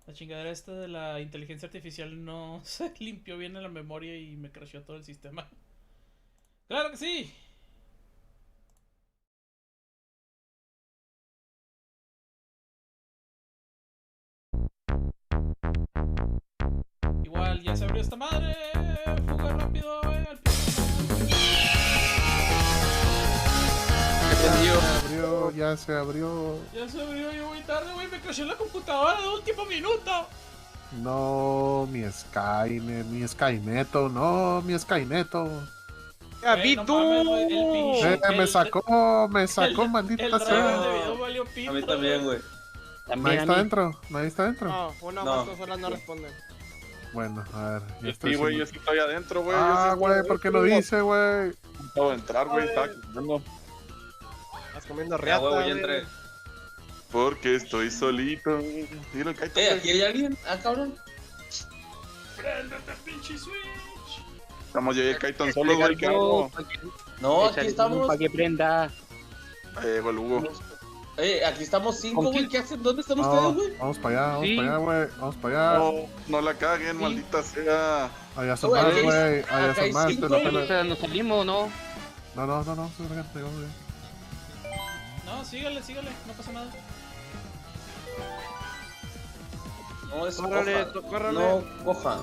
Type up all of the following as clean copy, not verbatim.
La chingadera esta de la inteligencia artificial no se limpió bien en la memoria y me crasheó todo el sistema. ¡Claro que sí! Igual, ya se abrió esta madre. Fuga rápido, al Ya se abrió. Ya se abrió, yo voy tarde, güey. Me crasheó la computadora de último minuto. No, mi Skynet, mi Skyneto, no, mi Skyneto. ¡Ya vi no tú! mames, güey, el pinche- Me sacó, maldita El driver de sea. video valió pito. A mí también, güey. Nadie está dentro, nadie está dentro. No, una No. más, dos horas no responden. Bueno, a ver, ya Sí, estoy. güey, yo sí estoy adentro, güey. Güey, ¿por qué lo dice, güey? No puedo entrar, güey, estaba comiendo. Estás comiendo Ya, riata, huevo, ya güey. entré. Porque estoy solito. Mira el Kaito, ¿Aquí hay alguien? Ah, cabrón. Préndete, pinche Switch. Estamos yo y el Kaito solo, güey, ¿qué hago? No, aquí estamos. Para que prenda. El Hugo. Aquí estamos 5, ¿Con güey. quién? ¿Qué hacen? ¿Dónde están No, ustedes, güey? vamos para allá, vamos Sí. para allá, güey. Vamos para allá. No, no la caguen, maldita sea. Allá son Güey, más, aquí hay- güey. Allá acá hay son más. cinco, te lo güey. pela- ¿Nos salimos o no? No, se lo pegan, güey. No, sígale, no pasa nada. No, es Córrele, coja. córrele. No, coja.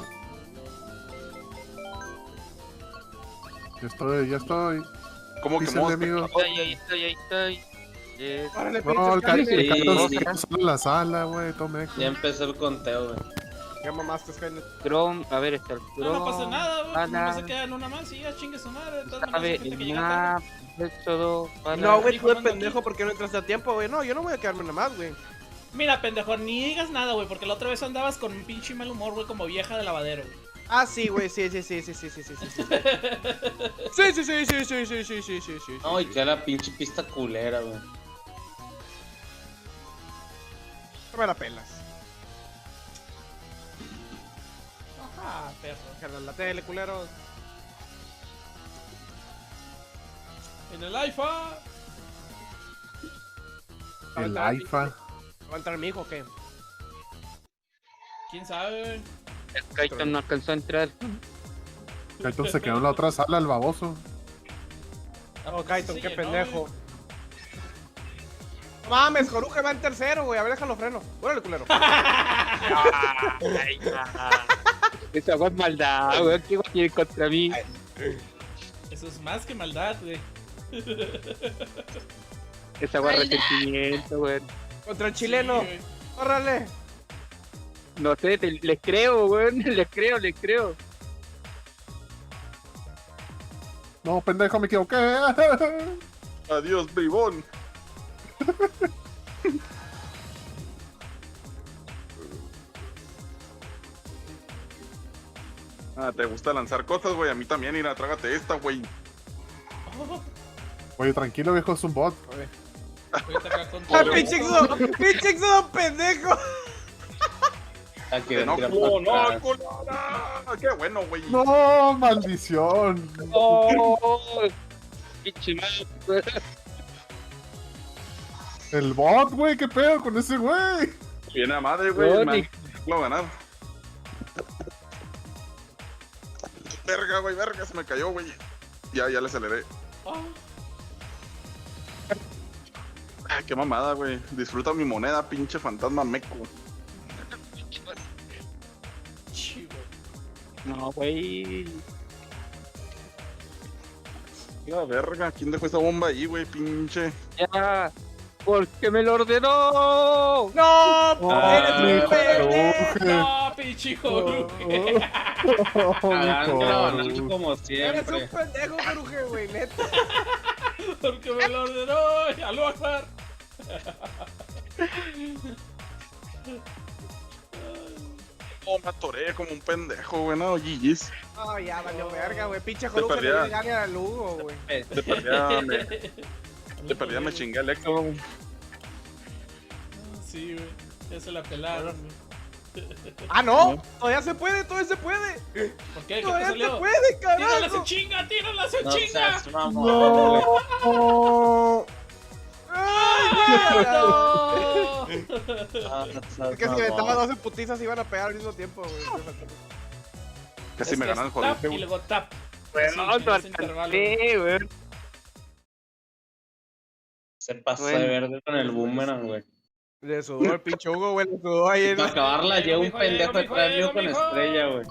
Ya estoy. ¿Cómo que Písenle, monster? amigos. Ahí estoy. Órale, No, el pinche Sí, Kaito sí. se quedó solo en la sala, güey. Tome. Ya empezó el conteo, güey. Ya mamaste, Skynet. Chrome, a ver, está el Chrome. No pasa nada, güey. Ana, No se quedan una más y ya chingue su madre. De todas sabe, maneras, hay gente que el llega tarde. map, Éxodo, para... No, güey, tú de Mando pendejo, aquí. ¿por qué no entraste a tiempo, güey? No, yo no voy a quedarme nada más, güey. Mira, pendejo, ni digas nada, güey, porque la otra vez andabas con un pinche mal humor, güey, como vieja de lavadero, güey. Ah, sí, güey, sí. Sí, sí, sí, sí, sí, sí, sí. Ay, que la pinche pista culera, güey. No me la pelas. Ajá, perro. Jala la tele, culero. En el IFA. El IFA. ¿Va a entrar mi hijo o qué? ¿Quién sabe? El Kaito no alcanzó a entrar. Kaito se quedó en la otra sala, el baboso. Oh, Kaito, Sí, qué no, pendejo. güey. No mames, Jorge va en tercero, güey. A ver, déjalo freno. Órale, culero. Esa agua es maldad, güey. ¿Qué va a tiene contra mí? Eso es más que maldad, güey. Esa agua es resentimiento, güey. Contra el chileno. Sí, güey. Órale. No sé, les creo, güey. Les creo. No, pendejo, me equivoqué. Adiós, bribón. ¿Te gusta lanzar cosas, güey? A mí también, mira, trágate esta, güey. Oh, Oye, tranquilo, viejo, es un bot. ahorita acá con ¡Ah, todo. pinche exudo, pendejo! Aquí Que no, tira culo, para no, atrás. culo, no. Qué bueno, güey. No, maldición. ¡Oh! Pinche madre, güey. El bot, güey, qué pedo con ese güey. Viene a madre, güey. No, Man. ni- Lo va a ganar. Verga, güey, verga, se me cayó, güey. Ya le aceleré. Ah, Ay, qué mamada, güey. Disfruta mi moneda, pinche fantasma meco. chivo. No, güey. Mira, verga, ¿quién dejó esa bomba ahí, güey, pinche? Ya. Porque me lo ordenó. ¡No! ¡Eres mi un pendejo! Jorge. No, pinche Jorge. Ganando como Eres siempre. un pendejo, Jorge, güey, neta. Porque me lo ordenó. Ya lo voy a hacer. Oh, me atoré como un pendejo, güey, no, GG's. Oh, ya valió verga, güey. Pinche Te Jorge perdía. no le gane a Lugo, güey. De perdida me chingué el eco, güey. Sí, güey. Ya se la pelaron, güey. ¡Ah, no! Todavía se puede, todavía se puede. ¿Por qué? ¿Qué te Todavía se salió? puede, ¡Tírala carajo. en chinga! ¡Tírala en No chinga! seas mamón, güey. No. ¡Ay, ¡No! Es que si me estaba 12 putizas iban a pegar al mismo tiempo, güey. Casi me Es ganan el tap jodido, y güey. luego tap. Weón, Sí, no en ese alcancé, intervalo. weón. Se pasó Bueno. de verde con el boomerang, güey. Le sudó el pinche Hugo, güey. Le sudó ahí en Para acabarla, Llego, llega un mijo, pendejo llego, detrás mío mijo, con mijo. estrella, güey.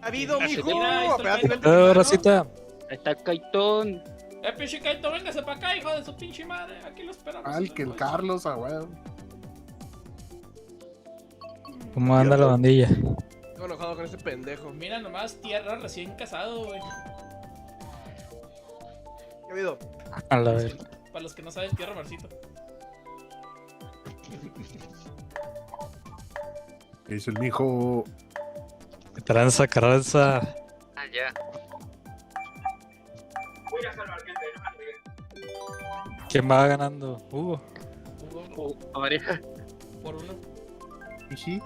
Ha habido, mijo. Mira, ahí está el Apenas Kaito. tiene el Rosita. Ahí está el Caitón. Pinche Kaito, véngase para acá, hijo de su pinche madre. Aquí lo esperamos. Al que el Carlos, a huevo. ¿Cómo anda la bandilla? Estoy enojado con ese pendejo. Mira nomás, tierra recién casado, güey. ¿Qué ha habido? A la vez. Para los que no saben, tierra marcito. Dice el mijo. Tranza, carranza. Ah, ya. ¿Quién va ganando? Hugo. Hugo, María. por uno. ¿Y sí?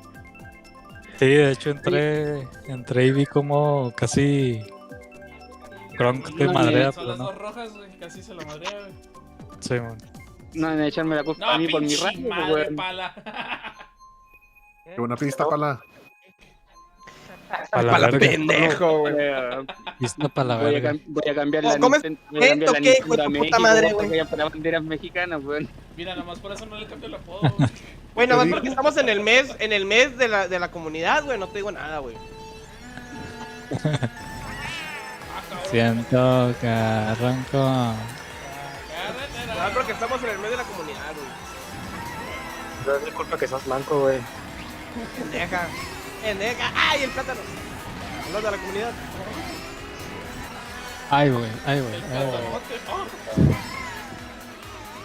Sí, de hecho entré y vi como casi Gronk te madrea, Son pero las no. dos rojas, güey. Casi se la madrea, güey. Sí, man. No, en echarme la culpa No, a mí por mi pinche rayo, madre, weón. pala. Qué buena pista, pala. Para la Para verga. pendejo, güey. Pista para la Voy a, verga. voy a cambiar ¿Cómo la comes Nintendo, voy a cambiar la ¿qué, hijo Nintendo de a tu puta México, madre, voy güey? a poner banderas mexicanas, weón. Mira, nomás por eso no le cambio el apodo, güey. Güey, nada más Te porque digo. estamos en el mes de la comunidad, güey. No te digo nada, güey. Ah, cabrón. Siento que arranco. Nada Carretera. más porque estamos en el mes de la comunidad, güey. No es mi culpa que seas blanco, güey. Pendeja. Pendeja. ¡Ay, el plátano! Hablando de la comunidad. Ay, güey, ay, güey. El Ay, güey. plátanote. Oh.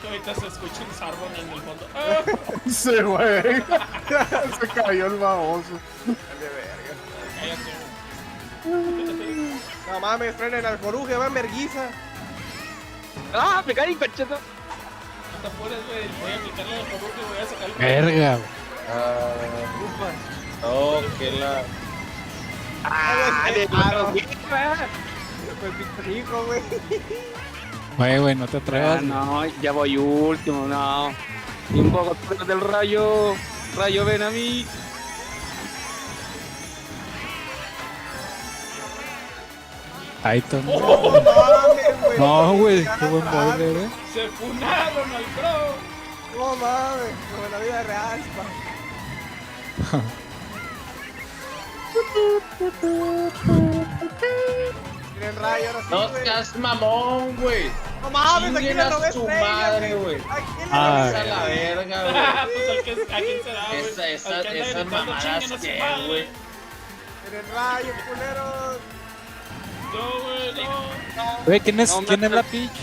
Que ahorita se escucha un sarrón en el fondo. Ah, Sí, güey. Se cayó el baboso. Dale, verga. cállate. No mames, traen al joruje, va merguiza. ¡Ah, me caí, concheto! No te apures, güey. Voy a aplicarle al favor que voy a sacar el Verga, güey. No, que la. ¡Ah, de no. guerra! Pues pinche hijo, güey. Güey, no te Ah, atrevas. no, ya voy último, no. Y un poco atrás del rayo. Rayo, ven a mí. Ahí está. No mames, güey. No, güey, Ganas qué buen atrás. boiler, eh. Se funaron al pro. No mames, como en la vida real, pa. Tienen rayo ahora sí, No güey. seas mamón, güey. No mames, aquí Chinguen le a robé su estrella, madre, güey. ¿A quién le Ah, robé Esa la verga, güey. Pues ¿a quién será, güey? Esa, Al que anda esas gritando, mamadas "Chinguen a su que, madre". güey. Tienen rayo, culeros. No, güey, no. Güey, ¿quién es No, la mames. pitch?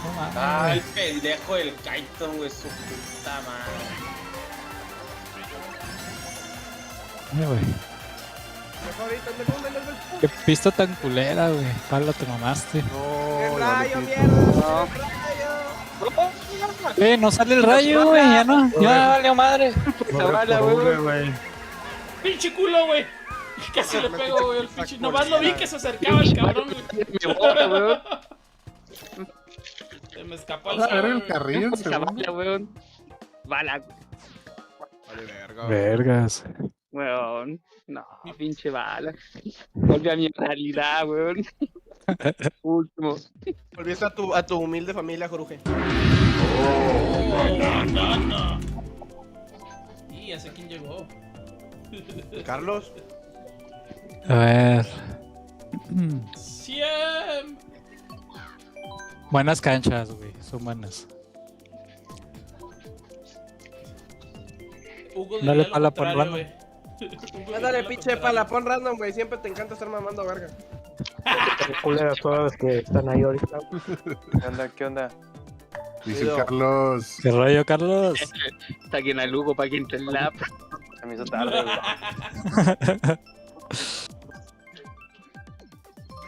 No mames. Ah, el pendejo del Kaito, güey, su puta madre. Ay, güey. Mejor ahorita en el mundo, en el mundo. Qué pista tan culera, güey. Pala, te mamaste. No, Tienen ya rayo, lo mierda. No. Tienen rayo. No sale el rayo, güey. Ya no. Ya valió madre. Esa bala, güey. güey. Pinche culo, güey. Casi le pego, güey, el pinche. Nomás lo vi que se acercaba el cabrón, güey. Me borra, weón. Se me escapó el Vamos a ver sarro, el güey. carrillo en Esa segundo. bala, weón. Bala, Vale, verga, güey. Vergas. weón. No, pinche bala. Volví a mi realidad, weón. Último. Volviste a tu humilde familia, Jorge. No. Y ya sé quién llegó. Carlos. A ver. Siempre. Buenas canchas, güey. Son buenas. Hugo Dale diría lo pala, pon contrario, random. güey. Hugo Ándale, diría lo pinche contrario. pala, pon random, güey. Siempre te encanta estar mamando verga. Qué culeras todas las que están ahí ahorita. ¿Qué onda? ¿Qué onda? Dice el Carlos. ¿Qué rollo, Carlos? Está aquí en el Lugo para que entre el lap. Se me hizo tarde, güey.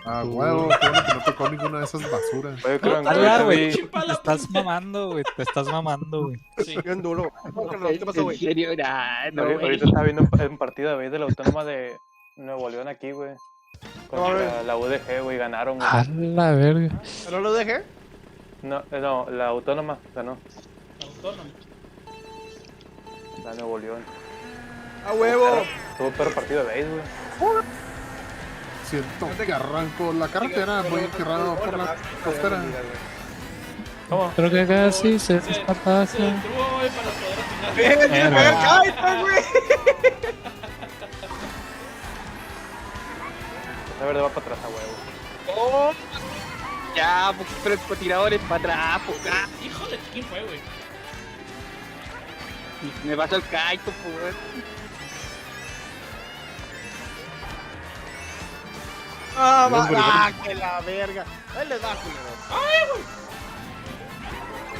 Ah, huevo, qué bueno que no tocó ninguna de esas basuras. Oye, Cron, Habla, ahorita güey. vi- Te estás mamando, güey. Te estás mamando, güey. Sí. Bien duro. ¿Qué pasó, ¿En güey? serio? Nah, no, ahorita güey. estaba viendo un partido, güey, de la Autónoma de Nuevo León aquí, güey. Contra la UDG, güey, ganaron, güey. A la verga. ¿No lo dejé? No, la autónoma ganó. Autónomo. La Nuevo León. ¡A huevo! Tuvo perro partido de base, güey. Siento que arranco la carretera, voy encerrado por la costera. ¿Cómo? Creo que casi se Se despataza. detuvo, güey, para poder atinar. ¡Tiene que pegar Kaiton, güey! La verde va para atrás a huevo. Oh, ya, francotiradores para atrás, poca. Hijo de quién fue, güey. Me pasa el Kaito, pues. ¡Ah, que la verga! Ahí les da, culeros.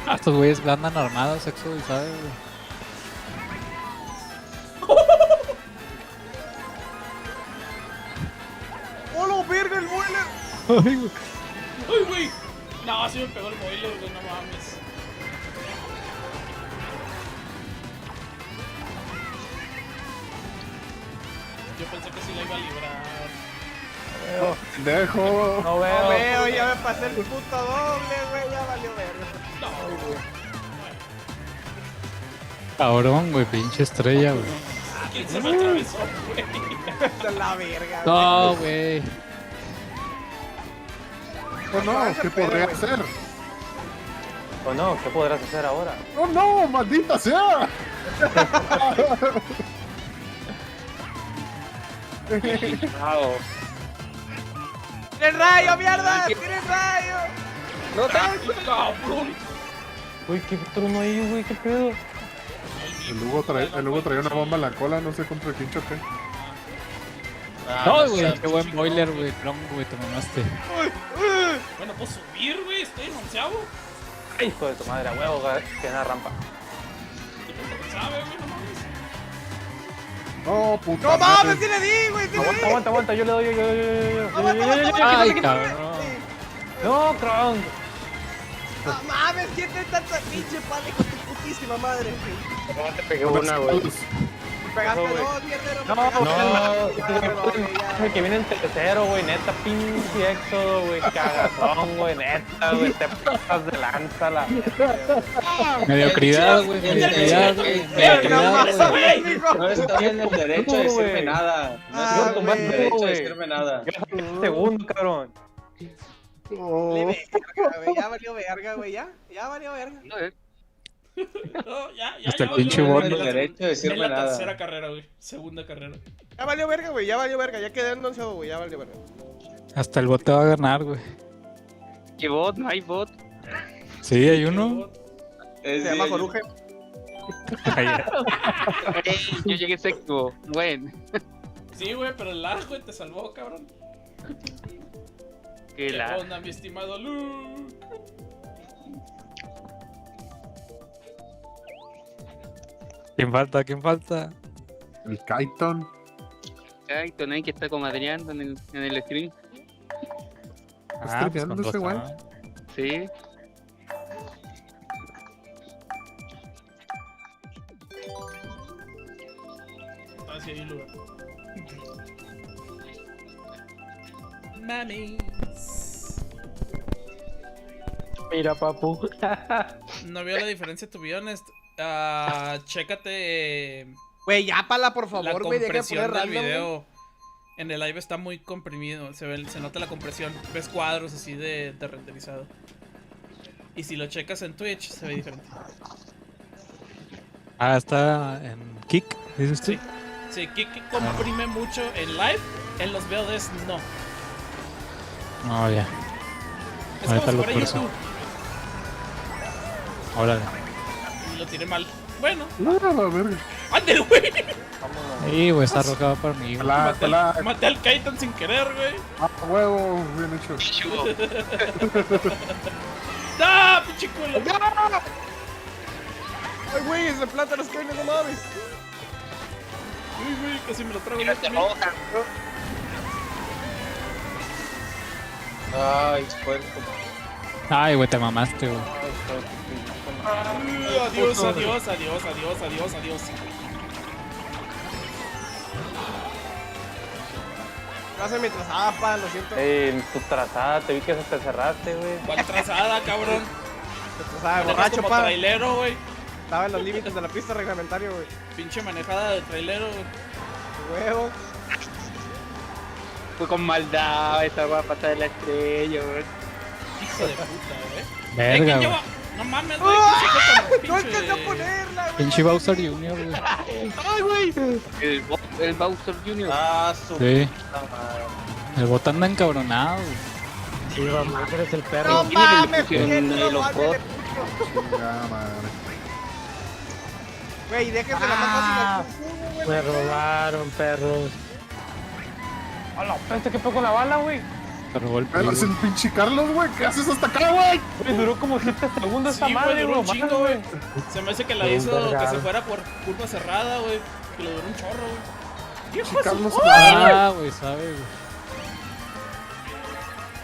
Ah, estos güeyes andan armados, sexo y sabe, güey. ¡Hola, verga, el boiler! Ay, güey. ¡Uy, güey! No, sí me pegó el boiler, güey, no mames. Yo pensé que sí la iba a librar. Dejo. No No veo. veo, ya me pasé el puto doble, güey, ya valió verga. No, güey. Cabrón, güey, pinche estrella, güey. ¿Quién se me atravesó, güey? Esta es la verga. No, güey. Oh no, ¿qué podré hacer? ¿O no? ¿Qué podrás hacer ahora? Oh no, maldita sea. Bravo. ¡Tiene rayo, mierda! ¡Tiene rayo! No te. ¡Cabrón! Uy, qué trueno ahí, güey, qué pedo. El Hugo traía una bomba en la cola, no sé contra quién choqué. No, güey, qué buen boiler, güey. Tron, güey, te mamaste. Bueno, pues subir, güey, estoy en onceavo. Hijo de tu madre, a huevo, que en la rampa. ¿Sabe, güey? No mames. No, puta. ¡No mames, madre. sí le di, güey! ¡Sí le di! Aguanta, yo le doy, yo. Aguanta, Ay, cabrón. No, Kronk. ¡No mames! ¿Quién te tanta pinche pala, hijo de tu putísima madre? No te pegué una, güey. Pegaste güey. dos, mierdero. No, que viene en tercero, güey, neta, pinche éxodo, güey, cagazón, güey, neta, güey, te pasas de lanza la Mediocridad, güey, mediocridad, güey. Mediocridad, güey. No está en el derecho de decirme nada. No Ah, está en güey. el derecho de decirme nada. segundo, cabrón. Ya valió verga, güey, ya valió verga. No, ya Hasta el valió pinche verga. bono. En el derecho de Es decirme la nada. tercera carrera, güey. Segunda carrera. Ya valió verga, güey, ya valió verga. Ya quedé en 11, güey, ya valió verga. Hasta el bot te va a ganar, güey. ¿Qué bot? No hay bot. Sí, hay uno. Es Se llama de- Jorge. Ey, yo llegué sexto. Bueno, Sí, güey, pero el lag, güey, te salvó, cabrón. que ¿Qué la. onda, mi estimado Luke? ¿Quién falta? ¿Quién falta? El Kaiton. Ay, Tonay que está comadreando en el stream. ¿Está streameando con ese güey? razón. Sí. Ah, sí, hay lugar. Mamis. Mira, papu. No veo la diferencia, to be honest. Chécate Güey, ya pala, por la favor, güey, deja de compresión poner del random. video. En el live está muy comprimido, se nota la compresión. Ves cuadros así de renderizado. Y si lo checas en Twitch, se ve diferente. Ah, está en Kick, dices tú. Sí. Sí, que comprime mucho en live, en los VODs no. No, ya. Es Ahorita como si lo fuera pulso. YouTube. Órale. Y lo tiré mal. Bueno, No, la verga. ¡ándale, güey! Sí, güey, está arrojado por mí, güey. Maté al Kaiton sin querer, güey. Huevo, bien hecho. ¡Ah, pinche culo! Ay, güey, se planta los cables, no mames. Uy, güey, casi me lo trago yo Mira, te también. roja. Ay, puerco. Ay, güey, te mamaste, güey. Adiós, adiós, adiós, adiós, adiós, adiós. No hace mi trazada, pa, lo siento. En tu trazada te vi que se te cerraste, güey. ¿Cuál trazada, cabrón? Mi trazada de Manejas borracho, como pa. trailero, güey. Estaba en los límites de la pista reglamentario, güey. Pinche manejada de trailero, güey. Huevo. Fue con maldad esa guapa de la estrella, güey. Hijo de puta, güey. Verga, ¿Quién güey. lleva? No mames, güey. ¿Qué No pinche- alcancé a ponerla, güey. Pinche Bowser Jr., güey. ¡Ay, güey! El Bowser Jr. Ah, su Sí. puta madre. El botán anda encabronado, güey. Sí, vamos, eres el No perro. mames, pusieron güey. ahí No los mames, bots. Chingada madre. güey, déjense la más fácil al güey. Me robaron, perros. Hola, ¿qué fue con la bala, güey? Se robó el Pero es pelo. el pinche Carlos, güey. ¿Qué haces hasta acá, güey? Güey, duró como 7 segundos esta Sí, madre, güey, duró un güey. chingo, güey. Se me hace que la Un hizo que vergal. se fuera por curva cerrada, güey. Que lo duró un chorro, güey. Hijo de su- Carlos, Ah, güey, sabe, güey.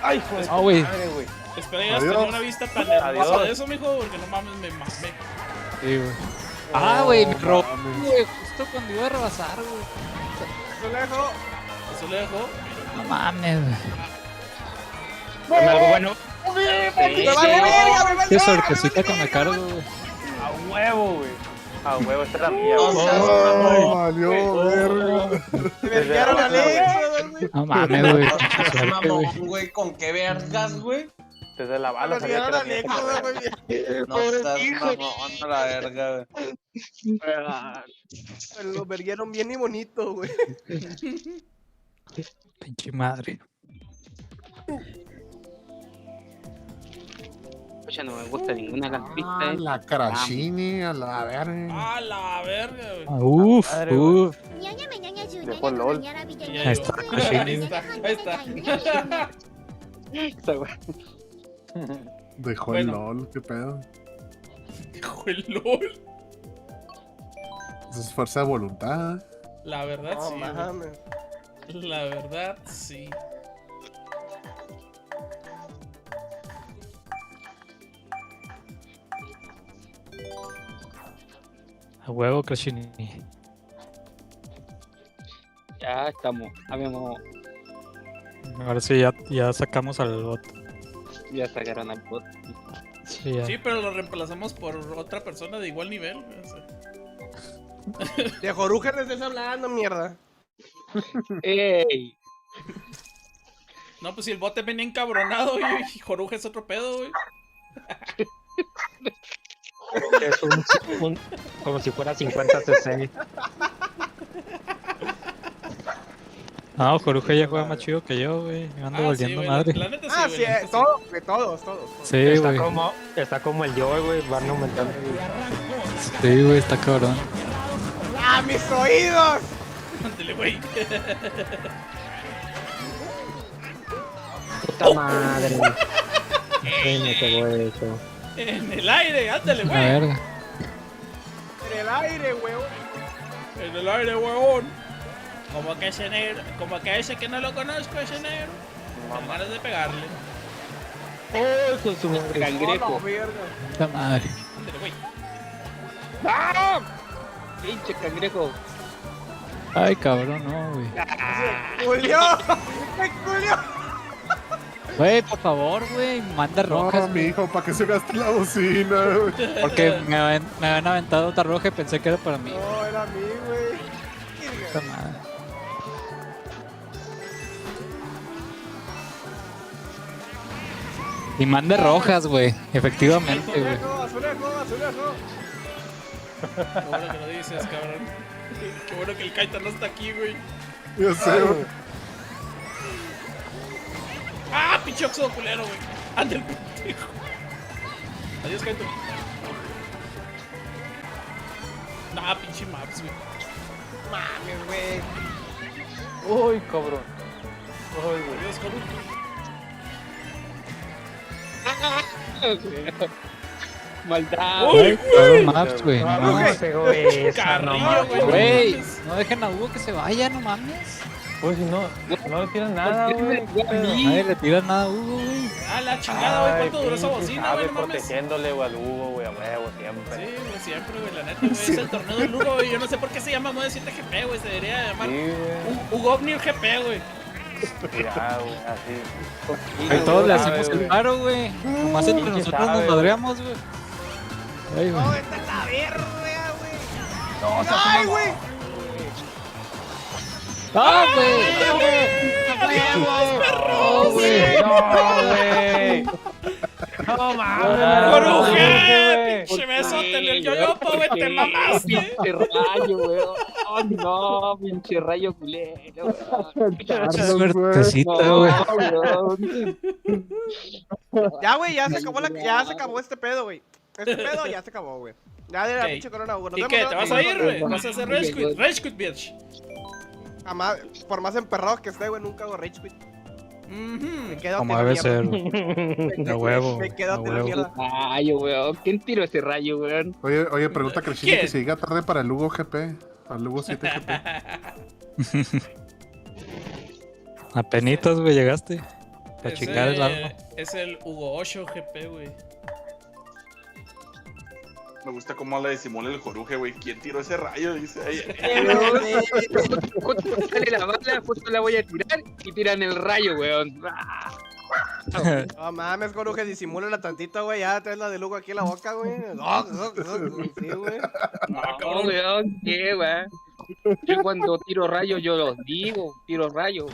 Ay, hijo de Ah, güey. madre, güey. Espera, ya Adiós. tenía una vista tan hermosa Adiós. de eso, mijo, porque no mames, me mamé. Sí, güey. Ah, güey, me robó, mames. güey. Justo cuando iba a rebasar, güey. Zulejo. Eso le dejó. No mames, güey. Dame algo bueno. Me vale verga, me vale Qué verga, suertecita me que vale me cargo, güey. A huevo, güey. A huevo, esta es la mía, No güey. seas Ay, mamón. valió, verga. Me vergaron al Éxodo, güey. No mames, güey. No Qué seas suerte, güey. mamón, güey. ¿Con qué vergas, güey? Desde la bala Me sabía que vergaron era al mía. Éxodo, güey. No seas mamón a la verga, güey. Me lo verguieron bien y bonito, güey. Pinche madre. Oye, no me gusta ninguna de las Ah, pistas. la Crashini, a la verga. A la verga, güey. Ah, uf, Madre, güey. uf. Dejó el LOL. Ya Ahí está, llegó. Cashini. Ahí está, ahí está. Esta, güey. Dejó Bueno. el LOL, qué pedo. Hijo el LOL. Eso es fuerza de voluntad. La verdad, No sí, güey. mames. La verdad, sí. A huevo, Crashini. Ya estamos. Habíamos. Ahora sí, ya sacamos al bot. Ya sacaron al bot. Sí, ya. Sí, pero lo reemplazamos por otra persona de igual nivel. O sea, De Jorge le estás hablando, mierda. ¡Ey! no, pues si el bote venía encabronado y Joruja es otro pedo, güey. Es como si fuera 50 cc. No, Jorge ya juega más chido que yo, güey. Me ando valiendo güey, madre. La neta sí, Ah, güey, sí, la neta sí. todos, güey, todos. Sí, Está güey. como el yo, güey. Van aumentando. Sí, güey, está cabrón. ¡Ah, mis oídos! Ándale, güey. Puta madre. Sí, me pegó eso. En el aire, ándale, La güey. verga. En el aire, weón. En el aire, huevón. Como que ese negro, como que ese que no lo conozco, ese negro. Tengo ganas de pegarle. ¡Oh, con su cangrejo! Oh, verga. Puta madre. Ándale, güey. ¡Ah! ¡Pinche cangrejo! Ay, cabrón, no, güey. ¡Julio! ¡Me culió! Güey, por favor, güey, manda rojas, No, mi güey. hijo, ¿para qué se gasta la bocina, güey? Porque me habían aventado otra roja y pensé que era para mí. No, era a mí, güey. Puta madre. Y mande rojas, güey. Efectivamente, güey. Azulejo. Qué bueno que lo dices, cabrón. Qué bueno que el Kaita no está aquí, güey. Ya sé, güey. ¡Ah, pinche oxo culero, güey! ¡Ándale, pendejo! Adiós, Kaito. Nah, pinche maps, güey. Mames, güey. Uy, cabrón. Uy, güey. Adiós, cabrón. ¡Maldad! ¡Uy, Claro, maps, güey. No No me mames. pegó eso. Carrillo, güey. Güey, no dejen a Hugo que se vaya, no mames. Uy, si no le tiran nada, güey. Nadie le tira nada a Hugo, güey. Ah, la chingada, güey. ¿Cuánto duró esa bocina, güey? No mames. Protegiéndole, güey, al Hugo, güey, a huevo, siempre. Sí, güey, siempre, güey. La neta, güey. Es el torneo del Hugo, güey. Yo no sé por qué se llama 97 GP, güey. Se debería llamar Sí, güey. Hugovnir GP, güey. Ya, güey, así. Ahí todos le sabe, hacemos el güey. paro, güey. Nomás entre Pinche nosotros sabe, nos güey. madreamos, güey. Ay, güey. No, esta es la verga, güey. No, se ¡Ay, güey! ¡Ah, güey! ¡No, güey! ¡No, güey! ¡No mames! ¡Jorge! ¡Pinche besote en el yoyopo, güey! ¡Te mamaste! Pinche rayo, weón. Oh, no, pinche rayo culero, weón. Carlos, güey. Suertecita, No, güey. weón. Ya, güey, ya se acabó ya se acabó este pedo, güey. Este pedo ya se acabó, güey. Ya de la Ok. pinche corona, güey. Nos ¿Y vemos, qué? ¿no? ¿Te vas a ir, güey? ¿Vas a hacer Rage Quit? Rage Quit, bitch. Jamás, por más emperrado que esté, güey, nunca hago rage quit. Me Ujú. quedo Como a tirar debe mierda. ser, güey. De huevo. Me quedo a a tirar huevo. mierda. Rayo, weón. ¿Quién tiró ese rayo, weón? Oye, pregunta Crashini ¿Quién? que si llega tarde para el Lugo GP. Al Lugo 7 GP. Apenitas, güey, llegaste. Para Es chingar el arma. Es el Hugo 8 GP, güey. Me gusta cómo le disimula el Jorge, güey. ¿Quién tiró ese rayo? Dice. Justo sale la bala, justo la voy a tirar y tiran el rayo, weón. No mames, Coruja, disimúlala tantito, güey. Ya traes la de Lugo aquí en la boca, güey. Sí, güey. No, weón, qué, weón. Yo cuando tiro rayo, yo los digo, tiro rayo.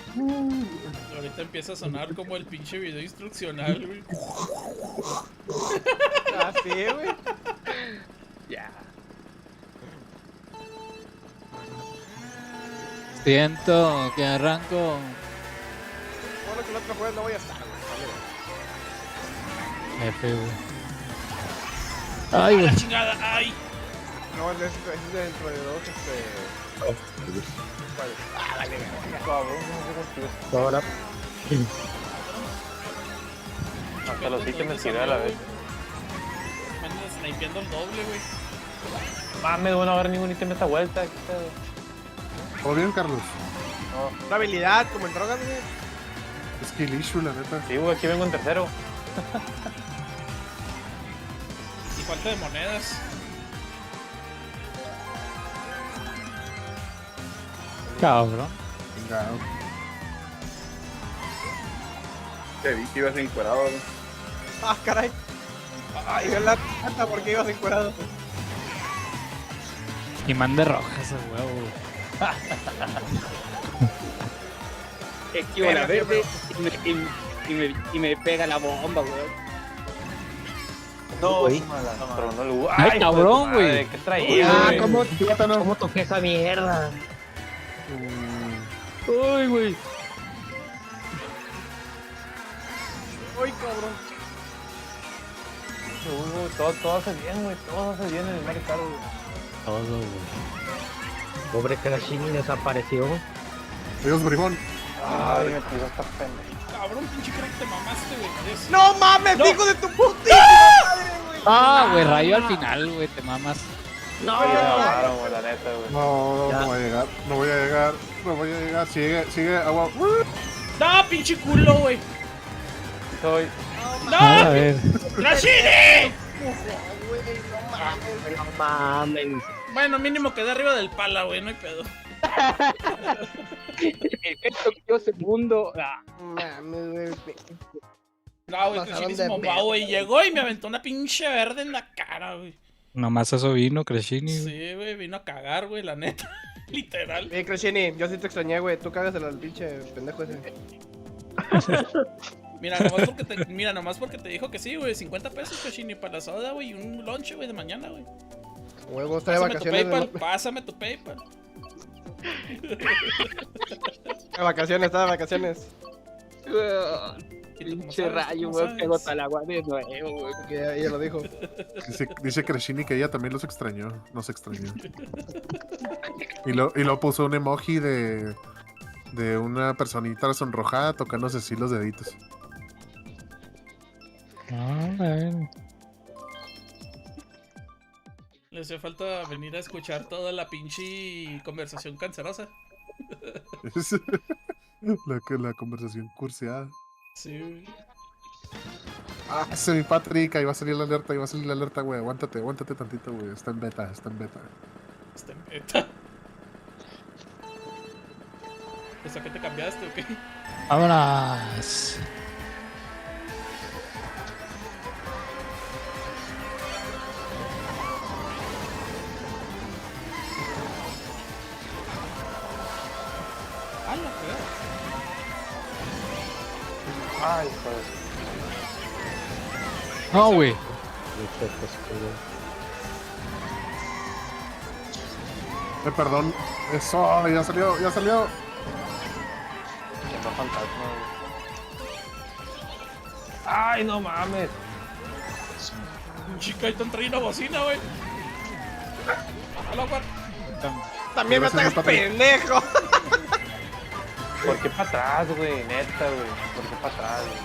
Ahorita empieza a sonar como el pinche video instruccional, güey. Así, güey. Ya. Siento que arranco. Bueno, que el otro jueves no voy a estar, güey. F, güey. ¡A Ay, la güey. chingada! ¡Ay! No, es dentro de dos, Ahora, Hasta los sí que me tiré a la vez. Me andan snipeando el doble, güey. Mames, bueno, a ver ningún ítem esta vuelta. ¿Qué pedo? ¿Todo bien, Carlos? Una habilidad, como en drogas, güey. Es que el issue, la neta. Sí, güey, aquí vengo en tercero. Y falta de monedas. Cabrón. Venga. Te vi que ibas encuerado, güey. Ah, caray. Ay, la tata, ¿por qué ibas encuerado? Y mande rojas a huevo. Esquivo la verde y me pega la bomba, weón. No, Güey. me la tronó el Hugo. Ay, hijo de cabrón, tu madre, güey. ¿Qué traía, ah, güey? ¿cómo toqué esa mierda? Ay, güey. Uy, cabrón. Todo hace bien, güey. Todo hace bien en el Mario Kart, güey. Todo, güey. Pobre Crashini desapareció. Adiós, bribón. Ay, me tiró esta pendeja. Cabrón, pinche crack, te mamaste, güey. Adiós. ¡No mames, No. hijo de tu putísima madre, güey! Ah, güey, rayo al final, güey, te mamas. Sí, me mamaron, güey, la neta, güey. No, Ya. no voy a llegar. No voy a llegar. No voy a llegar. Sigue, agua. ¡No, pinche culo, güey! Soy. A ¡No! ver. ¡Rashidi! No mames. Bueno, mínimo quedé arriba del pala, güey, no hay pedo. Esto yo segundo. Ah, Mames, güey. No, güey, Pasaron Crashini de se bombó, verga. güey. Llegó y me aventó una pinche verde en la cara, güey. Nomás eso vino, Crashini. güey. Sí, güey, vino a cagar, güey, la neta. Literal. Crashini, yo sí te extrañé, güey. Tú cagas al pinche pendejo ese. Mira, nomás porque te dijo que sí, güey. 50 pesos, Crashini, para la soda, güey, y un lunch, güey, de mañana, güey. Huevos, está de Pásame tu vacaciones. PayPal, De pásame tu PayPal. vacaciones, está de vacaciones. ¿Y tú cómo pinche sabes? rayo, ¿Cómo weón. sabes? Pegó tal agua de nuevo, güey. Que ella lo dijo. Dice Crashini que ella también los extrañó. Nos extrañó. Y lo puso un emoji de una personita sonrojada tocándose así los deditos. Ah, bueno. Le hacía falta venir a escuchar toda la pinche conversación cancerosa. Es la conversación curseada. Sí, güey. Ah, ese mi Patrick, ahí va a salir la alerta, güey. Aguántate tantito, güey. Está en beta. Está en beta. ¿Pues a qué te cambiaste o qué? Vámonos. Ah, la fregada. Ay, joder. No, güey. Perdón. Eso, ya salió, ya salió. No fantasma, güey. Ay, no mames. Chica, ahí te trae una bocina, güey. Hola, güey. También me Gracias, estás Patrick. pendejo. ¿Por qué para atrás, güey? Neta, güey. ¿Por qué para atrás, güey?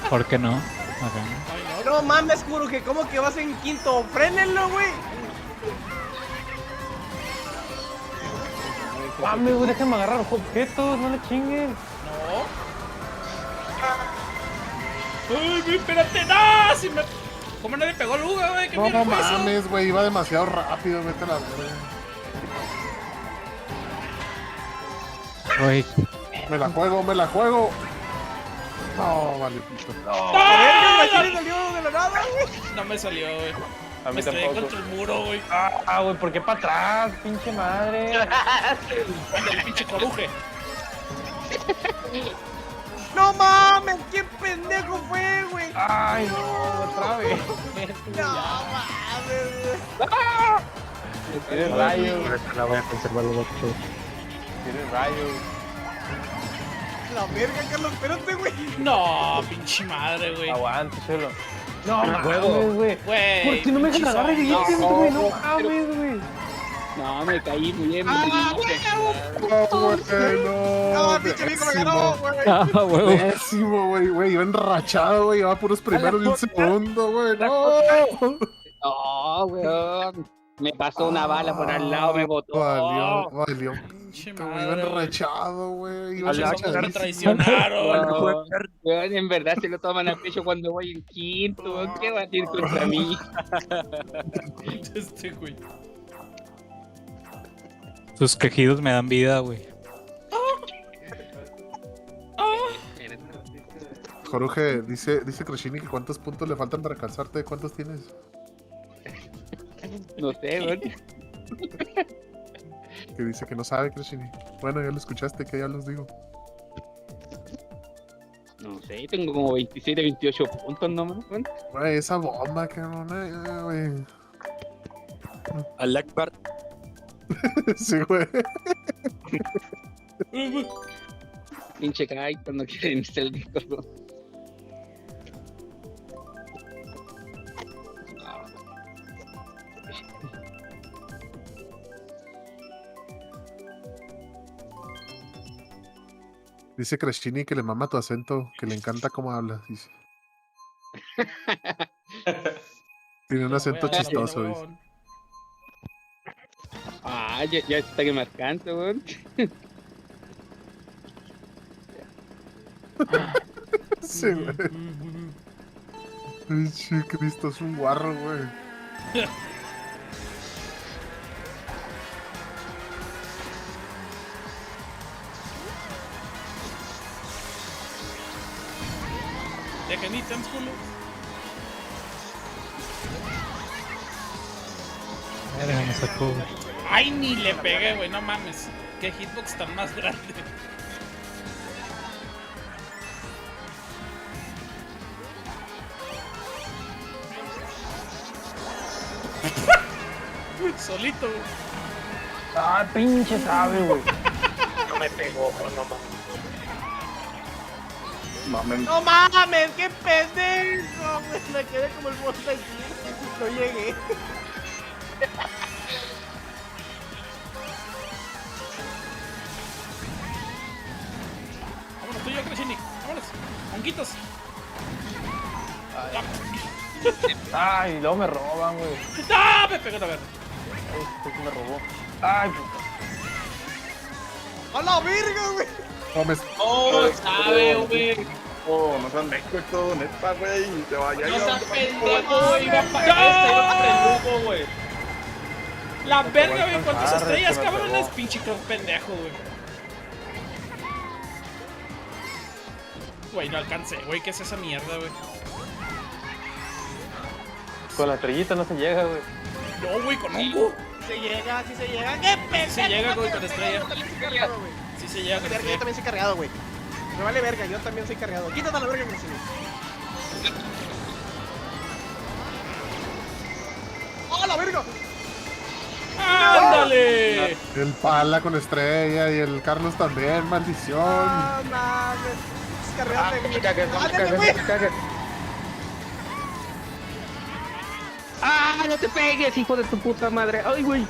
¿Por qué no? Acá. Ay, No mames, Kuruge, ¿cómo que vas en quinto? ¡Frénenlo, güey! Mames, güey, déjame agarrar los objetos, no le chinguen. no. Ay, güey, espérate, no. Si me... ¿Cómo no le pegó Luga, güey? ¿Qué No mierda fue eso? mames, güey, iba demasiado rápido, vete a la verga. Güey, Me la juego, me la juego. No, vale, pito. ¡Verga, la chile salió de la nada, güey! No me salió, güey. A Me mí estrellé tampoco. contra el muro, güey. Ah, güey, ¿por qué para atrás? Pinche madre. El pinche coruje. ¡No mames! ¡Qué pendejo fue, güey! Ay, no, otra vez. ¡No mames, güey! Tienes rayos, La voy a conservar los otros. tienes rayos. La verga, Carlos, espérate, güey. No, pinche madre, güey. Aguante, chelo. No mames, güey. Güey. ¿Por qué no me dejan pinche agarrar el zombies. ítem, güey? No mames, güey. No, me caí muy bien. No, güey, no. ¡No, pinche Vico me ganó, güey! ah, huevo. Pésimo, güey, iba enrachado, güey, iba puros primeros y un segundo, güey, no. No, weón. Me pasó una bala por al lado, me botó. Valió. Pinche Iba madre, güey. enrachado, güey, iba Pinche zombies me enrachadísimo. traicionaron. Weón, en verdad se lo toman a pecho cuando voy en quinto. Weón. ¿Qué va a decir contra mí? Este, güey. Tus quejidos me dan vida, güey. Jorge, dice Crashini que cuántos puntos le faltan para alcanzarte, ¿cuántos tienes? No sé, weón. Que dice que no sabe, Crashini. Bueno, ya lo escuchaste, que ya los digo. No sé, tengo como 27, 28 puntos nomás, weón. Güey, esa bomba, cabrón, güey. Al Akbar. Sí, güey. Pinche Kaito, no quieren ser el disco, weón. Dice Crashini que le mama tu acento, que le encanta cómo hablas, dice. Tiene un acento Güey, chistoso, no, dice. weón. Ah, ya está que me alcanza, weón. Sí, güey. Pinche Cristo, es un guarro, güey. Dejen ítems, culo. Verga, me sacó, güey. Ay, ni le pegué, güey, no mames. Qué hitbox tan más grande. Solito, güey. Ah, pinche sabe, güey. No me pegó, no mames. ¡No mames! ¡Qué pendejo, güey! Me quedé como el boss de aquí. No llegué. Vámonos, tú y yo, Crashini. Vámonos. Honguitos. Ay, y luego me roban, güey. ¡Ah! Me pegó también. Ay, este sí me robó. Ay, puta. ¡A la verga, güey! No, me... Oh, sabe, güey. Oh, no seas meco esto, neta, güey. Te vaya No a seas pendejo, güey. Iba para esta, iba para el lujo, güey. La verga, güey. ¿Cuántas alcanzar, estrellas, que me cabrones? pegó. Pinche pendejo, güey. Güey, no alcancé, güey. ¿Qué es esa mierda, güey? Con la estrellita no se llega, güey. No, güey, con hongo. Sí se llega. ¡Qué pendejo! Se llega, güey, con estrella. Yo también soy cargado, güey. Sí se llega con Verga, yo estrella. también soy cargado, güey. Me vale verga, yo también soy cargado. Quítate a la verga, Crescini. ¡Oh, la verga! ¡Ándale! El Pala con estrella y el Carlos también, maldición. ¡Ah, mames! Cargado de mí. ¡Ándale, güey! ¡Ah, no te pegues, hijo de tu puta madre! ¡Ay, güey!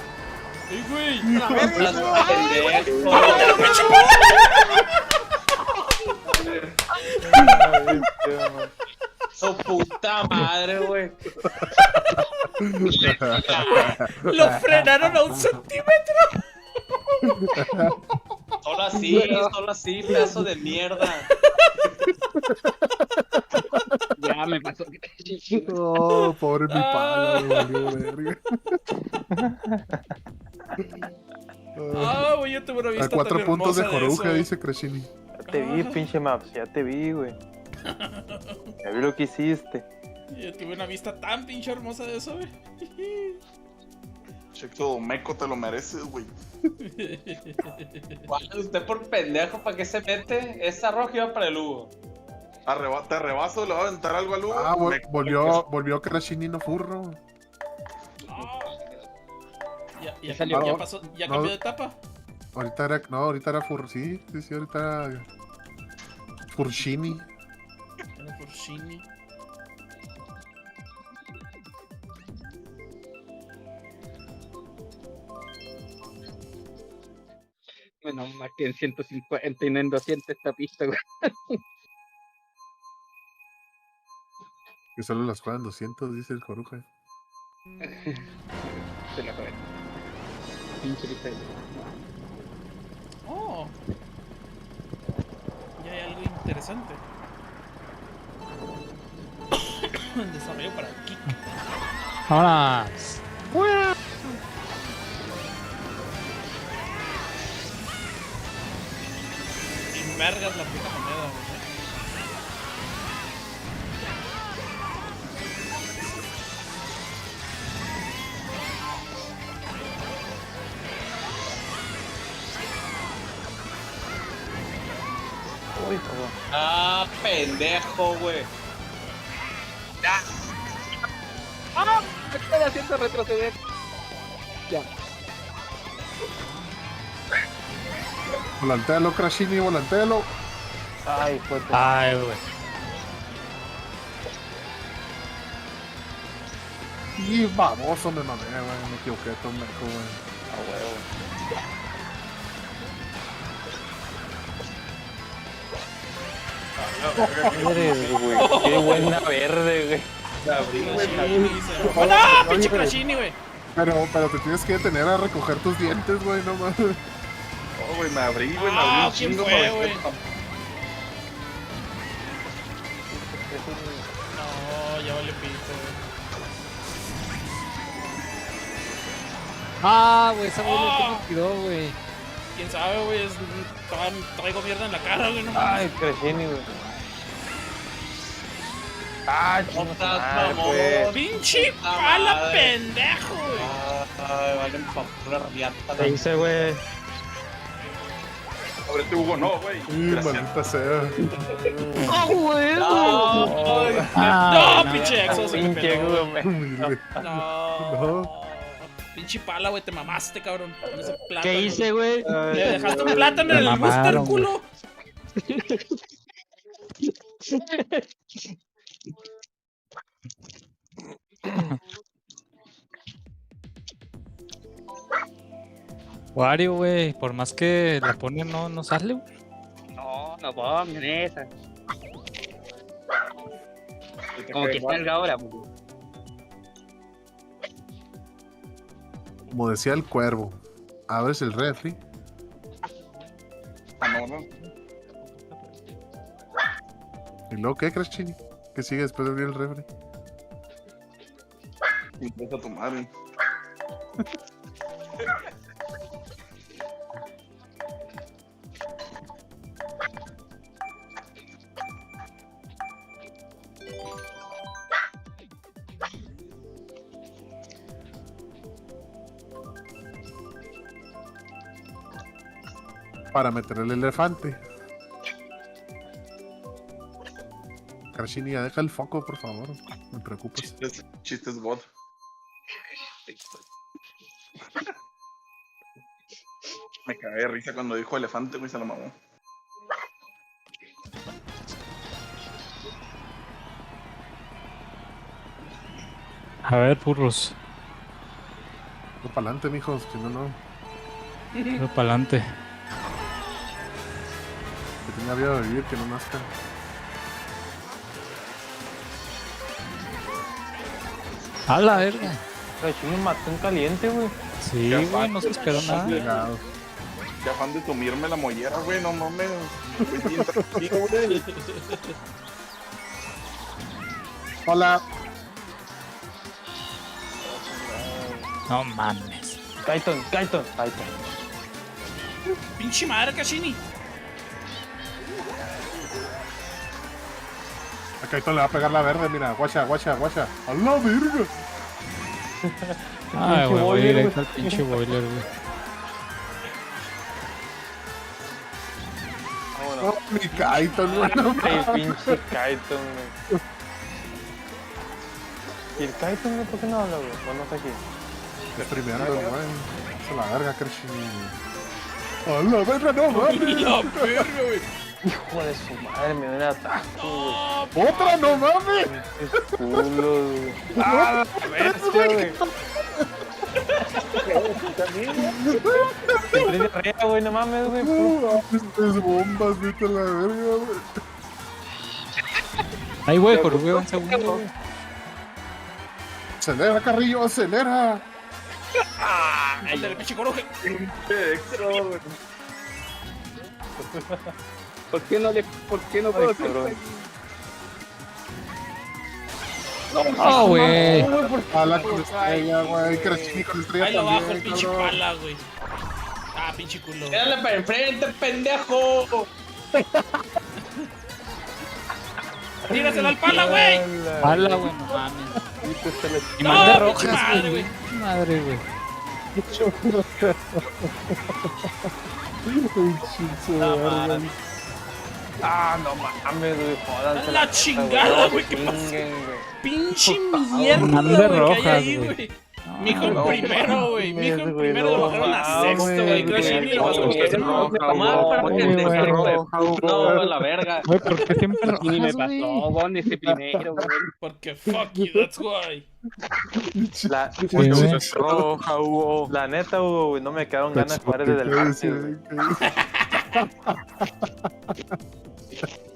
¡Ay, güey! ¡La verga, estuvo! Pendejo. Su puta madre, güey. ¡Lo frenaron a 1 centímetro! Solo así, pedazo de mierda. Ya me pasó. Oh, pobre mi Pala, güey, valió verga. Ah, güey, yo tuve una A vista 4 tan puntos de hermosa Joruja, eso. dice Crescini. Ya te vi, pinche Maps, ya te vi, güey. Ya vi lo que hiciste. Yo tuve una vista tan pinche hermosa de eso, güey. Checo meco, te lo mereces, güey. Usted por pendejo, ¿para qué se mete? Esa roja iba para el Hugo. Te rebaso, le voy a aventar algo al Hugo. Ah, Meco, volvió Crescini no furro. Ya salió. ya pasó, ya No. cambió de etapa. Ahorita era furro. Sí, ahorita era Furshini. Era por Shini. Bueno, más que en 150 y no en 200 esta pista, güey. Que solo las juegan 200, dice el Joruja. Se la joder. Pinche lista. Oh. Ya hay algo interesante. Desarrollo para Kik. ¡Vámonos! Y vergas la puta moneda, güey. Uy, cabrón. Ah, pendejo, güey. ¡Ah! Me estoy haciendo retroceder. Ya. Volantealo, Crescini, volantealo. Ay, fue tu... Ay, güey. Y baboso me mamé, güey. Me equivoqué, todo meco, güey. A huevo. Eres, güey. Qué buena verde, güey. ¡Ah, pinche Crashini, güey! Pero te tienes que detener a recoger tus dientes, güey, no mames. Oh, güey, me abrí Ah, un ¿quién chingo fue, para güey? vestir. No, ya vale pito, güey. Ah, güey, esa güey Ah. no me tiró, güey. Quién sabe, güey. Traigo mierda en la cara, güey. No mames. Ay, Crescini, güey. Ah, No chingas, seas madre, mamón. pues. ¡Pinche Puta pala, madre. pendejo, güey! Ay, valen pa' pura riata. Te hice, güey. Ábrete, Hugo, no, güey. Y Gracias. maldita sea. ¡Ah, güey! No, pinche Exo se me Pinche peló. Hugo, me... Humilde. No. Pinche pala, güey, te mamaste, cabrón. Con ese plátano. ¿Qué hice, güey? Le dejaste un plátano en Me el booster, mamaron, culo. Wario, güey, por más que la pone, no sale, güey. No, no pongan esa. Como que salga ahora, güey. Como decía el cuervo, abres el refri. Ah, no, no. ¿Y luego qué, Crescini? ¿Qué sigue después de abrir el refri? Empieza a tu madre. para meter el elefante. Karshini, ya deja el foco, por favor. Me preocupas. Chistes God. Me cagué de risa cuando dijo elefante, güey, se lo mamó. A ver, burros. No para adelante, mijos, que no. Pero para adelante. Que tenga vida de vivir, que no nazca. A la verga. Rachel me mató en caliente, güey. Sí, Ya güey, no se esperó nada. Llegado. Qué afán de sumirme la mollera, güey, no mames. Güey, bien tranquilo, güey. Hola. No mames. Kaiton. Pinche madre, Kashini. A Kaito le va a pegar la verde, mira. Guacha. ¡A la verga! Ay, güey, voy boiler, directo al güey. pinche boiler, güey. Vámonos. No, mi Kaito, güey. No, El pinche Kaiton, güey. ¿Y el Kaiton, güey? ¿Por qué no habla, güey? O no está aquí. streameando, güey. Se la verga, Karshini. ¡A la verga, no mames! La verga, güey. Hijo de su madre, me da un ataque, güey. ¡Otra, no mames! Es culo, güey. ¡Ah, la bestia, güey! Te traes diarrea, güey, no mames, güey. Estas bombas, vete a la verga, güey. Ay, güey, Jorge, un segundo, güey. Acelera, Carrillo, acelera. Ándale, pinche coraje. ¿Por qué no puedo hacer? Ah, güey. A la con estrella, güey. Karshini con estrella Ahí lo bajo, el también, pinche cabrón. pala, güey. Ah, pinche culo. Dale para enfrente, pendejo. Tírasela al pala, güey. Mala, güey, no mames. Y No, más de pinche rojas, madre, güey. güey. Madre, güey. Ah, no mames, güey, jódanse. La chingada, güey, ¿qué pasó? Chinguen, güey. Pinche mierda, Mande güey, que hay rojas, ahí, güey. güey. Mijo en primero, güey. Mijo en güey, primero lo no bajaron a mames, sexto, güey. Kashini lo bajó a Porque sexto. no, tomar para que güey, te güey. No, la verga. Güey, ¿por qué siempre rojas, Y ni me güey? pasó, Gon, ese primero, güey. Porque fuck you, that's why. La, Sí, güey. Roja, Hugo. la neta, Hugo, güey, no me quedaron ganas de jugar desde el martes, güey.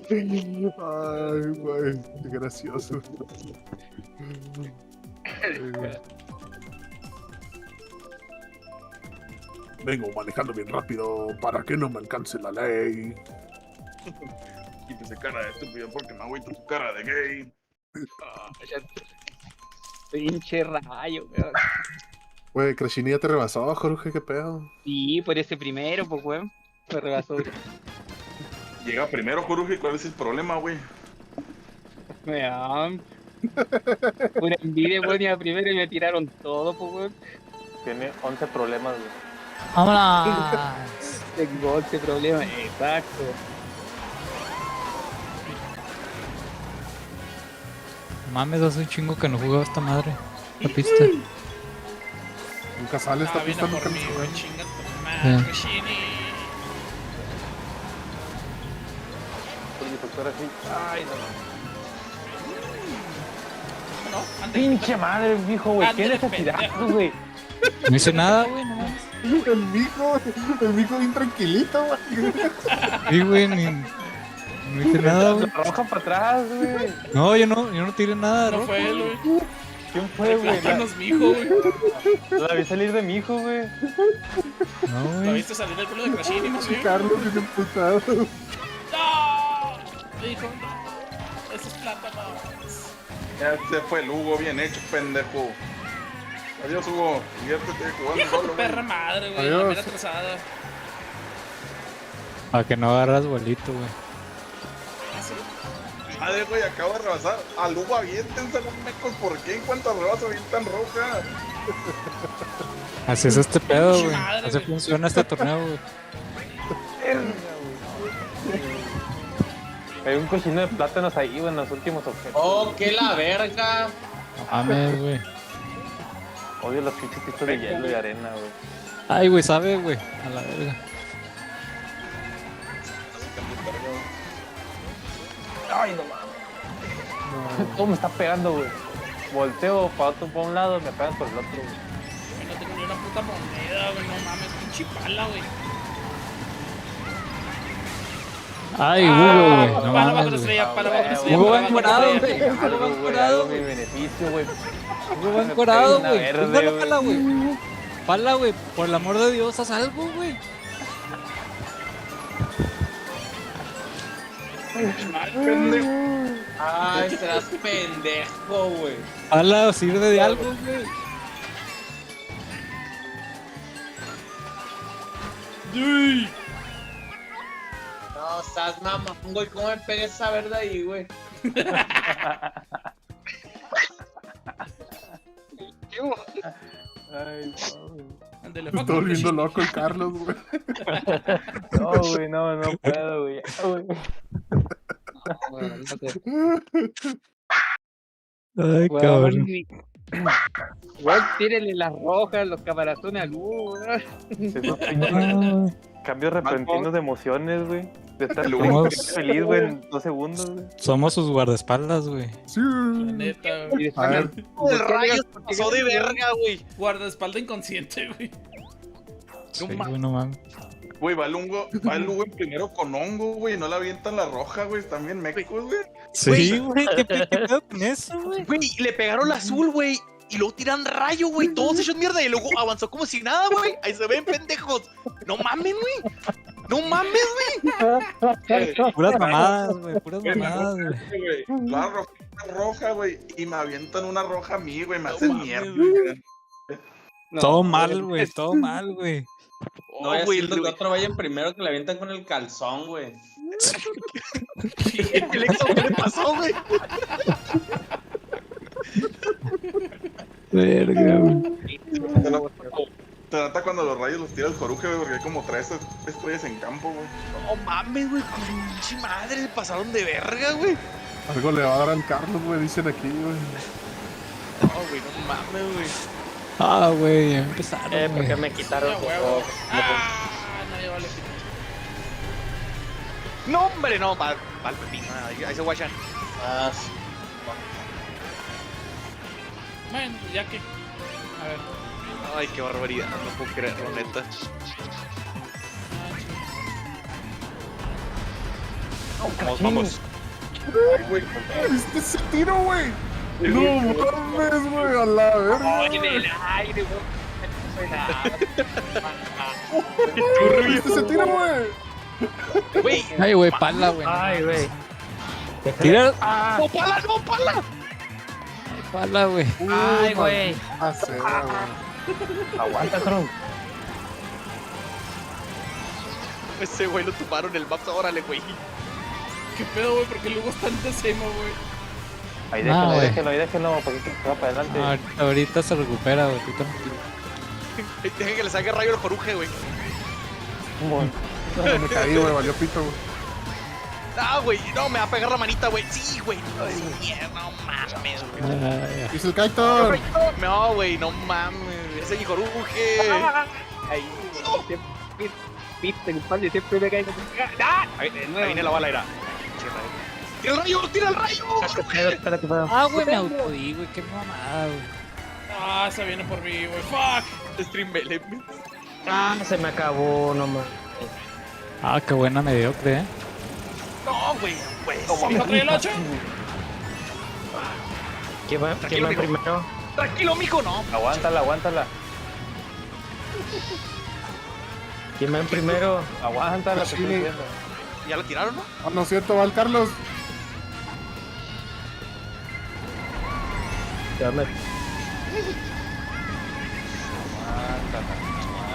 Ay, güey, qué gracioso. Ay, güey. Vengo manejando bien rápido para que no me alcance la ley. Quítese cara de estúpido porque me agüito tu cara de gay. Pinche rayo, güey. Güey, Krashini ya te rebasó, Jorge, qué pedo. Sí, por ese primero, pues, güey. Me rebasó. Llega primero, Jorge, ¿cuál es el problema, güey? Weón. Pura envidia, güey. Iba primero y me tiraron todo, pues, güey. Tiene 11 problemas, güey. Vámonos. Tengo ese problema. Exacto. Mames, hace un chingo que no jugaba esta madre. La pista. Nunca sale esta Ah, pista, vino nunca por mí, me güey. sale. Chinga tu madre, Kashini. Por mi factor así. Ay, no. No, ande. Pinche madre, mijo, güey. ¿Qué Ándale, necesidad, pendejo. güey? No hice nada, güey, no mames. El mijo bien tranquilito, güey. Sí, güey, no hice nada, güey. La roja para atrás, güey. No, yo no tiré nada, No ¿no? fue él, güey. ¿Quién fue, güey? Plátanos, mijo, güey. La vi salir de mi hijo, güey. No, ¿Lo güey. viste salir del culo de Kashini, más bien? Carlos bien emputado. ¡No! Le dijo, no. Esos plátanos. Ya se fue el Hugo, bien hecho, pendejo. Adiós, Hugo. Diviértete jugando Hijo de solo, tu güey. perra madre, güey. La Adiós. mera atrasada. Para que no agarras vuelito, güey. Madre, güey, acabo de rebasar. Al Hugo aviéntense los mecos. ¿Por qué en cuanto rebaso avientan roja? Así es este pedo, Pinche güey. madre, Así güey. funciona este torneo, güey. Hay un cochino de plátanos ahí, güey, en los últimos objetos. Oh, qué la verga. No mames, güey. Odio los pinches pistas de hielo y arena, güey. Ay, güey, sabe, güey. A la verga. Ay, no mames. Todo me está pegando, güey. Volteo para un lado, me pegan por el otro, güey. Güey, no tengo ni una puta moneda, güey. No mames, pinche pala, güey. Ay, Hugo, güey. No Pala bajo la mames, güey. estrella, pala bajo la estrella. Hugo pala va bajo la encuerado, estrella. güey. Hugo va Algo, güey, encuerado, algo mi güey. beneficio, güey. Hugo va Me encuerado, pega una güey. verde, Pala, güey. pala, güey. Pala, güey. Por el amor de Dios, haz algo, güey. Ay, serás pendejo, güey. Pala, sirve de algo, güey. No, estás mamón, güey. ¿Cómo me pegué esa verde ahí, güey? Ay, no, güey. Ándale, Se está volviendo loco el Carlos, güey. No, güey, no puedo, güey. Ya, güey. Ay, cabrón. Güey, tírenle las rojas, los camarazones al Hugo, güey. Sí, esos pinches cambios repentinos de emociones, güey. De estar feliz, güey, en 2 segundos, güey. Somos sus guardaespaldas, güey. Sí. La neta, güey. A ver, El rayo se pasó de verga, güey. Guardaespalda inconsciente, güey. Sí, güey, no mames. Güey, va el Lugo en primero con hongo, güey. No le avientan la roja, güey. Están bien mecos, güey. Sí, güey. ¿Qué pedo con eso, güey? Güey, le pegaron la azul, güey. Y luego tiran rayo, güey. Todos hechos mierda. Y luego avanzó como si nada, güey. Ahí se ven, pendejos. No mames, güey. No mames, güey. Puras mamadas, güey. Puras mamadas, güey. La roja, güey. Y me avientan una roja a mí, güey. Me hacen mierda, güey. Todo mal, güey. Todo mal, güey. No, güey, el otro vayan primero que le avientan con el calzón, güey. El exo, ¿qué le pasó, güey? Verga, güey. Se nota cuando los rayos los tira el Joruje, güey, porque hay como 3 estrellas en campo, güey. No mames, güey. Pinche madre, se pasaron de verga, güey. algo le va a dar al Carlos, güey, dicen aquí, güey. No, güey, no mames, güey. Ah, güey, ya empezaron, Porque güey. me quitaron. No, huevo. No, ya vale. No, hombre, no, mal pepino. Ahí se guachan. Ah, sí. Bueno, ya que. A ver. Ay, qué barbaridad. No puedo creerlo, neta. Vamos. Ay, güey. ¿Viste ese tiro, güey? No mames, güey, a la verga. En el aire, güey. ¿Viste ese tiro, güey? Güey. Ay, güey, pala, güey. Ay, güey. Tira. ¡No, pala, no, pala! Pala, güey. Ay, güey. Ah, sí, güey. Aguanta, Tron. Ese güey lo tumbaron el maps, órale, güey. ¿Qué pedo, güey? Porque luego está en decimo, güey. Ahí Ah, déjenlo, güey. ahí déjenlo, poquito, se va para adelante. Ahorita se recupera, güey. Tú tranquilo. Dejen que le salga rayo el joruje, güey. Me caí, güey, valió pito, güey. Ah, güey, no, me va a pegar la manita, güey. Sí, güey. No, mierda, no mames, güey. Hizo el Kaitor. No, güey, no mames. Ese es mi joruje. Ahí, piste, el padre siempre me cae. ¡Ah! Ahí, de Ahí nuevo. viene la bala, era. ¡Tira el rayo! ¡Tira el rayo! Espérate, pedo. Ah, güey, me autodí, güey. Qué mamada, güey. Ah, se viene por mí, güey. Fuck. Stream Belly. Ah, se me acabó, nomás. Ah, qué buena mediocre, eh. No, güey, güey. ¿Cuánto trae el 8? ¿Quién va primero? Tranquilo, mijo, no. Aguántala. ¿Quién va en primero? Aguántala, te estoy diciendo. ¿Ya lo tiraron, no? Ah, no es cierto, va el Carlos. Ya me...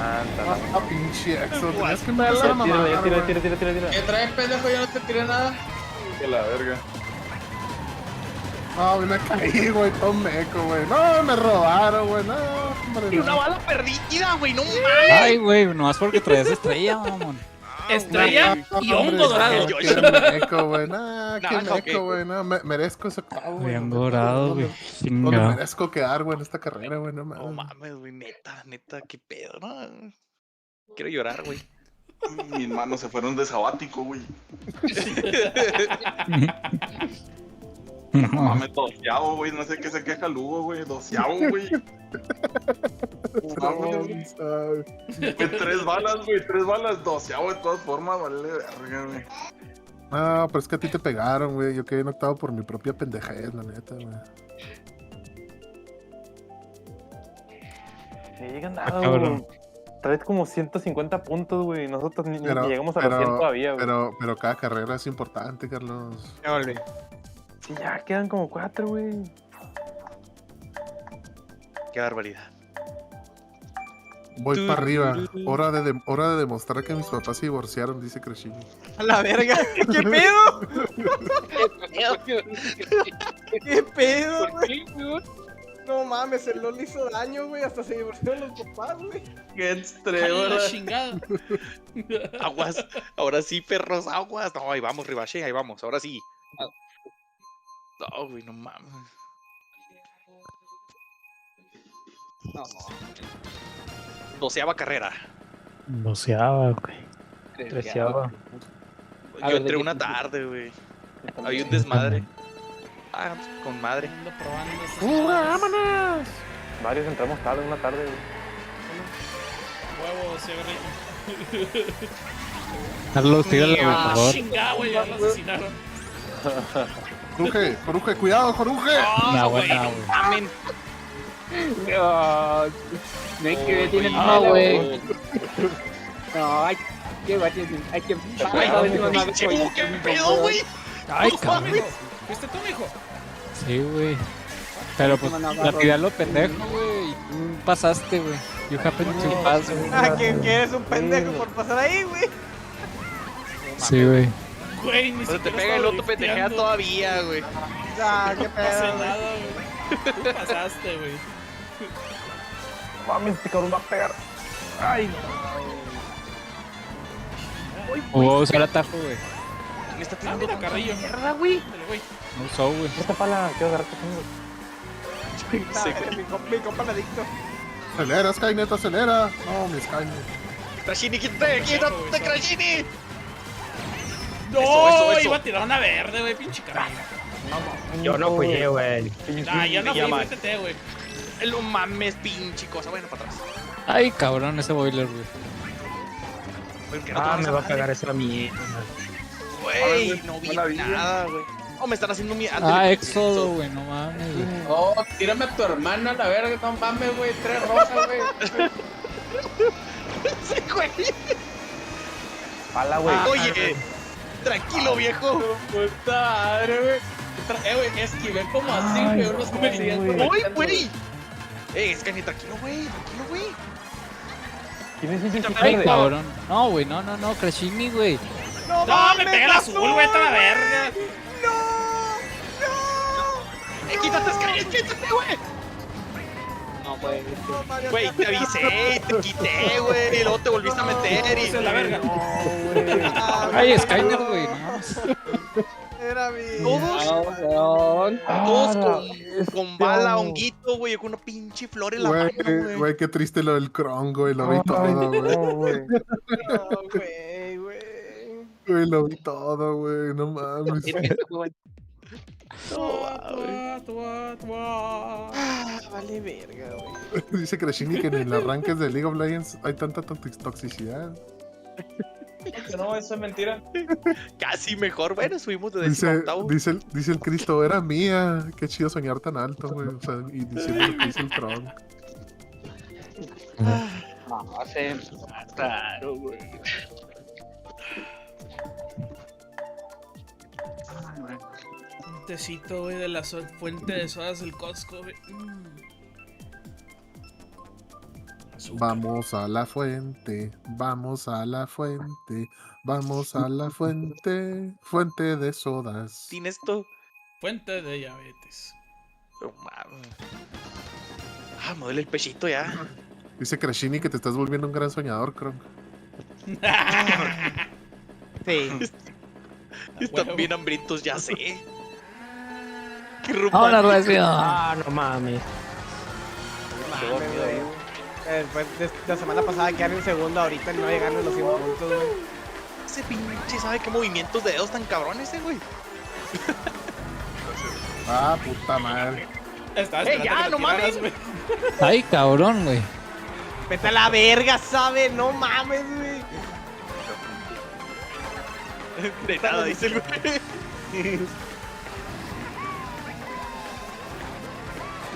Aguántala. Ah, pinche Exo. Tenías que empezar a mamar, Tira. güey. ¿Qué traes, pendejo? Yo no te tiré nada. Que la verga. Ah, güey, me caí, güey, todo meco, güey. No, me robaron, güey. No, hombre, Y una no. bala perdida, güey, no mames. Ay, güey, nomás porque traes estrella, mamón. estrella y hongo dorado. Qué meco, güey. Nah, qué Naranja, ¿o qué? meco, güey. No, merezco ese octavo, güey. Bien la neta, dorado, güey. No me Chingado. merezco quedar, güey, en esta carrera, güey. No No mames. mames, güey, neta, qué pedo, ¿no? Quiero llorar, güey. Mis manos se fueron de sabático, güey. No mames, doceavo, güey. No sé qué se queja Lugo, güey. Doceavo, güey. No mames, güey. Fue 3 balas, güey. 3 balas, doceavo de todas formas, vale verga, güey. No, pero es que a ti te pegaron, güey. Yo quedé en octavo por mi propia pendejez, la neta, güey. Ni llegan Ah, nada, cabrón. güey. Traes como 150 puntos, güey. Nosotros ni Pero, llegamos a los 100 todavía, güey. pero cada carrera es importante, Carlos. Sí, ya quedan como 4, güey. Qué barbaridad. Voy para arriba. Hora de demostrar que mis papás se divorciaron, dice Crashini. A la verga. ¿Qué pedo? ¿Qué pedo, güey? No mames, el LOL hizo daño, güey. Hasta se divorciaron los papás, güey. Qué A extremo, la güey. chingada. Aguas, ahora sí, perros, aguas. No, ahí vamos, Ribache, ahí vamos, ahora sí. No, güey, no mames. No, 12ava carrera. Doceava, güey. Treceava. Yo entré una tarde, güey. Había un desmadre. Ah, con madre. Ando probando estas cosas. ¡Vámonos! Varios entramos tarde, una tarde, güey. Huevos, se agarré. Carlos, tírale, güey, por favor. Chingada, güey, ya lo asesinaron. Jorge, cuidado, Jorge. No, güey, no, güey. Amén. No, no hay que tiene güey. no, güey. No, hay que hay que Ay, a ver si nos va a pinche ver, Hugo, qué pedo, güey. Ay, ¿Fuiste cabrón. ¿Fuiste tú, mijo? Sí, güey. Pero pues la tiré a lo pendejo, güey. Y tú pasaste, güey. You happen to pass, güey. Ah, que eres un pendejo por pasar ahí, güey. Sí, güey. Güey, ni Entonces te siquiera pega el estaba otro pendejea drifteando. todavía, güey. Ah, qué No pasé pedo, güey. nada, güey. Tú pasaste, güey. Mames, este cabrón va a pegar. Ay, Jugó a usar atajo, güey. Me está Ah, tirando mira, Carrillo. mierda, güey. Dale, güey. No usó, güey. esta pala, quiero agarrarte conmigo. Ah, mi compa me adicto. Acelera, Skynet, acelera. No, mi Skynet. Crashini, quítate, Crashini. No, Eso. iba a tirar una verde, güey, pinche Carrillo. Yo no fui, güey. Nah, yo no fui, llama. métete, güey. No mames, pinche cosa. Bueno, para atrás. Ay, cabrón, ese boiler, güey. Güey, que no te Ah, vas me a va a madre. pegar esa mierda. Güey, no vi nada, güey. Oh, me están haciendo mi... Ah, Éxodo, güey, no mames, güey. Oh, tírame a tu hermana, la verga, no mames, güey, 3 rosas, güey. Sí, güey. Pala, güey. Oye, tranquilo, viejo. Puta madre, güey. Güey, esquivé como así, güey, unos como 100. Uy, güey. Es que ni tranquilo, güey. ¿Quién es ese Ay, verde? cabrón. No, güey, no, Crashini, güey. No, No, me mames, pega el azul, güey, está la verga. Quítate, Sky, quítate, güey. No, güey. No, Mario, Güey, te avisé, te quité, güey. Y luego te volviste a meter Esa es y... la verga. Ay, Skynet, güey, no. Era mi. Todos Ah, con bala, honguito, güey, con una pinche flor en la mano, güey. Güey, qué triste lo del Kron, güey. Lo vi todo, güey. No, güey. Güey, lo vi todo, güey. No mames. Ah, vale verga, güey. Dice Crashini que en el arranque de League of Legends hay tanta toxicidad. No, eso es mentira. Casi mejor, bueno, subimos de décimo Dice, octavo. dice el Cristo, era mía. Qué chido soñar tan alto, güey. O sea, y diciendo lo que dice el Tron. No, se claro, güey. Un tecito, güey, de la fuente de sodas del Costco, güey. Vamos a la fuente, vamos a la fuente, vamos a la fuente, fuente de sodas. Sin esto. Fuente de diabetes. No mames. Ah, me duele el pechito ya. Dice Crashini que te estás volviendo un gran soñador, Kronk. Sí. Están bien hambrientos, ya sé. Qué romántico. Ahora rápido. Ah, no mames. Mames, güey. Después de la semana pasada quedar en segundo, ahorita no llegaron a los 100 puntos, güey. Ese pinche sabe qué movimientos de dedos tan cabrones, güey. Ah, puta madre. Estaba ¡Ey, esperando ya, que lo no mames! tiraras, güey. Ay, cabrón, güey. Vete a la verga, ¿sabe? No mames, güey. De nada, dice el güey.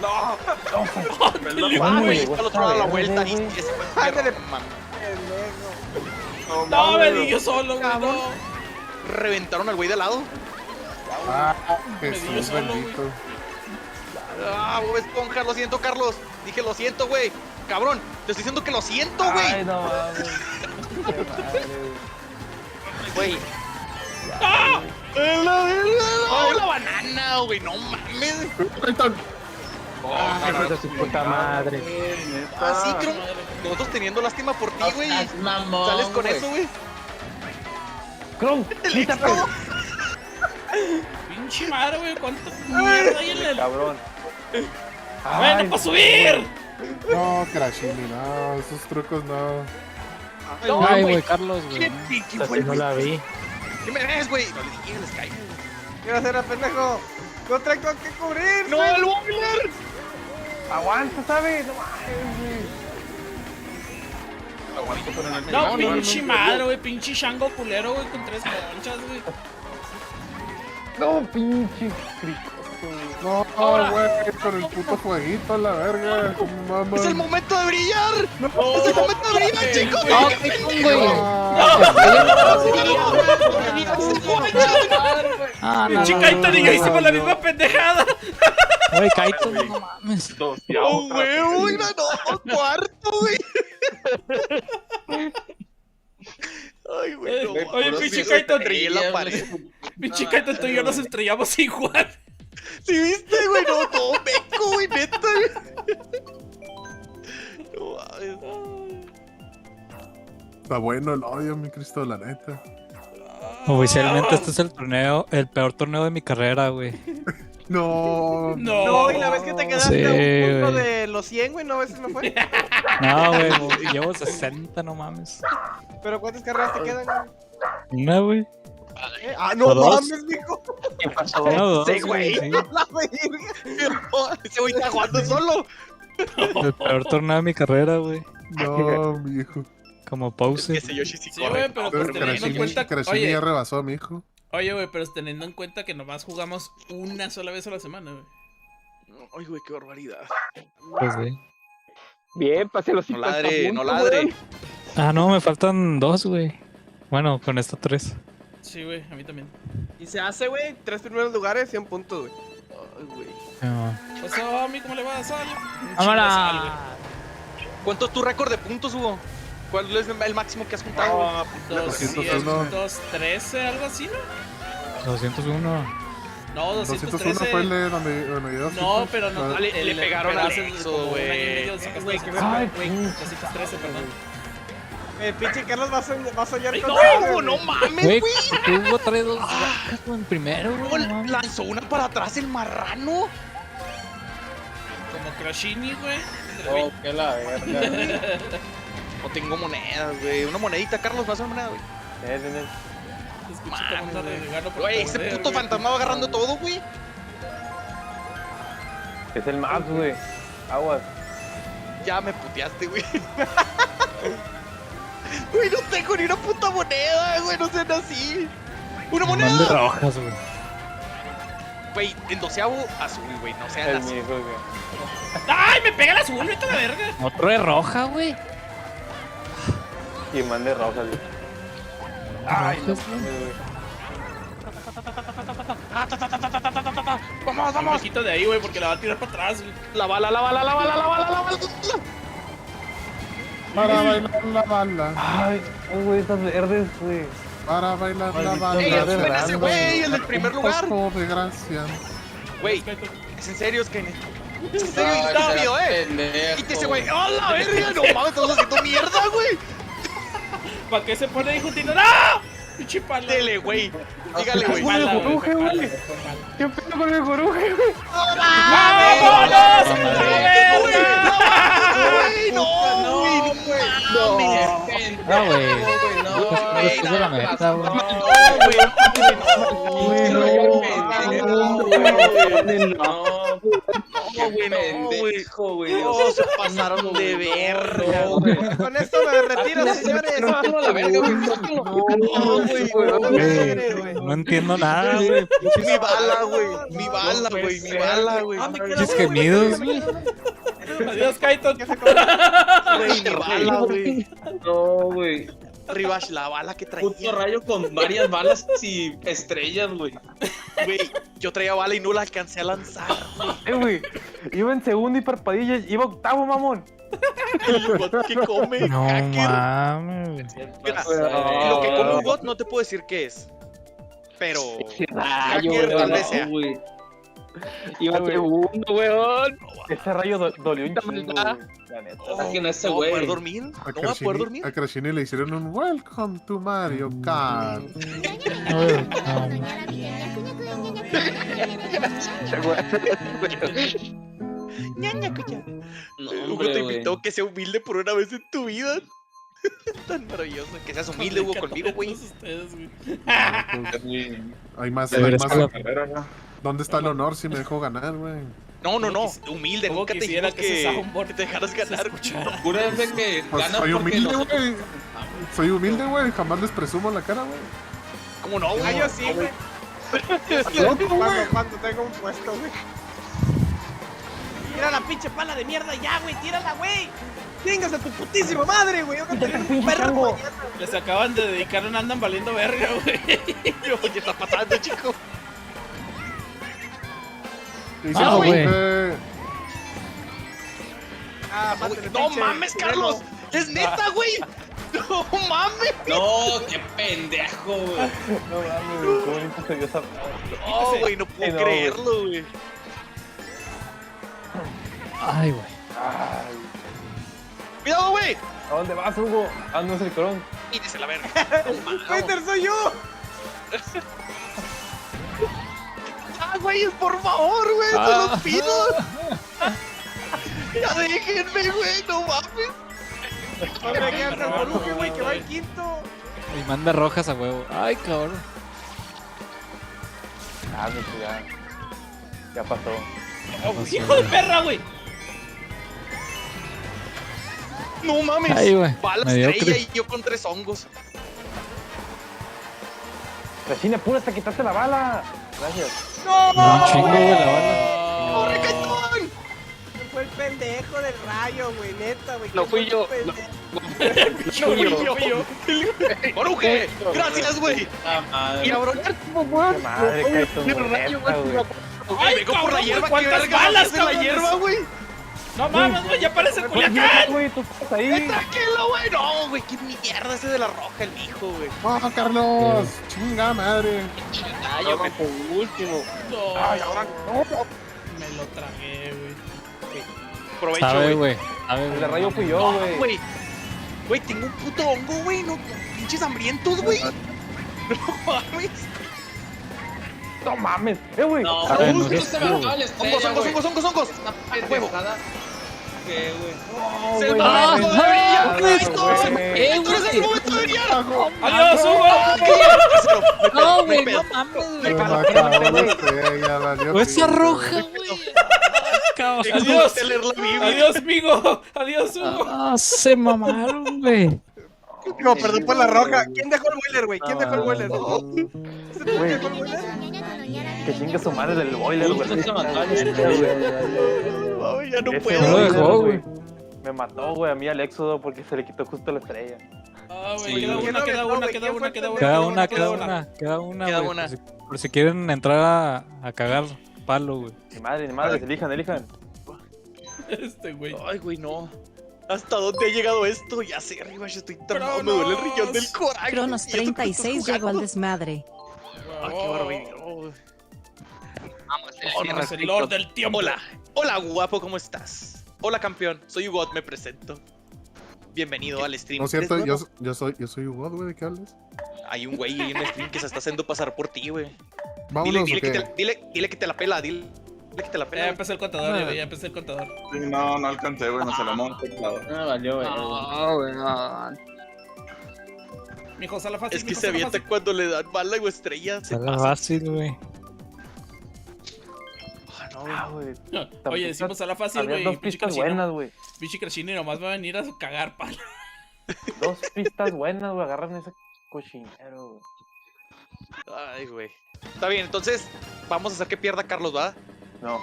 No, Ah, güey, está al otro lado de la vuelta. Y ese fue Ándale. el perro, man. Pendejo. No, me di yo solo, güey. Cabrón. No. Reventaron al güey de al lado. Ah, Me di yo Jesús solo, bendito. Ah, Bob Esponja, lo siento, Carlos. Dije lo siento, güey. Cabrón, te estoy diciendo que lo siento, Ay, güey. no mames. Qué madre, Güey. ¡Ah! ¡La verga! ¡No, la banana, güey! ¡No mames! Hijo de su puta madre. Ah, sí, creo. Nosotros teniendo lástima por ti, güey. seas mamón, Sales con güey. eso, güey. Kron, quítate. Pinche madre, güey. ¿Cuánto mierda hay en el. cabrón. ¡Bueno, para subir! No, Crashini, no, esos trucos no. Ay, güey, Carlos, güey. ¿Qué pinche Esta fue sí no la vi. ¿Qué me ves, güey? No le dije, les caigo. ¿Qué va a hacer, pendejo? No traigo que cubrir. ¡No, el boiler! Aguanta, ¿sabes? No mames, güey. No, pinche madre, güey. Pinche Shango culero, güey. Con 3 conchas, güey. No, pinche cricoso. No, güey, con el puto fueguito a la verga. Como mamá. ¡Es el momento de brillar! ¡Es el momento de brillar, chicos! No, qué güey. Ah, no. Pinche Kaito y yo hicimos la misma pendejada. Güey, Kaito, no mames. ¡Oh, güey! ¡Mira, no! ¡Cuarto, güey! Ay, güey, no. Oye, pinche Kaito. Estrellé en la pared. Pinche Kaito, tú y yo nos estrellamos igual. ¿Sí viste, güey? No, todo meco, güey, neta, güey. No mames. Está bueno el odio, mi Cristo, la neta. Oficialmente este es el torneo, el peor torneo de mi carrera, güey. No. No, y la vez que te quedaste Sí, a un punto güey. de los 100, güey, no, ese no fue. No, güey, llevo 60, no mames. Pero ¿cuántas carreras te quedan, güey? Una, güey. Ah, no ¿O dos? mames, mijo. ¿Qué pasó? Una o dos, Sí, güey. sí. La verga. Ese güey está jugando solo. El peor torneo de mi carrera, güey. No, mi hijo. Como pause. Ese Yoshi sí Sí, corre. güey, pero pues teniendo en cuenta. Crashini Oye, ya rebasó a mi hijo. oye, güey, pero teniendo en cuenta que nomás jugamos una sola vez a la semana, güey. Ay, güey, qué barbaridad. Pues, güey. Bien, pasé los No 50 ladre, puntos, no ladre. weón. Ah, no, me faltan 2, güey. Bueno, con esto 3. Sí, güey, a mí también. Y se hace, güey, 3 primeros lugares, 100 puntos, güey. Ay, güey. Pues a mí, ¿cómo le va a Sal? ¡Vámonos! ¿Cuánto es tu récord de puntos, Hugo? ¿Cuál es el máximo que has juntado? güey? 213, algo así, ¿no? 201. No, 201 213. fue el de donde llegó. No, pero no. Le pegaron pero al hace Exo, como un güey. año y medio, sí, Güey, que me Ay, güey. 213, perdón. Pinche Carlos va a soñar Ay, con no, Sal, No, no mames, Güey, güey. Hugo trae 2 vacas en primero, No, güey. no mames. lanzó una para atrás el marrano. Como Crashini, güey. Oh, qué la verga. No tengo monedas, güey. Una monedita, Carlos, vas a una moneda, güey. Se escucha como una regalo por Güey, ese poder, puto güey. fantasma va agarrando todo, güey. Es el más, güey. Aguas. Ya me puteaste, güey. Güey, no tengo ni una puta moneda, güey. No sean así. ¡Una Mande moneda! rojas, güey. Güey, en 12avo, azul, güey. No sean El así. mío, güey. ¡Ay, me pega el azul! ¡Vete a la verga! Otro de roja, güey. Y mande rojas, güey. Ay, no mames, güey. Vamos, No me vamos. quito de ahí, güey, porque la va a tirar para atrás, güey. La bala, la bala, la bala, la bala, la bala. Para bailar la bala. Ay, güey, estas verdes, güey. Para bailar la bala. Ey, Maldito asumen ese random, güey, el del primer lugar. Un poco de gracia. Güey, es en serio, Skynet. Es en serio, está obvio, Quítese, güey. ¡Oh, la verga! No mames, estamos haciendo mierda, güey. ¿Para qué se pone ahí juntito? ¡No! Pinche palo. Dele, güey. Dígale, güey. Con el Pala, joruje, pala, güey. pala. ¿Qué pedo con el joruje, güey? ¡Vámonos! No, ¡A la madre. verga! No, güey, no, No, güey. No, Después de la meta, güey. pendejo, güey. No, se pasaron de verga. Con esto me retiro, señores. Sáquenlo a la verga, güey. No, güey. Güey, no entiendo nada, güey. Mi bala, güey. Mi bala, güey. Mi bala, güey. Pinches gemidos, güey. Adiós, Kaito. Güey, mi bala, güey. No, güey. Rivash, la bala que Puto traía. rayo con varias balas y estrellas, güey. Güey, yo traía bala y no la alcancé a lanzar. Güey. Iba en segundo y parpadilla, iba octavo, mamón. El bot que come, No hacker. mames. Mira, lo que come un bot no te puedo decir qué es. Pero hacker tal vez sea. güey. Iba Güey. segundo, weón. Ese rayo dolió un chingo, güey. La neta. Saquen a ese ¿No voy a poder güey. dormir? ¿No voy a poder dormir? A Crashini le hicieron un Welcome to Mario Kart. Ñaña, cuya. No, Hugo te hombre, güey. invitó que sea humilde por una vez en tu vida. Tan maravilloso. Que seas humilde, Hugo, conmigo, güey. Ustedes, güey. Hay más, De veras, hay más. Carrera, ¿no? ¿Dónde está el honor si me dejó ganar, güey? No, no, no. Como Humilde, como nunca te quisiera dijimos que ese que soundboard te dejaras ganar. Pura vez de que Pues ganas soy porque humilde, nosotros... güey. Soy humilde, güey. Jamás les presumo la cara, güey. ¿Cómo no, güey? Ah, yo sí, güey. Cuando tengo un puesto, güey. Tira la pinche pala de mierda ya, güey. Tírala, güey. Tíngas a tu putísima madre, güey. Yo que tengo un perro mañana. Les acaban de dedicar un andan valiendo verga, güey. ¿Qué está pasando, chico? Ah, güey. Ah, mátale, No pinche mames, culero. Carlos. Es neta, güey. No mames. No, qué pendejo, güey. No mames, güey. Cómo nunca se vio esa. No, güey, no puedo Sí, no, creerlo, güey. Ay, güey. Ay, Cuidado, güey. ¿a dónde vas, Hugo? Ah, no es el corón. Mírese la verga. Peter, soy yo. Ah, güey, por favor, güey. Te lo pido. Ya déjenme, güey. No mames. Hombre, queda hasta el Jorge, güey, que va en quinto. Y manda rojas a huevo. Ay, cabrón. Ah, pues ya. Ya pasó. ¡Hijo de perra, güey! No mames. Ay, güey. Bala Mediocre. estrella y yo con 3 hongos. Recién apúrate, quitaste la bala. Gracias. Un chingo, güey, la bala. ¡Corre, Caitón! Fue el pendejo del rayo, güey, neta, güey. No fui yo. ¡Oruge! ¡Gracias, güey! madre. Cabrón, Qué madre, Kaito, güey. Neta, güey. ¡Ay, vengo por cabrón, la güey! hierba. ¿Cuántas ¿Qué verga balas, haces de la cabrones? hierba, güey? No mames, güey, ya parece Culiacán. Güey, tú estás ahí. Tranquilo, güey. No, güey, qué mierda ese de la roja, el hijo, güey. ¡Oh, Carlos! ¡Chinga madre! Ah, yo me por último. No, Ay, ahora no. me lo tragué, güey. Provecho, Sabe, güey. güey. Sabe, El de güey. rayo fui yo, No, güey. güey. Güey, tengo un puto hongo, güey. No, pinches hambrientos, güey. No mames. No mames. Güey. No, A ver, justo no se me acaba la estrella, Hongos. Esta pendejada. ¿Qué, güey? No, ¡Es el güey. momento de brillar, güey. Cristo! Güey. ¡Esto es el momento de brillar! ¡Adiós, Hugo! No, güey, no mames, Se güey. me acabó la estrella, valió O esa pito. roja, güey. Cabrón. Adiós. Sé leer la Biblia. Adiós, Migo. Adiós, Hugo. Ah, se mamaron, güey. No, perdón por la roja. ¿Quién dejó el boiler, güey? ¿Quién dejó el boiler? ¿Ese tú Güey. dejó el boiler? Que chingue su madre del boiler, güey. Justo se mató a la Ese, estrella, Ay, ya no ese puedo. No lo boiler, dejó, güey. Me mató, güey, a mí al éxodo porque se le quitó justo la estrella. Ah, güey, Sí, queda güey. una, queda una, ¿Quién queda fue una, el queda una. Queda pendejo? una, Queda queda una. una, queda una, Queda güey. una. Por si quieren entrar a cagar palo, güey. Ni madre, elijan. Este, güey. Ay, güey, no. ¿Hasta dónde ha llegado esto? Ya sé, arriba, yo estoy tramado. Me duele el riñón del coraje. Cronos Y esto que estás 36 llegó al jugando. desmadre. Ay, qué barbaridad. Oh. No, es el Lord del tiempo. Hola, hola, guapo, ¿cómo estás? Hola, campeón. Soy Hugo, me presento. Bienvenido al stream. No es cierto, ¿Eres nuevo? yo soy God, güey, ¿de qué hablas? Hay un güey ahí en el stream que se está haciendo pasar por ti, güey. Vámonos, Dile ¿o qué? dile que te la pela, dile que te la Ya pela. güey. empecé el contador, ya empecé el contador. Sí, no alcancé, güey, me salió mal teclado. Ah, valió, güey. No, güey, no. Mijo, sala fácil. Es que mijo, se sala avienta fácil. cuando le dan bala o estrella. Se Sala pasa. fácil, güey. Ah, no, güey. güey. Oye, decimos sala fácil, Había güey. dos Pinche pistas Crashini. buenas, güey. Pinche Crashini nomás va a venir a cagar pala. Dos pistas buenas, güey. Agarran ese cochinero, güey. Ay, güey. Está bien, entonces vamos a hacer que pierda Carlos, ¿va? No.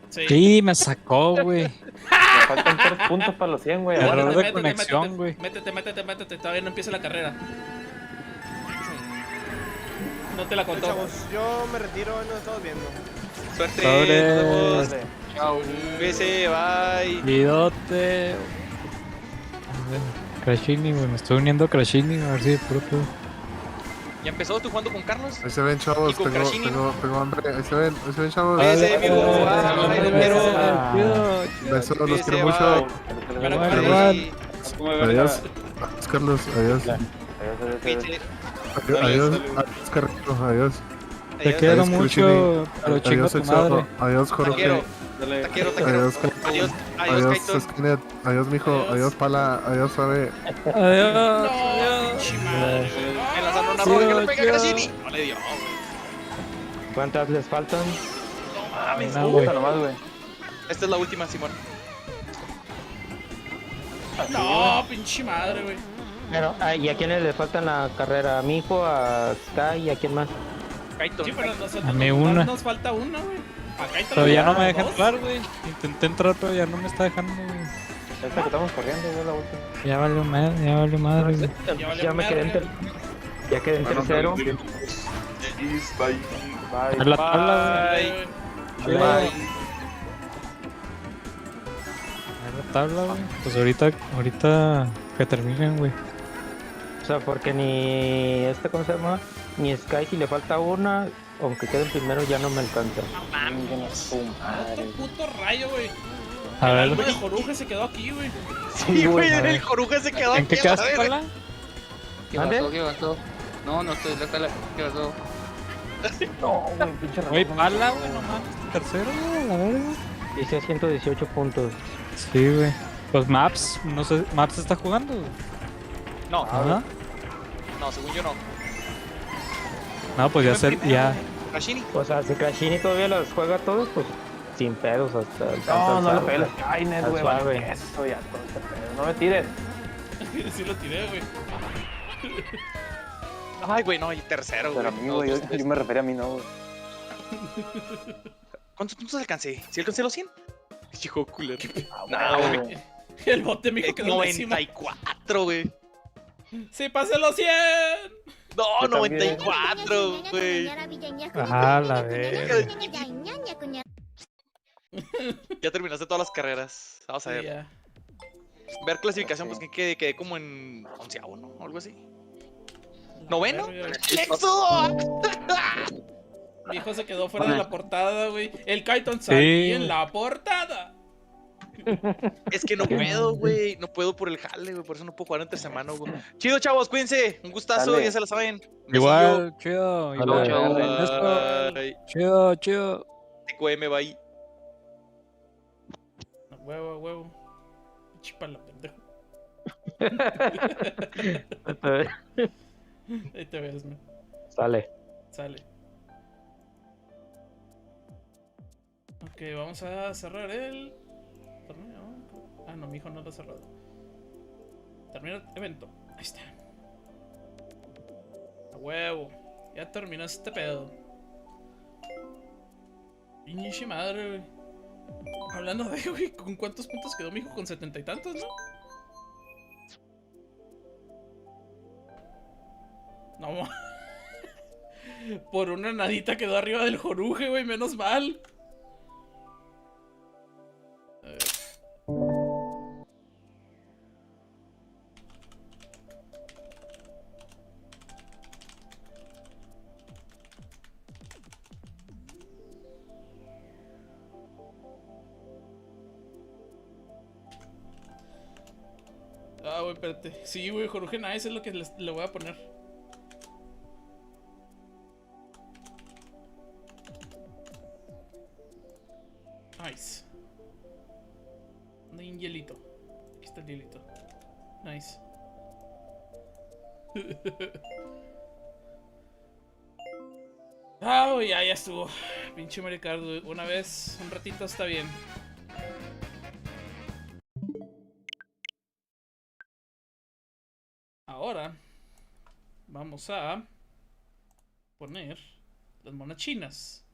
Sí. Sí, me sacó, güey. Me faltan 3 puntos para los 100, güey. Error Aguanta. de conexión, güey. Métete. Todavía no empieza la carrera. No te la contó. Chavos, yo me retiro, nos estamos viendo. Suerte. Sobre. Nos vemos. Dale. Chao. Cuídese, bye. Vidote. Crashini, güey. Me estoy uniendo a Crashini, a ver si de puro pedo. ¿Ya empezó tú jugando con Carlos? Ahí se ven, chavos, Y con tengo Crashini. hambre. Ahí se ven, chavos. Cuídese, amigo. Dale, Bye, dale, quiero. dale. Besos, los Cuídese, quiero mucho. bye. Bye. Adiós. Adiós, Carlos, adiós. Cuídese. Adiós, Carlos, adiós. Te Adiós. quiero Adiós, mucho, pero chingo Adiós, tu Exodo. madre. Adiós, Jorge. Taquero. Taquero. Adiós, Adiós, adiós, Kaito. Skynet. Adiós, mijo. Adiós. Adiós, Pala. Adiós, Suave. Adiós. Pinche madre, güey. Me lanzaron una Sí, roja que le pega a tío. Crashini. No le dio, güey. ¿Cuántas les faltan? No mames, Una, güey. güey. Puta nomás, güey. Esta es la última, Simón. No, pinche madre, güey. Pero, ¿y a quiénes les faltan la carrera? ¿A mi hijo, a Sky y a quién más? Kaito. Sí, pero nosotros A mí una. nos falta una, güey. Acá hay Pero ya no me dos. deja entrar, güey. Intenté entrar, pero ya no me está dejando, güey. Esta que estamos corriendo, güey, la última. Ya valió madre, güey. Ya valió Ya me quedé en madre. ya quedé en tercero. Bye. Bye. A la tabla, güey. Bye. A la tabla, güey. Pues ahorita que terminen, güey. O sea, porque ni ¿cómo se llama? Ni Sky, si le falta una, aunque queden primero, ya no me alcanza. Otro puto rayo, güey. A El ver, alma de Joruje se quedó aquí, güey. Sí, güey, en el Coruja se quedó ¿en qué aquí a la quedaste, verga. Pala? ¿Qué ¿Mande? pasó? ¿Qué pasó? No, no estoy la tala. ¿Qué pasó? No, güey, pinche reloj. Güey, Pala, güey, no mames. Tercero, güey, la verga. Hice 118 puntos. Sí, güey. Pues Maps, no sé, Maps está jugando, güey. No, Ajá. no, según yo no. No, pues ya ser, ya. Rashini. O sea, si Crashini todavía las juega todos, pues sin pedos hasta el No, no le pegué pegues Skynet, Al güey. suave. Vale, eso ya, todo este pedo. No me tires. Sí lo tiré, güey. Ay, güey, no, y tercero, güey. Pero a mí, No, güey, dos, yo tres. me refería a mí, no, güey. ¿Cuántos puntos alcancé? ¿Sí alcancé los 100? Hijo culero. No, güey. güey. El bote, mijo, quedó décimo. 94, güey. Sí, pasé los 100. No, Yo también. 94, güey. Ah, la verga. Ya terminaste todas las carreras. Vamos a Sí, ver. ya. Ver clasificación, pues que quedé como en 11avo, ¿no? O algo así. ¿Noveno? Verga. ¡Éxodo! Mi hijo se quedó fuera de la portada, güey. El Kaiton salí Sí. en la portada. Es que no puedo, güey. No puedo por el jale, güey. Por eso no puedo jugar entre semana, güey. Chido, chavos, cuídense. Un gustazo, Dale. ya se la saben. Igual, chido. Hola, Igual, chao. Ernesto. Bye. Chido, chido. TQM, bye. A huevo, a huevo. Chipala, pendejo. Ahí te ves, man. Sale. Sale. Ok, vamos a cerrar el torneo. Ah, no, mi hijo no lo ha cerrado. Termina el evento. Ahí está. A huevo. Ya terminó este pedo. Pinche madre, güey. Hablando de, güey, ¿con cuántos puntos quedó mi hijo? Con 70 y tantos, ¿no? No. Por una nadita quedó arriba del Joruje, güey, menos mal. A ver. Ah, güey, espérate. Sí, güey, Jorge Nice es lo que le voy a poner. Nice. Un hielito. Aquí está el hielito. Nice. Ah, güey, ya estuvo. Pinche Maricardo, una vez, un ratito está bien. Ahora vamos a poner las monas chinas.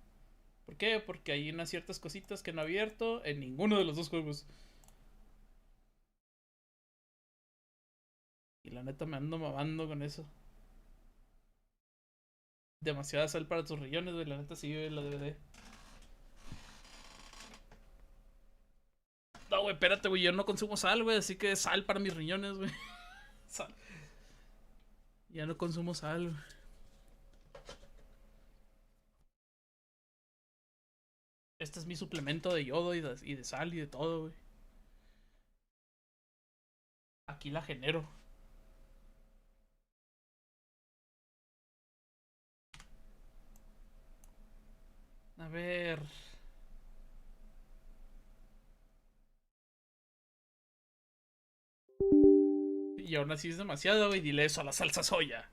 ¿Por qué? Porque hay unas ciertas cositas que no he abierto en ninguno de los dos juegos. Y la neta me ando mamando con eso. Demasiada sal para tus riñones, güey. La neta sí, güey, la DVD. No, güey, espérate, güey. Yo no consumo sal, güey. Así que sal para mis riñones, güey. Sal. Ya no consumo sal, güey. Este es mi suplemento de yodo y de sal y de todo, güey. Aquí la genero. A ver. Y aún así es demasiado, güey. Dile eso a la salsa soya.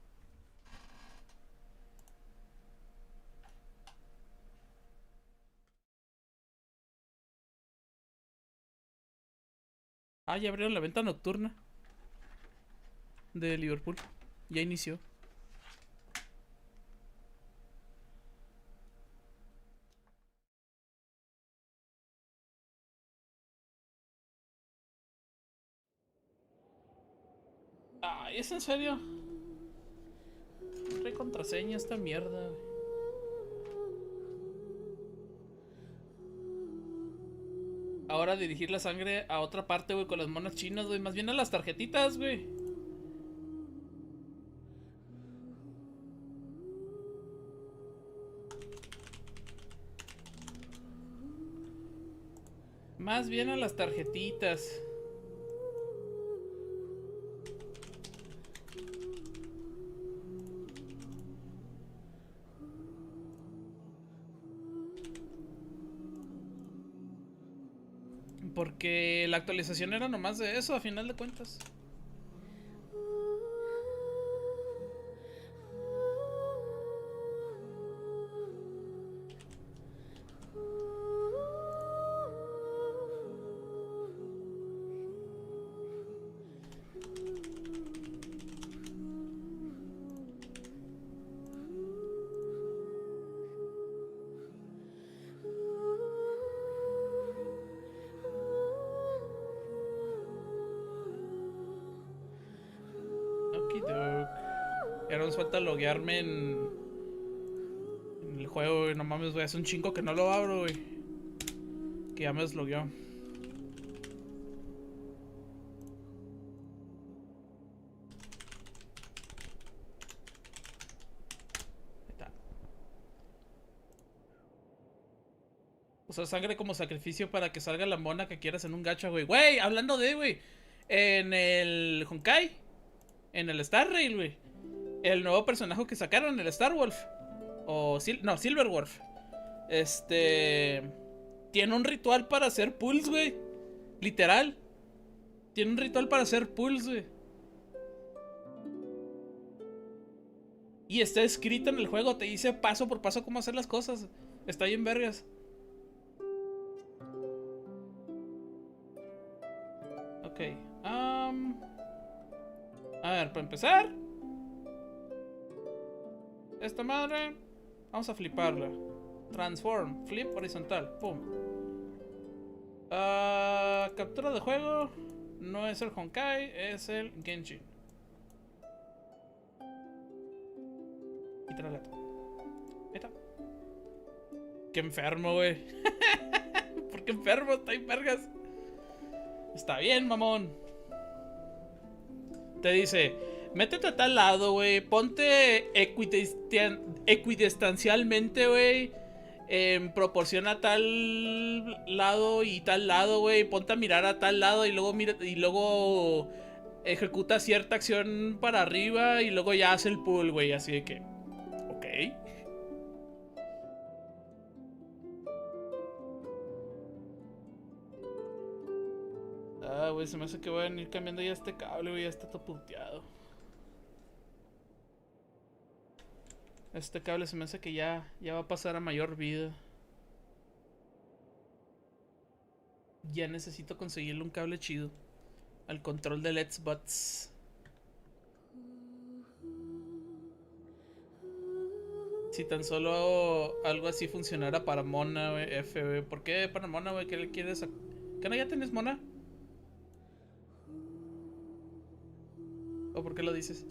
Ah, ya abrieron la venta nocturna de Liverpool. Ya inició. Ay, ¿es en serio? No trae contraseña esta mierda, güey. Ahora dirigir la sangre a otra parte, güey, con las monas chinas, güey. Más bien a las tarjetitas, güey. Más bien a las tarjetitas. Porque la actualización era nomás de eso, a final de cuentas. Ahora nos falta loguearme en el juego, güey. No mames, güey. Hace un chingo que no lo abro, güey. Que ya me deslogueó. Ahí está. Usar sangre como sacrificio para que salga la mona que quieras en un gacha, güey. Güey, hablando de, güey. En el Honkai. En el Star Rail, güey. El nuevo personaje que sacaron, el Star Wolf. O no, Silver Wolf. Tiene un ritual para hacer pulls, güey. Literal. Tiene un ritual para hacer pulls, güey. Y está escrito en el juego. Te dice paso por paso cómo hacer las cosas. Está bien vergas. Ok. A ver, para empezar. Esta madre. Vamos a fliparla. Transform. Flip horizontal. Pum. Captura de juego. No es el Honkai, es el Genshin. Y tralata. Ahí está. Qué enfermo, güey. ¿Por qué enfermo? Está ahí, vergas. Está bien, mamón. Te dice, métete a tal lado, güey. Ponte equidistancialmente, güey. En proporción a tal lado y tal lado, güey. Ponte a mirar a tal lado y luego mira, y luego ejecuta cierta acción para arriba y luego ya hace el pull, güey. Así de que, ok. Ah, güey, se me hace que voy a ir cambiando ya este cable, güey. Ya está todo puteado. Este cable se me hace que ya va a pasar a mayor vida. Ya necesito conseguirle un cable chido al control del Xbox. Si tan solo algo así funcionara para Mona, wey, F, wey. ¿Por qué para Mona, güey? ¿Qué le quieres? ¿Qué no ya tienes Mona? ¿O por qué lo dices?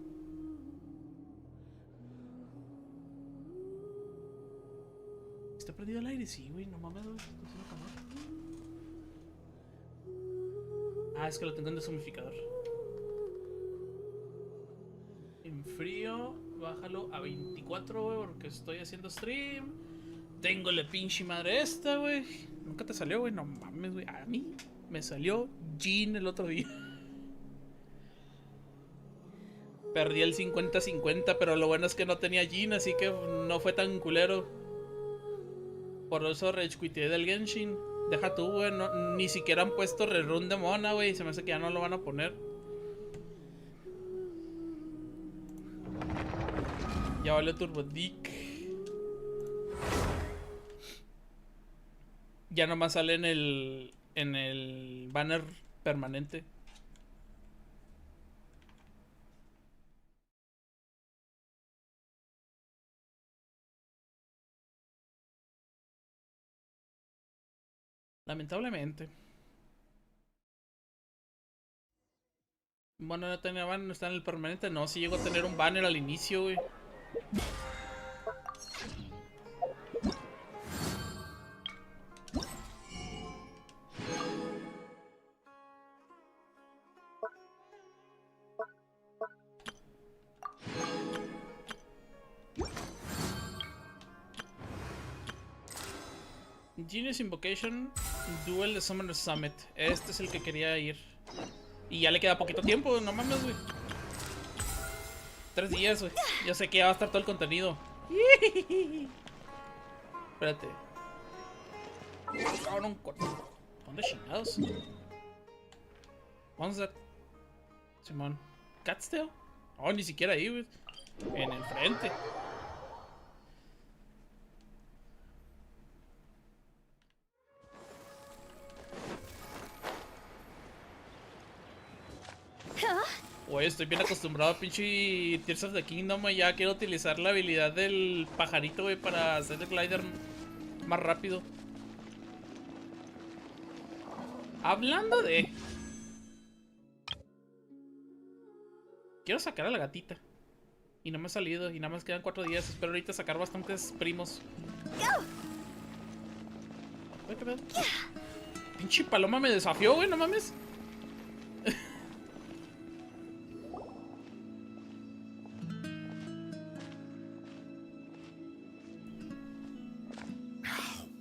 ¿Está prendido el aire? Sí, güey, no mames, güey. Está haciendo calor. Ah, es que lo tengo en deshumidificador. En frío, bájalo a 24, güey, porque estoy haciendo stream. Tengo la pinche madre esta, güey. Nunca te salió, güey. No mames, güey. A mí me salió Jean el otro día. Perdí el 50-50, pero lo bueno es que no tenía Jean, así que no fue tan culero. Por eso rage quité del Genshin. Deja tú, güey. No, ni siquiera han puesto rerun de Mona, güey. Se me hace que ya no lo van a poner. Ya valió Turbo Dick. Ya nomás sale en el banner permanente. Lamentablemente. Bueno, no tenía banner, no está en el permanente. No, sí llegó a tener un banner al inicio, güey. Genius Invocation Duel de Summoner Summit. Este es el que quería ir. Y ya le queda poquito tiempo, no mames, güey. 3 días, güey. Yo sé que ya va a estar todo el contenido. Espérate. Cabrón, ¿dónde chingados? What's that? Simón. ¿Catstail? Oh, ni siquiera ahí, güey. En el frente. Güey, estoy bien acostumbrado a pinche Tears of the Kingdom, güey. Ya quiero utilizar la habilidad del pajarito, güey, para hacer el glider más rápido. Hablando de... Quiero sacar a la gatita. Y no me ha salido, y nada más quedan 4 días. Espero ahorita sacar bastantes primos. Güey, ¿qué pedo? Pinche paloma me desafió, güey, no mames.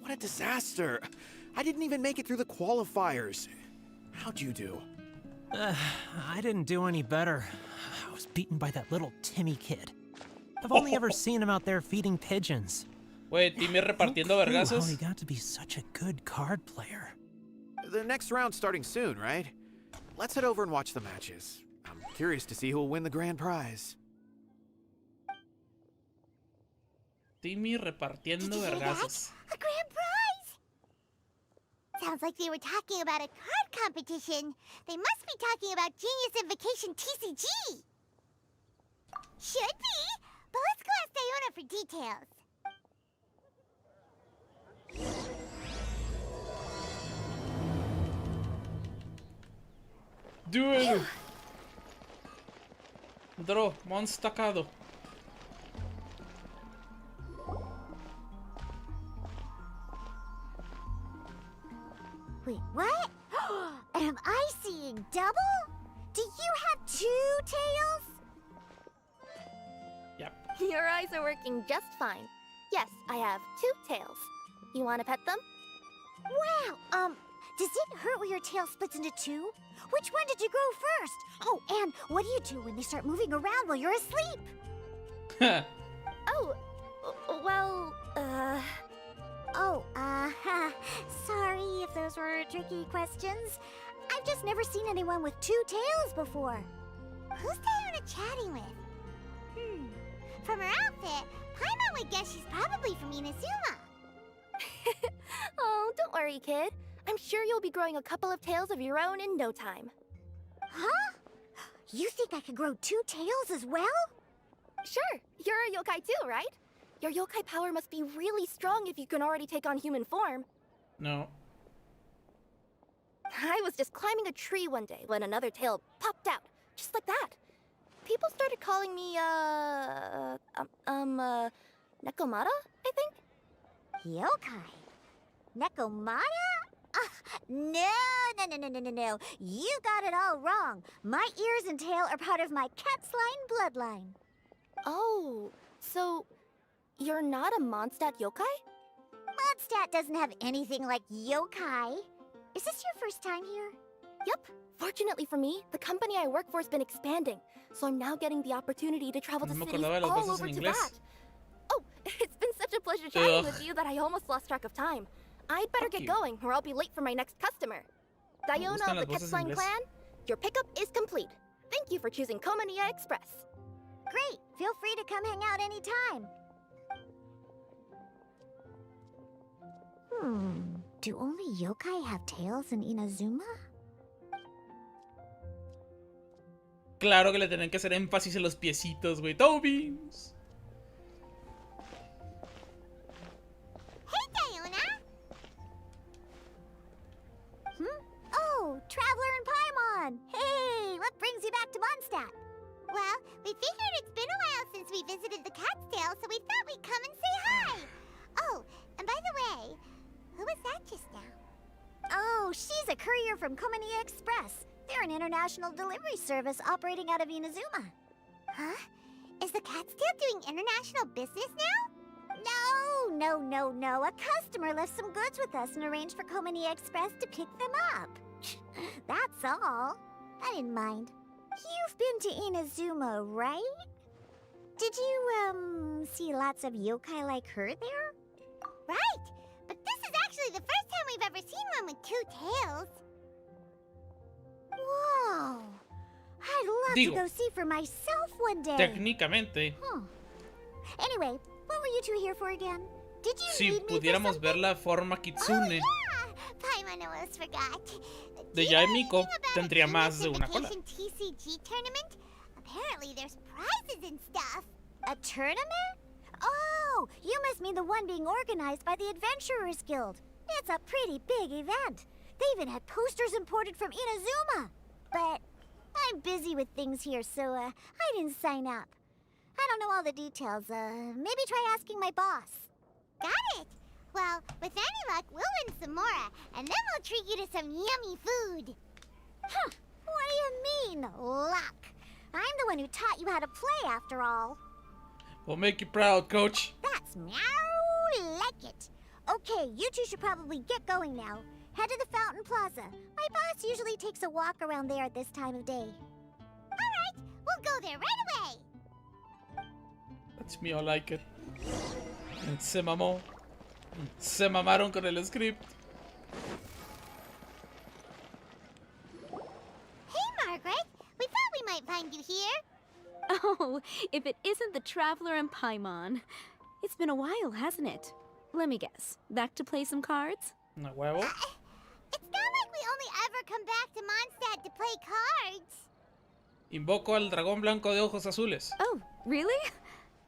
What a disaster. I didn't even make it through the qualifiers. How'd you do? I didn't do any better. I was beaten by that little Timmy kid. I've only ever seen him out there feeding pigeons. Güey, Timmy repartiendo vergazos. How he got to be such a good card player. The next round's starting soon, right? Let's head over and watch the matches. I'm curious to see who'll win the grand prize. Timmy repartiendo vergazos. A grand prize! Sounds like they were talking about a card competition. They must be talking about Genius Invocation TCG. Should be, but let's go ask Diona for details. Duel. Draw, monstacado. Wait, what? Am I seeing double? Do you have 2 tails? Yep. Your eyes are working just fine. Yes, I have 2 tails. You want to pet them? Wow, Does it hurt when your tail splits into two? Which one did you grow first? Oh, and what do you do when they start moving around while you're asleep? Oh, well, sorry if those were tricky questions. I've just never seen anyone with two tails before. Who's Diona chatting with? From her outfit, Paimon would guess she's probably from Inazuma. oh, don't worry, kid. I'm sure you'll be growing a couple of tails of your own in no time. Huh? You think I could grow two tails as well? Sure, you're a yokai too, right? Your yokai power must be really strong if you can already take on human form. No. I was just climbing a tree one day when another tail popped out, just like that. People started calling me, Nekomata, I think? Yokai? Nekomata? No. You got it all wrong. My ears and tail are part of my cat's line bloodline. Oh, so you're not a Mondstadt yokai? Mondstadt doesn't have anything like yokai. Is this your first time here? Yep. Fortunately for me, the company I work for has been expanding, so I'm now getting the opportunity to travel to cities all over to that. Oh, it's been such a pleasure chatting with you that I almost lost track of time. I'd better get going, or I'll be late for my next customer. Diona of the Quetzalcoatl clan, your pickup is complete. Thank you for choosing Komania Express. Great. Feel free to come hang out anytime. Do only yokai have tails in Inazuma? Claro que le tienen que hacer énfasis en los piecitos, güey. ¡Tobins! Hey, Diona! Oh, Traveler and Paimon! Hey, what brings you back to Mondstadt? Well, we figured it's been a while since we visited the Cat's-tail, so we thought we'd come and say hi. Oh, and by the way, who was that just now? Oh, she's a courier from Komania Express. They're an international delivery service operating out of Inazuma. Huh? Is the Cat's-tail doing international business now? No. A customer left some goods with us and arranged for Komania Express to pick them up. That's all. I didn't mind. You've been to Inazuma, right? Did you, see lots of yokai like her there? Right! But this is actually the first time we've ever seen one with two tails. Whoa! I'd love to go see for myself one day. Técnicamente. Anyway, what were you two here for again? Did you Si pudiéramos ver la forma kitsune Paimon almost forgot. de Yae Miko, tendría más de una cola. TCG tournament? Apparently there's prizes and stuff. A tournament? Oh, you must mean the one being organized by the Adventurers Guild. It's a pretty big event. They even had posters imported from Inazuma. But I'm busy with things here, so I didn't sign up. I don't know all the details. Maybe try asking my boss. Got it. Well, with any luck, we'll win some more, and then we'll treat you to some yummy food. Huh. What do you mean, luck? I'm the one who taught you how to play, after all. We'll make you proud, coach. That's meow like it. Okay, you two should probably get going now. Head to the Fountain Plaza. My boss usually takes a walk around there at this time of day. All right, we'll go there right away. That's me, I like it. Se mamó. Se mamaron con el script. Hey, Margaret. We thought we might find you here. Oh, if it isn't the Traveler and Paimon. It's been a while, hasn't it? Let me guess. Back to play some cards? ¿A huevo? It's not like we only ever come back to Mondstadt to play cards. Invoco al dragón blanco de ojos azules. Oh, really?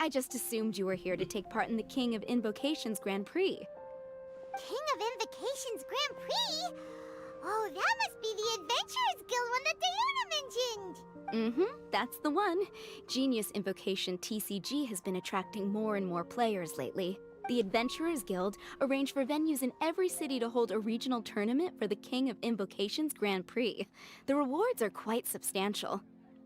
I just assumed you were here to take part in the King of Invocations Grand Prix. King of Invocations Grand Prix? Oh, that must be the Adventurers Guild one that Diona mentioned. That's the one. Genius Invocation TCG has been attracting more and more players lately. The Adventurers Guild arranged for venues in every city to hold a regional tournament for the King of Invocations Grand Prix. The rewards are quite substantial.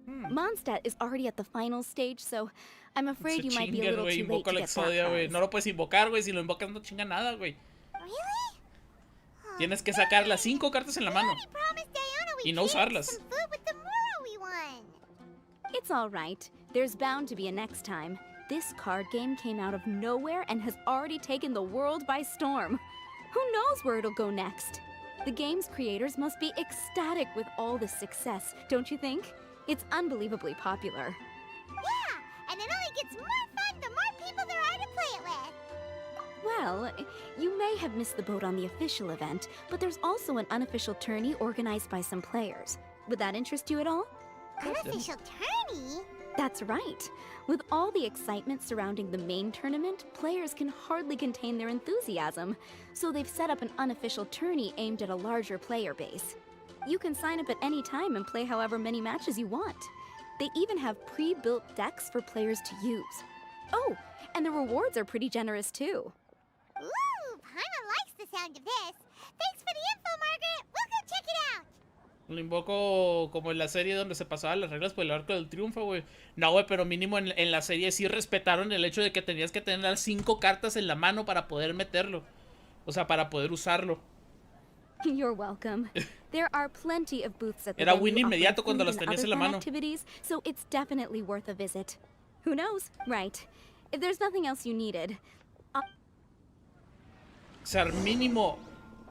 Mondstadt is already at the final stage, so I'm afraid you might be a little too late to get that prize. No lo puedes invocar, güey. Si lo invocas no chinga nada, güey. Really? Tienes que sacar las 5 cartas en la mano y no usarlas. It's alright. There's bound to be a next time. This card game came out of nowhere and has already taken the world by storm. Who knows where it'll go next? The game's creators must be ecstatic with all this success, don't you think? It's unbelievably popular. Yeah, and it only gets more fun the more people there are to play it with. Well, you may have missed the boat on the official event, but there's also an unofficial tourney organized by some players. Would that interest you at all? Unofficial tourney? That's right. With all the excitement surrounding the main tournament, players can hardly contain their enthusiasm. So they've set up an unofficial tourney aimed at a larger player base. You can sign up at any time and play however many matches you want. They even have pre-built decks for players to use. Oh, and the rewards are pretty generous too. Ooh, Paimon likes the sound of this. Thanks for the info, Margaret. We'll go check it out. Lo invoco como en la serie donde se pasaban las reglas por el arco del triunfo, güey. No, güey, pero mínimo en la serie sí respetaron el hecho de que tenías que tener las 5 cartas en la mano para poder meterlo. O sea, para poder usarlo. You're welcome. There are plenty of booths at the Era venue win inmediato offering cuando food las and tenías other en la fun mano. activities, so it's definitely worth a visit. Who knows? Right. If there's nothing else you needed. O sea, mínimo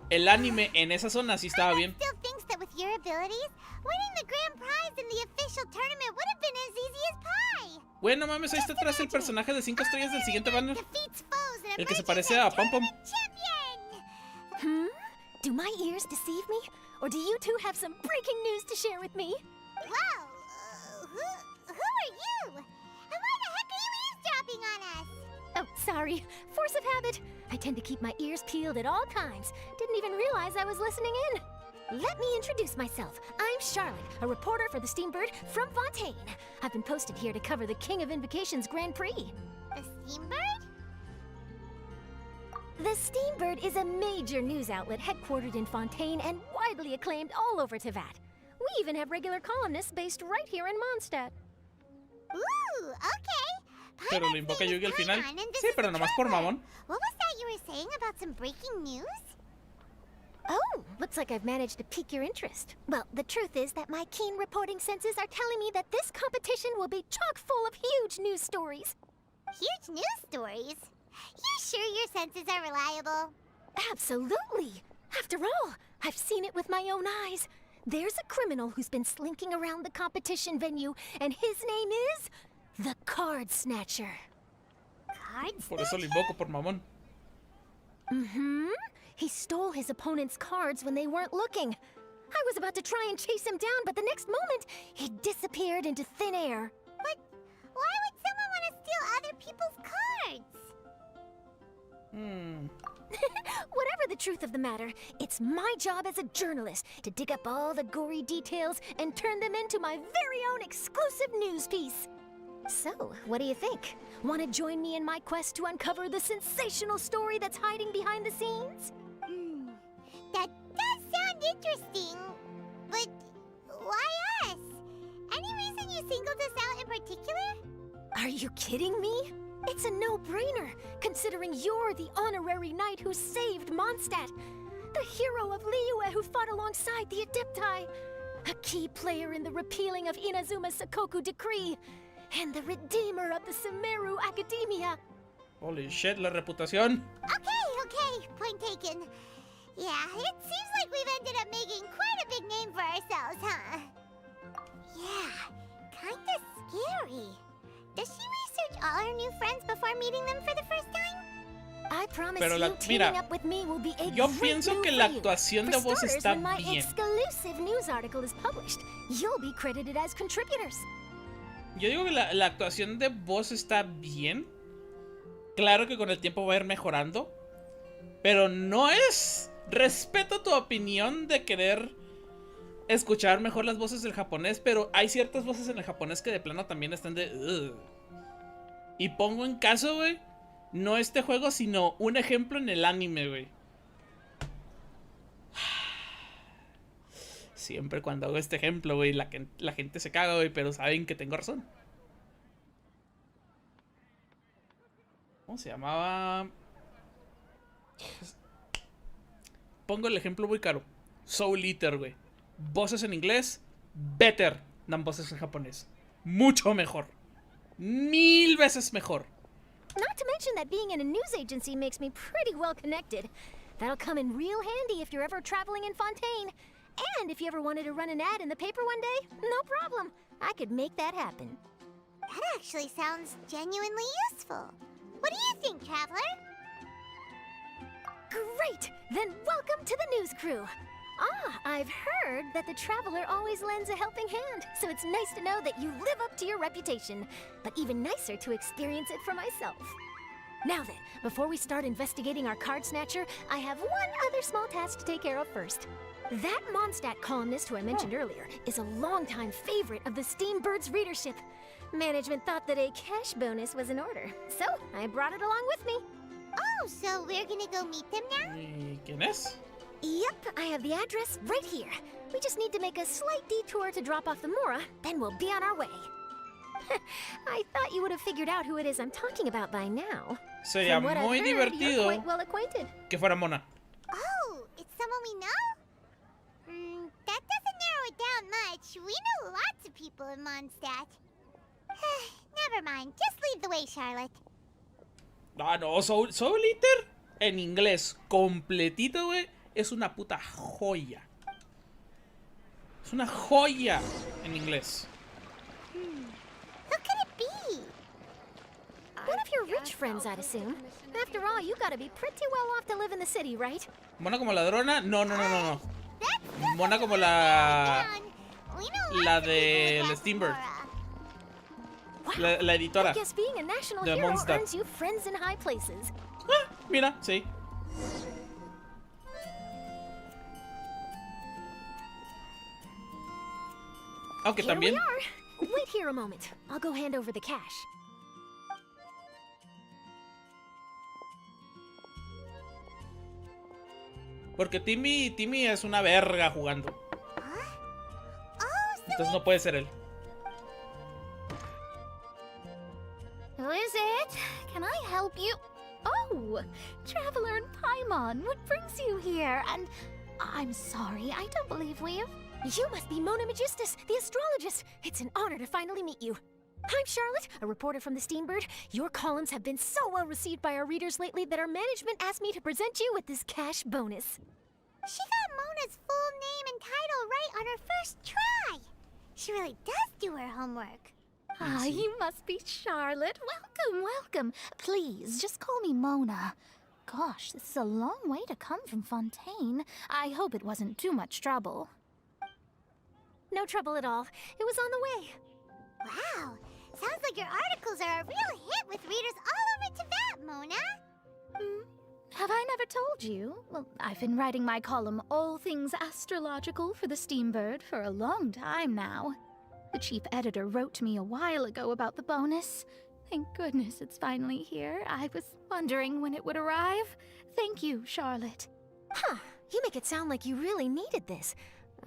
el anime en esa zona sí estaba bien. Still thinks that with your abilities, winning the grand prize in the official tournament would have been as easy as pie. Bueno, mames, ahí está atrás el personaje de 5 estrellas del siguiente banner. El que se parece a Pom Pom. Do my ears deceive me? Or do you two have some breaking news to share with me? Whoa, who are you? And why the heck are you eavesdropping on us? Oh, sorry. Force of habit. I tend to keep my ears peeled at all times. Didn't even realize I was listening in. Let me introduce myself. I'm Charlotte, a reporter for the Steambird from Fontaine. I've been posted here to cover the King of Invocation's Grand Prix. The Steambird? The Steambird is a major news outlet headquartered in Fontaine and widely acclaimed all over Teyvat. We even have regular columnists based right here in Mondstadt. Ooh, okay. Pero lo invoca Yugi al final. Sí, pero nomás por mamón. What was that you were saying about some breaking news? Oh, looks like I've managed to pique your interest. Well, the truth is that my keen reporting senses are telling me that this competition will be chock full of huge news stories. Huge news stories? You sure your senses are reliable? Absolutely. After all, I've seen it with my own eyes. There's a criminal who's been slinking around the competition venue, and his name is the Card Snatcher. Card Snatcher? Por eso lo invoco, por mamón. Mm-hmm. He stole his opponent's cards when they weren't looking. I was about to try and chase him down, but the next moment, he disappeared into thin air. But why would someone want to steal other people's cards? Whatever the truth of the matter, it's my job as a journalist to dig up all the gory details and turn them into my very own exclusive news piece. So, what do you think? Want to join me in my quest to uncover the sensational story that's hiding behind the scenes? That does sound interesting, but why us? Any reason you singled us out in particular? Are you kidding me? It's a no-brainer, considering you're the honorary knight who saved Mondstadt, the hero of Liyue who fought alongside the Adepti, a key player in the repealing of Inazuma's Sakoku decree, and the redeemer of the Sumeru Academia. Holy shit, la reputación. Okay, point taken. Yeah, it seems like we've ended up making quite a big name for ourselves, huh? Yeah, kinda scary. Does she research all her new friends before meeting them for the first time? I promise Pero you, teaming up with me will be a yo great pienso move que for la you. actuación For de voz starters, está when my bien. exclusive news article is published, you'll be credited as contributors. Yo digo que la actuación de voz está bien. Claro que con el tiempo va a ir mejorando. Pero no es... Respeto tu opinión de querer escuchar mejor las voces del japonés, pero hay ciertas voces en el japonés que de plano también están de... "Ugh". Y pongo en caso, güey, no este juego, sino un ejemplo en el anime, güey. Siempre cuando hago este ejemplo, güey, la gente se caga, güey, pero saben que tengo razón. ¿Cómo se llamaba? pongo el ejemplo muy caro. Soul Eater, güey. Voces en inglés, better than voces en japonés. Mucho mejor. 1000 veces mejor. Not to mention that being in a news agency makes me pretty well connected. That'll come in real handy if you're ever traveling in Fontaine. And if you ever wanted to run an ad in the paper one day, no problem. I could make that happen. That actually sounds genuinely useful. What do you think, Traveler? Great! Then welcome to the news crew. I've heard that the Traveler always lends a helping hand, so it's nice to know that you live up to your reputation, but even nicer to experience it for myself. Now then, before we start investigating our card snatcher, I have one other small task to take care of first. That Mondstadt columnist who I mentioned earlier is a longtime favorite of the Steambird's readership. Management thought that a cash bonus was in order, so I brought it along with me. Oh, so we're gonna go meet them now? ¿Y quién es? Yep, I have the address right here. We just need to make a slight detour to drop off the Mora, then we'll be on our way. I thought you would have figured out who it is I'm talking about by now. Sería From what I've muy heard, divertido you're quite well acquainted. que fuera Mona. Oh, it's someone we know? That doesn't narrow it down much. We know lots of people in Mondstadt. Never mind, just lead the way, Charlotte. Ah, no, Soul Eater en inglés completito, güey, es una puta joya. Es una joya en inglés. Who could it be? One of your rich friends, I'd assume. After all, you gotta be pretty well off to live in the city, right? Mona como ladrona, no. Mona como la del Steambird. La editora I guess being a national de hero Mondstadt. earns you friends in high places. Mira, sí. Aunque Here también. we are. Wait here a moment. I'll go hand over the cash. Porque Timmy es una verga jugando. Entonces no puede ser él. Who is it? Can I help you? Oh, Traveler and Paimon, what brings you here? And I'm sorry, I don't believe we've... You must be Mona Magistus, the astrologist. It's an honor to finally meet you. I'm Charlotte, a reporter from the Steambird. Your columns have been so well received by our readers lately that our management asked me to present you with this cash bonus. She got Mona's full name and title right on her first try. She really does do her homework. Ah, you must be Charlotte. Welcome. Please, just call me Mona. Gosh, this is a long way to come from Fontaine. I hope it wasn't too much trouble. No trouble at all. It was on the way. Wow, sounds like your articles are a real hit with readers all over Tibet, Mona. Have I never told you? Well, I've been writing my column All Things Astrological for the Steambird for a long time now. The chief editor wrote to me a while ago about the bonus. Thank goodness it's finally here. I was wondering when it would arrive. Thank you, Charlotte. Huh, you make it sound like you really needed this.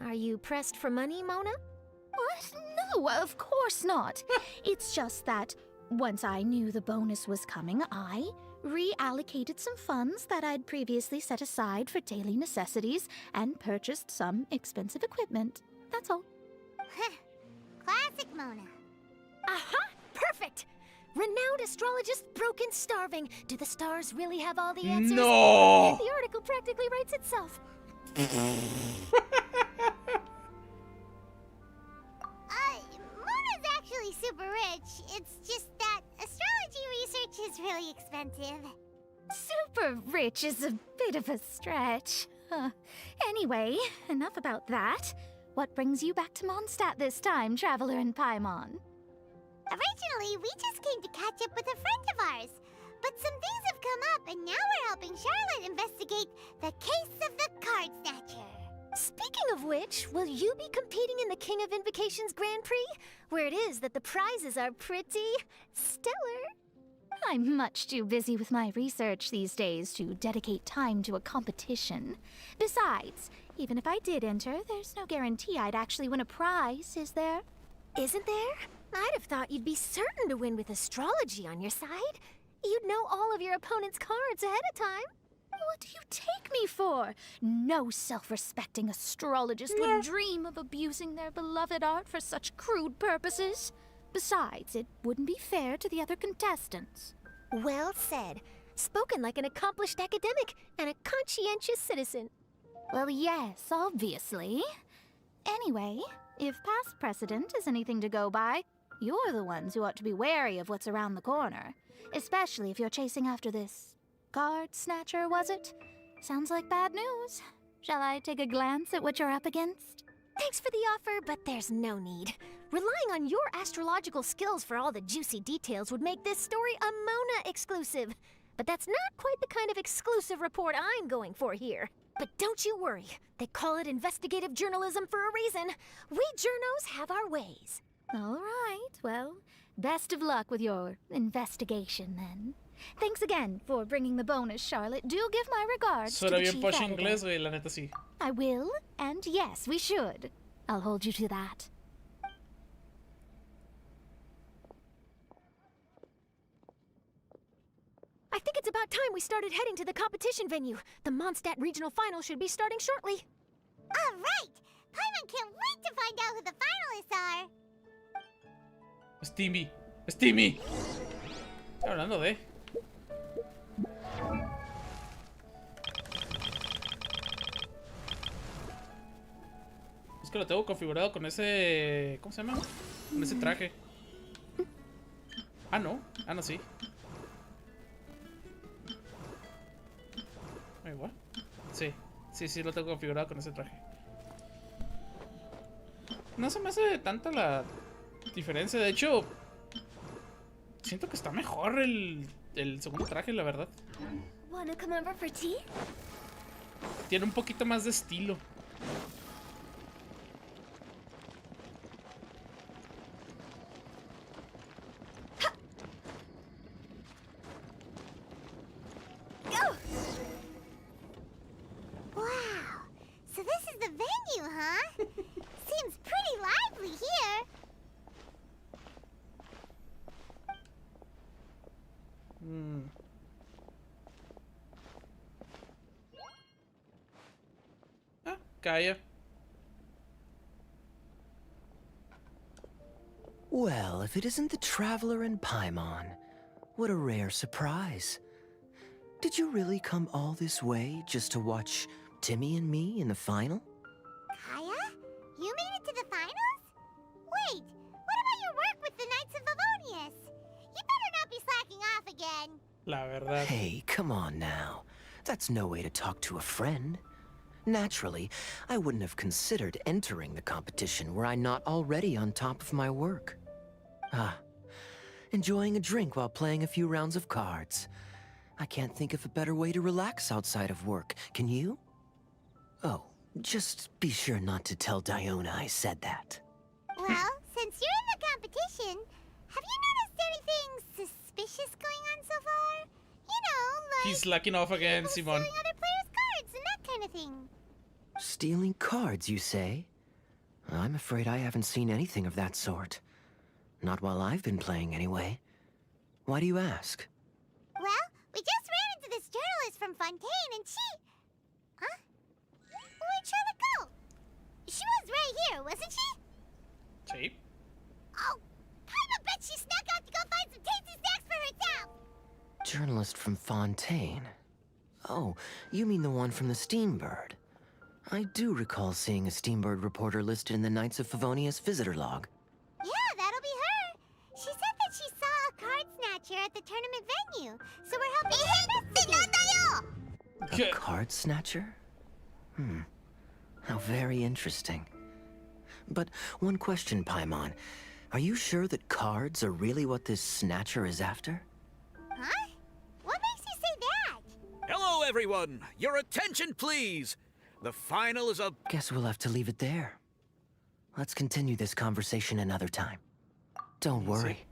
Are you pressed for money, Mona? What? No, of course not. It's just that once I knew the bonus was coming, I reallocated some funds that I'd previously set aside for daily necessities and purchased some expensive equipment. That's all. Classic Mona. Aha! Perfect! Renowned astrologist, broken, starving. Do the stars really have all the answers? No! The article practically writes itself. Mona's actually super rich. It's just that astrology research is really expensive. Super rich is a bit of a stretch. Anyway, enough about that. What brings you back to Mondstadt this time, Traveler and Paimon? Originally, we just came to catch up with a friend of ours. But some things have come up, and now we're helping Charlotte investigate the case of the Card Snatcher. Speaking of which, will you be competing in the King of Invocations Grand Prix? Where it is that the prizes are pretty stellar. I'm much too busy with my research these days to dedicate time to a competition. Besides, even if I did enter, there's no guarantee I'd actually win a prize, is there? Isn't there? I'd have thought you'd be certain to win with astrology on your side. You'd know all of your opponent's cards ahead of time. What do you take me for? No self-respecting astrologist would dream of abusing their beloved art for such crude purposes. Besides, it wouldn't be fair to the other contestants. Well said. Spoken like an accomplished academic and a conscientious citizen. Well, yes, obviously. Anyway, if past precedent is anything to go by, you're the ones who ought to be wary of what's around the corner. Especially if you're chasing after this card snatcher, was it? Sounds like bad news. Shall I take a glance at what you're up against? Thanks for the offer, but there's no need. Relying on your astrological skills for all the juicy details would make this story a Mona exclusive. But that's not quite the kind of exclusive report I'm going for here. But don't you worry. They call it investigative journalism for a reason. We journos have our ways. All right, well, best of luck with your investigation then. Thanks again for bringing the bonus, Charlotte. Do give my regards to Suena the bien chief posh editor. inglés, güey, la neta sí. I will, and yes, we should. I'll hold you to that. I think it's about time we started heading to the competition venue. The Mondstadt Regional Final should be starting shortly. All right! Paimon can't wait to find out who the finalists are. Steamy. Steamy. Estoy hablando de. Es que lo tengo configurado con ese. ¿Cómo se llama? Con ese traje. Ah, no. Ah, no, sí. Wait, what? Sí. Sí, lo tengo configurado con ese traje. No se me hace tanta la diferencia. De hecho, siento que está mejor el segundo traje, la verdad. Wanna come over for tea? Tiene un poquito más de estilo. Wow! So this is the venue, huh? Seems pretty lively here. Ah, calla. Well, if it isn't the Traveler and Paimon, what a rare surprise. Did you really come all this way just to watch Timmy and me in the final? Kaya? You made it to the finals? Wait, what about your work with the Knights of Favonius? You better not be slacking off again. La verdad. Hey, come on now. That's no way to talk to a friend. Naturally, I wouldn't have considered entering the competition were I not already on top of my work. Ah, enjoying a drink while playing a few rounds of cards. I can't think of a better way to relax outside of work, can you? Oh, just be sure not to tell Diona I said that. Well, since you're in the competition, have you noticed anything suspicious going on so far? You know, like He's slacking off again, Simon. stealing other players' cards and that kind of thing. Stealing cards, you say? I'm afraid I haven't seen anything of that sort. Not while I've been playing, anyway. Why do you ask? Well, we just ran into this journalist from Fontaine and she... Huh? Where'd Charlotte go? She was right here, wasn't she? Sí. Oh, I bet she snuck out to go find some tasty snacks for herself. Journalist from Fontaine. Oh, you mean the one from the Steambird. I do recall seeing a Steambird reporter listed in the Knights of Favonius visitor log. Yeah, that'll be her. She said that she saw a card snatcher at the tournament venue, so we're helping her investigate. A card snatcher? How very interesting. But one question, Paimon. Are you sure that cards are really what this snatcher is after? Huh? What makes you say that? Hello, everyone! Your attention, please! The final is a... Guess we'll have to leave it there. Let's continue this conversation another time. Don't worry.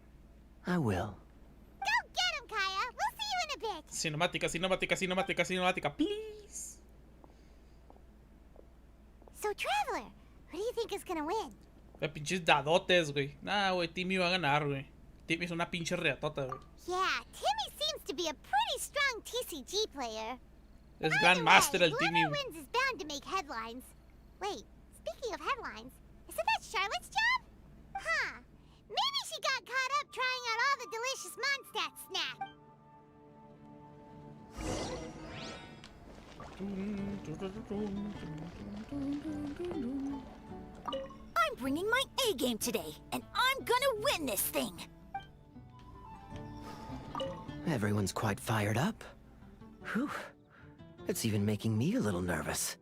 I will. Go get him, Kaya. We'll see you in a bit. Cinemática, please. So, Traveler, who do you think is gonna win? Pinches dadotes, güey. Nah, güey, Timmy va a ganar, güey. Timmy es una pinche reatota, güey. Yeah, Timmy seems to be a pretty strong TCG player. Es Grandmaster el Timmy. Whoever wins is bound to make headlines. Wait, speaking of headlines, isn't that Charlotte's job? Huh. Maybe she got caught up trying out all the delicious Mondstadt snacks. I'm bringing my A game today, and I'm gonna win this thing. Everyone's quite fired up. Whew. It's even making me a little nervous.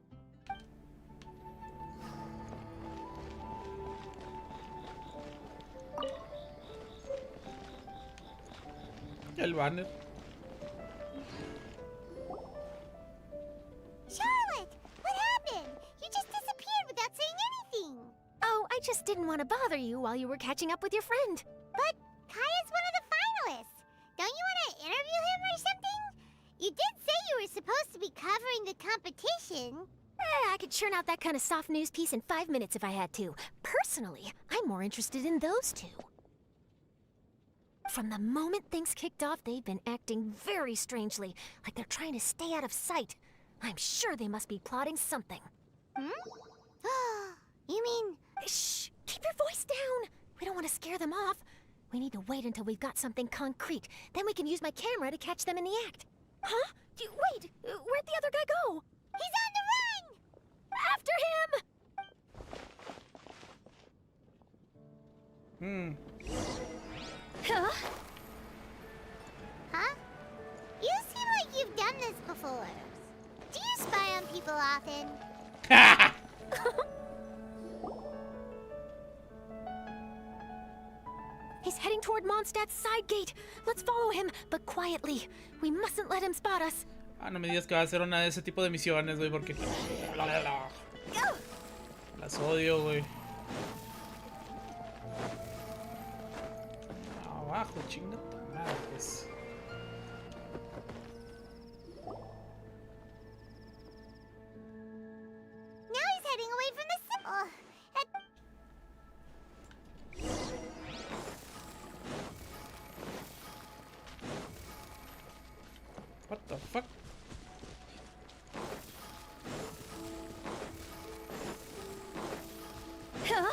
El banner. Charlotte, what happened? You just disappeared without saying anything. Oh, I just didn't want to bother you while you were catching up with your friend. But Kaya's one of the finalists. Don't you want to interview him or something? You did say you were supposed to be covering the competition. I could churn out that kind of soft news piece in 5 minutes if I had to. Personally, I'm more interested in those two. From the moment things kicked off, they've been acting very strangely, like they're trying to stay out of sight. I'm sure they must be plotting something. You mean... Shh! Keep your voice down! We don't want to scare them off. We need to wait until we've got something concrete. Then we can use my camera to catch them in the act. Huh? Wait! Where'd the other guy go? He's on the run! After him! Huh? Huh? You seem like you've done this before. Do you spy on people often? He's heading toward Mondstadt's side gate. Let's follow him, but quietly. We mustn't let him spot us. No me digas que va a hacer una de ese tipo de misiones, güey, porque... Las odio, güey. Abajo, chinga tu madre, pues. Now he's heading away from the What the fuck? Huh?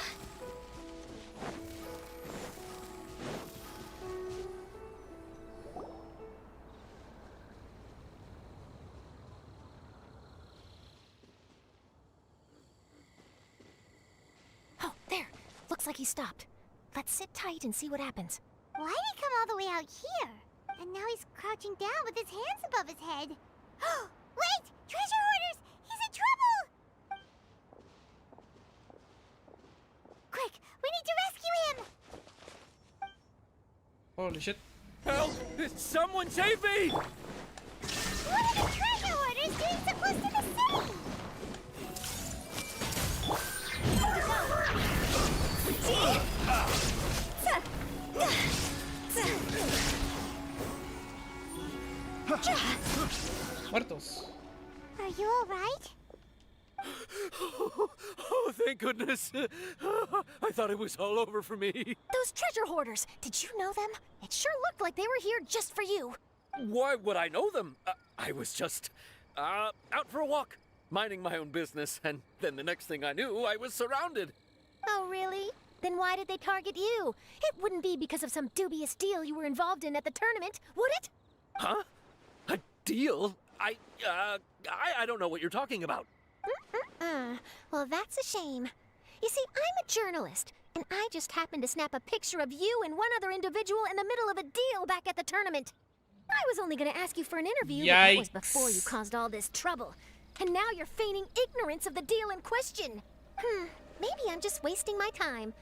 Oh, there. Looks like he stopped. Let's sit tight and see what happens. Why'd he come all the way out here? And now he's crouching down with his hands above his head. Wait! Treasure hoarders! He's in trouble! Quick! We need to rescue him! Holy shit. Help! Someone save me! What are the treasure hoarders doing so close to the city? Muertos. Are you alright? Oh, thank goodness. I thought it was all over for me. Those treasure hoarders, did you know them? It sure looked like they were here just for you. Why would I know them? I was just out for a walk, minding my own business, and then the next thing I knew, I was surrounded. Oh, really? Then why did they target you? It wouldn't be because of some dubious deal you were involved in at the tournament, would it? Huh? A deal? I don't know what you're talking about. Well, that's a shame. You see, I'm a journalist, and I just happened to snap a picture of you and one other individual in the middle of a deal back at the tournament. I was only going to ask you for an interview, but that was before you caused all this trouble. And now you're feigning ignorance of the deal in question. Maybe I'm just wasting my time.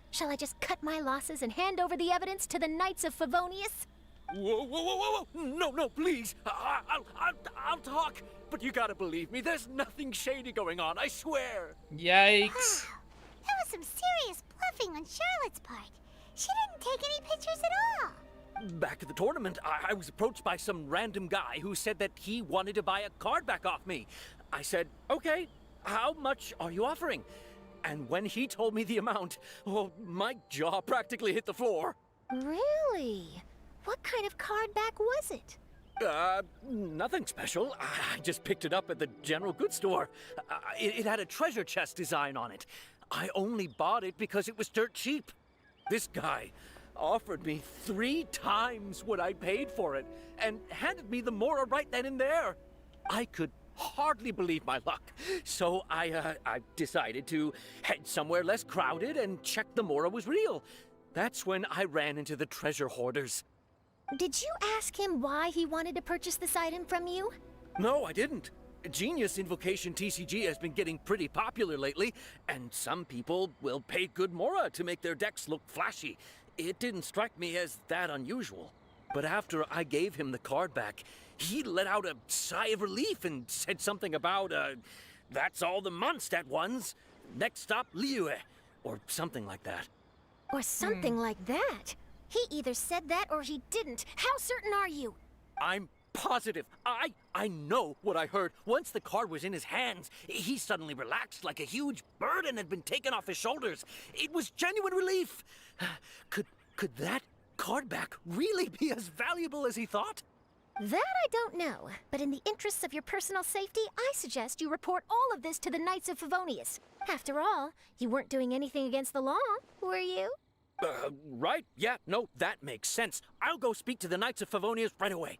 Shall I just cut my losses and hand over the evidence to the Knights of Favonius? Whoa. No, please. I'll talk. But you gotta believe me, there's nothing shady going on, I swear. Yikes. That was some serious bluffing on Charlotte's part. She didn't take any pictures at all. Back at the tournament, I was approached by some random guy who said that he wanted to buy a card back off me. I said, okay, how much are you offering? And when he told me the amount, oh, my jaw practically hit the floor. Really? What kind of card back was it? Nothing special. I just picked it up at the general goods store. It had a treasure chest design on it. I only bought it because it was dirt cheap. This guy offered me 3 times what I paid for it and handed me the Mora right then and there. I could hardly believe my luck. So I decided to head somewhere less crowded and check the Mora was real. That's when I ran into the treasure hoarders. Did you ask him why he wanted to purchase this item from you? No, I didn't. Genius Invocation TCG has been getting pretty popular lately, and some people will pay good Mora to make their decks look flashy. It didn't strike me as that unusual. But after I gave him the card back, he let out a sigh of relief and said something about, that's all the Mondstadt ones. Next stop, Liyue, or something like that. Or something like that? He either said that or he didn't. How certain are you? I'm positive. I know what I heard. Once the card was in his hands, he suddenly relaxed like a huge burden had been taken off his shoulders. It was genuine relief. Could that card back really be as valuable as he thought? That I don't know, but in the interests of your personal safety, I suggest you report all of this to the Knights of Favonius. After all, you weren't doing anything against the law, were you? Right? Yeah, no, that makes sense. I'll go speak to the Knights of Favonius right away.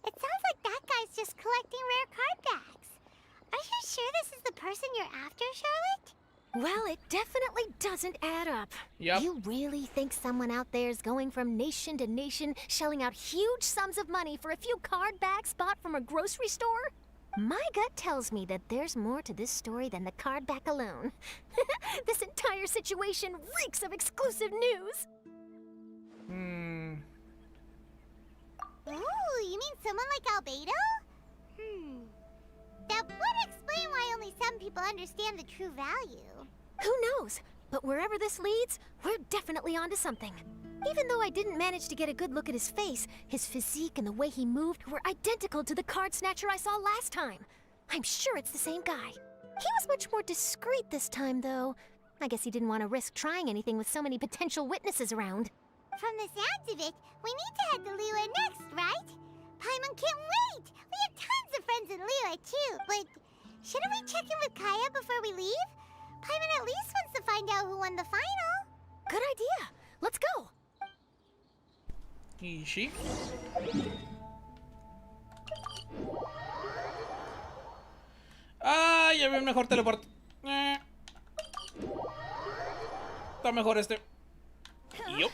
It sounds like that guy's just collecting rare card backs. Are you sure this is the person you're after, Charlotte? Well, it definitely doesn't add up. Yep. You really think someone out there is going from nation to nation, shelling out huge sums of money for a few card backs bought from a grocery store? My gut tells me that there's more to this story than the card back alone. This entire situation reeks of exclusive news. Ooh, you mean someone like Albedo? That would explain why only some people understand the true value. Who knows? But wherever this leads, we're definitely onto something. Even though I didn't manage to get a good look at his face, his physique and the way he moved were identical to the card snatcher I saw last time. I'm sure it's the same guy. He was much more discreet this time, though. I guess he didn't want to risk trying anything with so many potential witnesses around. From the sounds of it, we need to head to Liyue next, right? Paimon can't wait! We have tons of friends in Liyue, too, but shouldn't we check in with Kaya before we leave? Paimon at least wants to find out who won the final. Good idea. Let's go. ¿Y sí? Ah, ya vi un mejor teleporte. Está mejor este. Yup.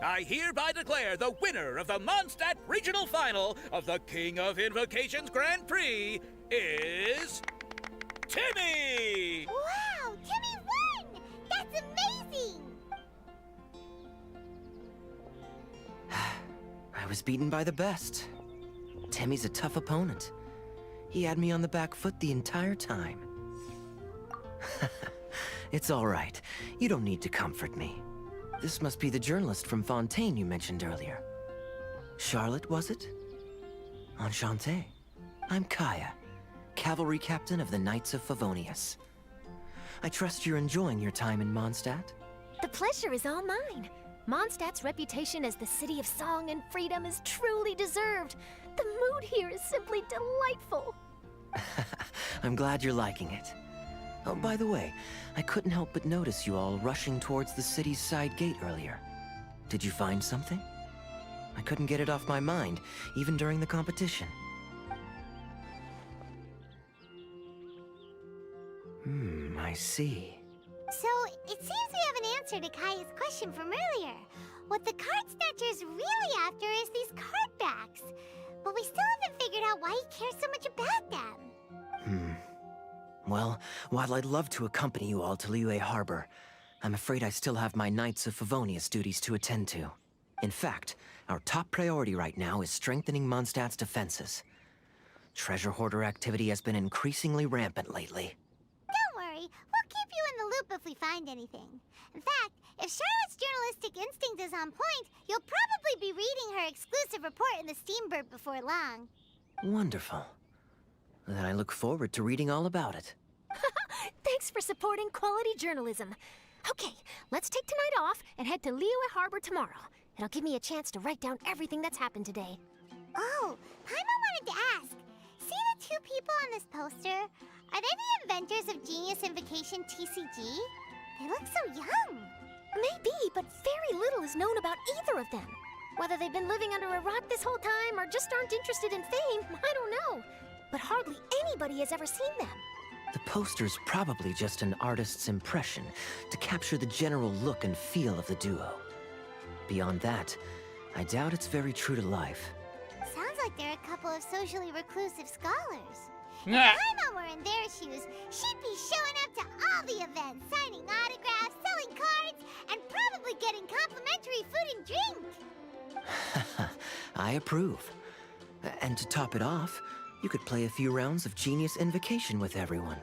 I hereby declare the winner of the Mondstadt Regional Final of the King of Invocations Grand Prix is Timmy! Wow, Timmy won! That's amazing! I was beaten by the best. Timmy's a tough opponent. He had me on the back foot the entire time. It's all right. You don't need to comfort me. This must be the journalist from Fontaine you mentioned earlier. Charlotte, was it? Enchanté. I'm Kaya, cavalry captain of the Knights of Favonius. I trust you're enjoying your time in Mondstadt? The pleasure is all mine. Mondstadt's reputation as the city of song and freedom is truly deserved. The mood here is simply delightful. I'm glad you're liking it. Oh, by the way, I couldn't help but notice you all rushing towards the city's side gate earlier. Did you find something? I couldn't get it off my mind, even during the competition. I see. So, it seems we have an answer to Kaya's question from earlier. What the card snatcher's really after is these card backs. But we still haven't figured out why he cares so much about them. Well, while I'd love to accompany you all to Liyue Harbor, I'm afraid I still have my Knights of Favonius duties to attend to. In fact, our top priority right now is strengthening Mondstadt's defenses. Treasure hoarder activity has been increasingly rampant lately. Don't worry, we'll keep you in the loop if we find anything. In fact, if Charlotte's journalistic instinct is on point, you'll probably be reading her exclusive exclusive report in the Steambird before long. Wonderful. Then I look forward to reading all about it. Thanks for supporting quality journalism. Okay, let's take tonight off and head to Liyue Harbor tomorrow. It'll give me a chance to write down everything that's happened today. Oh, Paimon wanted to ask. See the two people on this poster? Are they the inventors of Genius Invocation TCG? They look so young. Maybe, but very little is known about either of them. Whether they've been living under a rock this whole time or just aren't interested in fame, I don't know. But hardly anybody has ever seen them. The poster's probably just an artist's impression to capture the general look and feel of the duo. Beyond that, I doubt it's very true to life. Sounds like they're a couple of socially reclusive scholars. Nah. If Paimon were in their shoes, she'd be showing up to all the events, signing autographs, selling cards, and probably getting complimentary food and drink. I approve. And to top it off, you could play a few rounds of Genius Invocation with everyone.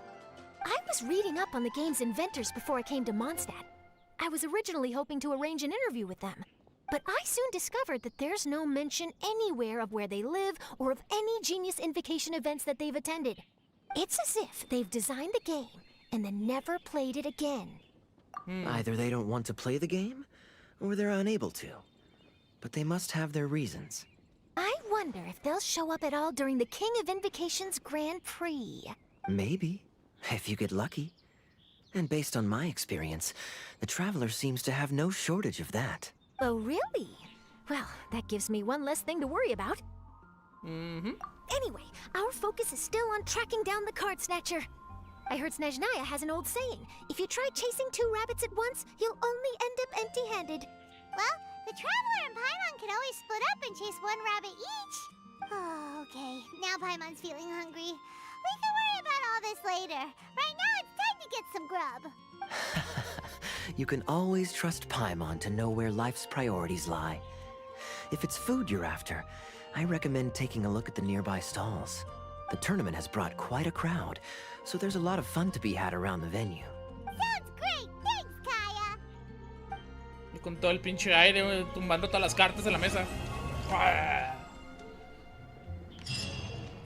I was reading up on the game's inventors before I came to Mondstadt. I was originally hoping to arrange an interview with them. But I soon discovered that there's no mention anywhere of where they live or of any Genius Invocation events that they've attended. It's as if they've designed the game and then never played it again. Either they don't want to play the game, or they're unable to. But they must have their reasons. I wonder if they'll show up at all during the King of Invocation's Grand Prix. Maybe, if you get lucky. And based on my experience, the Traveler seems to have no shortage of that. Oh, really? Well, that gives me one less thing to worry about. Anyway, our focus is still on tracking down the card snatcher. I heard Snezhnaya has an old saying. If you try chasing two rabbits at once, you'll only end up empty-handed. Well, the Traveler and Paimon can always split up and chase one rabbit each. Oh, okay. Now Paimon's feeling hungry. We can worry about all this later. Right now, it's time to get some grub. You can always trust Paimon to know where life's priorities lie. If it's food you're after, I recommend taking a look at the nearby stalls. The tournament has brought quite a crowd, so there's a lot of fun to be had around the venue. Sounds great. Thanks, Kaya. Y con todo el pinche aire, güey, tumbando todas las cartas de la mesa.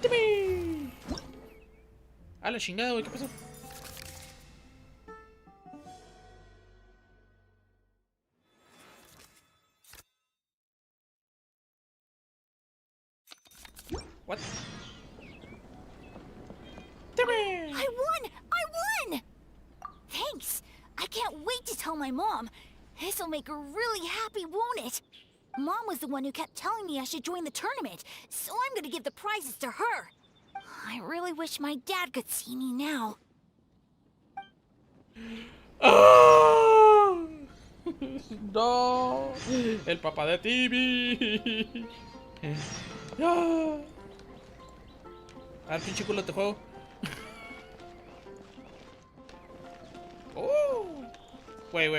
¡Timmy! A la chingada, güey, ¿qué pasó? What? Timmy! I won! I won! Thanks! I can't wait to tell my mom. This'll make her really happy, won't it? Mom was the one who kept telling me I should join the tournament, so I'm gonna give the prizes to her. I really wish my dad could see me now. ¡Oh! No, el papá de Timmy. No. A ver, pinche culo, te juego. Oh. Wait,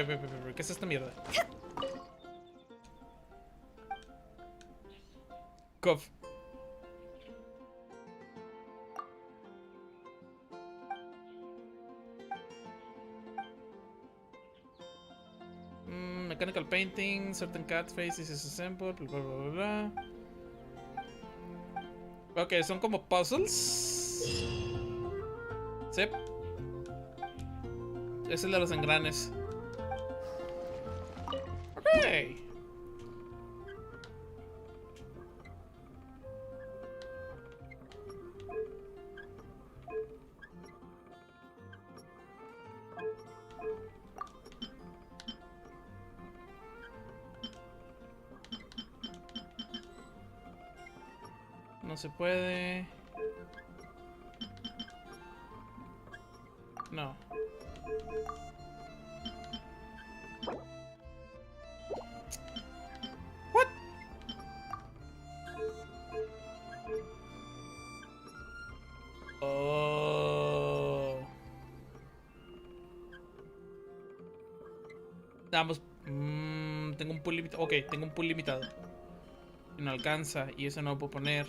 ¿qué es esta mierda? Cof. Mechanical painting, certain cat faces is assembled, bla bla bla bla. Ok, son como puzzles. Sí. Es el de los engranes. Ok. No se puede. No. What? Oh. Vamos. Tengo un pool limitado. Ok, tengo un pool limitado. Y no alcanza. Y eso no lo puedo poner.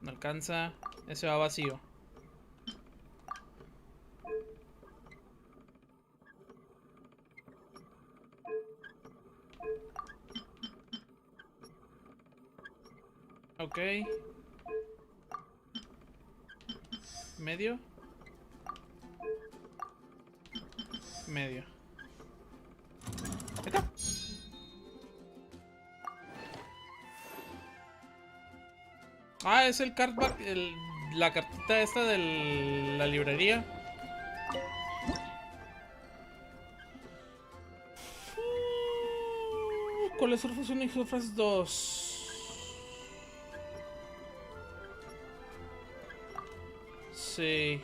No alcanza. Ese va vacío. Ok. Medio. Medio. Ahí está. Ah, es el cardback, la cartita esta de la librería. ¿Cuál es su función en Geofras 2? Sí.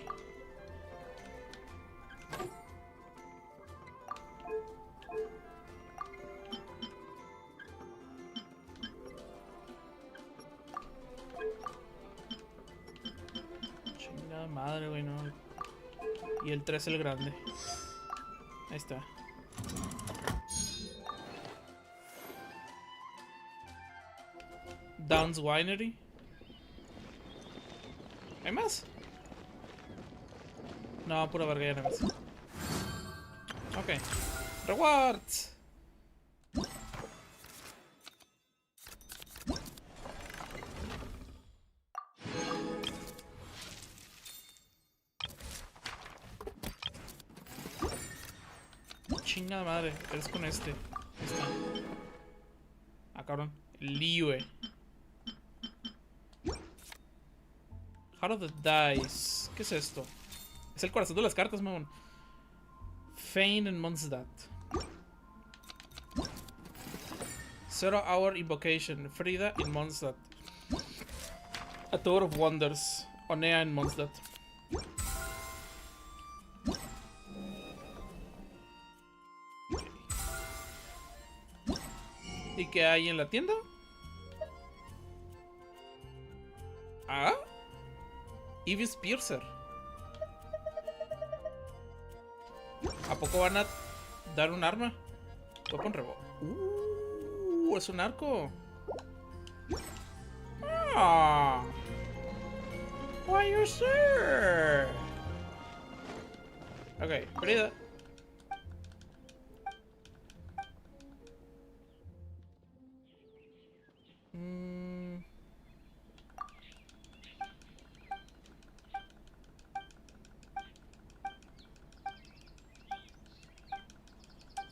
Chingada madre, güey, no. Y el 3 el grande. Ahí está. Downs Winery. ¿Hay más? No, pura verga, ya no hay más. Ok. Rewards. Chingada madre, es con este. Ahí está. Ah, cabrón. Liue. Heart of the Dice. ¿Qué es esto? Es el corazón de las cartas, mamón. Fein en Mondstadt. Zero Hour Invocation. Frida in Mondstadt. A Tour of Wonders. Onea en Mondstadt. ¿Y qué hay en la tienda? ¿Ah? Evis Piercer. ¿A poco van a dar un arma? Topo rebo. Es un arco. Ah. Why you sir? Ok, Frida.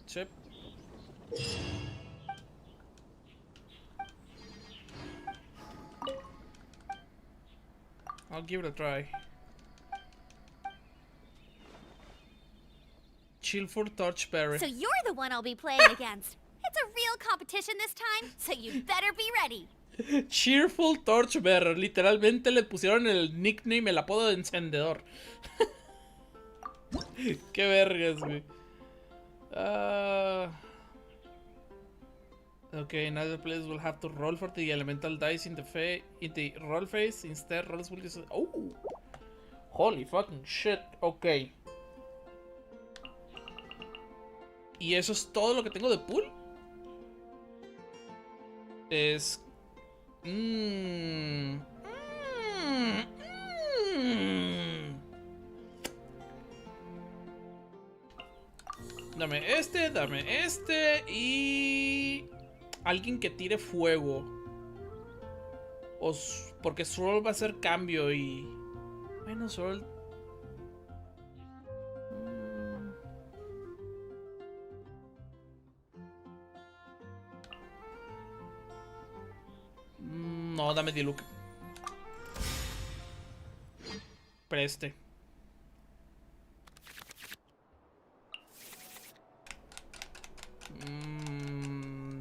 Chip. I'll give it a try. Chillford Torchberry. So you're the one I'll be playing against. It's a real competition this time, so you better be ready. Cheerful Torchbearer. Literalmente le pusieron el nickname, el apodo de encendedor. Qué vergas, güey. Okay, now the players will have to roll for the elemental dice in the roll phase. Instead, rolls will use. Oh, holy fucking shit. Okay. ¿Y eso es todo lo que tengo de pool? Es... Dame este y... Alguien que tire fuego. Porque Stroll va a hacer cambio y... Bueno, Stroll... No, dame Diluc. Preste.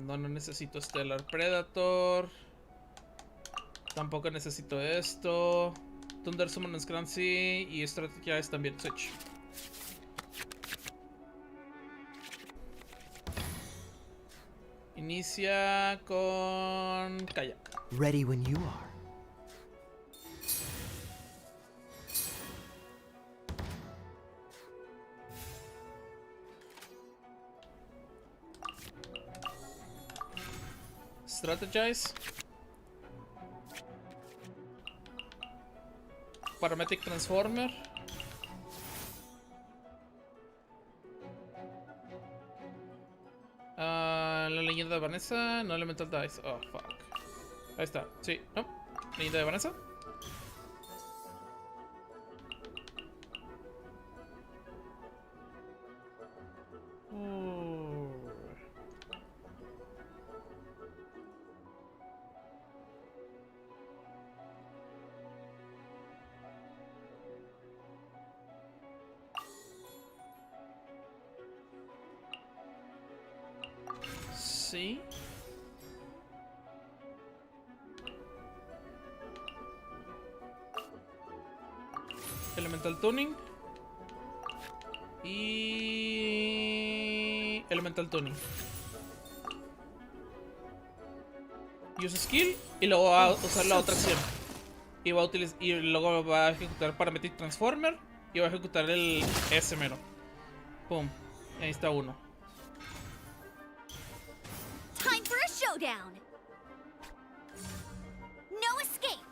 No necesito Stellar Predator. Tampoco necesito esto. Thunder Summon Scrancy y Strategize también. Switch. Inicia con Kayak. Ready when you are. Strategize. Parametric Transformer. La leyenda de Vanessa, no Elemental Dice. Oh, fuck. Ahí está, sí, no. Leyenda de Vanessa. Sí. Elemental Tuning. Y... Elemental Tuning. Use Skill. Y luego va a usar la otra acción. Y va a utilizar... Y luego va a ejecutar Parametric Transformer. Y va a ejecutar el S mero. Pum. Ahí está uno. Time for a showdown. No escape.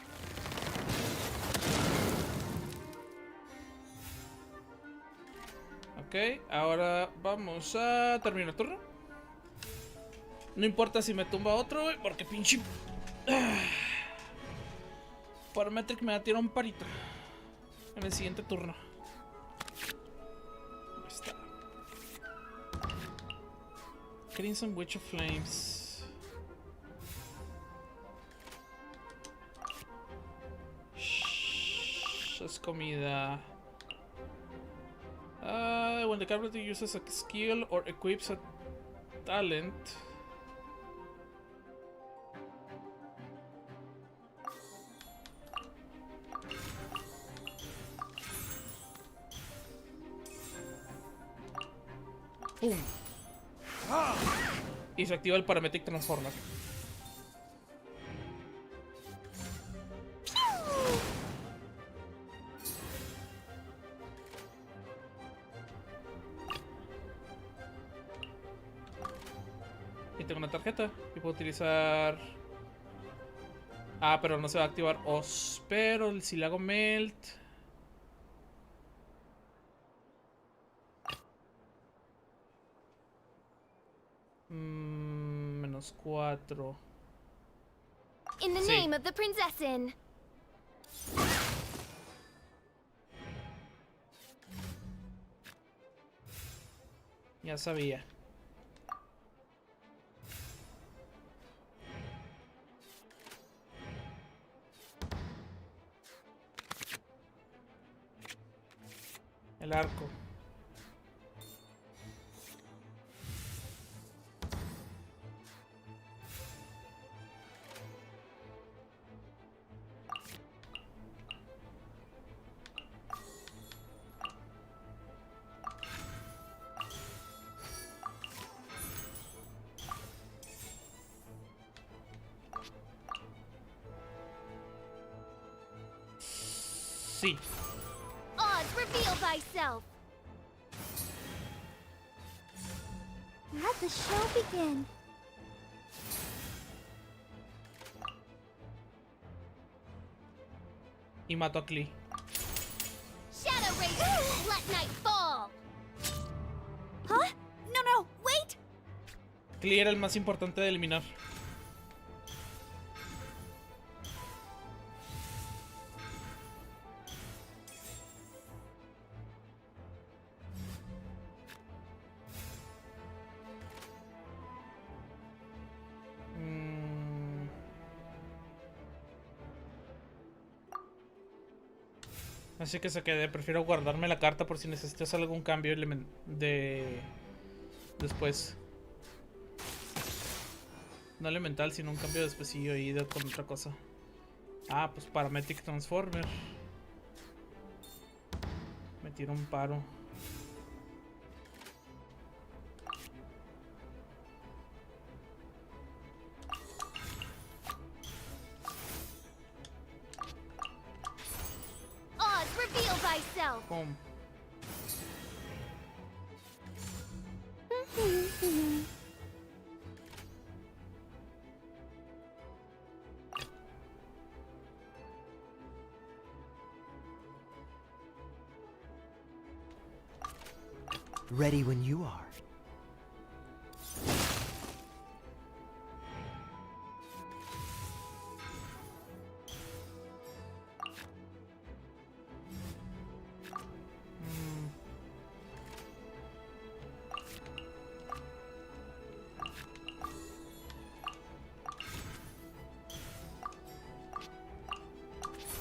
Ok, ahora vamos a terminar el turno. No importa si me tumba otro, güey, porque pinche... Parametric me va a tirar un parito en el siguiente turno. Ahí está. Crimson Witch of Flames. Shh, es comida. When the character uses a skill or equips a talent. ¡Pum! Y se activa el Parametric Transformer. Y tengo una tarjeta y puedo utilizar... Ah, pero no se va a activar Os. Pero si le hago Melt... -4. In the Sí. name of the Prinzessin. Ya sabía. El arco. Sí. Oz, reveal thyself. Let the show begin. Y mato a Klee. Shadow Razor, let night fall. Huh? No, wait. Klee era el más importante de eliminar. Así que se quede. Prefiero guardarme la carta por si necesitas algún cambio de... Después. No elemental, sino un cambio después sí y con otra cosa. Ah, pues Parametric Transformer. Me tiro un paro. Oz, reveal thyself. Pum. Ready when you are.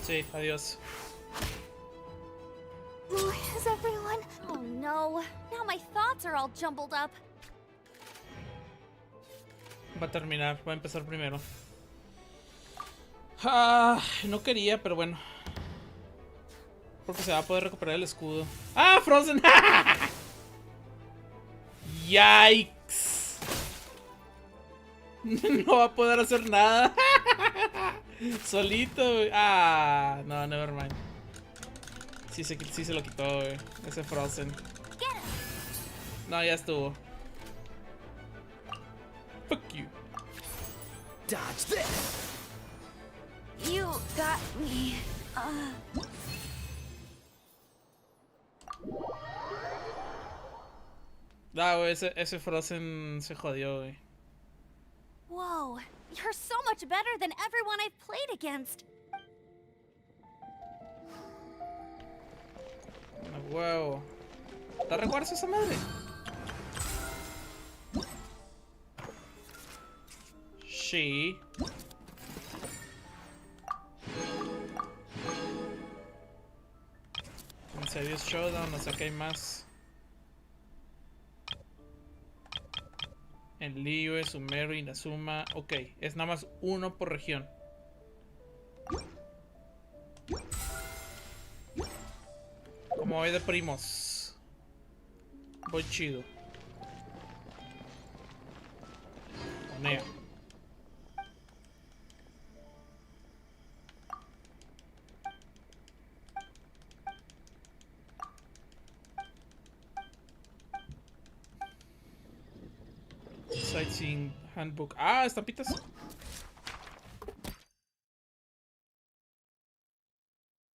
Sí, adiós. Is everyone? Oh no. Now my thoughts are all jumbled up. Va a terminar, va a empezar primero. Ah, no quería, pero bueno. Porque se va a poder recuperar el escudo. ¡Ah, Frozen! ¡Yikes! No va a poder hacer nada. Solito, güey. Ah, no, nevermind. Sí se lo quitó, güey. Ese Frozen. No, ya estuvo. Fuck you. Dodge this. You got me. Ah, güey, ese Frozen se jodió, güey. Whoa, you're so much better than everyone I've played against. A huevo. ¿Te recuerdas esa madre? Sí. En serio es Showdown, o sea que hay más. En Liyue, Sumeru, Inazuma. Ok, es nada más uno por región. Como voy de primos. Voy chido. Onea. Sightseeing Handbook. Ah, estampitas.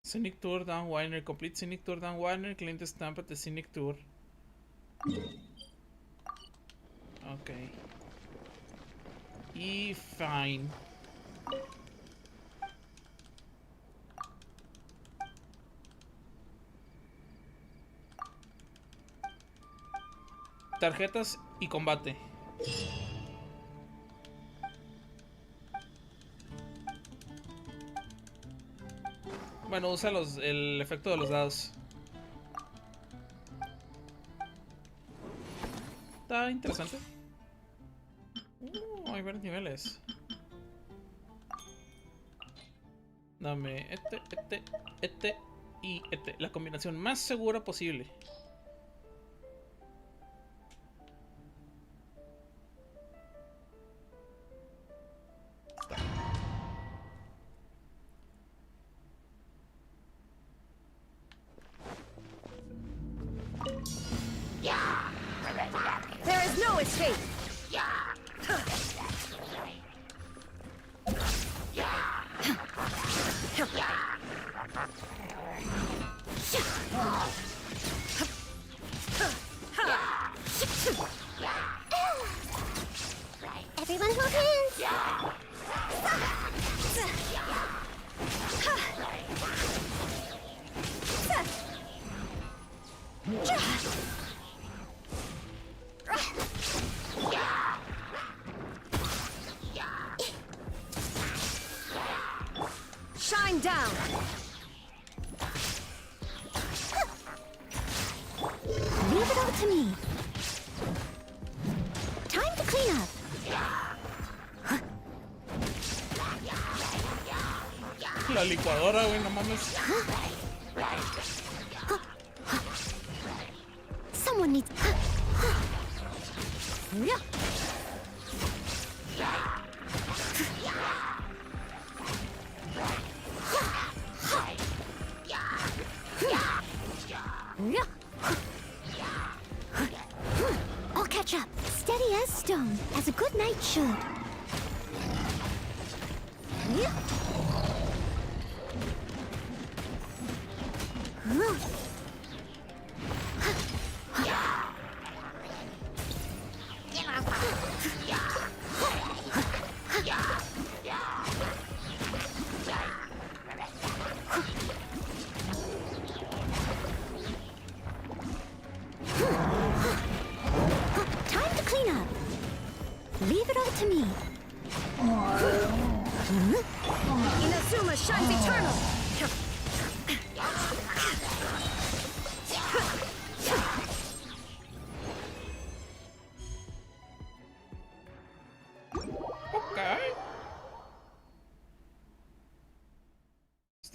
Scenic Tour Down Winer. Complete Scenic Tour Down Winer. Claim the stamp at the Scenic Tour. Ok. Y fine. Tarjetas y combate. Bueno, usa el efecto de los dados. Está interesante. Hay varios niveles. Dame este y este. La combinación más segura posible. There is no escape. Everyone hold hands. Shine down. Leave it all to me. Time to clean up. La licuadora, güey, no mames. Someone needs. I'll catch up. Steady as stone, as a good knight should.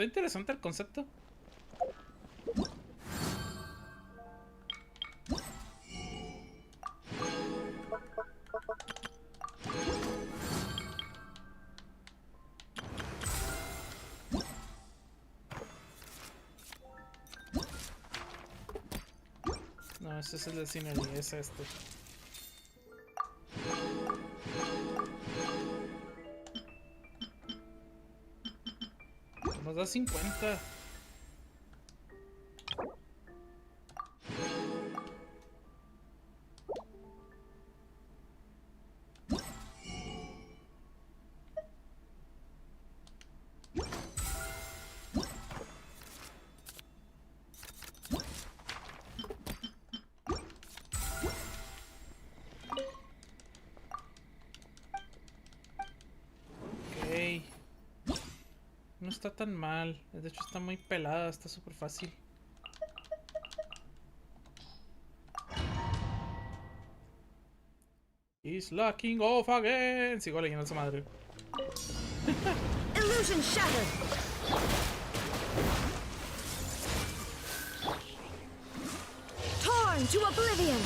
Está interesante el concepto. No, ese es el de cine y es este. Nos da 50. Ok. No está tan mal. De hecho está muy pelada, está súper fácil. He's locking off again. Sigo leyendo esa madre. Illusion shattered. Torn to oblivion.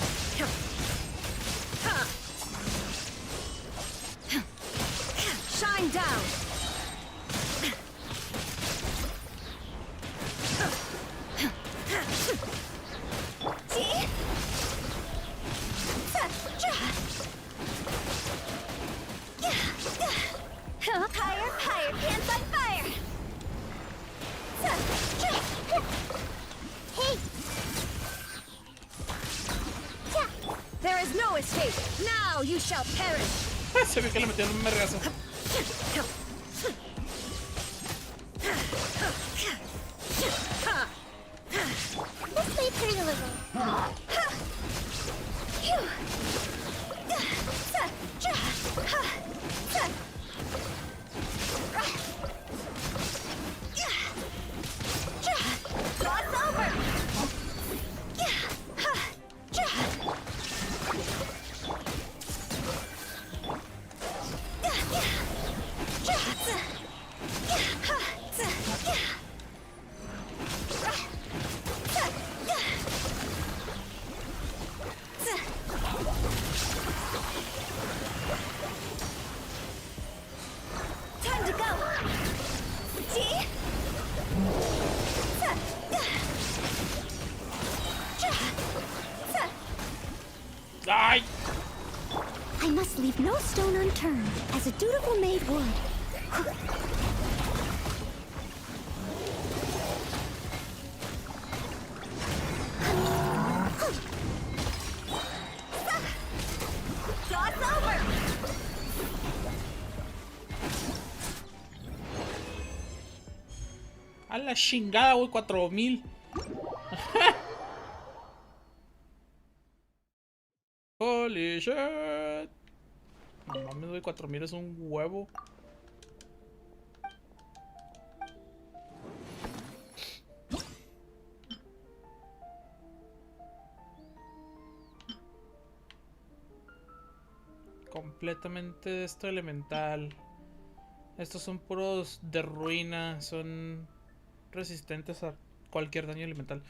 Shine down. Higher, higher, pants on fire! Hey! There is no escape. Now you shall perish. Se ve que le metieron un mergazo. This way, pretty little. Cross over. Time to go. See? Ay. I must leave no stone unturned, as a dutiful maid would. Cross over. A la chingada, güey, 4000. Holy shit. No mames, güey, 4000 es un huevo. Completamente de esto elemental. Estos son puros de ruina. Son resistentes a cualquier daño elemental.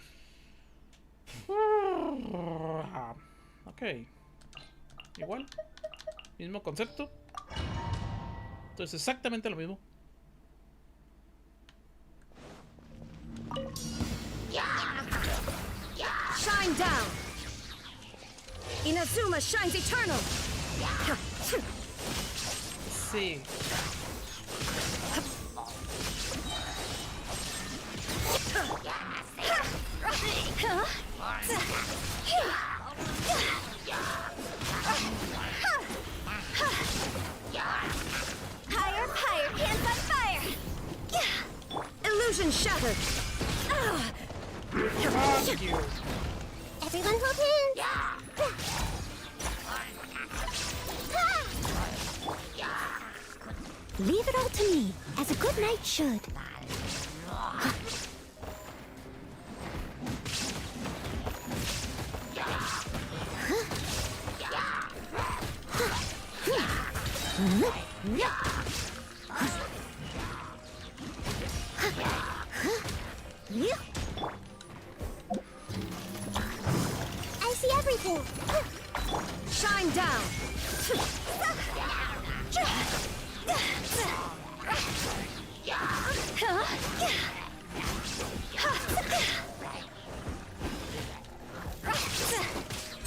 Ok. Igual. Mismo concepto. Entonces exactamente lo mismo. Shine down. Inazuma shines eternal. Sí. Higher, higher, pants on fire! Illusion shattered. Fuck you. Everyone hold hands! Leave it all to me, as a good knight should. I see everything. Shine down.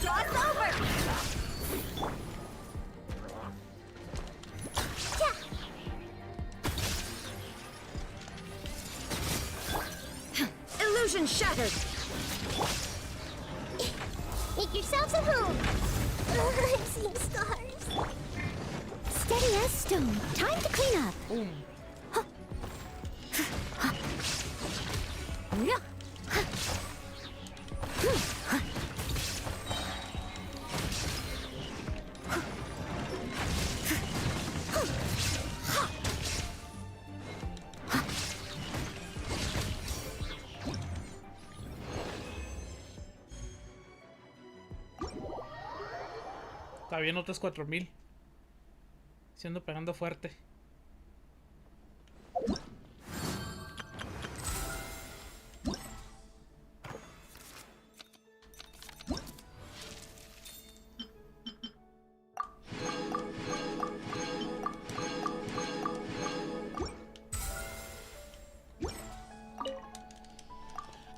Cross over. Illusion shattered. Make yourselves a home. I'm seeing stars. Steady as stone. Time to clean up. Está bien, otros 4000. Siendo pegando fuerte.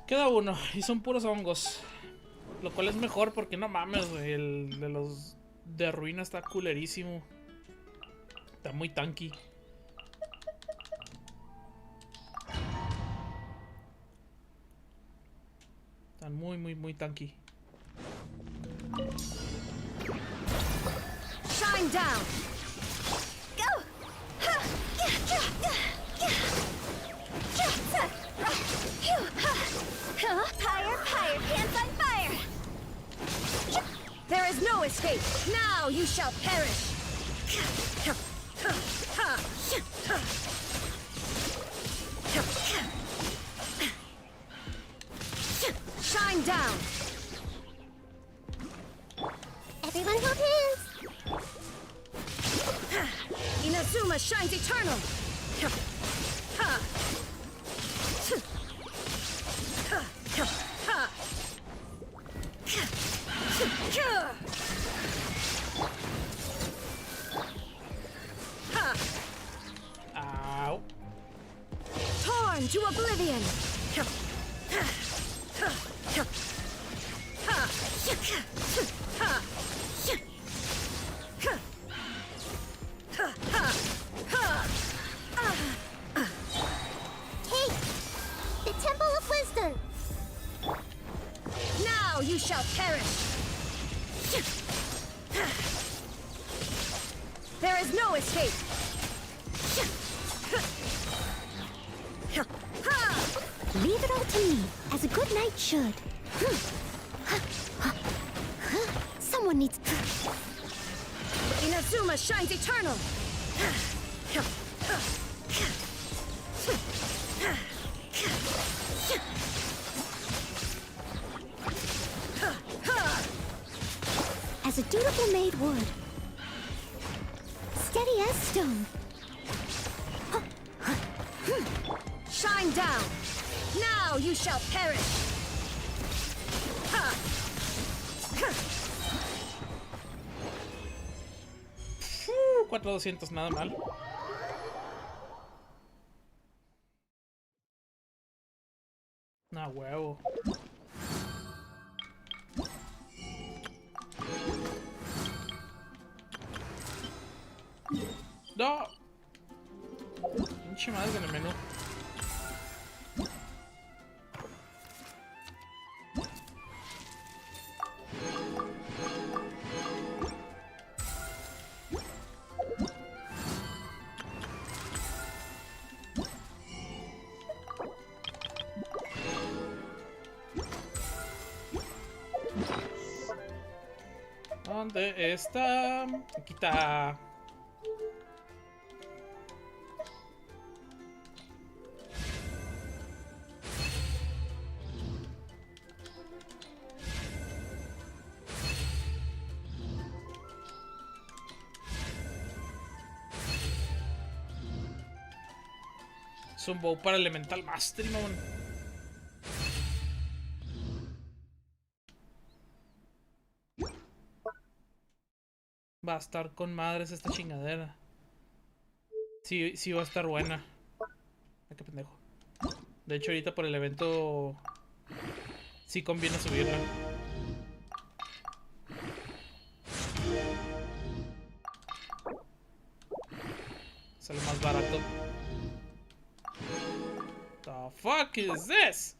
Queda uno y son puros hongos. Lo cual es mejor porque no mames, güey. El de los de ruina está culerísimo. Está muy tanky. Están muy tanky. Shine down. Go. Fire, pants on fire. There is no escape. Now you shall perish. Shine down. Everyone hold hands. Inazuma shines eternal. Ow. Torn to oblivion. Take the Temple of Wisdom. Now you shall perish. There is no escape. Leave it all to me, as a good knight should. Someone needs. Inazuma shines eternal. As a dutiful maid would. Steady as stone. Shine down. Now you shall perish. 4200, nada mal. Ah, huevo. No. Pinche madre en el menú. ¿Dónde está? Aquí está. Es un bow para Elemental Mastery, mamón. Va a estar con madres esta chingadera. Sí, sí va a estar buena. Ay, qué pendejo. De hecho, ahorita por el evento sí conviene subirla. Sale más barato. The fuck is this?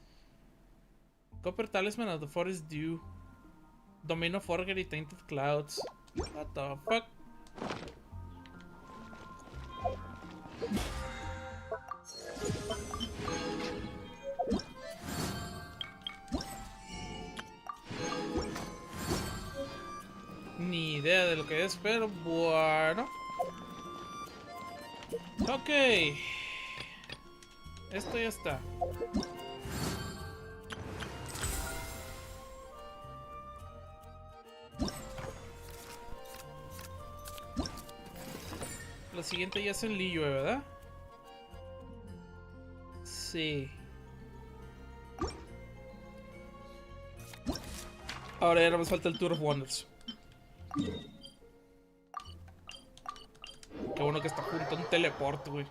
Copper Talisman of the Forest Dew. Domain of Forget y Tainted Clouds. What the fuck? Ni idea de lo que es, pero bueno. Ok. Esto ya está. Lo siguiente ya es en Liyue, ¿verdad? Sí. Ahora ya no nos falta el Tour of Wonders. Qué bueno que está junto a un teleport, güey.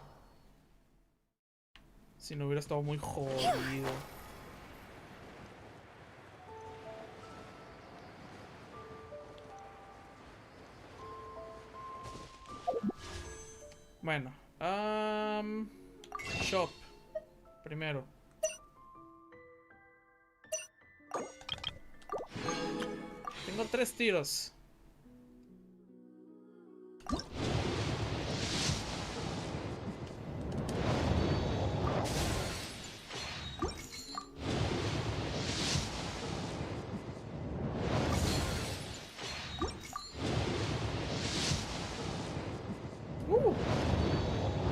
Si no hubiera estado muy jodido. Bueno, shop primero. Tengo 3 tiros.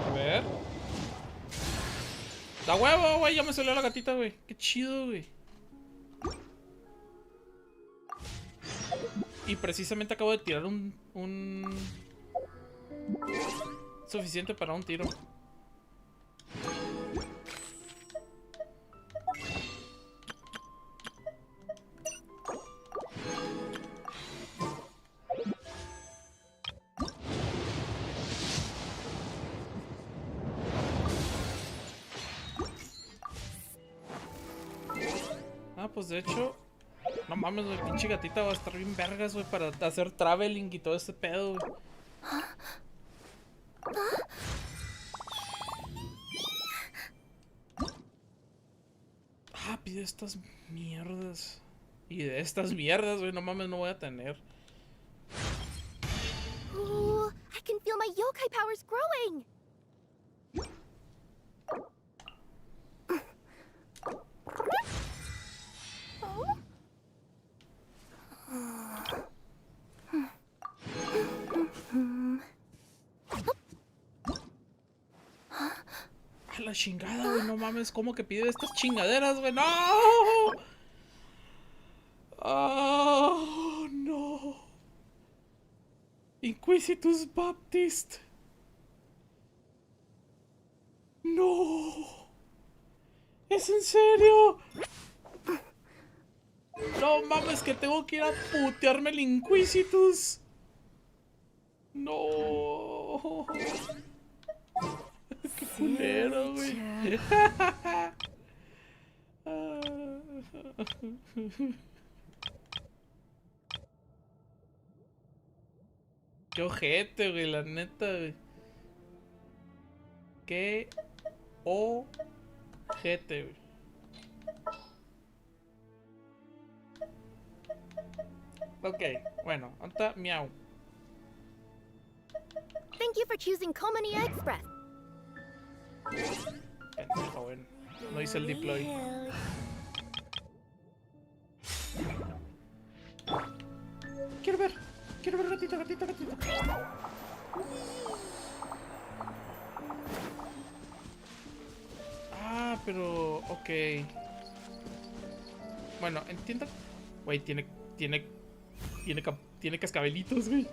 A ver. ¡Da huevo, güey! Ya me salió la gatita, güey. Qué chido, güey. Y precisamente acabo de tirar un... suficiente para un tiro. Ah, pues de hecho... No mames, güey, pinche gatita va a estar bien vergas, güey, para hacer traveling y todo ese pedo, güey. Ah, pide estas mierdas. Y de estas mierdas, güey, no mames, no voy a tener. Ooh, I can feel my yokai powers growing. A la chingada, güey, no mames, ¿cómo que pide estas chingaderas, güey? ¡No! ¡Oh, no! Inquisitus Baptist. ¡No! ¿Es en serio? No mames, que tengo que ir a putearme el Inquisitus. No. Qué culero, güey. Qué ojete, güey, la neta, güey. Qué ojete, güey. Ok, bueno, anta miau. Thank you for choosing Komania Express. Pendejo, güey. No hice el deploy. Quiero ver gatito. Ah, pero... ok. Bueno, entiendo. Güey, tiene cascabelitos, güey.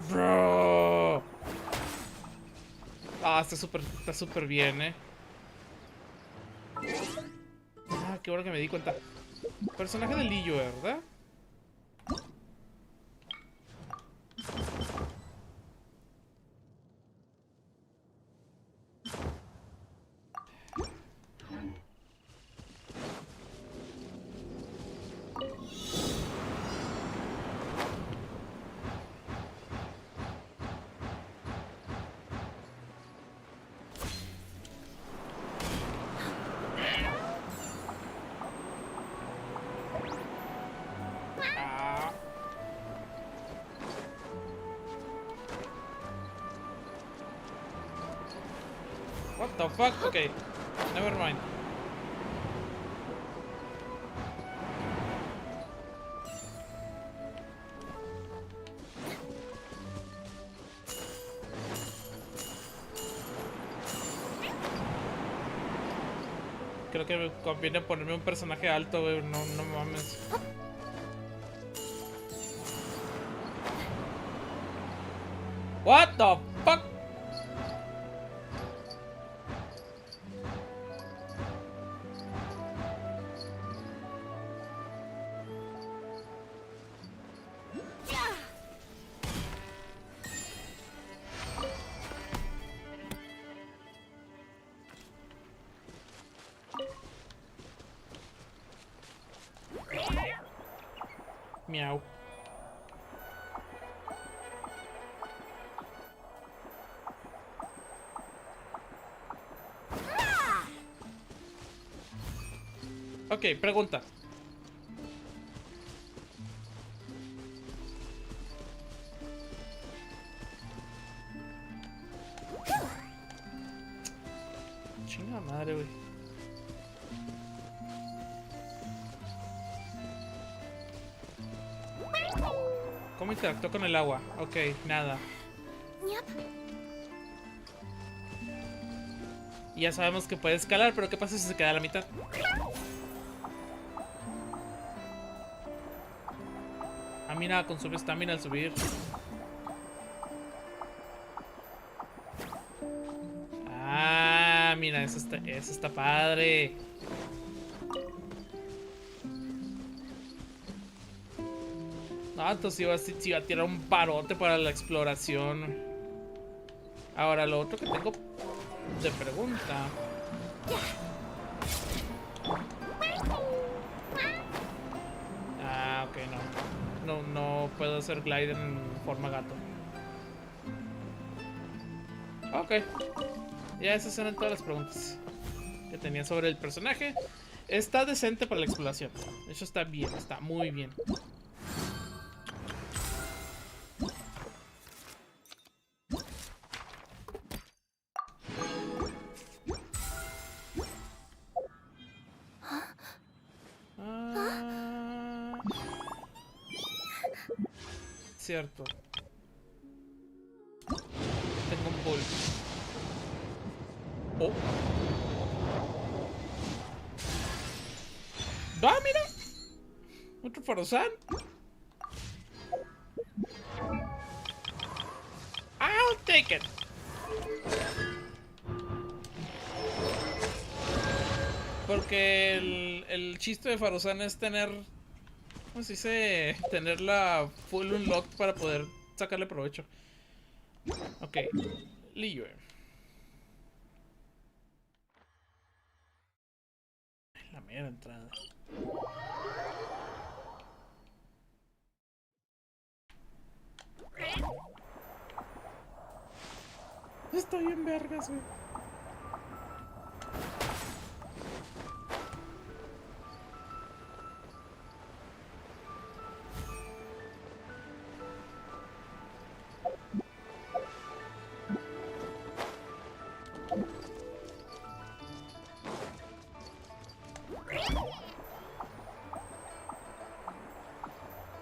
Bro. Ah, está súper bien, lo que me di cuenta. Personaje de Liyue, ¿verdad? What the fuck? Okay, never mind. Creo que me conviene ponerme un personaje alto, güey. No, no mames. What the fuck? Miau. Ok, pregunta. Chinga madre, güey. ¿Cómo interactuó con el agua? Ok, nada. Y ya sabemos que puede escalar, pero ¿qué pasa si se queda a la mitad? Ah, mira, consume estamina al subir. Ah, mira, eso está padre. Ah, entonces sí iba a tirar un parote para la exploración. Ahora, lo otro que tengo de pregunta. Ah, ok, no. No puedo hacer glide en forma gato. Ok. Ya esas eran todas las preguntas que tenía sobre el personaje. Está decente para la exploración. Eso está bien, está muy bien. Cierto. Tengo un bull. Oh. ¡Ah, mira! Otro Farozan. I'll take it. Porque el chiste de Farozan es tener... ¿Cómo se dice? Tenerla full unlocked para poder sacarle provecho. Ok. Liyue. La mera entrada. Estoy en vergas, güey.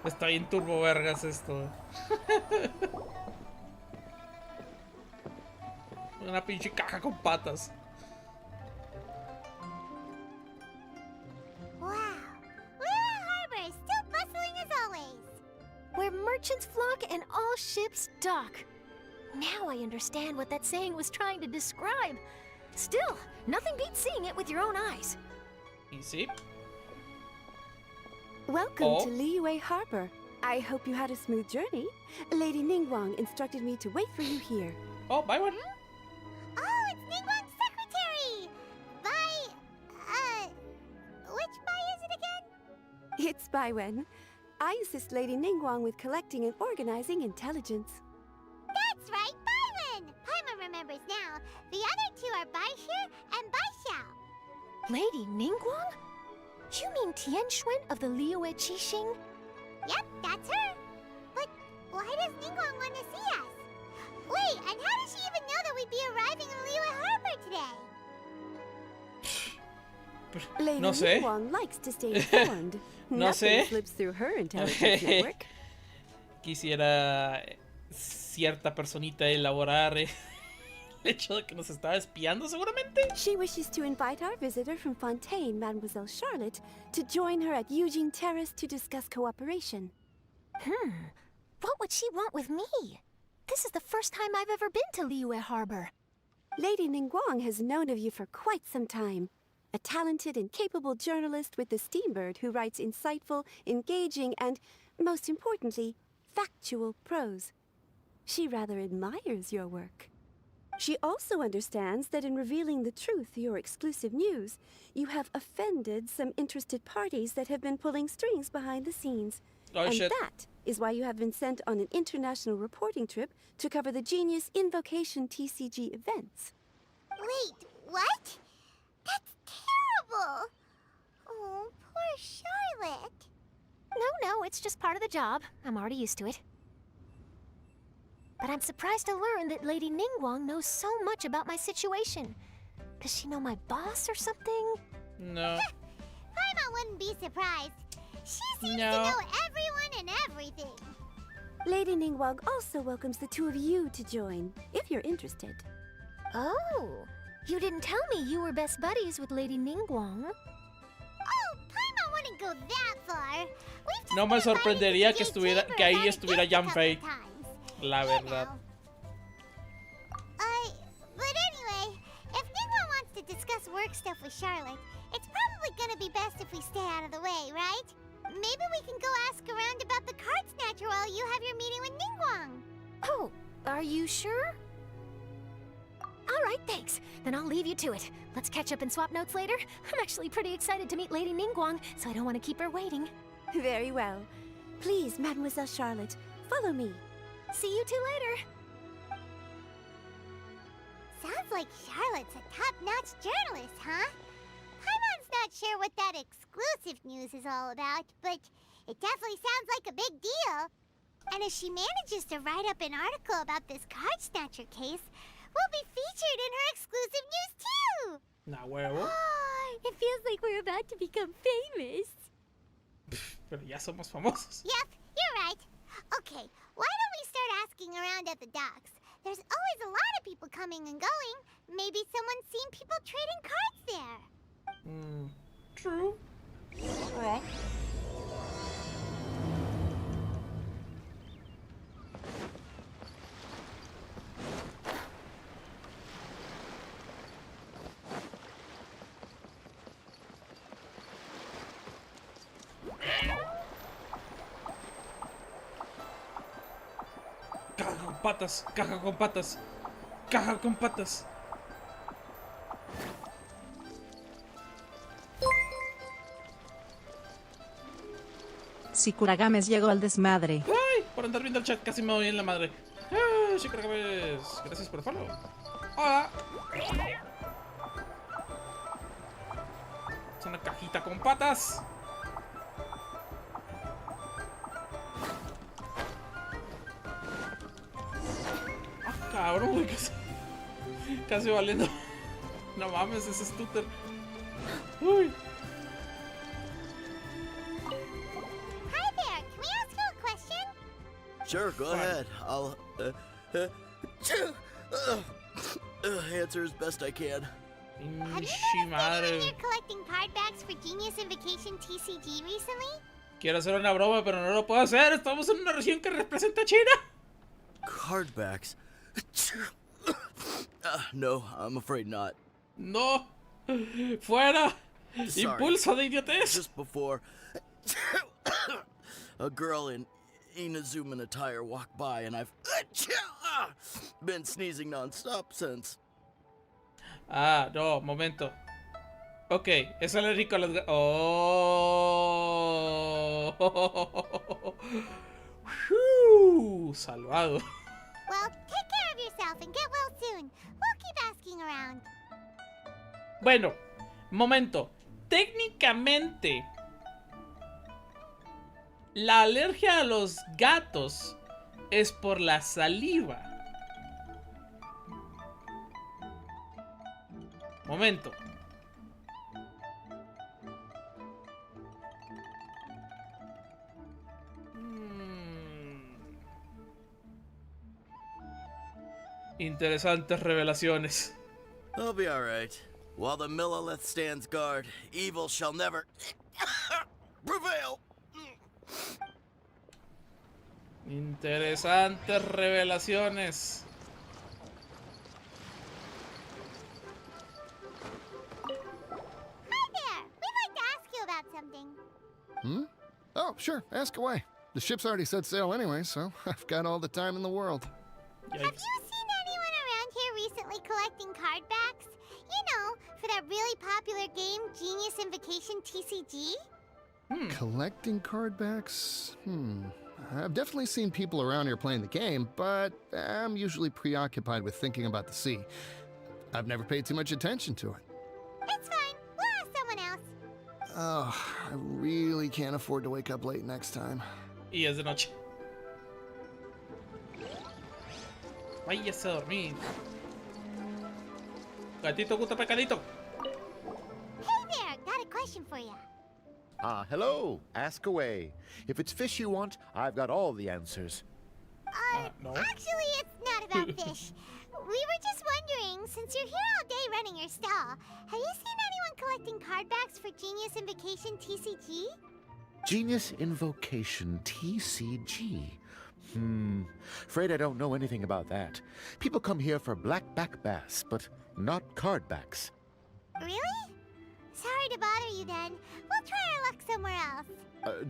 Está bien turbo vergas esto. Una pinche caja con patas. Wow. Little Harbor is still bustling as always. Where merchants flock and all ships dock. Now I understand what that saying was trying to describe. Still, nothing beats seeing it with your own eyes. ¿Y sí? Welcome to Liyue Harbor. I hope you had a smooth journey. Lady Ningguang instructed me to wait for you here. Oh, Baiwen. Oh, it's Ningguang's secretary! Which Bai is it again? It's Baiwen. I assist Lady Ningguang with collecting and organizing intelligence. That's right, Baiwen! Paimon remembers now. The other two are Baishir and Baishao. Lady Ningguang? You mean Tianxuan of the Liyue Qixing? Yep, that's her. But why does Ningguang want to see us? Wait, and how does she even know that we'd be arriving in Liyue Harbor today? Lady No sé. Ningguang likes to stay informed. No Nothing sé. slips through her intelligence network. Quisiera cierta personita elaborar el hecho de que nos estaba espiando seguramente. She wishes to invite our visitor from Fontaine, Mademoiselle Charlotte, to join her at Eugene Terrace to discuss cooperation. What would she want with me? This is the first time I've ever been to Liyue Harbor. Lady Ningguang has known of you for quite some time. A talented and capable journalist with the Steambird who writes insightful, engaging, and, most importantly, factual prose. She rather admires your work. She also understands that in revealing the truth, your exclusive news, you have offended some interested parties that have been pulling strings behind the scenes. Oh, and shit. that is why you have been sent on an international reporting trip to cover the Genius Invocation TCG events. Wait, what? That's terrible! Oh, poor Charlotte. No, it's just part of the job. I'm already used to it. But I'm surprised to learn that Lady Ningguang knows so much about my situation. Does she know my boss or something? No. Paimon wouldn't be surprised. She seems No. to know everyone and everything. Lady Ningguang also welcomes the two of you to join, if you're interested. Oh, you didn't tell me you were best buddies with Lady Ningguang. Oh, Paimon wouldn't go that far. We've No me sorprendería que estuviera, que ahí estuviera Janfei. La verdad. But anyway, if Ningguang wants to discuss work stuff with Charlotte, it's probably gonna be best if we stay out of the way, right? Maybe we can go ask around about the card snatcher while you have your meeting with Ningguang. Oh, are you sure? All right, thanks. Then I'll leave you to it. Let's catch up and swap notes later. I'm actually pretty excited to meet Lady Ningguang, so I don't want to keep her waiting. Very well. Please, Mademoiselle Charlotte, follow me. See you two later. Sounds like Charlotte's a top-notch journalist, huh? Paimon's not sure what that exclusive news is all about, but it definitely sounds like a big deal. And if she manages to write up an article about this card snatcher case, we'll be featured in her exclusive news too! Nah, huevo. It feels like we're about to become famous. Pero ya somos famosos. Yep, you're right. Okay, why don't we start asking around at the docks? There's always a lot of people coming and going. Maybe someone's seen people trading cards there. True. Alright. Caja con patas, caja con patas, caja con patas. Sikuragames llegó al desmadre. ¡Ay! Por andar viendo el chat casi me doy en la madre. ¡Ay! Sikuragames, gracias por el follow. Hola. Es una cajita con patas. Cabrón, güey, casi valiendo. No mames, ese es Tutor. Uy. Hi there, can we ask you a question? Sure, go ahead. I'll answer as best I can. Have you been around here collecting card backs for Genius Invocation TCG recently? Quiero hacer una broma, pero no lo puedo hacer. Estamos en una región que representa a China. Cardbacks? No, I'm afraid not. No. Fuera. Sorry. Impulso de idiotez. Just before A girl in Inazuman attire walked by, and I've been sneezing non-stop since. Ah, no, momento. Ok, es alérgico a los gatos. Oh. Salvado. Well, take care of yourself and get well soon. We'll keep asking around. Bueno, momento. Técnicamente, la alergia a los gatos es por la saliva. Momento. Interesantes revelaciones. I'll be alright. While the Millilith stands guard, evil shall never prevail. Interesantes revelaciones. Hi there! We'd like to ask you about something. Hmm? Oh, sure. Ask away. The ship's already set sail anyway, so I've got all the time in the world. Have you seen anyone around here recently collecting card backs? You know, for that really popular game, Genius Invocation TCG? Collecting card backs? I've definitely seen people around here playing the game, but I'm usually preoccupied with thinking about the sea. I've never paid too much attention to it. It's fine. We'll ask someone else. Oh, I really can't afford to wake up late next time. Y es de noche. Váyase a dormir. Gatito, gusta pecadito. Hey there, got a question for you. Hello. Ask away. If it's fish you want, I've got all the answers. No. Actually, it's not about fish. We were just wondering, since you're here all day running your stall, have you seen anyone collecting card backs for Genius Invocation TCG? Genius Invocation TCG. Afraid I don't know anything about that. People come here for blackback bass, but not card backs. Really? Sorry to bother you then. We'll try our luck somewhere else.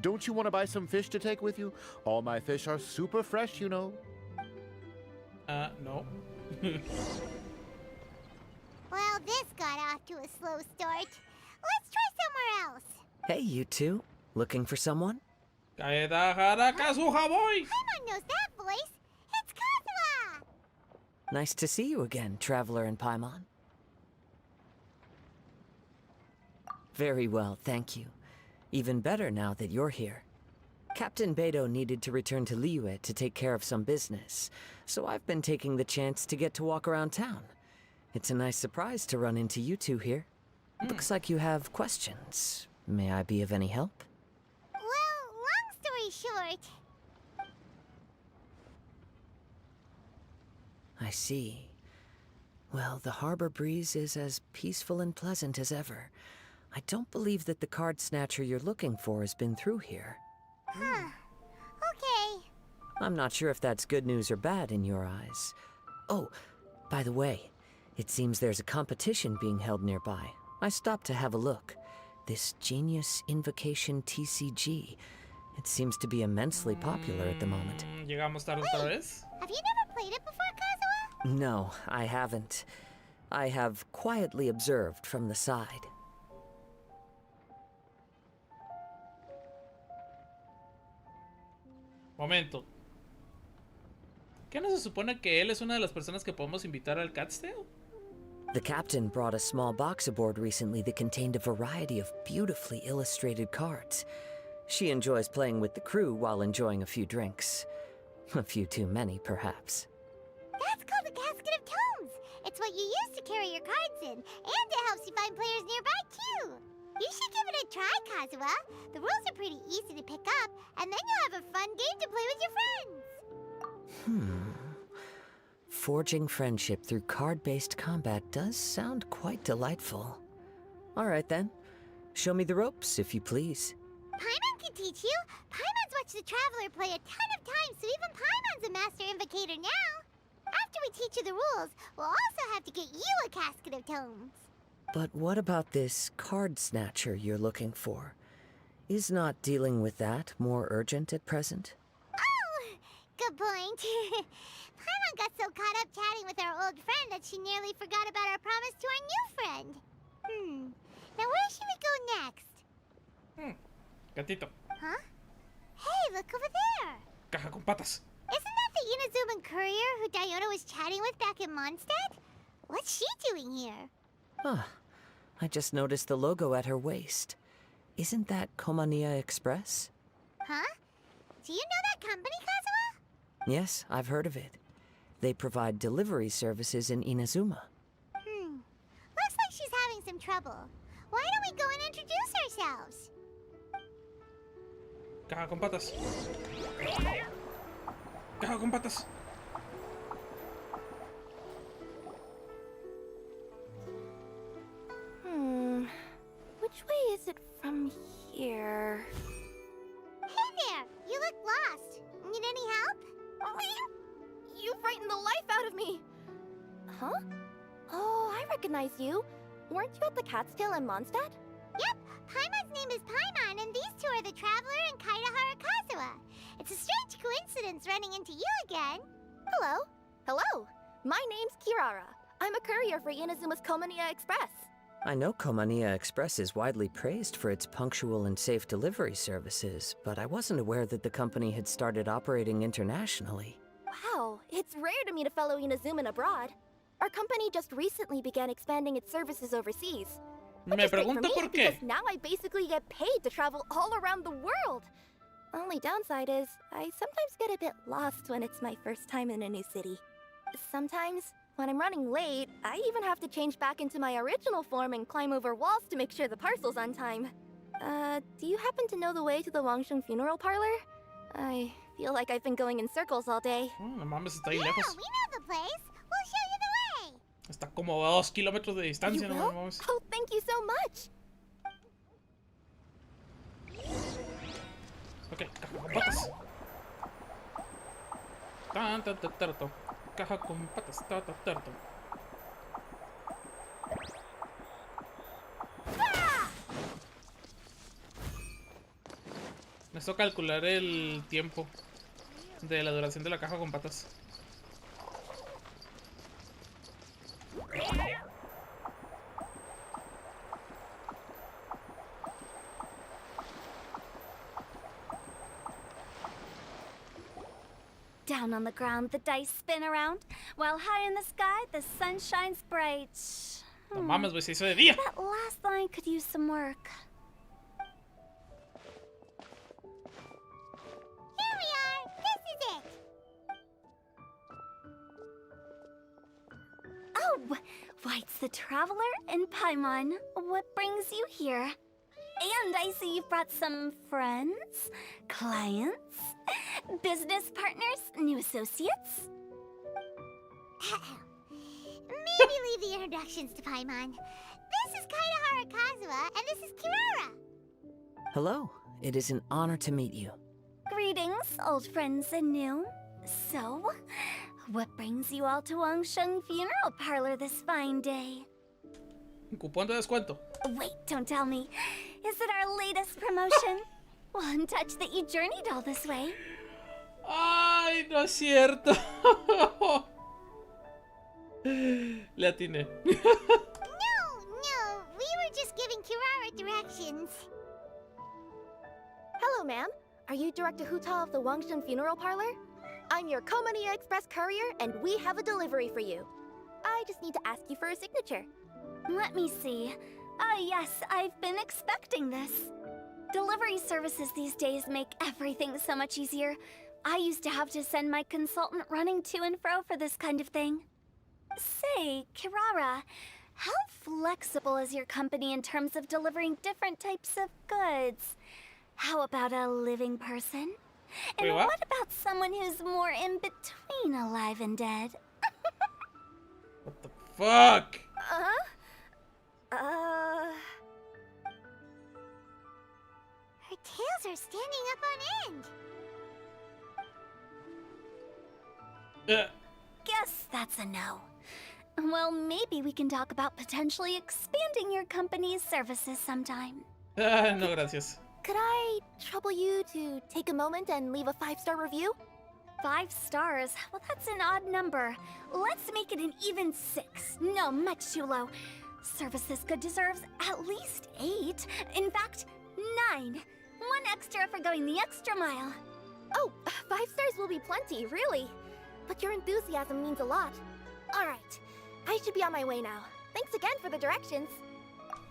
Don't you want to buy some fish to take with you? All my fish are super fresh, you know. No. Well, this got off to a slow start. Let's try somewhere else. Hey, you two. Looking for someone? Paimon Paimon knows that voice. It's Kazuha! Nice to see you again, Traveler and Paimon. Very well, thank you. Even better now that you're here. Captain Beidou needed to return to Liyue to take care of some business, so I've been taking the chance to get to walk around town. It's a nice surprise to run into you two here. Looks like you have questions. May I be of any help? Well, long story short... I see. Well, the harbor breeze is as peaceful and pleasant as ever. I don't believe that the card snatcher you're looking for has been through here. Huh. Okay. I'm not sure if that's good news or bad in your eyes. Oh, by the way, it seems there's a competition being held nearby. I stopped to have a look. This Genius Invocation TCG. It seems to be immensely popular at the moment. Llegamos tarde otra vez. Have you never played it before, Kazuha? No, I haven't. I have quietly observed from the side. Momento. ¿Qué no se supone que él es una de las personas que podemos invitar al Catstail? The captain brought a small box aboard recently that contained a variety of beautifully illustrated cards. She enjoys playing with the crew while enjoying a few drinks. A few too many, perhaps. That's called a casket of tomes. It's what you use to carry your cards in, and it helps you find players nearby, too. You should give it a try, Kazuha. The rules are pretty easy to pick up, and then you'll have a fun game to play with your friends. Forging friendship through card-based combat does sound quite delightful. All right, then. Show me the ropes, if you please. Paimon can teach you. Paimon's watched the Traveler play a ton of times, so even Paimon's a master invocator now. After we teach you the rules, we'll also have to get you a casket of tomes. But what about this card snatcher you're looking for? Is not dealing with that more urgent at present? Oh, good point. Paimon got so caught up chatting with our old friend that she nearly forgot about our promise to our new friend. Now where should we go next? Gatito. Huh? Hey, look over there. Caja con patas. Isn't that the Inazuman courier who Diona was chatting with back in Mondstadt? What's she doing here? Ah, I just noticed the logo at her waist. Isn't that Komania Express? Huh? Do you know that company, Kazuha? Yes, I've heard of it. They provide delivery services in Inazuma. Looks like she's having some trouble. Why don't we go and introduce ourselves? Caja con patas. Caja con patas. Which way is it from here? Hey there! You look lost. Need any help? You frightened the life out of me! Huh? Oh, I recognize you. Weren't you at the Cat's Tail in Mondstadt? Yep! Paimon's name is Paimon, and these two are the Traveler and Kaitahara Kazuha. It's a strange coincidence running into you again. Hello. Hello. My name's Kirara. I'm a courier for Inazuma's Komania Express. I know Komania Express is widely praised for its punctual and safe delivery services, but I wasn't aware that the company had started operating internationally. Wow, it's rare to meet a fellow Inazuman abroad. Our company just recently began expanding its services overseas. Me pregunto por qué. Because now I basically get paid to travel all around the world. Only downside is, I sometimes get a bit lost when it's my first time in a new city. Sometimes, when I'm running late, I even have to change back into my original form and climb over walls to make sure the parcel's on time. Do you happen to know the way to the Wangsheng funeral parlor? I feel like I've been going in circles all day. No mames, está ahí lejos. We know the place. We'll show you the way. Está como a 2 kilómetros de distancia, no mames. Oh, thank you so much. Ok, caja con patas. Tan, tan, tan, tarto. Caja con patas, tan, tan, tarto. Necesito calcular el tiempo de la duración de la caja con patas. Down on the ground, the dice spin around, while high in the sky, the sun shines bright. No mames, güey, se hizo de día. That last line could use some work. Here we are. This is it. Oh, White's the Traveler and Paimon. What brings you here? And I see you've brought some friends, clients, business partners, new associates. Maybe leave the introductions to Paimon. This is Kaitahara Kazuha, and this is Kirara. Hello, it is an honor to meet you. Greetings, old friends and new. So, what brings you all to Wangsheng Funeral Parlor this fine day? Cupón de descuento. Wait, don't tell me. Is it our latest promotion? Well, I'm touched that you journeyed all this way. Ay, no es cierto. Le atiné. No, we were just giving Kirara directions. Hello, ma'am. Are you Director Huta of the Wangsheng Funeral Parlor? I'm your Komania Express courier, and we have a delivery for you. I just need to ask you for a signature. Let me see. Yes, I've been expecting this. Delivery services these days make everything so much easier. I used to have to send my consultant running to and fro for this kind of thing. Say, Kirara, how flexible is your company in terms of delivering different types of goods? How about a living person? And Wait, what? What about someone who's more in between alive and dead? What the fuck? Her tails are standing up on end. Guess that's a no. Well, maybe we can talk about potentially expanding your company's services sometime. No, gracias. could I trouble you to take a moment and leave a 5-star review? 5 stars? Well, that's an odd number. Let's make it an even 6. No, much too low. Service this good deserves at least 8. In fact, 9. 1 extra for going the extra mile. Oh, 5 stars will be plenty, really. But your enthusiasm means a lot. All right, I should be on my way now. Thanks again for the directions.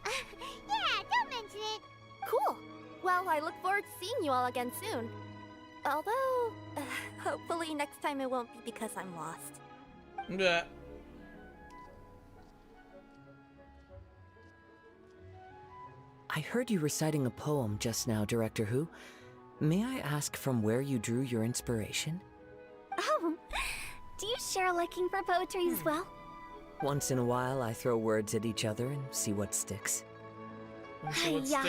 Yeah, don't mention it. Cool. Well, I look forward to seeing you all again soon. Although, hopefully next time it won't be because I'm lost. Yeah. I heard you reciting a poem just now, Director Who. May I ask from where you drew your inspiration? Oh, do you share a liking for poetry as well? Once in a while, I throw words at each other and see what sticks. Yeah,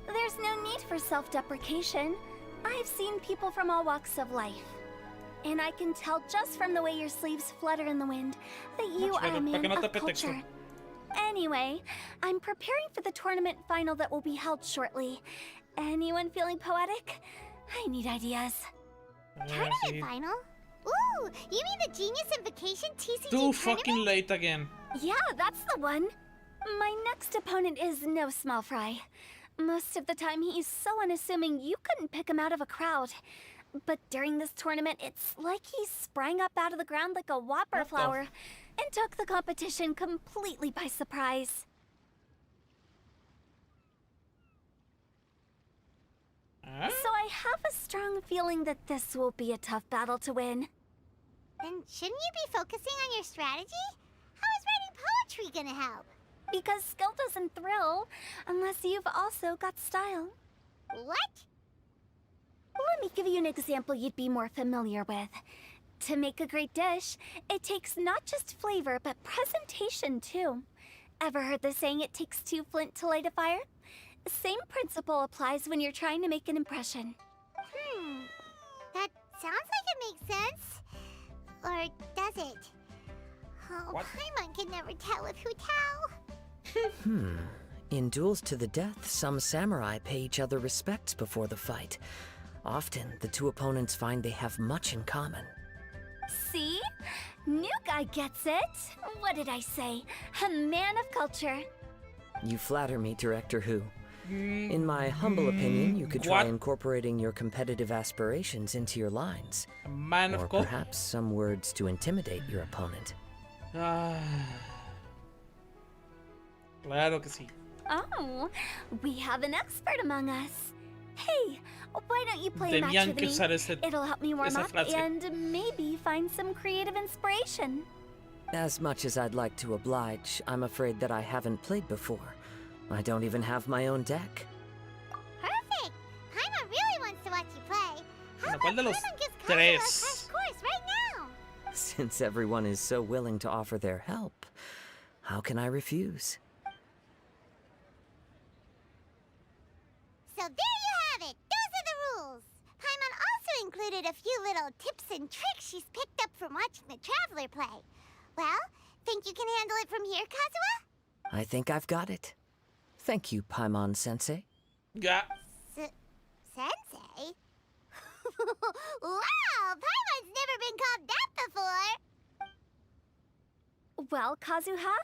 there's no need for self-deprecation. I've seen people from all walks of life. And I can tell just from the way your sleeves flutter in the wind that you are a man of culture. Anyway, I'm preparing for the tournament final that will be held shortly. Anyone feeling poetic? I need ideas. Tournament final? Ooh, you mean the Genius Invocation TCG Too tournament? fucking late again. Yeah, that's the one. My next opponent is no small fry. Most of the time he's so unassuming you couldn't pick him out of a crowd. But during this tournament, it's like he sprang up out of the ground like a whopper flower and took the competition completely by surprise. So I have a strong feeling that this will be a tough battle to win. Then shouldn't you be focusing on your strategy? How is writing poetry gonna help? Because skill doesn't thrill unless you've also got style. What? Let me give you an example you'd be more familiar with. To make a great dish, it takes not just flavor, but presentation too. Ever heard the saying, it takes 2 flint to light a fire? The same principle applies when you're trying to make an impression. That sounds like it makes sense. Or does it? Oh, Paimon can never tell with Hu Tao. In duels to the death, some samurai pay each other respects before the fight. Often, the 2 opponents find they have much in common. See? New guy gets it. What did I say? A man of culture. You flatter me, Director Who. In my humble opinion, you could try incorporating your competitive aspirations into your lines. Or perhaps some words to intimidate your opponent. Claro que sí. Oh, we have an expert among us. Hey, why don't you play a match Tenían with que me? usar ese, It'll help me warm esa up frase. and maybe find some creative inspiration. As much as I'd like to oblige, I'm afraid that I haven't played before. I don't even have my own deck. Perfect! Paimon really wants to watch you play. How ¿Cuál de about los Paimon gives Kazuha a tres? crash course right now? Since everyone is so willing to offer their help, how can I refuse? So there you have it. Those are the rules. Paimon also included a few little tips and tricks she's picked up from watching the Traveler play. Well, think you can handle it from here, Kazuha? I think I've got it. Thank you, Paimon-sensei. Yeah. Sensei? Wow, Paimon's never been called that before. Well, Kazuha,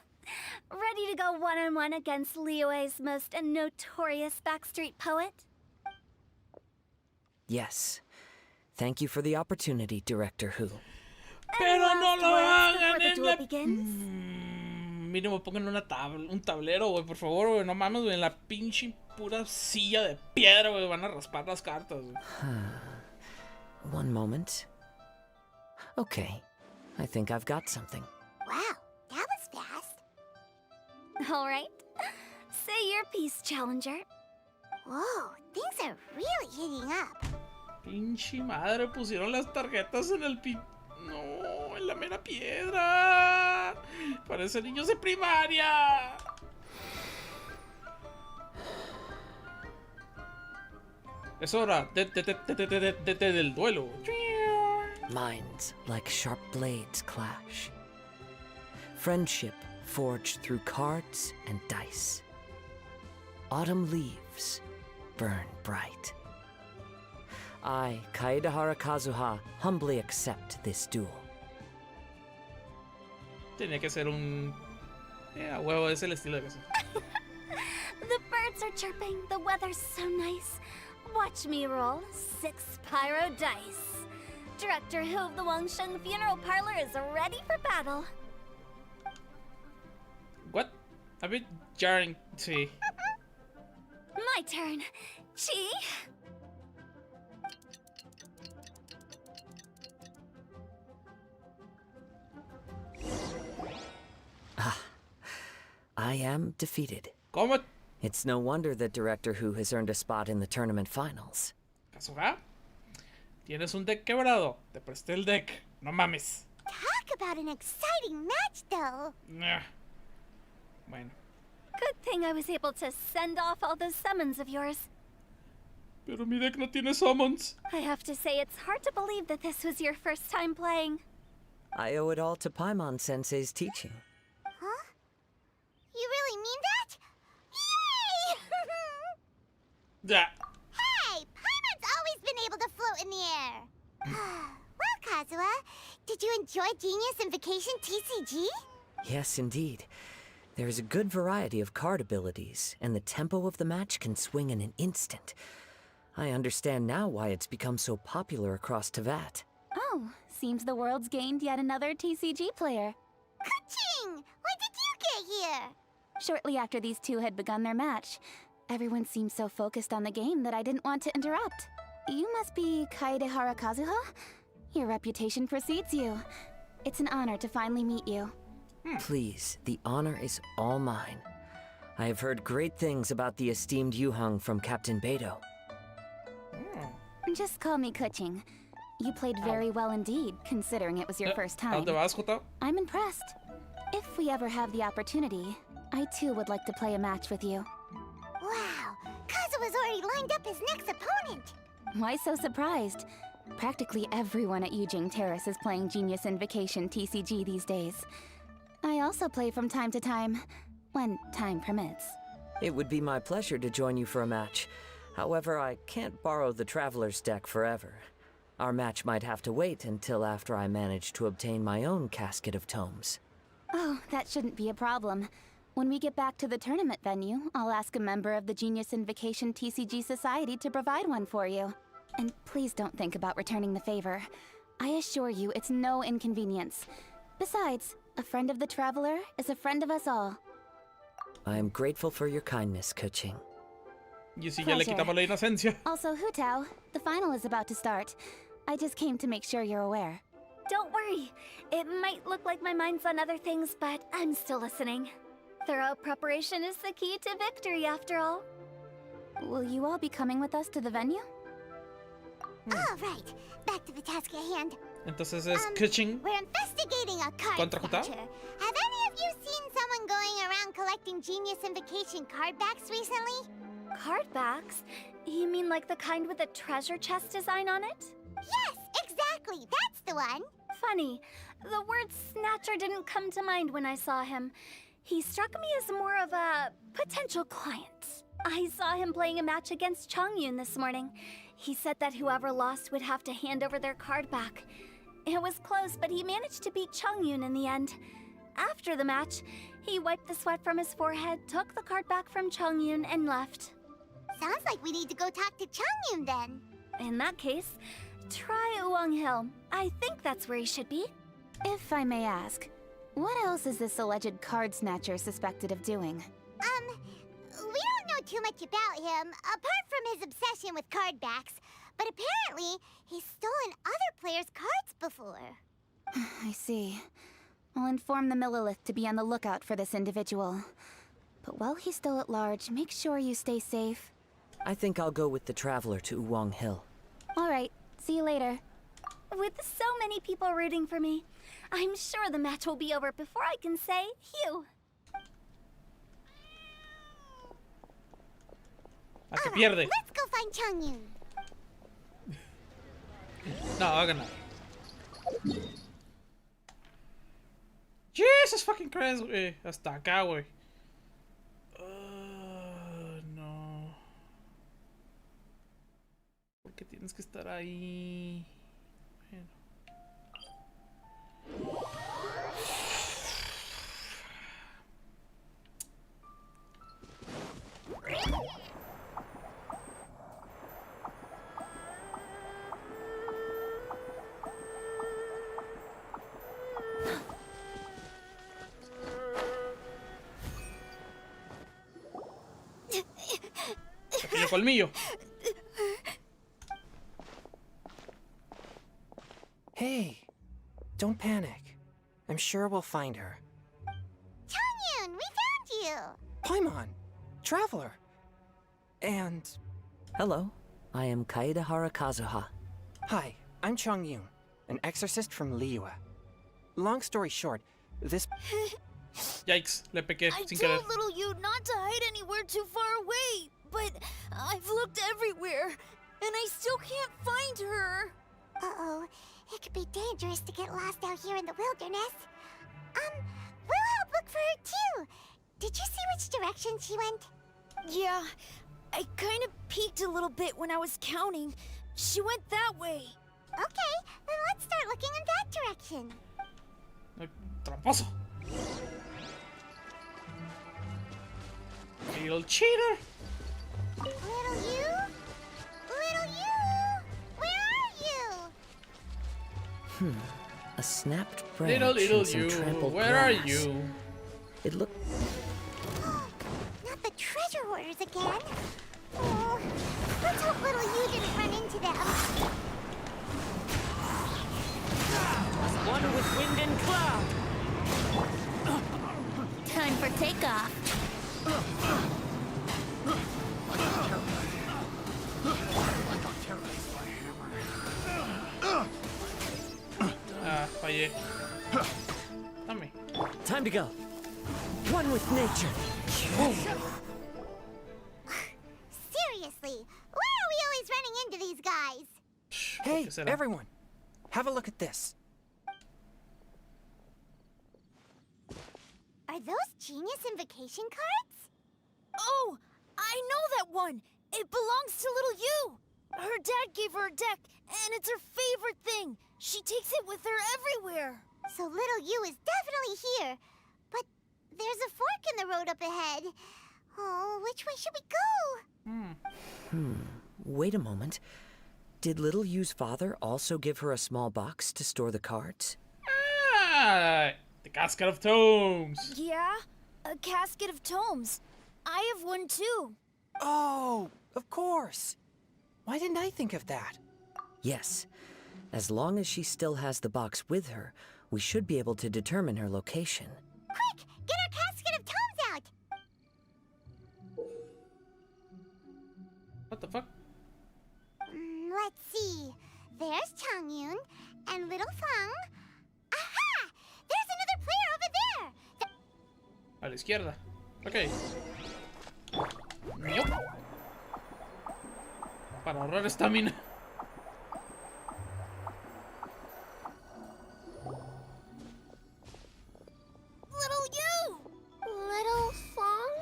ready to go one-on-one against Liyue's most notorious backstreet poet? Yes. Thank you for the opportunity, Director Who. Pero no lo hagan the en duel la... begins? Mínimo pongan un tablero, güey, por favor, güey. No mames, güey. En la pinche pura silla de piedra, güey. Van a raspar las cartas, güey. One moment. Okay. I think I've got something. Wow, that was fast. All right. Say your piece, Challenger. Whoa, things are really heating up. Pinche madre, pusieron las tarjetas en el No, en la mera piedra. Parece niños de primaria. Es hora del duelo. Minds like sharp blades clash. Friendship forged through cards and dice. Autumn leaves, burn bright. I, Kaedehara Kazuha, humbly accept this duel. Tenía que ser un... a huevo, es el estilo de casa. The birds are chirping, the weather's so nice. Watch me roll 6 pyro dice. Director Who of the Wangsheng Funeral Parlor is ready for battle. What? A bit jarring, sí. My turn. Chi? I am defeated. ¿Cómo? It's no wonder that Director Who has earned a spot in the tournament finals. ¿Kazuha? Tienes un deck quebrado. Te presté el deck. No mames. Talk about an exciting match, though. Bueno. Good thing I was able to send off all those summons of yours. Pero mi deck no tiene summons. I have to say, it's hard to believe that this was your first time playing. I owe it all to Paimon-sensei's teaching. Huh? You really mean that? Yay! Yeah. Hey, Paimon's always been able to float in the air. Well, Kazuha, did you enjoy Genius Invocation TCG? Yes, indeed. There is a good variety of card abilities, and the tempo of the match can swing in an instant. I understand now why it's become so popular across Teyvat. Oh, seems the world's gained yet another TCG player. Ka-ching! When did you get here? Shortly after these two had begun their match. Everyone seemed so focused on the game that I didn't want to interrupt. You must be Kaedehara Kazuha? Your reputation precedes you. It's an honor to finally meet you. Please, the honor is all mine. I have heard great things about the esteemed Yuheng from Captain Beidou. Just call me Kuching. You played very well indeed, considering it was your first time. I'm impressed. If we ever have the opportunity, I too would like to play a match with you. Wow, Kazuha's already lined up his next opponent. Why so surprised? Practically everyone at Yujing Terrace is playing Genius Invocation TCG these days. I also play from time to time, when time permits. It would be my pleasure to join you for a match. However, I can't borrow the Traveler's deck forever. Our match might have to wait until after I manage to obtain my own casket of tomes. Oh, that shouldn't be a problem. When we get back to the tournament venue, I'll ask a member of the Genius Invocation TCG Society to provide one for you. And please don't think about returning the favor. I assure you it's no inconvenience. Besides, a friend of the Traveler is a friend of us all. I am grateful for your kindness, Kuching. Y si ya le quitamos la inocencia. Also, Hu Tao, the final is about to start. I just came to make sure you're aware. Don't worry. It might look like my mind's on other things, but I'm still listening. Thorough preparation is the key to victory, after all. Will you all be coming with us to the venue? All right, back to the task at hand. Entonces es Kuching We're investigating a card contra Hu Tao. snatcher. Have any of you seen someone going around collecting Genius Invocation card backs recently? Card backs? You mean like the kind with a treasure chest design on it? Yes, exactly. That's the one. Funny. The word snatcher didn't come to mind when I saw him. He struck me as more of a potential client. I saw him playing a match against Chongyun this morning. He said that whoever lost would have to hand over their card back. It was close, but he managed to beat Chongyun in the end. After the match, he wiped the sweat from his forehead, took the card back from Chongyun, and left. Sounds like we need to go talk to Chongyun then. In that case, try Uwang Hill. I think that's where he should be. If I may ask, what else is this alleged card snatcher suspected of doing? We don't know too much about him, apart from his obsession with card backs. But apparently, he's stolen other players' cards before. I see. I'll inform the Millilith to be on the lookout for this individual. But while he's still at large, make sure you stay safe. I think I'll go with the Traveler to Uwang Hill. All right, see you later. With so many people rooting for me, I'm sure the match will be over before I can say Hugh. A que pierde. Let's go find Chongyun. No, va a ganar. Jesus fucking Christ, güey. Hasta acá, güey. No. que estar ahí. Bueno. Pequeño colmillo. Hey, don't panic. I'm sure we'll find her. Changyun, we found you! Paimon, traveler. And... Hello, I am Kaedahara Kazuha. Hi, I'm Changyun, an exorcist from Liyue. Long story short, this... Yikes, le pequé sin I querer. told little you not to hide anywhere too far away, but I've looked everywhere, and I still can't find her. Uh-oh, it could be dangerous to get lost out here in the wilderness. We'll help look for her too. Did you see which direction she went? Yeah, I kind of peeked a little bit when I was counting. She went that way. Okay, then let's start looking in that direction. Tramposo. Little cheater. Little you? Little you? Where are you? A snapped branch Little and some you, trampled where grass. are you? It looked... Not the treasure hoarders again. Oh, let's hope little you didn't run into them. One with wind and cloud. Time for takeoff. Ah, fallé. Dame. Time to go. One with nature. Seriously, why are we always running into these guys? Hey, everyone! Have a look at this. Are those genius invocation cards? Oh, I know that one. It belongs to little you. Her dad gave her a deck, and it's her favorite thing. She takes it with her everywhere. So little you is definitely here. But there's a fork in the road up ahead. Oh, which way should we go? Wait a moment. Did Little Yu's father also give her a small box to store the cards? Ah, the casket of tomes. Yeah, a casket of tomes. I have one too. Oh, of course. Why didn't I think of that? Yes. As long as she still has the box with her, we should be able to determine her location. Quick, get our casket of tomes out! What the fuck? Let's see. There's Changyun and little Fang. Aha! There's another player over there! A la izquierda. Ok. Nope. Para ahorrar estamina. Little you! Little Fong?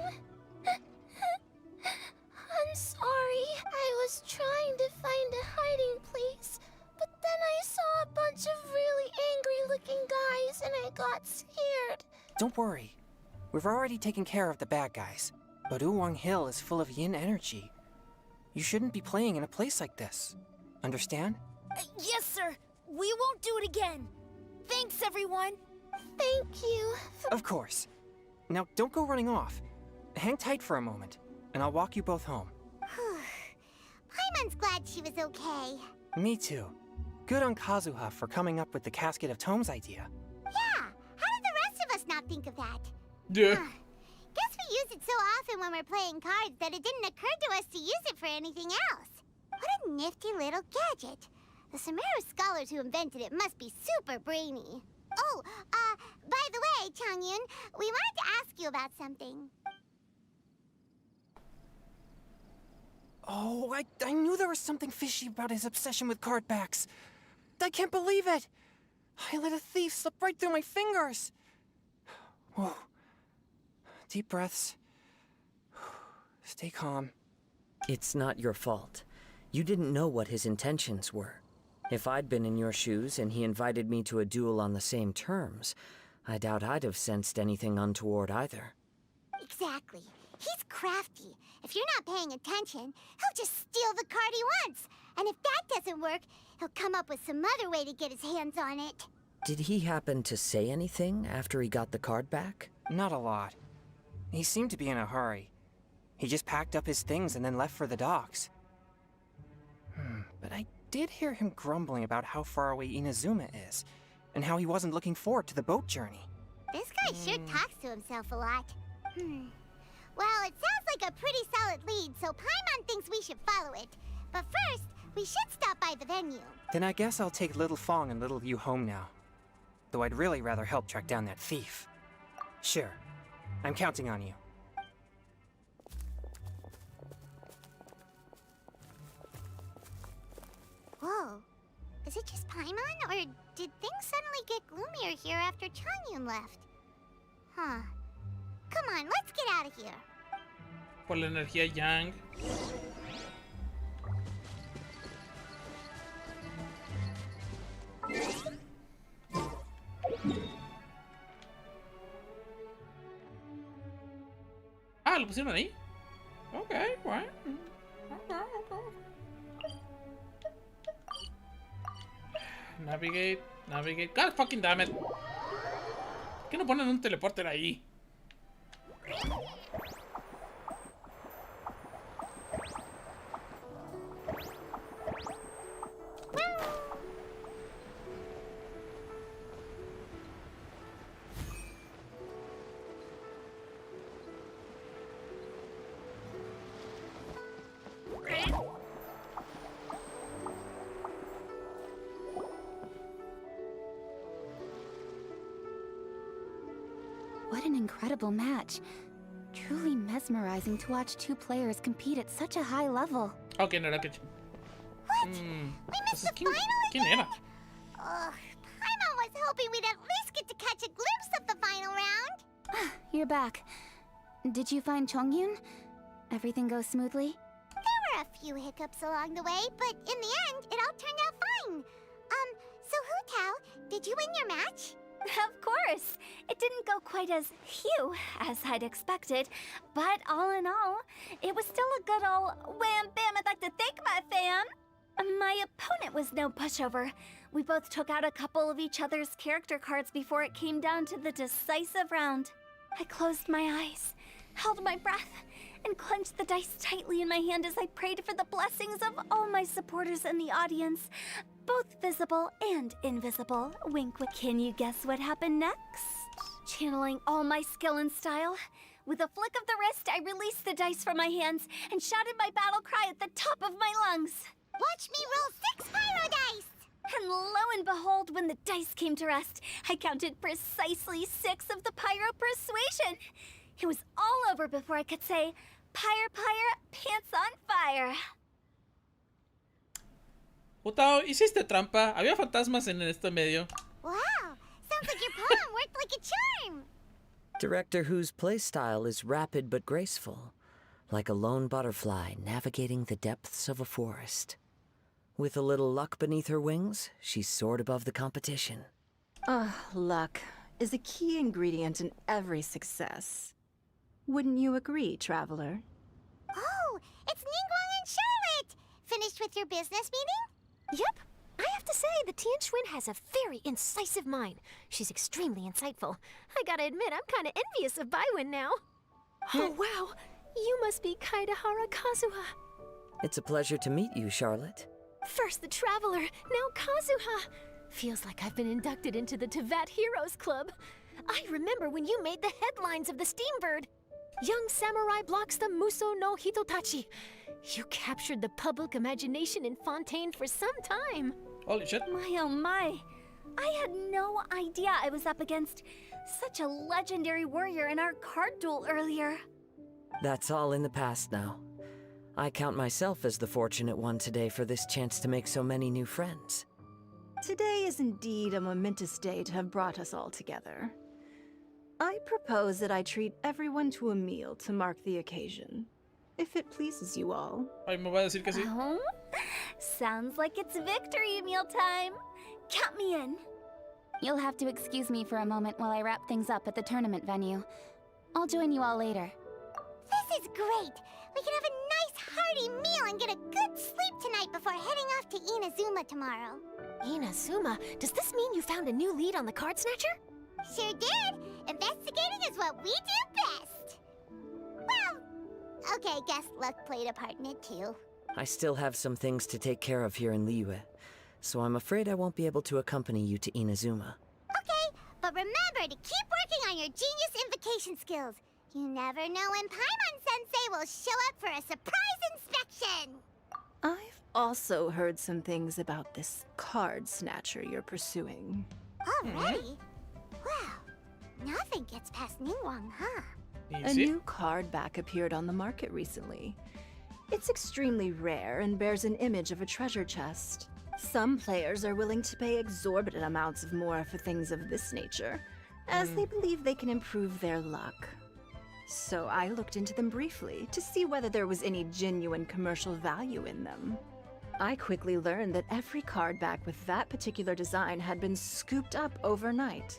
I'm sorry. I was trying to find a hiding place, but then I saw a bunch of really angry-looking guys and I got scared. Don't worry. We've already taken care of the bad guys. But Uwang Hill is full of yin energy. You shouldn't be playing in a place like this. Understand? Yes, sir. We won't do it again. Thanks, everyone. Thank you. Of course. Now, don't go running off. Hang tight for a moment, and I'll walk you both home. Paimon's glad she was okay. Me too. Good on Kazuha for coming up with the Casket of Tomes idea. Yeah, how did the rest of us not think of that? Yeah. Guess we use it so often when we're playing cards that it didn't occur to us to use it for anything else. What a nifty little gadget. The Sumeru scholars who invented it must be super brainy. Oh, by the way, Changyun, we wanted to ask you about something. Oh, I knew there was something fishy about his obsession with card backs. I can't believe it. I let a thief slip right through my fingers. Whoa. Deep breaths. Stay calm. It's not your fault. You didn't know what his intentions were. If I'd been in your shoes and he invited me to a duel on the same terms, I doubt I'd have sensed anything untoward either. Exactly. He's crafty. If you're not paying attention, he'll just steal the card he wants. And if that doesn't work, he'll come up with some other way to get his hands on it. Did he happen to say anything after he got the card back? Not a lot. He seemed to be in a hurry. He just packed up his things and then left for the docks. But I did hear him grumbling about how far away Inazuma is, and how he wasn't looking forward to the boat journey. This guy sure talks to himself a lot. Well, it sounds like a pretty solid lead, so Paimon thinks we should follow it. But first, we should stop by the venue. Then I guess I'll take Little Fong and Little Yu home now. Though I'd really rather help track down that thief. Sure. I'm counting on you. Whoa. Is it just Paimon, or did things suddenly get gloomier here after Changyun left? Huh. Come on, let's get out of here. Por la energía Yang. Ah, ¿lo pusieron ahí? Ok, bueno. Navigate, navigate. God fucking damn it. ¿Por qué no ponen un teleporter ahí? What an incredible match. Truly mesmerizing to watch two players compete at such a high level. Ok, no era que... What? We missed the final ¿Quién era? Paimon was hoping we'd at least get to catch a glimpse of the final round. You're back. Did you find Chongyun? Everything go smoothly? There were a few hiccups along the way, but in the end, it all turned out fine. So Hu Tao, did you win your match? Of course! It didn't go quite as phew as I'd expected, but all in all, it was still a good ol' wham bam I'd like to thank my fam! My opponent was no pushover. We both took out a couple of each other's character cards before it came down to the decisive round. I closed my eyes, held my breath, and clenched the dice tightly in my hand as I prayed for the blessings of all my supporters in the audience, both visible and invisible. Wink, wink. Can you guess what happened next? Channeling all my skill and style, with a flick of the wrist, I released the dice from my hands and shouted my battle cry at the top of my lungs. Watch me roll 6 pyro dice! And lo and behold, when the dice came to rest, I counted precisely 6 of the pyro persuasion. It was all over before I could say, Pyre, pyre, pants on fire. Utao, hiciste trampa. Había fantasmas en este medio. Wow, sounds like your poem worked like a charm. Director Hu's playstyle is rapid but graceful, like a lone butterfly navigating the depths of a forest. With a little luck beneath her wings, she soared above the competition. Luck is a key ingredient in every success. Wouldn't you agree, Traveler? Oh, it's Ningguang and Charlotte! Finished with your business meeting? Yep. I have to say, the Tianquan has a very incisive mind. She's extremely insightful. I gotta admit, I'm kinda envious of Baiwen now. Oh, wow. You must be Kaidahara Kazuha. It's a pleasure to meet you, Charlotte. First the Traveler, now Kazuha. Feels like I've been inducted into the Tevat Heroes Club. I remember when you made the headlines of the Steambird. Young samurai blocks the Muso no Hitotachi. You captured the public imagination in Fontaine for some time. Holy shit. My oh my. I had no idea I was up against such a legendary warrior in our card duel earlier. That's all in the past now. I count myself as the fortunate one today for this chance to make so many new friends. Today is indeed a momentous day to have brought us all together. I propose that I treat everyone to a meal to mark the occasion, if it pleases you all. Ay, me va a decir que sí. Sounds like it's victory meal time. Count me in. You'll have to excuse me for a moment while I wrap things up at the tournament venue. I'll join you all later. This is great! We can have a nice hearty meal and get a good sleep tonight before heading off to Inazuma tomorrow. Inazuma? Does this mean you found a new lead on the Card Snatcher? Sure did! Investigating is what we do best! Well, okay, guess luck played a part in it too. I still have some things to take care of here in Liyue, so I'm afraid I won't be able to accompany you to Inazuma. Okay, but remember to keep working on your genius invocation skills. You never know when Paimon-sensei will show up for a surprise inspection! I've also heard some things about this card snatcher you're pursuing. Already? Wow, nothing gets past Ningguang, huh? A new card back appeared on the market recently. It's extremely rare and bears an image of a treasure chest. Some players are willing to pay exorbitant amounts of more for things of this nature, as they believe they can improve their luck. So I looked into them briefly to see whether there was any genuine commercial value in them. I quickly learned that every card back with that particular design had been scooped up overnight.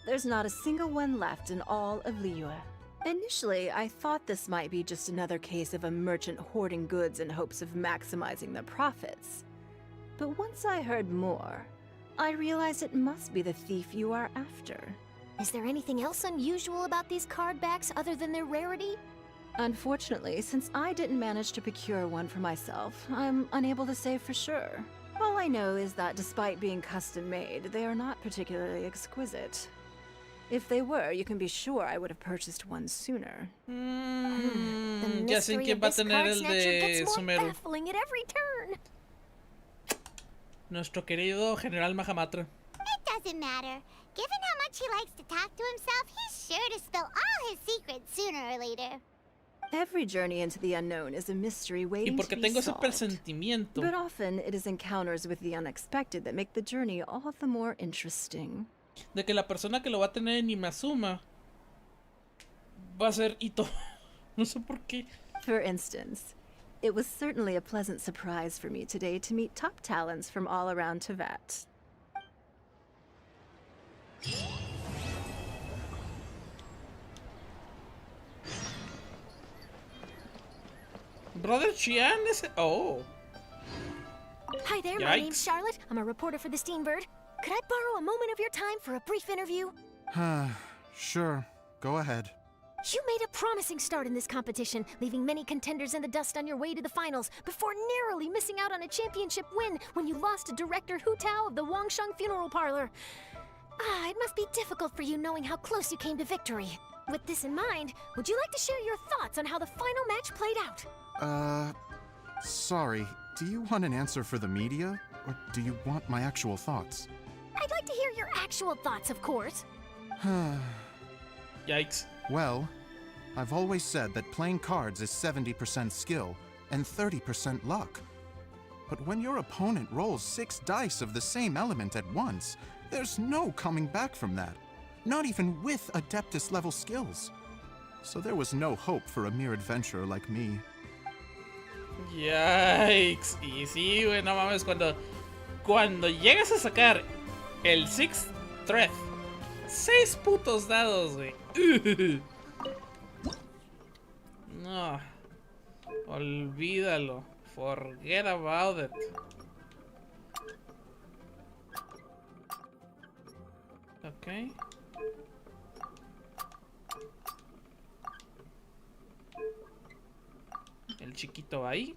There's not a single one left in all of Liyue. Initially, I thought this might be just another case of a merchant hoarding goods in hopes of maximizing their profits. But once I heard more, I realized it must be the thief you are after. Is there anything else unusual about these card backs other than their rarity? Unfortunately, since I didn't manage to procure one for myself, I'm unable to say for sure. All I know is that despite being custom-made, they are not particularly exquisite. If they were, you can be sure I would have purchased one sooner. The Ya sé mystery quién of va a this tener card el snatcher de gets more Sumeru. baffling at every turn. Nuestro querido General Mahamatra. It doesn't matter. Given how much he likes to talk to himself, he's sure to spill all his secrets sooner or later. Every journey into the unknown is a mystery Y waiting to porque be tengo ese solved. presentimiento. But often it is encounters with the unexpected that make the journey all the more interesting. De que la persona que lo va a tener en Inazuma va a ser Ito. No sé por qué. For instance, it was certainly a pleasant surprise for me today to meet top talents from all around Teyvat. Brother Chian is... Oh. Hi there, my name's Charlotte. I'm a reporter for the Steambird. Could I borrow a moment of your time for a brief interview? Sure. Go ahead. You made a promising start in this competition, leaving many contenders in the dust on your way to the finals, before narrowly missing out on a championship win when you lost to director Hu Tao of the Wangsheng Funeral Parlor. It must be difficult for you knowing how close you came to victory. With this in mind, would you like to share your thoughts on how the final match played out? Sorry. Do you want an answer for the media? Or do you want my actual thoughts? I'd like to hear your actual thoughts, of course. Yikes. Well, I've always said that playing cards is 70% skill and 30% luck. But when your opponent rolls 6 dice of the same element at once, there's no coming back from that. Not even with Adeptus level skills. So there was no hope for a mere adventurer like me. Yikes. Y sí, güey, no mames, cuando llegas a sacar el Sixth Thread, 6 putos dados, güey. No. Olvídalo. Forget about it. Ok. El chiquito va ahí.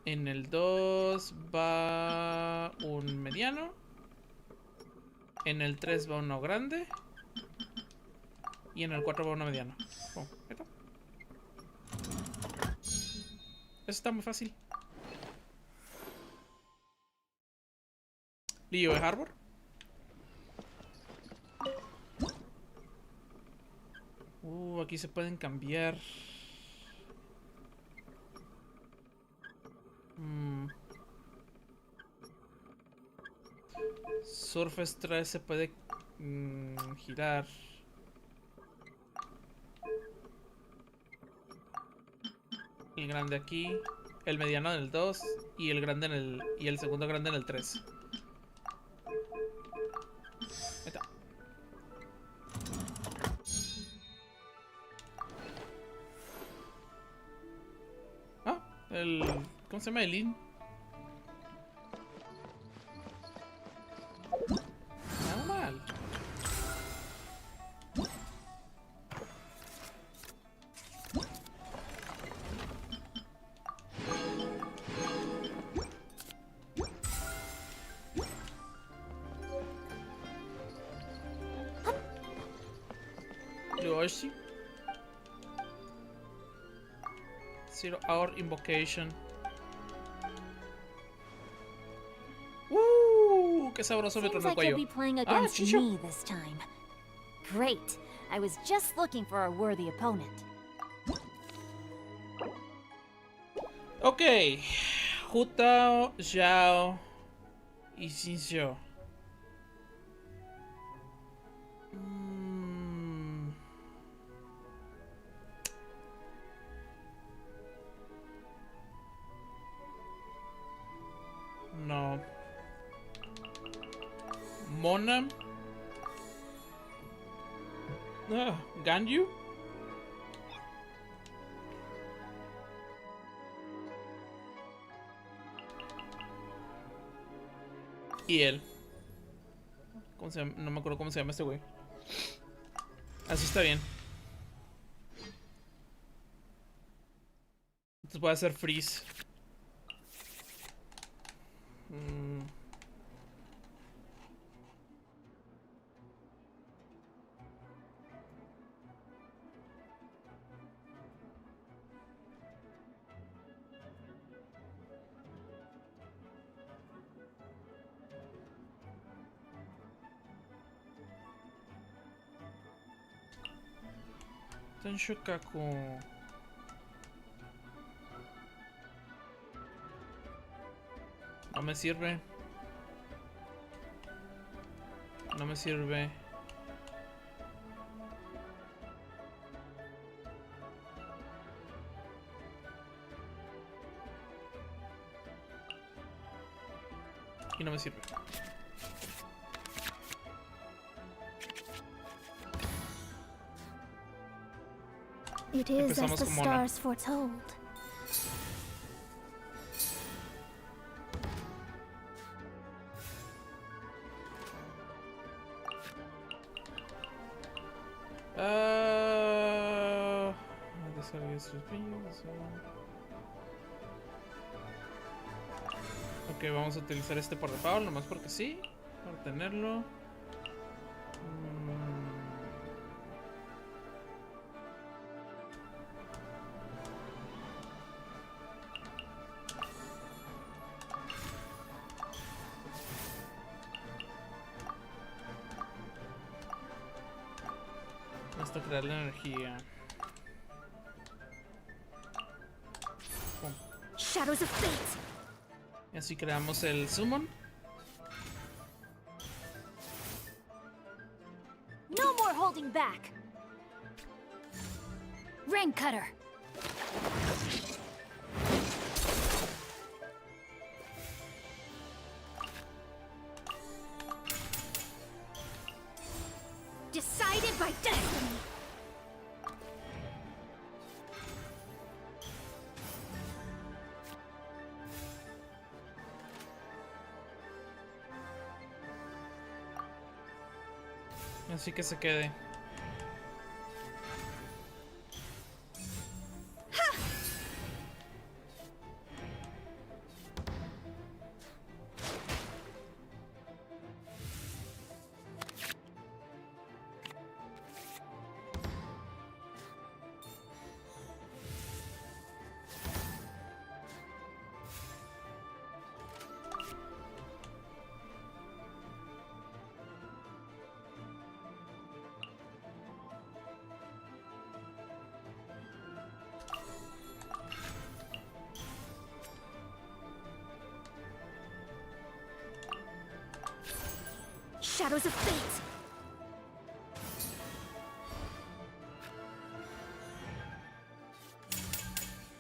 En el 2 va un mediano. En el 3 va uno grande. Y en el 4 va uno mediano. Oh, ¿esto? Eso está muy fácil. Liyue Harbor. Aquí se pueden cambiar. Surface 3 se puede girar. El grande aquí. el mediano en el 2 y el grande en el y el segundo grande en el 3. Ahí está. Ah, ¿cómo se llama? El IN. Nada mal. Yoshi. 0 hour invocation. Qué sabroso me tronó el cuello. Ah, chicho. Me this time. Great. I was just looking for a worthy opponent. Ok. Jutao, Zhao y Xinxiu. No. Mona. Ganyu. Y él. ¿Cómo se llama? No me acuerdo cómo se llama este güey. Así está bien. Entonces voy a hacer freeze. Tenshukaku. No me sirve. No me sirve. Y no me sirve. It is as the stars foretold. Ok, vamos a utilizar este por default, nomás porque sí. Para tenerlo. Hasta crear la energía. Pum. Shadows of Fate. Y así creamos el summon. No more holding back. Rain Cutter. Decided by destiny. Así que se quede. Shadows of Fate.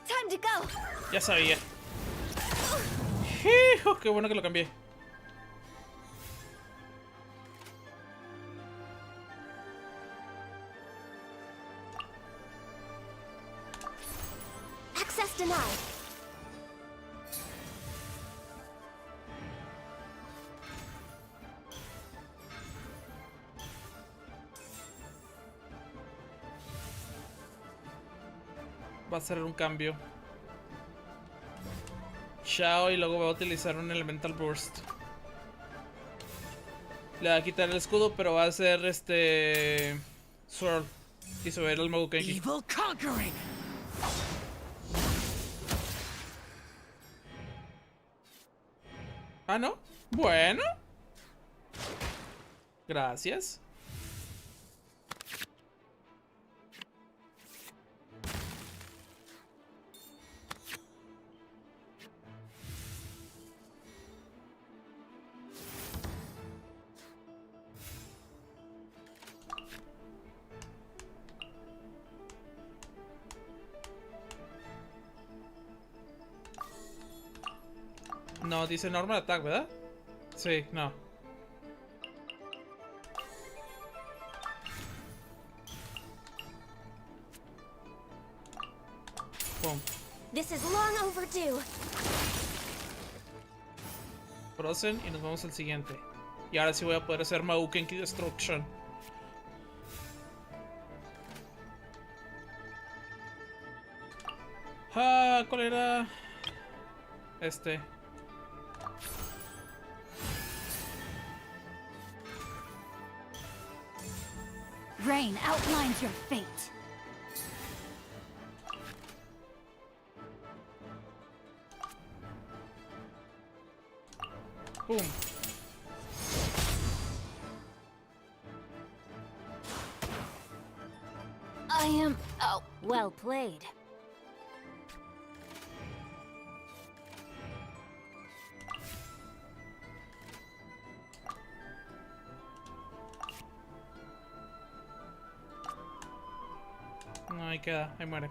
Time to go. Ya sabía. Hijo, qué bueno que lo cambié. Access denied. Va a ser un cambio. Shao y luego va a utilizar un Elemental Burst. Le va a quitar el escudo, pero va a hacer Sword. Y se va a ir al Magukenki. Evil conquering. Ah, ¿no? Bueno. Gracias. No, dice normal attack, ¿verdad? Sí, no. Pum. This is long overdue. Frozen y nos vamos al siguiente. Y ahora sí voy a poder hacer Magukenki Destruction. Ah, ¿cuál era? Rain outlines your fate. Boom. I am... Oh, well played. No, ahí queda, ahí muere.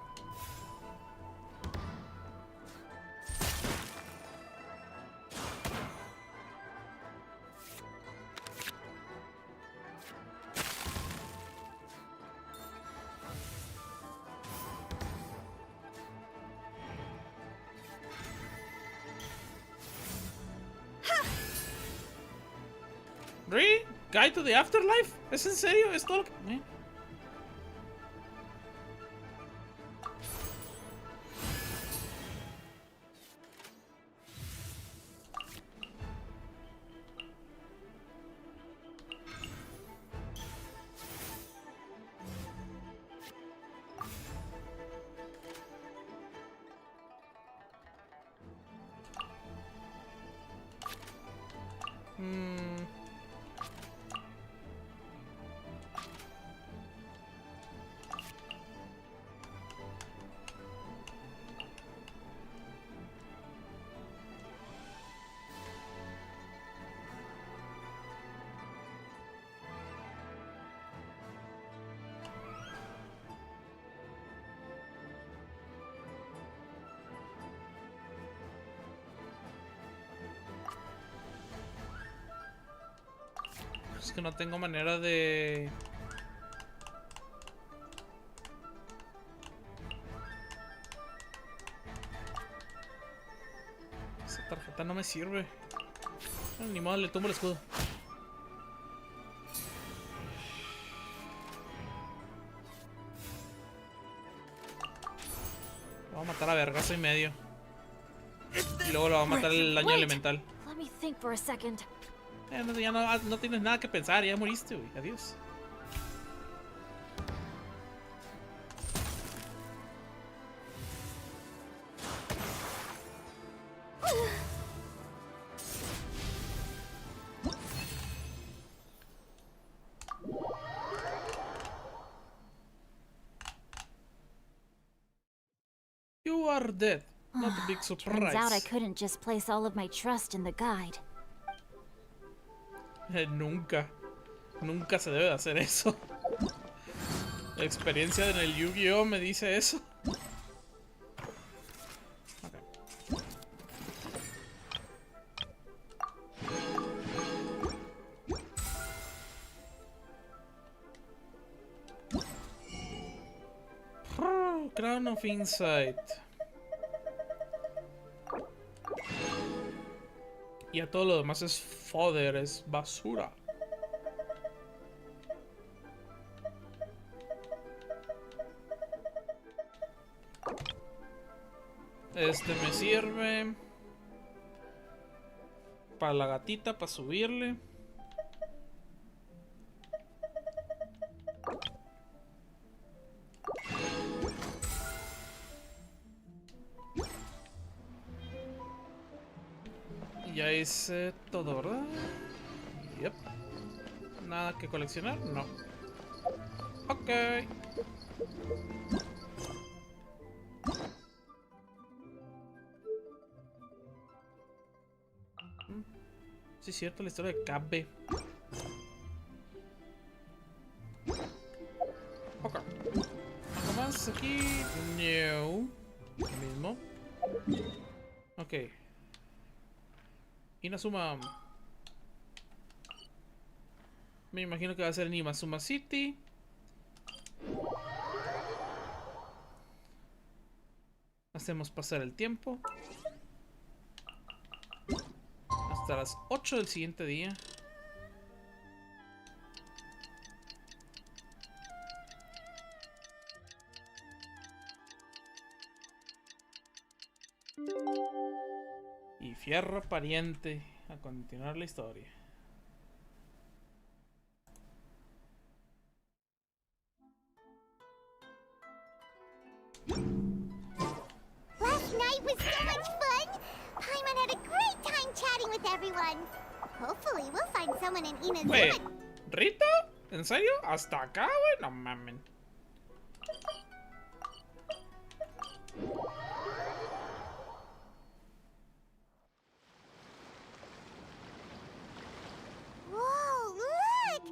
¿Really? ¿Guide to the Afterlife? ¿Es en serio? ¿Es todo lo que...? Es que no tengo manera de... Esa tarjeta no me sirve. Ni modo, le tumbo el escudo. Lo va a matar a vergazo y medio. Y luego lo va a matar el daño elemental. Let me think for a second. Ya no tienes nada que pensar, ya moriste, güey. Adiós. You are dead. Not a big surprise. Turns out I couldn't just place all of my trust in the guide. Nunca se debe de hacer eso. La experiencia en el Yu-Gi-Oh me dice eso. Okay. Crown of Insight. Y a todo lo demás es fodder, es basura. Este me sirve para la gatita, para subirle. Ya hice todo, ¿verdad? Yep. Nada que coleccionar, no. Ok. Sí, es cierto, la historia de Cabe. Ok. ¿Algo más aquí? No. Lo mismo. Ok. Inazuma. Me imagino que va a ser en Inazuma City. Hacemos pasar el tiempo. Hasta las 8 del siguiente día. Y fierro pariente. A continuar la historia. Last night was so much fun! Paimon had a great time chatting with everyone. Hopefully we'll find someone in Inazuma. Wait, ¿Rita? ¿En serio? ¿Hasta acá, güey? No mamen. Whoa, look!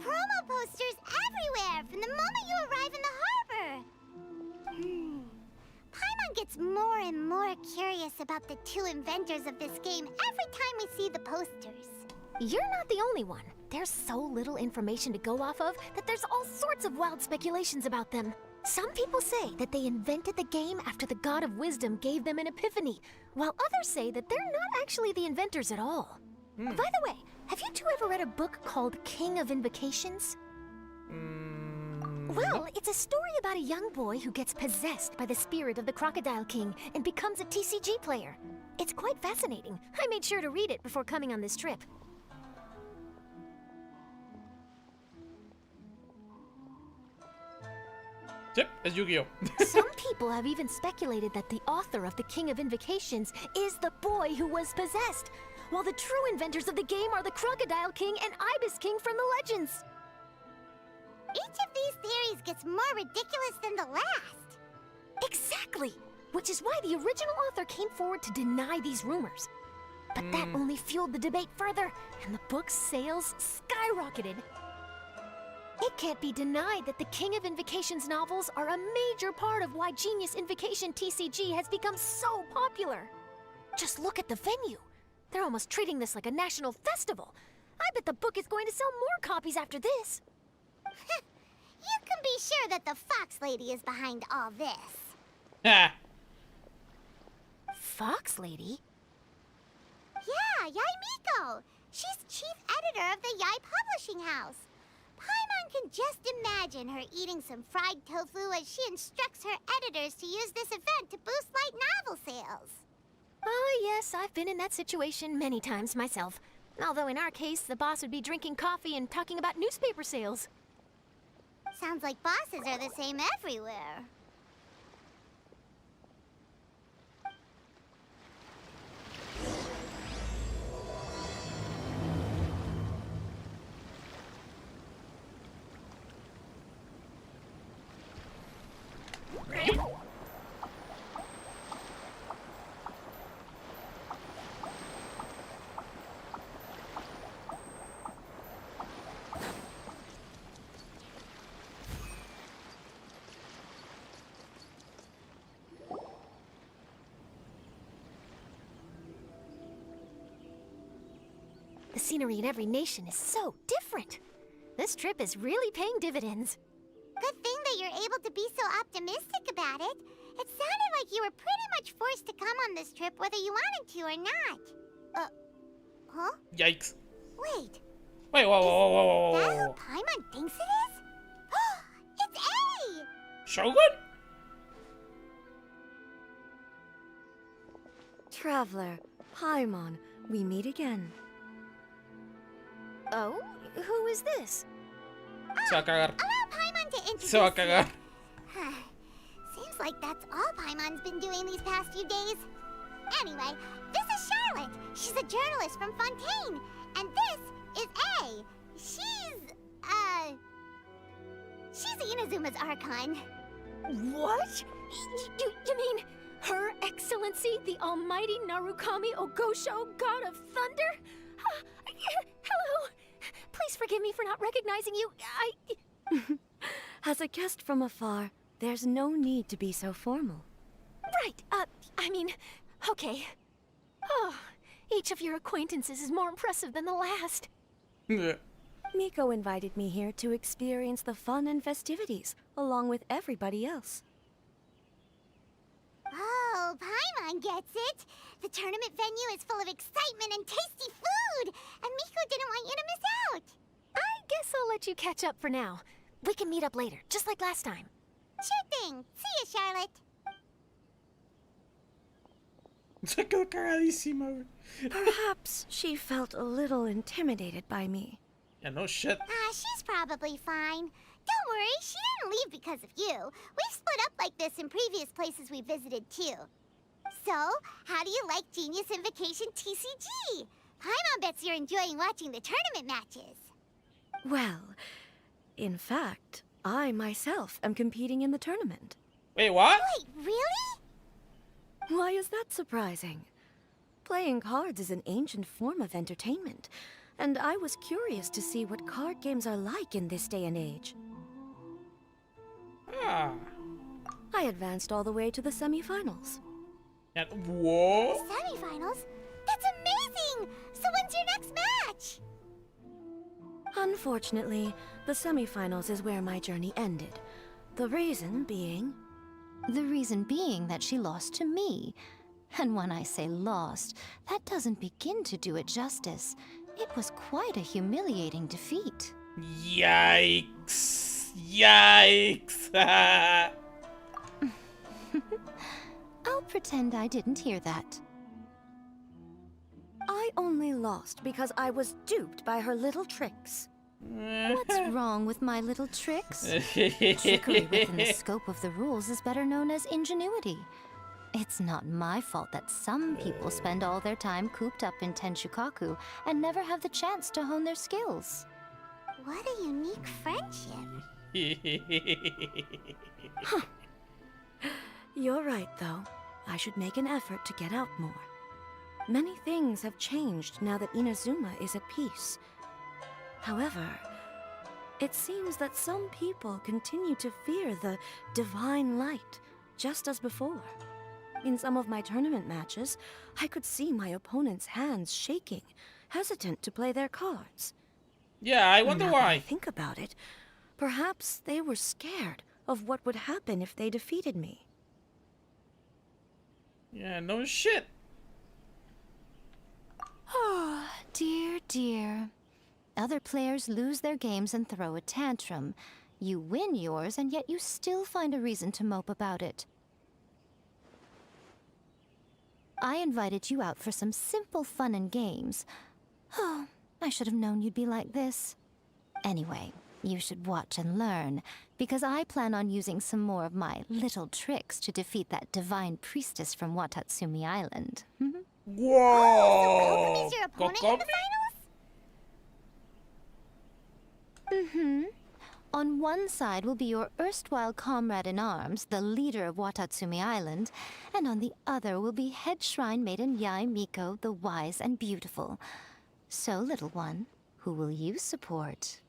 Promo posters everywhere from the moment you arrive in the harbor. Paimon gets more and more curious about the two inventors of this game every time we see the posters. You're not the only one. There's so little information to go off of that there's all sorts of wild speculations about them. Some people say that they invented the game after the God of Wisdom gave them an epiphany, while others say that they're not actually the inventors at all. By the way, have you two ever read a book called King of Invocations? Well, it's a story about a young boy who gets possessed by the spirit of the Crocodile King and becomes a TCG player. It's quite fascinating. I made sure to read it before coming on this trip. Yep, es Yu-Gi-Oh! Some people have even speculated that the author of the King of Invocations is the boy who was possessed, while the true inventors of the game are the Crocodile King and Ibis King from the legends. Each of these theories gets more ridiculous than the last. Exactly! Which is why the original author came forward to deny these rumors. But that only fueled the debate further, and the book's sales skyrocketed. It can't be denied that the King of Invocations novels are a major part of why Genius Invocation TCG has become so popular. Just look at the venue. They're almost treating this like a national festival. I bet the book is going to sell more copies after this. You can be sure that the Fox Lady is behind all this. Ah. Fox Lady? Yeah, Yai Miko. She's chief editor of the Yai Publishing House. Paimon can just imagine her eating some fried tofu as she instructs her editors to use this event to boost light novel sales. Oh, yes, I've been in that situation many times myself. Although in our case, the boss would be drinking coffee and talking about newspaper sales. Sounds like bosses are the same everywhere. The scenery in every nation is so different. This trip is really paying dividends. Good thing that you're able to be so optimistic about it. It sounded like you were pretty much forced to come on this trip whether you wanted to or not. Huh? Yikes. Wait. Wait, whoa. Is that who Paimon thinks it is? It's A! Shogun? Traveler, Paimon, we meet again. Oh? Who is this? Se va a cagar. Allow Paimon to introduce Se va a cagar. Seems like that's all Paimon's been doing these past few days. Anyway, this is Charlotte. She's a journalist from Fontaine. And this is A. She's Inazuma's Archon. What? You mean Her Excellency, the Almighty Narukami Ogosho, God of Thunder? Hello. Please forgive me for not recognizing you. As a guest from afar, there's no need to be so formal. Right, okay. Oh, each of your acquaintances is more impressive than the last. Miko invited me here to experience the fun and festivities, along with everybody else. Oh, Paimon gets it. The tournament venue is full of excitement and tasty food, and Miko didn't want you to miss out. I guess I'll let you catch up for now. We can meet up later, just like last time. Sure thing. See you, Charlotte. Se quedó cagadísima, güey. Perhaps she felt a little intimidated by me. Yeah, no shit. She's probably fine. Don't worry, she didn't leave because of you. We've split up like this in previous places we visited, too. So, how do you like Genius Invocation TCG? Paimon bets you're enjoying watching the tournament matches. Well, in fact, I myself am competing in the tournament. Wait, what? Wait, really? Why is that surprising? Playing cards is an ancient form of entertainment, and I was curious to see what card games are like in this day and age. I advanced all the way to the semifinals. Whoa! The semifinals? That's amazing! So when's your next match? Unfortunately, the semifinals is where my journey ended. The reason being... The reason being that she lost to me. And when I say lost, that doesn't begin to do it justice. It was quite a humiliating defeat. Yikes! Yikes! I'll pretend I didn't hear that. I only lost because I was duped by her little tricks. What's wrong with my little tricks? Trickery within the scope of the rules is better known as ingenuity. It's not my fault that some people spend all their time cooped up in Tenshukaku and never have the chance to hone their skills. What a unique friendship. You're right, though. I should make an effort to get out more. Many things have changed now that Inazuma is at peace. However, it seems that some people continue to fear the divine light, just as before. In some of my tournament matches, I could see my opponent's hands shaking, hesitant to play their cards. Yeah, I wonder now why. That I think about it, perhaps they were scared of what would happen if they defeated me. Yeah, no shit. Oh, dear, dear. Other players lose their games and throw a tantrum. You win yours, and yet you still find a reason to mope about it. I invited you out for some simple fun and games. Oh, I should have known you'd be like this. Anyway, you should watch and learn, because I plan on using some more of my little tricks to defeat that divine priestess from Watatsumi Island. Whoa! Is your opponent in the finals? On one side will be your erstwhile comrade-in-arms, the leader of Watatsumi Island, and on the other will be head shrine maiden Yae Miko, the wise and beautiful. So, little one, who will you support?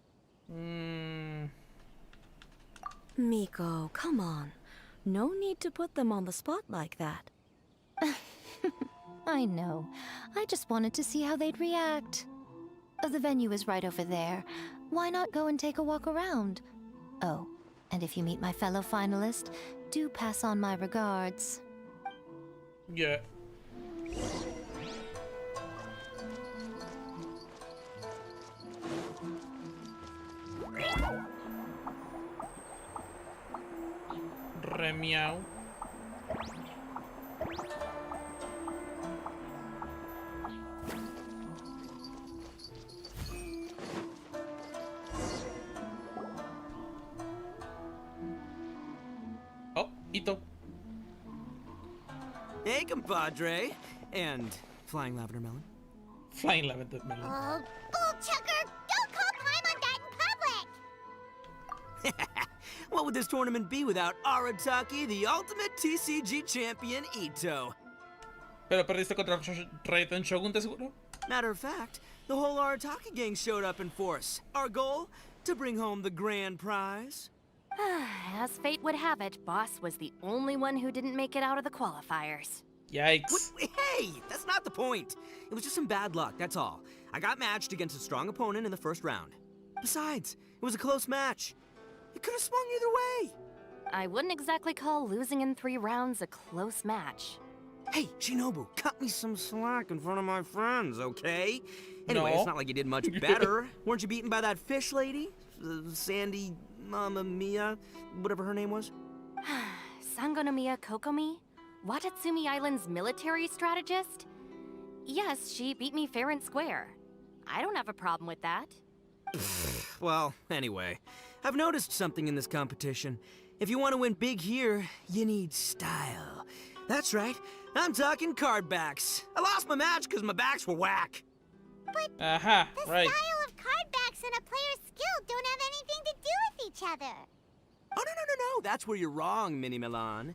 Miko, come on. No need to put them on the spot like that. I know. I just wanted to see how they'd react. The venue is right over there. Why not go and take a walk around? Oh, And if you meet my fellow finalist, do pass on my regards. Yeah. Remiao. Oh, Ito. Hey, compadre. And flying lavender melon. Flying lavender melon. Oh, bullchucker! Don't call Paimon that in public! What would this tournament be without Arataki, the ultimate TCG champion, Ito? Pero perdiste contra Raiden Shogun, ¿te seguro? Matter of fact, the whole Arataki gang showed up in force. Our goal? To bring home the grand prize. As fate would have it, Boss was the only one who didn't make it out of the qualifiers. Yikes. Hey, that's not the point. It was just some bad luck, that's all. I got matched against a strong opponent in the first round. Besides, it was a close match. It could have swung either way. I wouldn't exactly call losing in 3 rounds a close match. Hey, Shinobu, cut me some slack in front of my friends, okay? Anyway, No. It's not like you did much better. Weren't you beaten by that fish lady? Sandy, Mamma Mia, whatever her name was? Sangonomiya Kokomi? Watatsumi Island's military strategist? Yes, she beat me fair and square. I don't have a problem with that. Well, anyway, I've noticed something in this competition. If you want to win big here, you need style. That's right, I'm talking card backs. I lost my match because my backs were whack. But right. the style of card backs and a player's skill don't have anything to do with each other. Oh, no, that's where you're wrong, Mini Milan.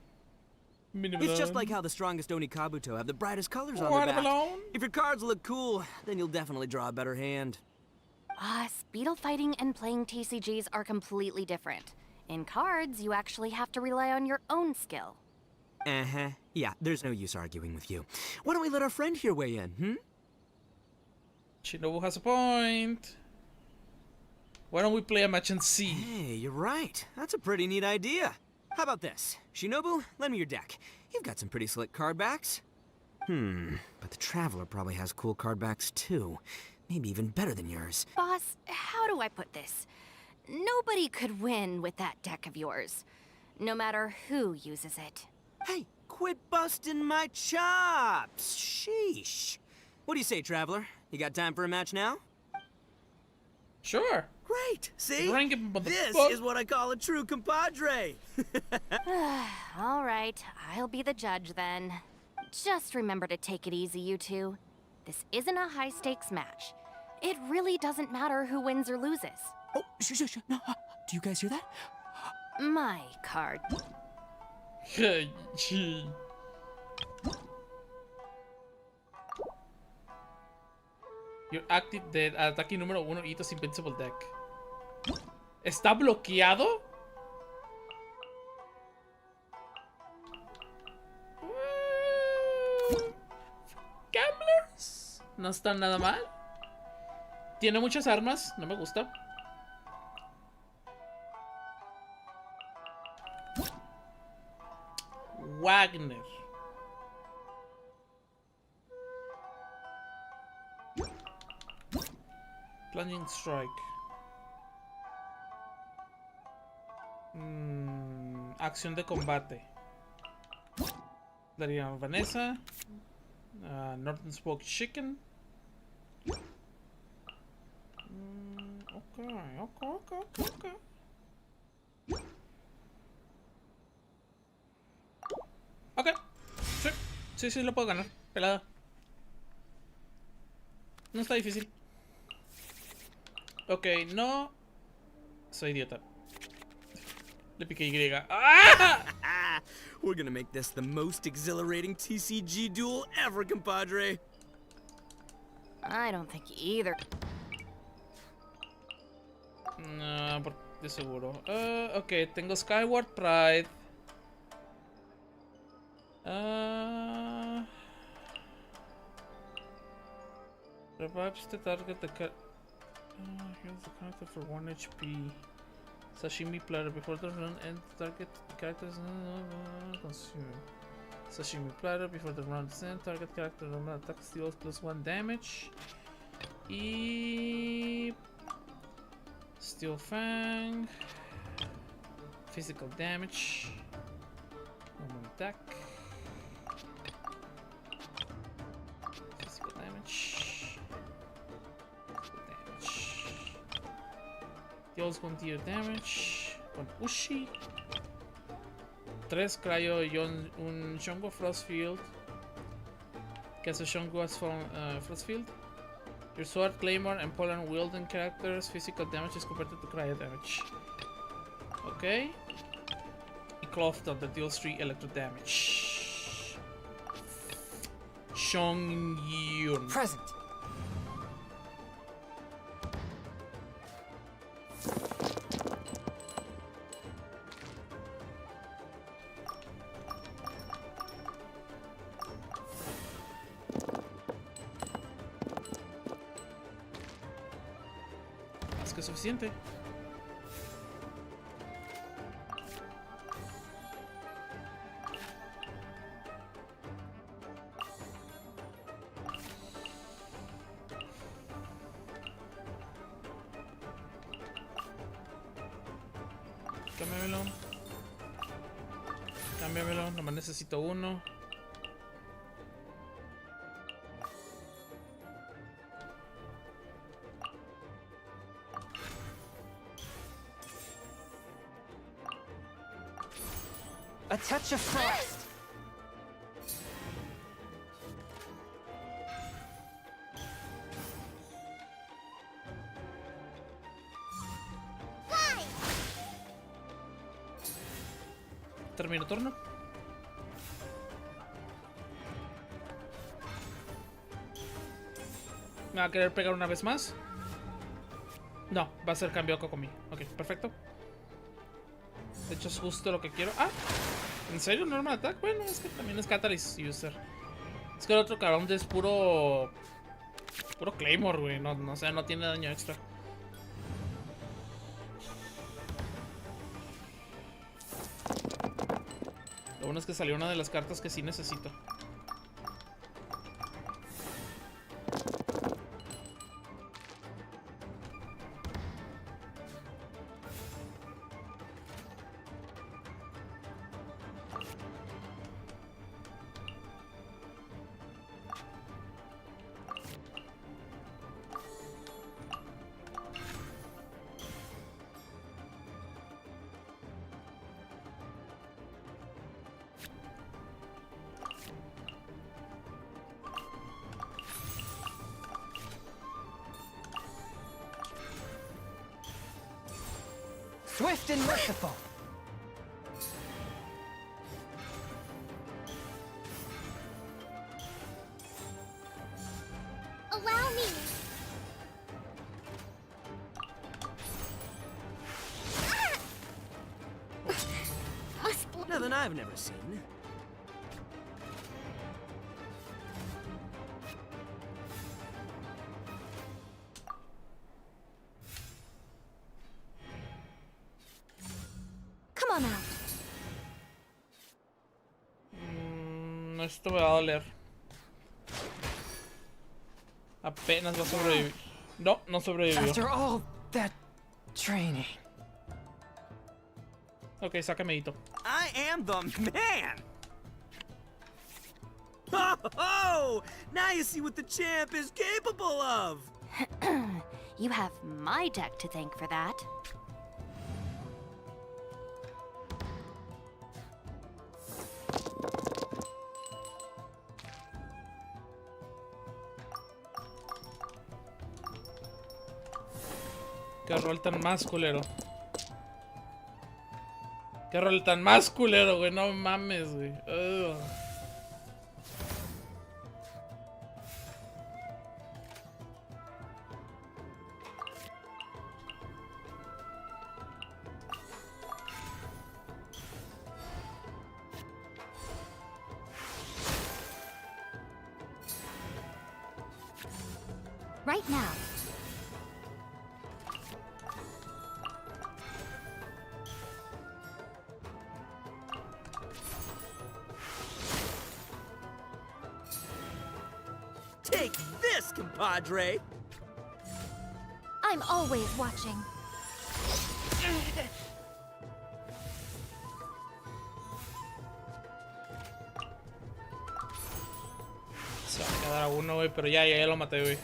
It's just like how the strongest Oni Kabuto have the brightest colors on their back. If your cards look cool, then you'll definitely draw a better hand. Speedle fighting and playing TCGs are completely different. In cards, you actually have to rely on your own skill. Uh-huh. Yeah, there's no use arguing with you. Why don't we let our friend here weigh in, Shinobu has a point. Why don't we play a match and see? Hey, you're right. That's a pretty neat idea. How about this? Shinobu, lend me your deck. You've got some pretty slick card backs. But the Traveler probably has cool card backs too. Maybe even better than yours. Boss, how do I put this? Nobody could win with that deck of yours, no matter who uses it. Hey, quit busting my chops! Sheesh. What do you say, Traveler? You got time for a match now? Sure. Great. See? This is what I call a true compadre. All right, I'll be the judge then. Just remember to take it easy, you two. This isn't a high-stakes match. It really doesn't matter who wins or loses. Oh, shush. No, do you guys hear that? My card. You're active dead. Ataque número 1, Ito's Invincible Deck. ¿Está bloqueado? Gamblers. No está nada mal. Tiene muchas armas. No me gusta. Wagner. Plunging Strike. Acción de combate. Daría a Vanessa. Northern Spoke Chicken. Okay. Ok. Sí, lo puedo ganar. Pelada. No está difícil. Ok, no. Soy idiota. Le piqué Y. ¡Ah! We're gonna make this the most exhilarating TCG duel ever, compadre. I don't think either. No, de seguro. Ok, tengo Skyward Pride. Revives the target. Heals the character for 1 HP. Sashimi platter before the run and target characters consume. Sashimi platter before the run and target character normal attack deals +1 damage. Y Steel Fang. Physical damage. Normal attack. Physical damage. Deals 1 tier damage. Con Ushi. 3 Cryo y un Shongo Frostfield. Que hace Shongo as Frostfield. Your sword, claymore, and Poland wielding characters physical damage is converted to cryo damage. Okay. Y Cloth Thunder deals 3 electro damage. Shongyun. Present. Más que suficiente. Cámbiamelo. Cámbiamelo, nomás necesito uno. A touch of frost. Termino turno. ¿Me va a querer pegar una vez más? No, va a ser cambio a Kokomi. Ok, perfecto. De hecho es justo lo que quiero. Ah, ¿en serio? Normal attack. Bueno, es que también es Catalyst User. Es que el otro cabrón es puro Claymore, güey. No sé, no tiene daño extra. Lo bueno es que salió una de las cartas que sí necesito. Swift and merciful. Allow me. Nothing I've never seen. Come on out. Esto me va a doler. Apenas va a sobrevivir. No, no sobrevivió. After all that training. Ok, sácame hito. I am the man! Oh! Now you see what the champ is capable of! You have my deck to thank for that. Qué rol tan más culero. Qué rol tan más culero, güey. No mames, güey. Ugh. Right now. this, compadre? I'm always watching. Se va a quedar a uno, güey, pero ya lo maté, güey.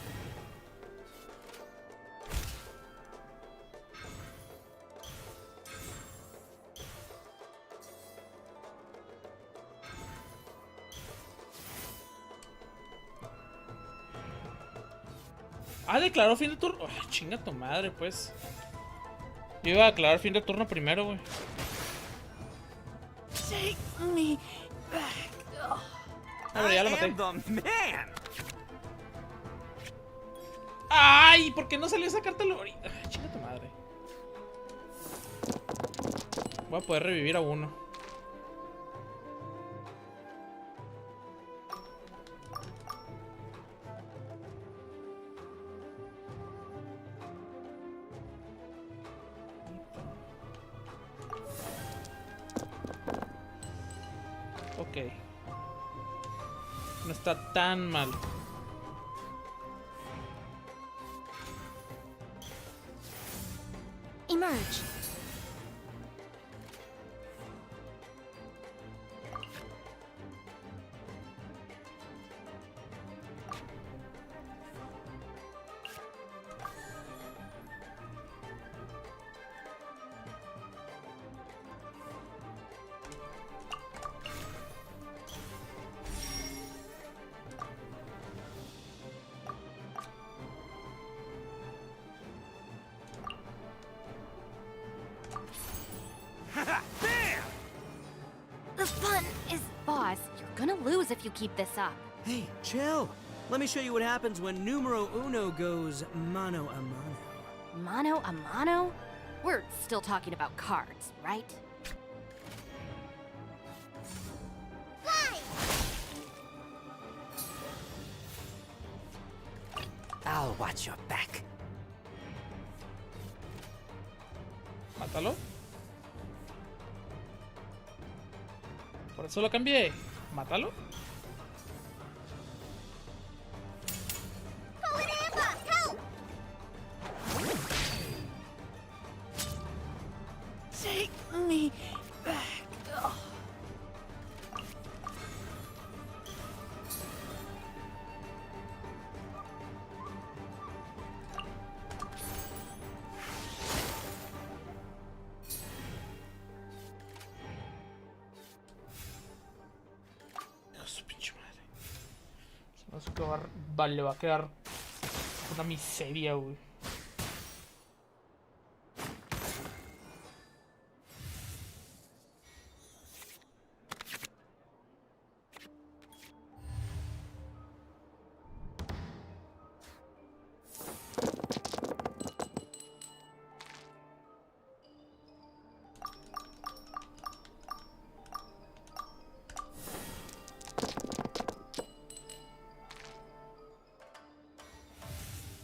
Ah, declaró fin de turno. Oh, chinga tu madre, pues. Yo iba a declarar fin de turno primero, güey. Take me back. Ah, pero ya lo maté. Man. Ay, ¿por qué no salió esa carta ahorita? Ay, chinga tu madre. Voy a poder revivir a uno. Ok. No está tan mal. Emerge. The fun is... Boss, you're gonna lose if you keep this up. Hey, chill. Let me show you what happens when numero uno goes mano a mano. Mano a mano? We're still talking about cards, right? I'll watch your back. Mátalo. Por eso lo cambié. Mátalo. Take me back. Oh. Su pinche madre. Se nos va a quedar, vale, va a quedar una miseria, güey.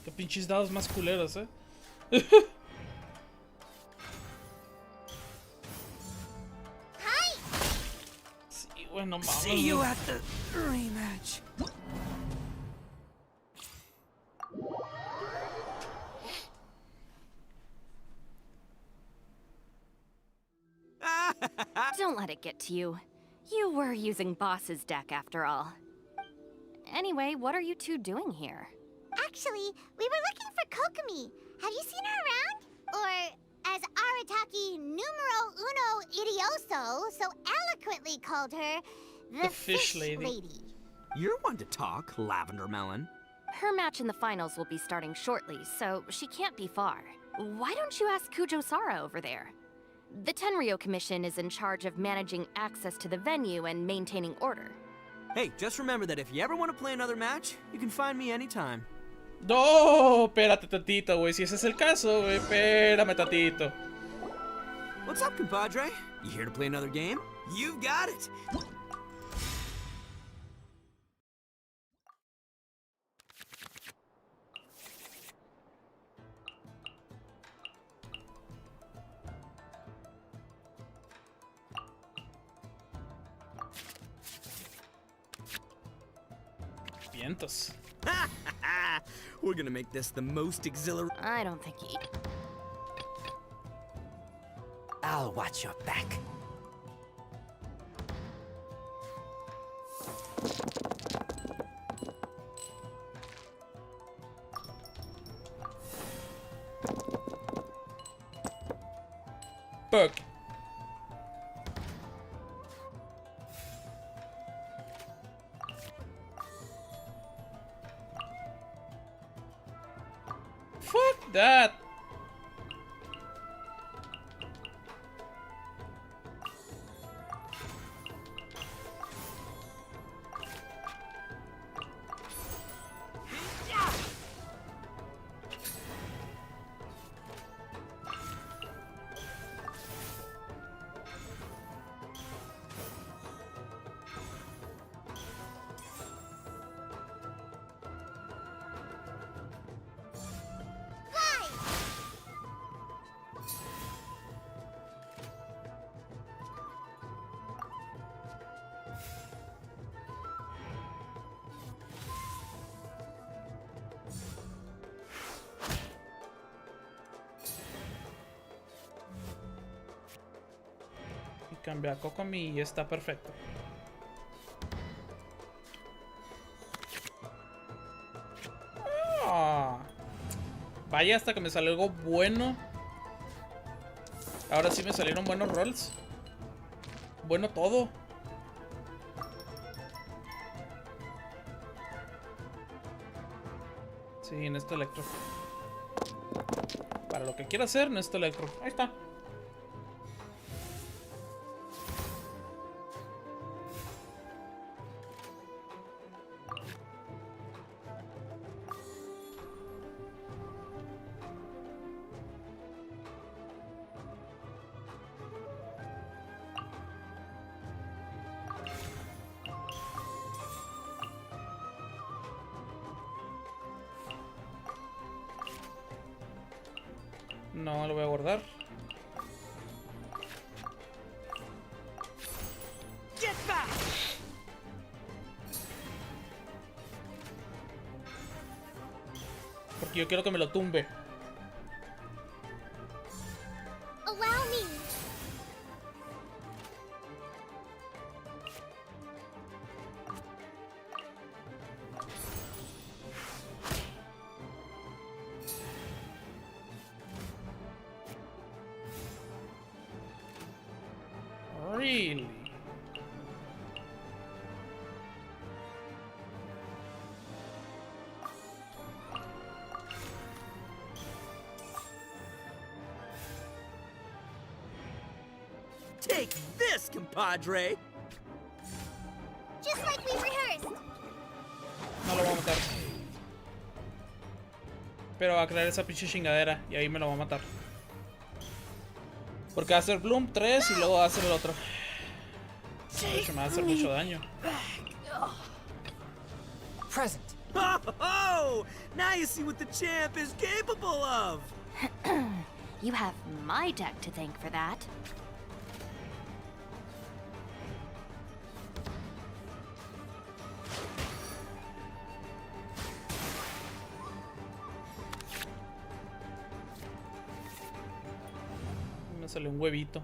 Qué pinches dados más culeros, Sí, bueno, mames. See you at the rematch. Don't let it get to you. You were using Boss's deck after all. Anyway, what are you two doing here? Actually, we were looking for Kokomi. Have you seen her around? Or, as Arataki numero uno idioso so eloquently called her, the fish lady. You're one to talk, Lavender Melon. Her match in the finals will be starting shortly, so she can't be far. Why don't you ask Kujo-Sara over there? The Tenryo Commission is in charge of managing access to the venue and maintaining order. Hey, just remember that if you ever want to play another match, you can find me anytime. No, espérate tantito, güey. Si ese es el caso, güey, espérame tantito. What's up, compadre? You here to play another game? You've got it! Vientos. We're gonna make this the most exhilarating. I don't think he... I'll watch your back. Fuck. Fuck that. Cambia a Kokomi y está perfecto. Ah, vaya, hasta que me salió algo bueno. Ahora sí me salieron buenos rolls. Bueno todo. Sí, necesito electro. Para lo que quiero hacer, necesito electro. Ahí está. No lo voy a guardar. Porque yo quiero que me lo tumbe. Allow me. Really? Take this, compadre. Just like we rehearsed. No lo voy a matar. Pero va a crear esa pinche chingadera y ahí me lo va a matar. Porque va a hacer Bloom 3 y luego va a hacer el otro. De hecho, me va a hacer mucho daño. Present. Oh, now you see what the champ is capable of. You have my deck to thank for that. Me salió un huevito.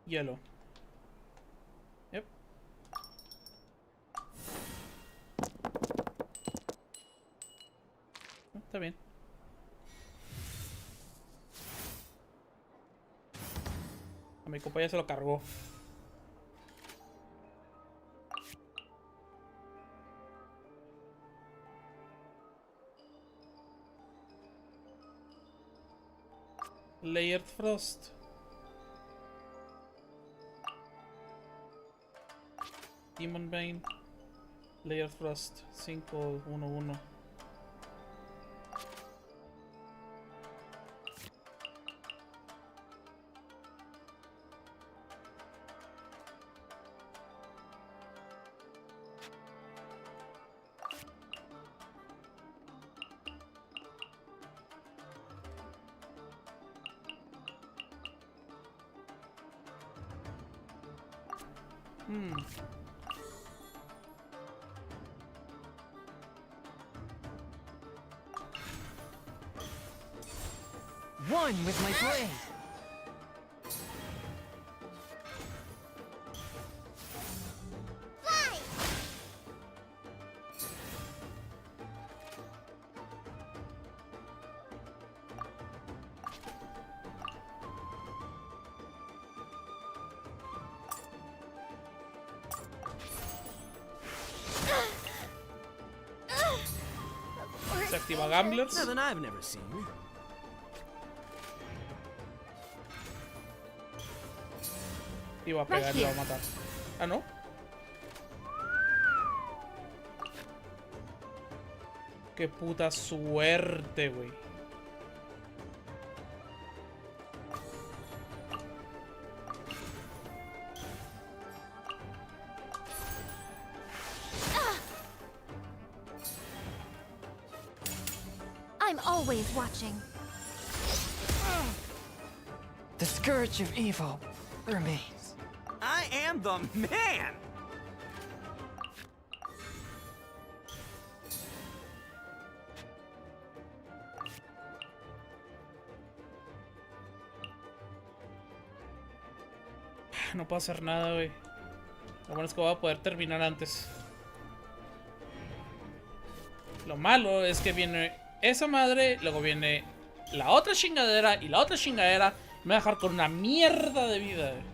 Hielo. Yep. Está bien. A mi compa ya se lo cargó. Layered Frost. Demon Bane. Layered Frost 5-1-1. One with my blade. Se activa Gamblers. Nothing I've never seen. Iba a pegar, lo va a matar. Ah, ¿no? Qué puta suerte, güey. I'm always watching. The scourge of evil remains. I am the man! No puedo hacer nada, güey. Lo bueno es que voy a poder terminar antes. Lo malo es que viene esa madre, luego viene la otra chingadera y la otra chingadera. Me va a dejar con una mierda de vida, güey.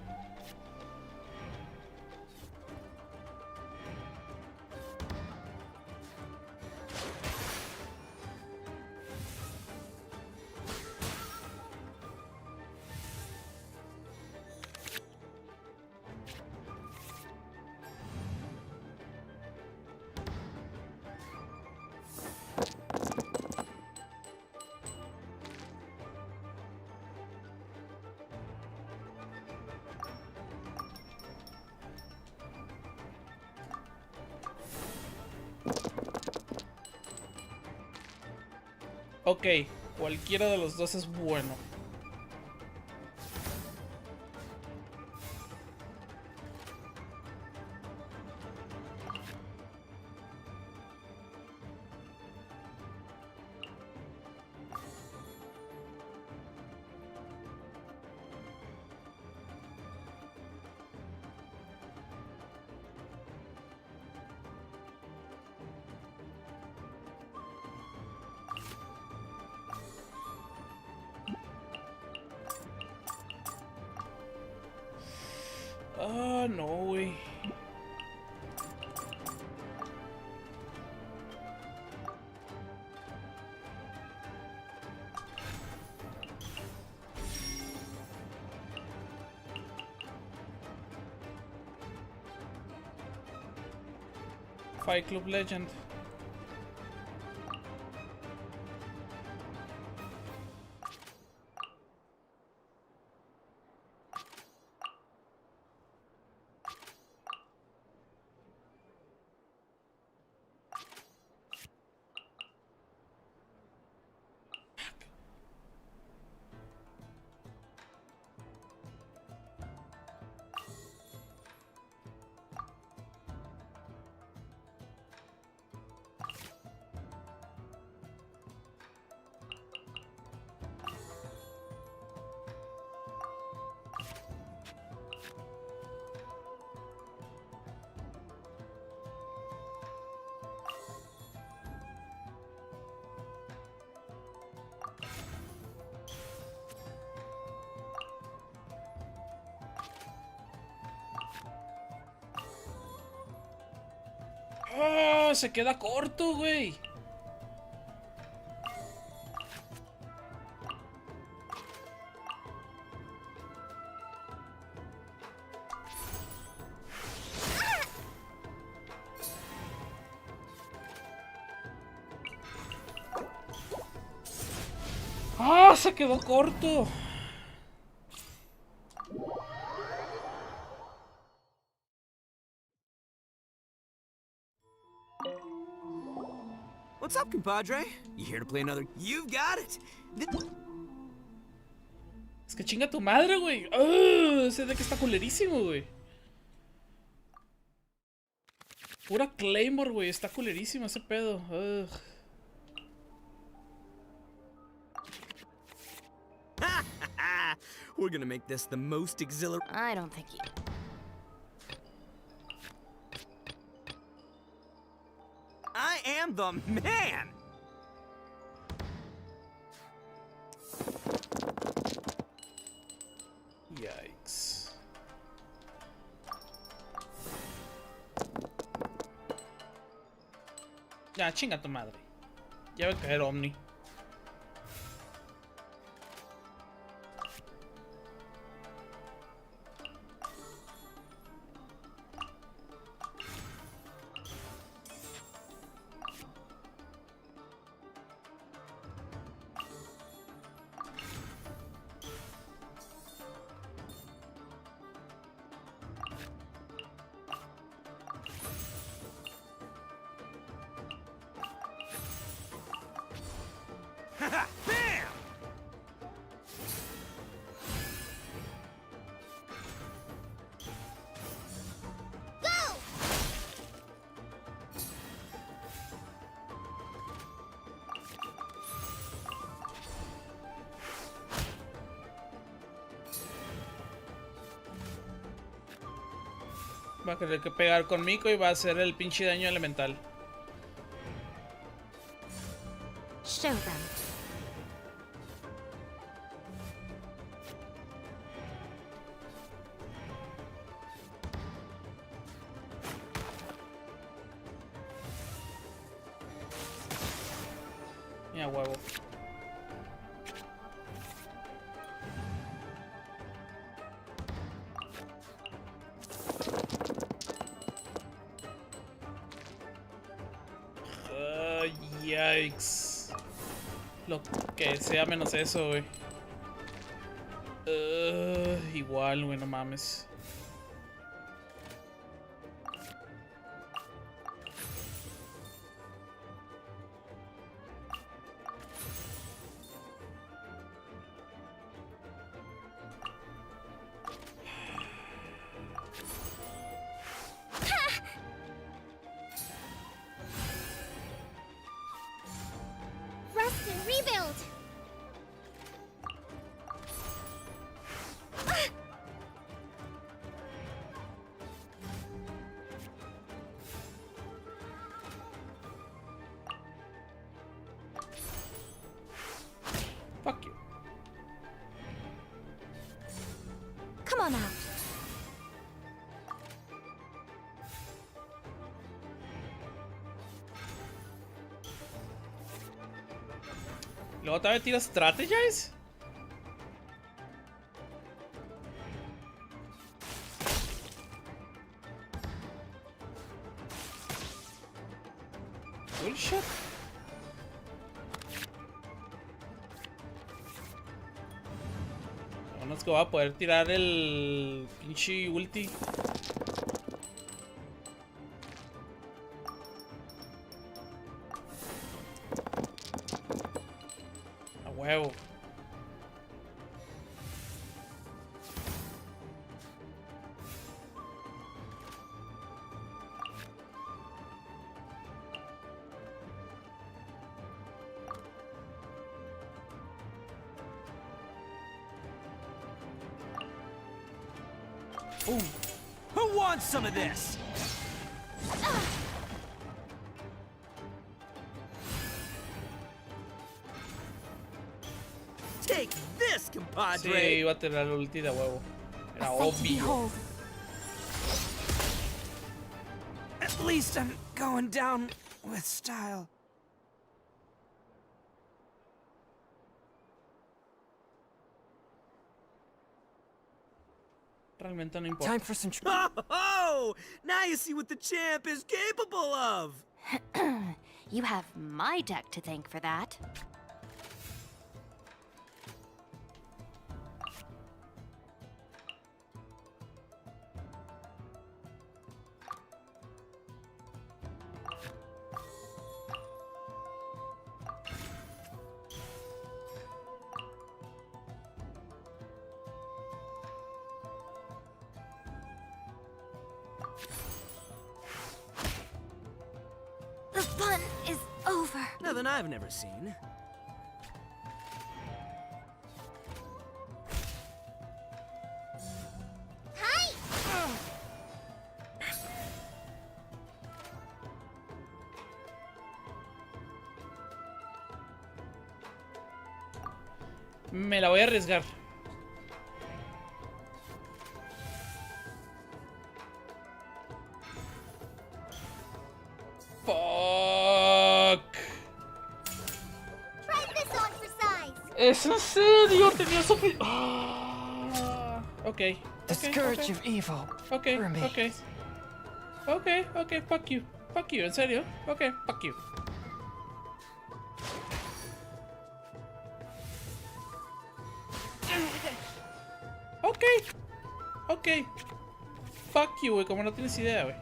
Ok, cualquiera de los dos es bueno. Ah, no, güey. Fight Club Legend. ¡Oh! Se queda corto, güey. ¡Ah! Se quedó corto. What's up, compadre? You here to play another? You've got it! Es que chinga tu madre, güey. Ese deck está culerísimo, güey. Pura Claymore, güey. Está culerísimo ese pedo. Ugh. We're gonna make this the most exhilarating. I don't think you... I am the man! Yikes. Ya, chinga tu madre. Ya va a caer Omni. Bam! Va a tener que pegar con Miko y va a hacer el pinche daño elemental. Show them. Mira, huevo. Yikes. Lo que sea menos eso, güey. Igual, güey, no mames. Rest and rebuild! Fuck you. Come on out. Luego también tira Strategize. Bullshit. No es que va a poder tirar el pinche ulti. A huevo. Ooh. Who wants some of this? Take this, compadre. Sí, iba a tirar el ulti de huevo. Era obvio. At least I'm going down with style. Realmente no importa. Time for some. Oh, now you see what the champ is capable of. You have my deck to thank for that. fun is over. Nothing I've never seen. Hi! Me la voy a arriesgar. Fuck. Try this on for size. ¿Es en serio? Tenía suficiente. Ok. The scourge of evil. Ok, ok. Ok, ok, fuck you. Fuck you, ¿en serio? Ok, fuck you. Ok. Ok. Fuck you, güey, como no tienes idea, güey.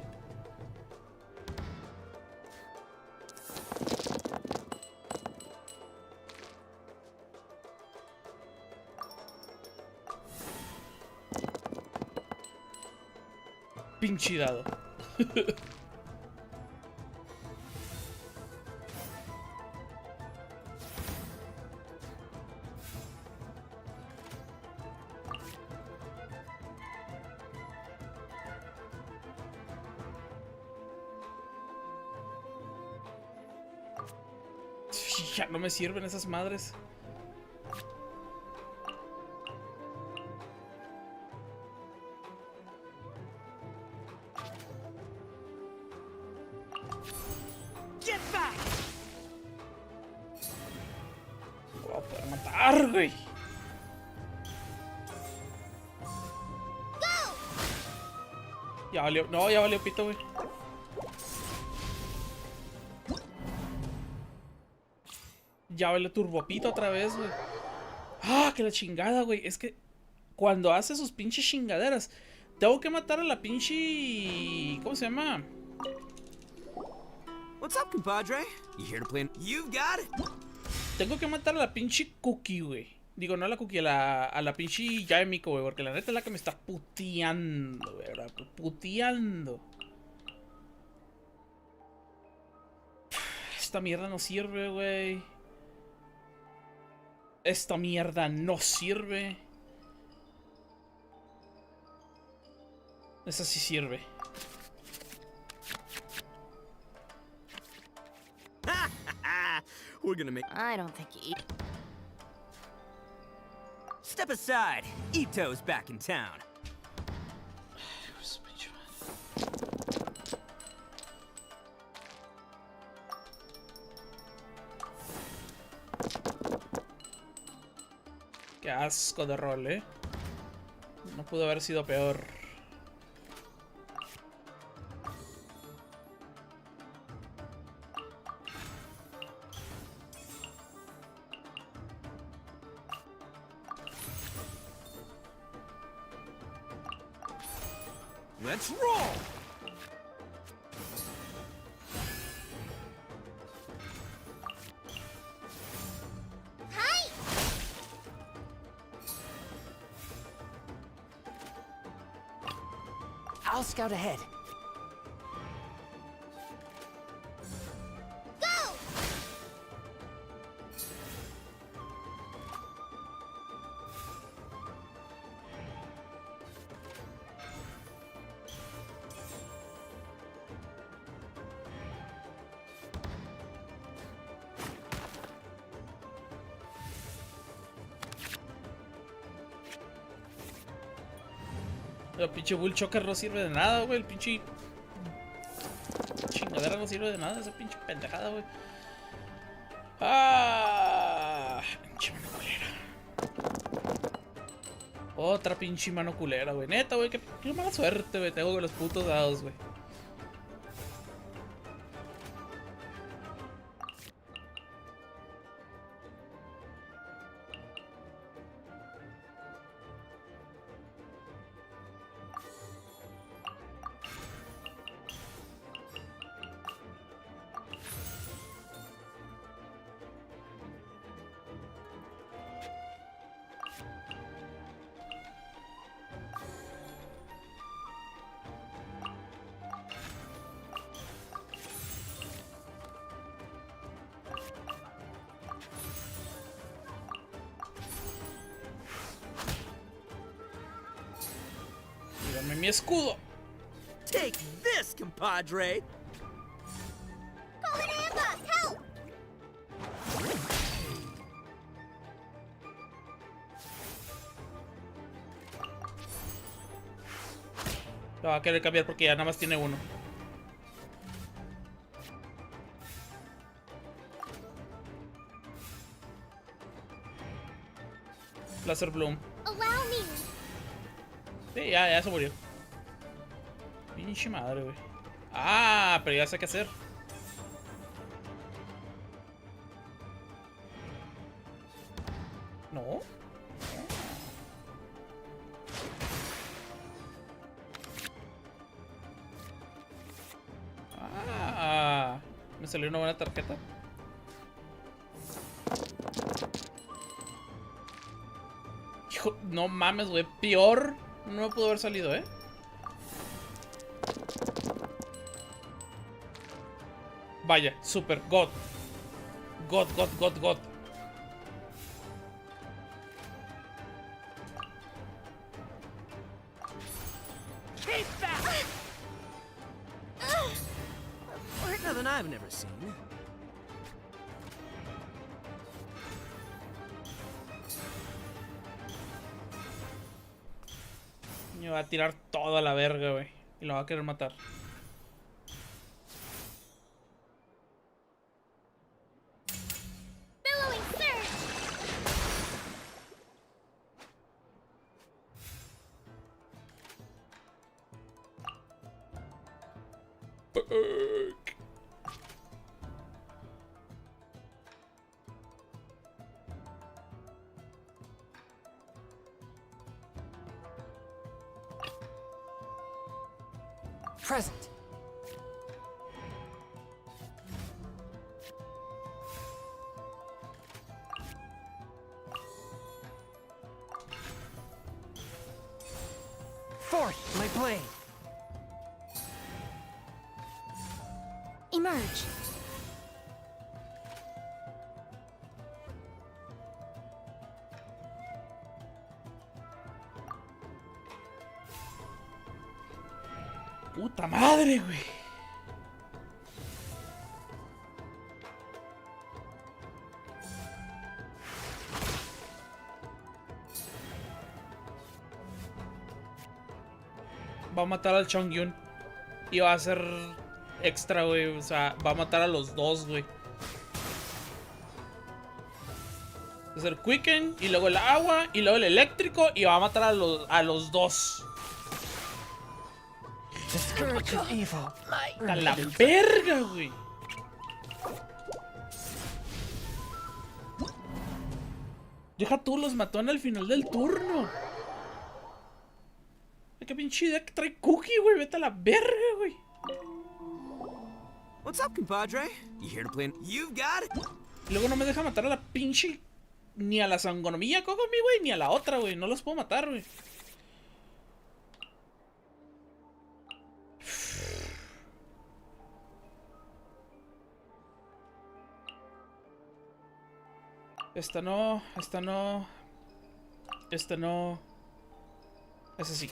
Pinche dado. Ya no me sirven esas madres. Get back. Lo voy a poder matar, güey. Ya valió. No, ya valió pito, güey. Ya valió turbopito otra vez, güey. Ah, que la chingada, güey. Es que cuando hace sus pinches chingaderas, tengo que matar a la pinche... ¿Cómo se llama? What's up, compadre? You here to play? You've got it. Tengo que matar a la pinche Cookie, güey. Digo, no a la Cookie, a la pinche Yamiko, güey. Porque la neta es la que me está puteando, güey. ¿Verdad? Puteando. Esta mierda no sirve, güey. Esta mierda no sirve. Esa sí sirve. We're gonna make. I don't think you eat. Step aside. Ito's back in town. Qué asco de rol, ¿eh? No pudo haber sido peor. Let's roll. Hi! I'll scout ahead. Go! El pinche Bull Choker no sirve de nada, güey. El pinche chingadera no sirve de nada. Esa pinche pendejada, güey. Ah, pinche mano culera. Otra pinche mano culera, güey. Neta, güey. Qué mala suerte, güey. Tengo con los putos dados, güey. mi escudo. Take this, compadre. Call an ambush! Help! Lo va a querer cambiar porque ya nada más tiene uno. Laser Bloom. Allow me. Sí, ya se murió. Pinche madre, güey. Ah, pero ya sé qué hacer. No. Ah, me salió una buena tarjeta. Hijo, no mames, güey. Peor no me pudo haber salido, ¿eh? Vaya, super, God. God. Nothing I've never seen. Me va a tirar toda la verga, güey. Y lo va a querer matar. Billowing surge! Present. Forth, my blade. Emerge. Puta madre, güey. Va a matar al Chongyun. Y va a hacer extra, güey. O sea, va a matar a los dos, güey. Va a hacer Quicken. Y luego el agua. Y luego el eléctrico. Y va a matar a los dos. A la verga, güey. Deja tú, los mató en el final del turno. Qué pinche idea que trae Cookie, güey. Vete a la verga, güey. What's up, compadre? You here to play? You've got it. Y luego no me deja matar a la pinche. Ni a la sangonomía, Kokomi, güey. Ni a la otra, güey. No los puedo matar, güey. Esta no. Esta no. Esta no. Esa sí.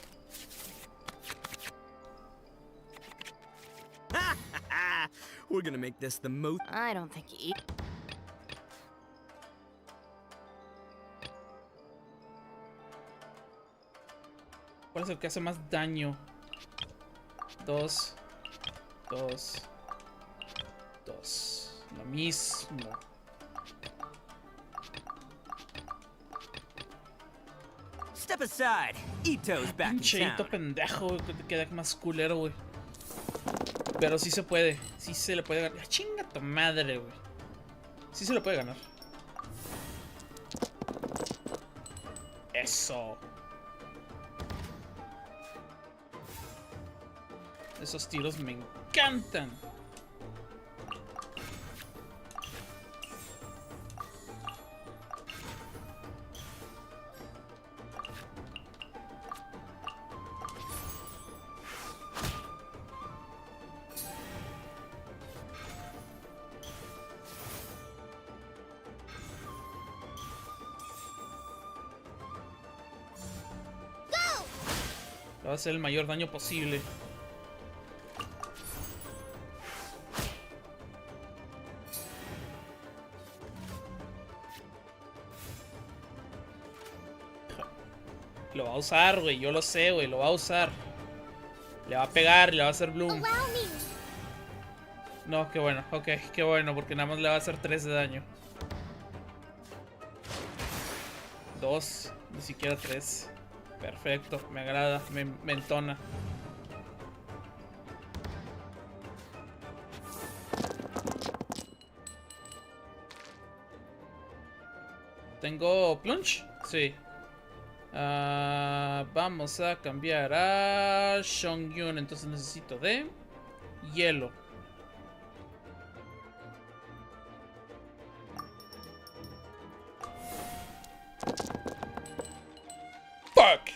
We're gonna make this the most. I don't think you eat. ¿Cuál es el que hace más daño? 2. Lo mismo. Step aside. Ito's back in Pinche Ito town. pendejo, güey, que te queda más culero, güey. Pero sí se puede. Sí se le puede ganar. ¡Ah, chinga tu madre, güey! Sí se le puede ganar. Eso. Esos tiros me encantan. Le va a hacer el mayor daño posible. Lo va a usar, güey. Yo lo sé, güey. Lo va a usar. Le va a pegar, le va a hacer bloom. No, qué bueno. Ok, qué bueno, porque nada más le va a hacer 3 de daño. 2, ni siquiera 3. Perfecto, me agrada, me entona. ¿Tengo plunge? Sí. Vamos a cambiar a Shongyun. Entonces necesito de hielo. Fuck.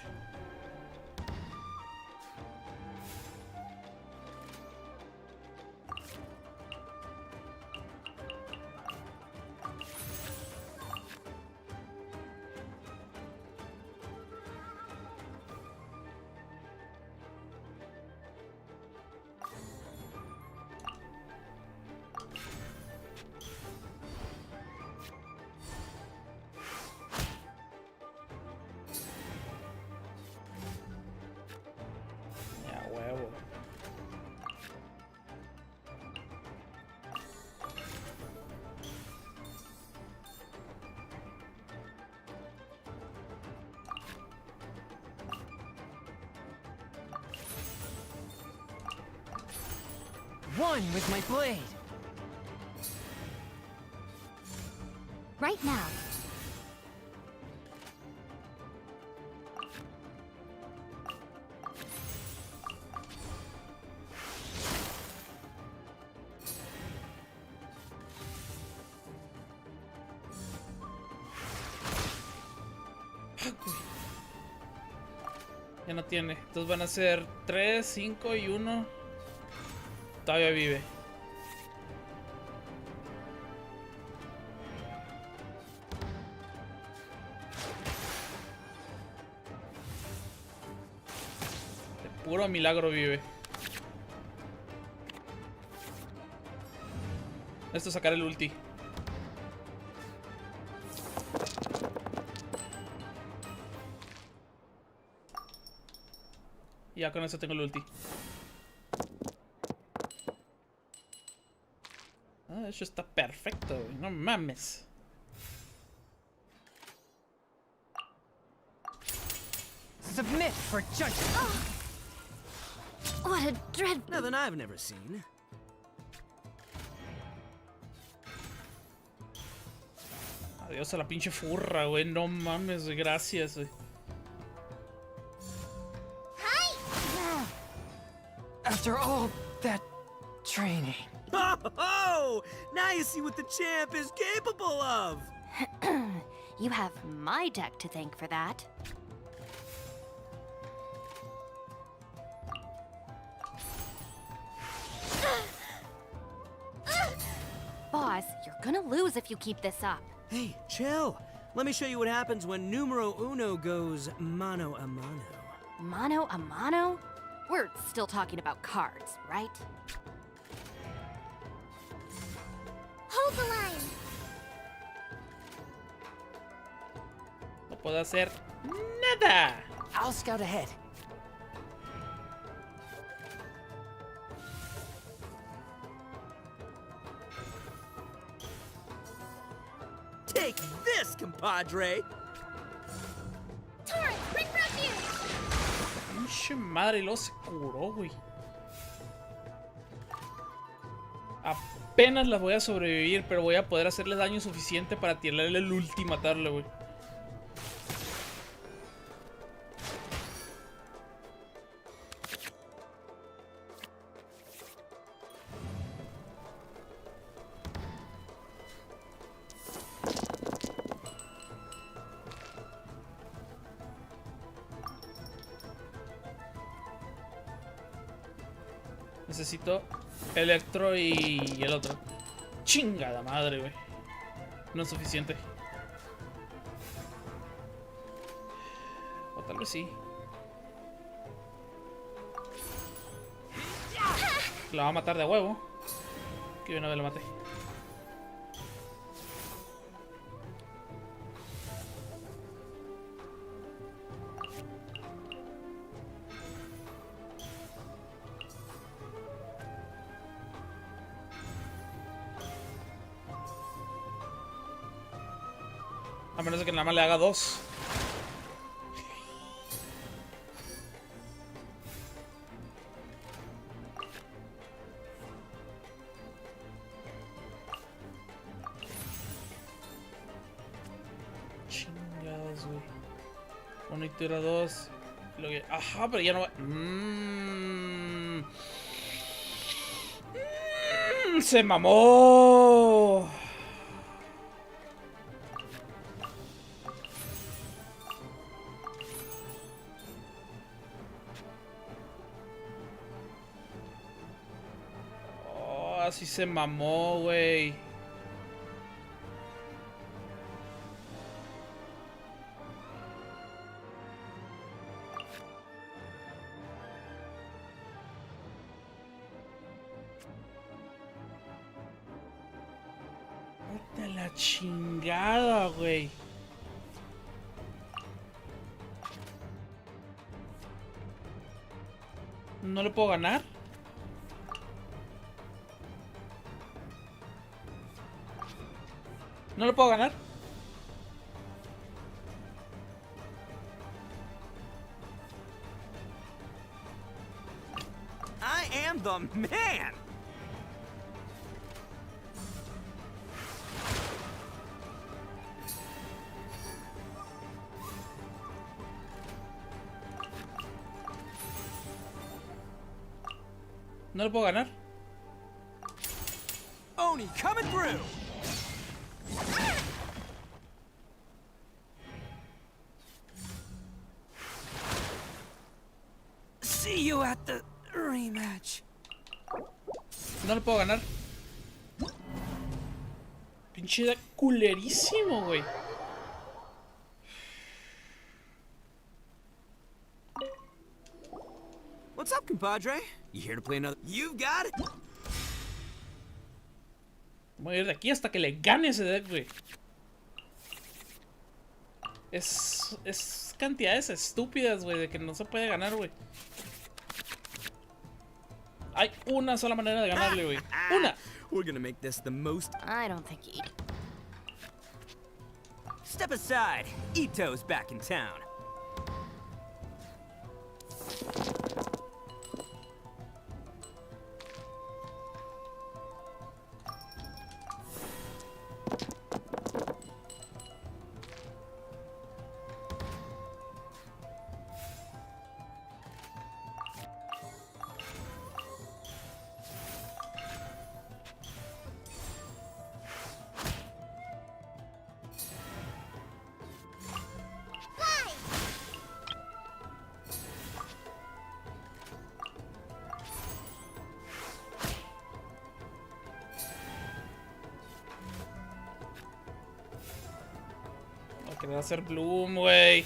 One with my blade. Right now. Ya no tiene. Entonces van a ser 3, 5 y 1. Todavía vive. De puro milagro vive. Esto es sacar el ulti. Y ya con eso tengo el ulti. Eso está perfecto, güey. No mames. Submit for judgment. Oh. What a dread. Nothing I've never seen. Adiós a la pinche furra, güey. No mames, güey. Gracias, güey. After all that training. Oh, now you see what the champ is capable of. You have my deck to thank for that. Boss, you're gonna lose if you keep this up. Hey, chill. Let me show you what happens when numero uno goes mano a mano. Mano a mano? We're still talking about cards, right? Hold the line. No puedo hacer nada. I'll scout ahead. Take this, compadre. Torrent, bring refuge. Pinche madre, lo se curó, güey. Apenas las voy a sobrevivir, pero voy a poder hacerle daño suficiente para tirarle el ulti y matarle, güey. Necesito Electro y el otro. Chingada madre, güey. No es suficiente. O tal vez sí. La va a matar de huevo. Que una vez la maté. A menos de que nada más le haga 2. Chingados, güey. 1 y tira 2. Ajá, pero ya no va. Se mamó. Así se mamó, güey. Vete a la chingada, güey. ¿No le puedo ganar? ¿No le puedo ganar? I am the man! ¿No le puedo ganar? Oni coming through! See you at the rematch. No le puedo ganar. Pinche da culerísimo, güey. What's up, compadre? You here to play another? You've got it. Voy a ir de aquí hasta que le gane ese deck, güey. Es cantidades estúpidas, güey, de que no se puede ganar, güey. Hay una sola manera de ganarle, güey. ¡Una! We're gonna make this the most. I don't think he... Step aside. Ito's back in town. Que va a hacer Bloom, güey.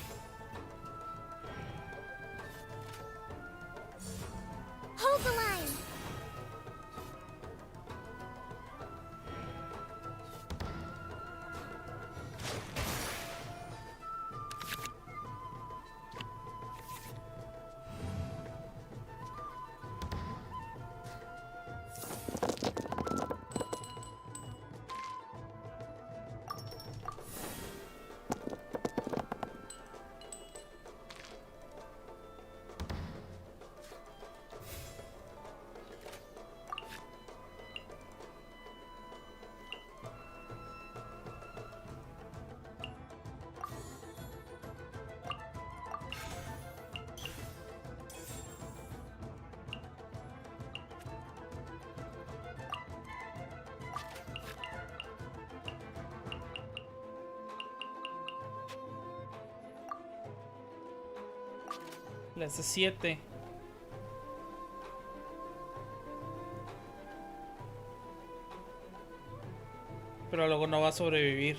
Hold the line. Le hace 7. Pero luego no va a sobrevivir.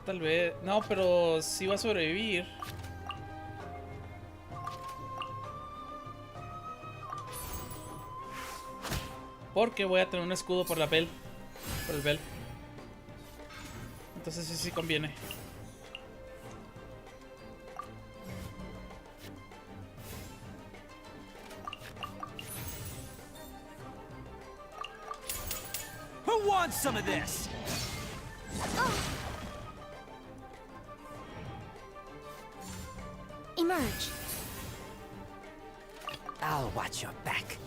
Tal vez... No, pero sí va a sobrevivir. Porque voy a tener un escudo por la Bell. Por el Bell. Entonces sí conviene. Who wants some of this? Emerge. I'll watch your back.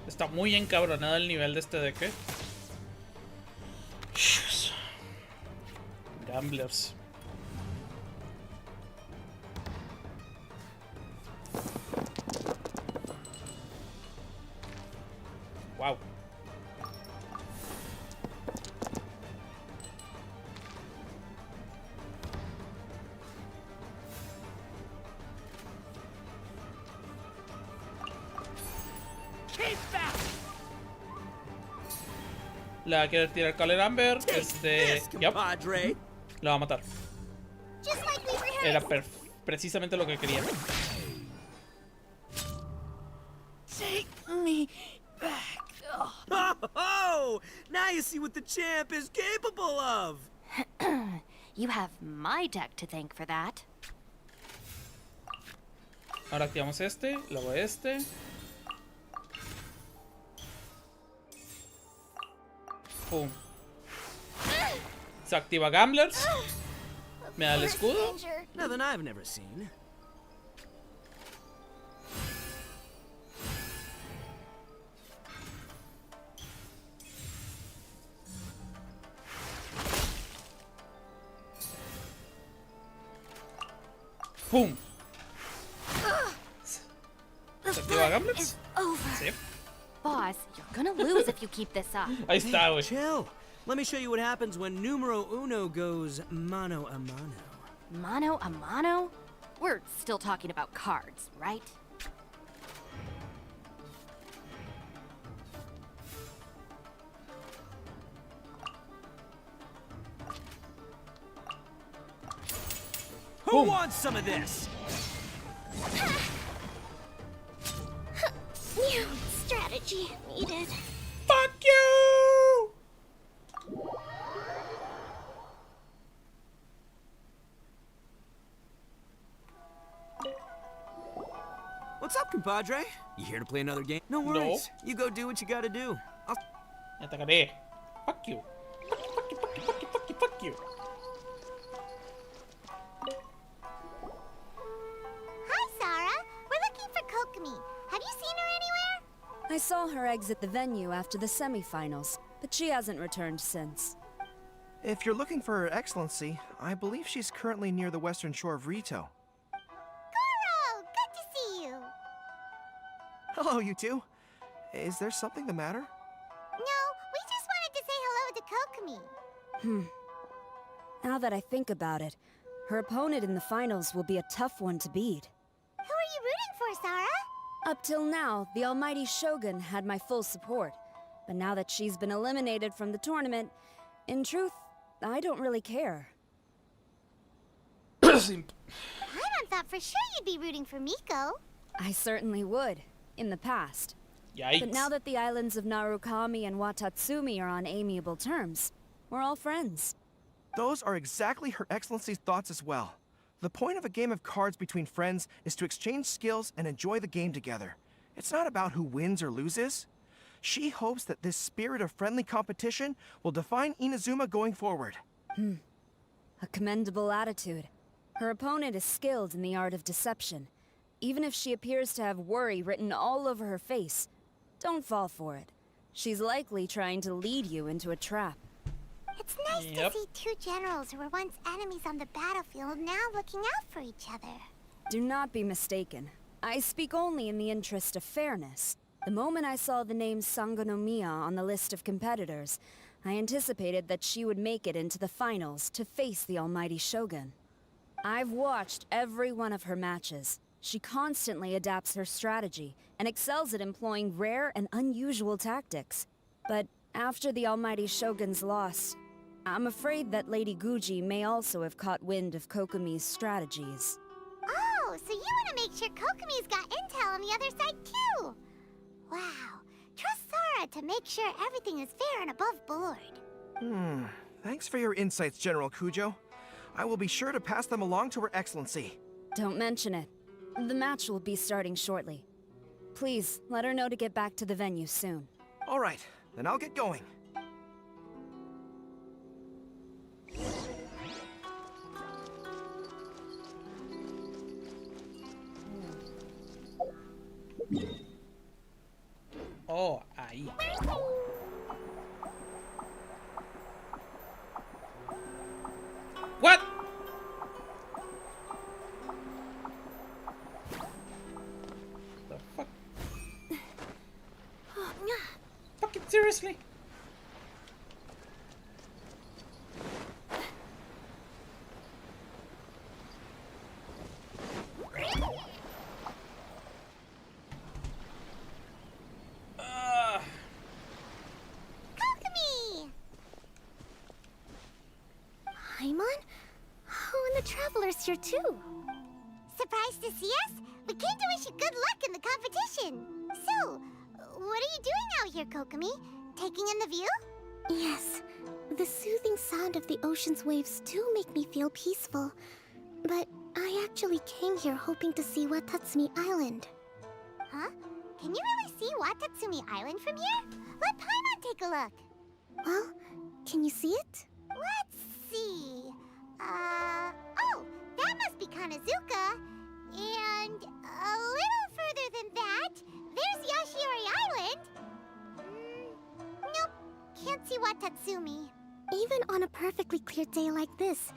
Está muy encabronado el nivel de este deck, ¿eh? Gamblers. Wow. Le va a querer tirar Caller Amber. Yep. Lo va a matar. Era precisamente lo que quería. Take me back. Oh, now you see what the champ is capable of. You have my deck to thank for that. Ahora activamos este, luego este. Pum. Se activa Gamblers. Me da el escudo. Nothing I've never seen. Pum. ¿Se activa Gamblers? Sí. Boss, you're gonna lose if you keep this up. Ahí está, güey. Chill. Let me show you what happens when numero uno goes mano a mano. Mano a mano? We're still talking about cards, right? Who wants some of this? New strategy needed. Fuck you! What's up, compadre? You here to play another game? No worries. No. You go do what you gotta do. Me atacaré. Fuck you. Fuck you, fuck you, fuck you, fuck you, fuck you. Hi, Sarah. We're looking for Kokomi. Have you seen her anywhere? I saw her exit the venue after the semifinals, but she hasn't returned since. If you're looking for Her Excellency, I believe she's currently near the western shore of Rito. Goro! Good to see you! Hello, you two. Is there something the matter? No, we just wanted to say hello to Kokomi. Now that I think about it, her opponent in the finals will be a tough one to beat. Who are you rooting for, Sarah? Up till now, the almighty Shogun had my full support. But now that she's been eliminated from the tournament, in truth, I don't really care. Paimon thought for sure you'd be rooting for Miko. I certainly would, in the past. Yikes. But now that the islands of Narukami and Watatsumi are on amiable terms, we're all friends. Those are exactly Her Excellency's thoughts as well. The point of a game of cards between friends is to exchange skills and enjoy the game together. It's not about who wins or loses. She hopes that this spirit of friendly competition will define Inazuma going forward. A commendable attitude. Her opponent is skilled in the art of deception. Even if she appears to have worry written all over her face, don't fall for it. She's likely trying to lead you into a trap. It's nice to see two generals who were once enemies on the battlefield now looking out for each other. Do not be mistaken. I speak only in the interest of fairness. The moment I saw the name Sangonomiya on the list of competitors, I anticipated that she would make it into the finals to face the almighty Shogun. I've watched every one of her matches. She constantly adapts her strategy and excels at employing rare and unusual tactics. But after the almighty Shogun's loss, I'm afraid that Lady Guji may also have caught wind of Kokomi's strategies. Oh, so you want to make sure Kokomi's got intel on the other side too? Wow. Trust Sora to make sure everything is fair and above board. Thanks for your insights, General Kujo. I will be sure to pass them along to Her Excellency. Don't mention it. The match will be starting shortly. Please, let her know to get back to the venue soon. All right, then I'll get going. Oh, ahí. What? The fuck? Fucking seriously? Paimon? Oh, and the Traveler's here too. Surprised to see us? We came to wish you good luck in the competition. So, what are you doing out here, Kokomi? Taking in the view? Yes. The soothing sound of the ocean's waves do make me feel peaceful. But I actually came here hoping to see Watatsumi Island. Huh? Can you really see Watatsumi Island from here? Let Paimon take a look. Well, can you see it? Let's see. Oh, that must be Kanazuka. And a little further than that, there's Yashiori Island. Nope, can't see Watatsumi. Even on a perfectly clear day like this,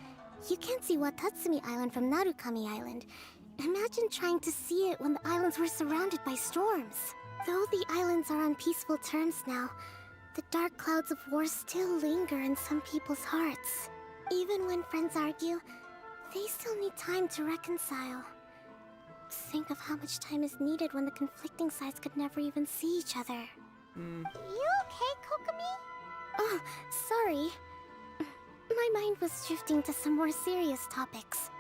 you can't see Watatsumi Island from Narukami Island. Imagine trying to see it when the islands were surrounded by storms. Though the islands are on peaceful terms now, the dark clouds of war still linger in some people's hearts. Even when friends argue, they still need time to reconcile. Think of how much time is needed when the conflicting sides could never even see each other. You okay, Kokomi? Oh, sorry. My mind was drifting to some more serious topics.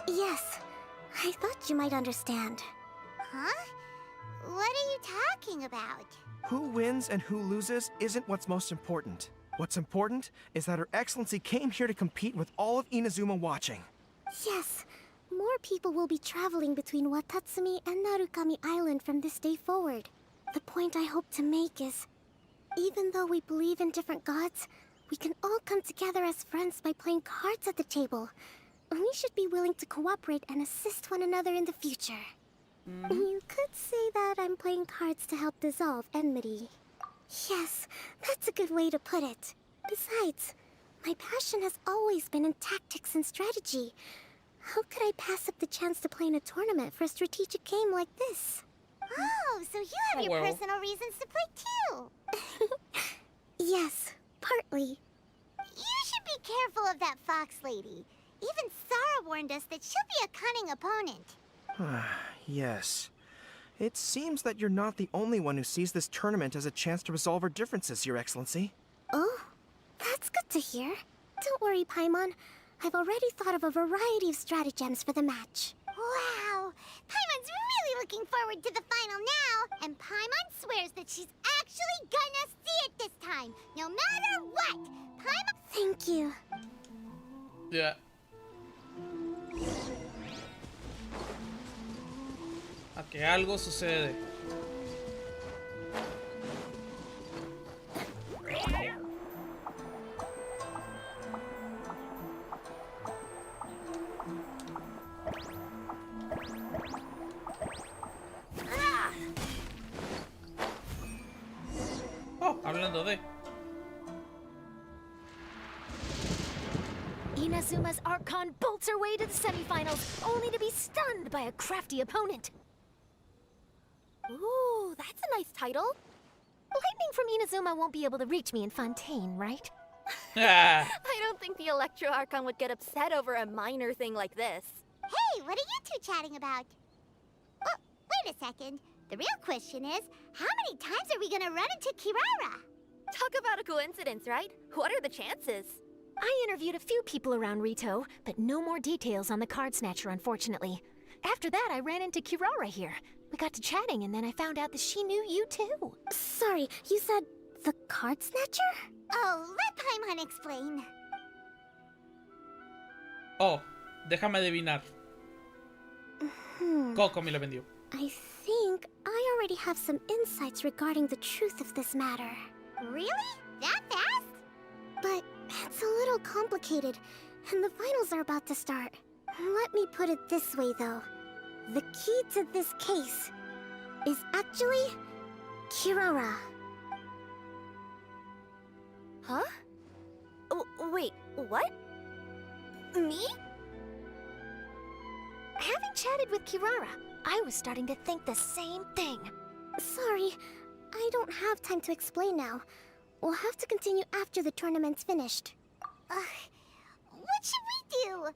Yes, I thought you might understand. Huh? What are you talking about? Who wins and who loses isn't what's most important. What's important is that Her Excellency came here to compete with all of Inazuma watching. Yes, more people will be traveling between Watatsumi and Narukami Island from this day forward. The point I hope to make is, even though we believe in different gods, we can all come together as friends by playing cards at the table. We should be willing to cooperate and assist one another in the future. You could say that I'm playing cards to help dissolve enmity. Yes, that's a good way to put it. Besides, my passion has always been in tactics and strategy. How could I pass up the chance to play in a tournament for a strategic game like this? Oh, so you have your personal reasons to play too. Yes, partly. You should be careful of that fox lady. Even Sara warned us that she'll be a cunning opponent. Yes. It seems that you're not the only one who sees this tournament as a chance to resolve our differences, Your Excellency. Oh, that's good to hear. Don't worry, Paimon. I've already thought of a variety of stratagems for the match. Wow! Paimon's really looking forward to the final now, and Paimon swears that she's actually gonna see it this time, no matter what! Paimon... Thank you. Yeah. A que algo sucede. Oh, hablando de... Inazuma's Archon bolts her way to the semifinals, only to be stunned by a crafty opponent. Ooh, that's a nice title. Lightning from Inazuma won't be able to reach me in Fontaine, right? I don't think the Electro Archon would get upset over a minor thing like this. Hey, what are you two chatting about? Oh, wait a second. The real question is, how many times are we gonna run into Kirara? Talk about a coincidence, right? What are the chances? I interviewed a few people around Rito, but no more details on the Card Snatcher, unfortunately. After that, I ran into Kirara here. We got to chatting, and then I found out that she knew you too. Sorry, you said the Card Snatcher? Oh, let Paimon explain. Oh, déjame adivinar. Coco me lo vendió. I think I already have some insights regarding the truth of this matter. Really? That fast? But it's a little complicated, and the finals are about to start. Let me put it this way, though. The key to this case is actually Kirara. Huh? Wait, what? Me? Having chatted with Kirara, I was starting to think the same thing. Sorry, I don't have time to explain now. We'll have to continue after the tournament's finished. What should we do?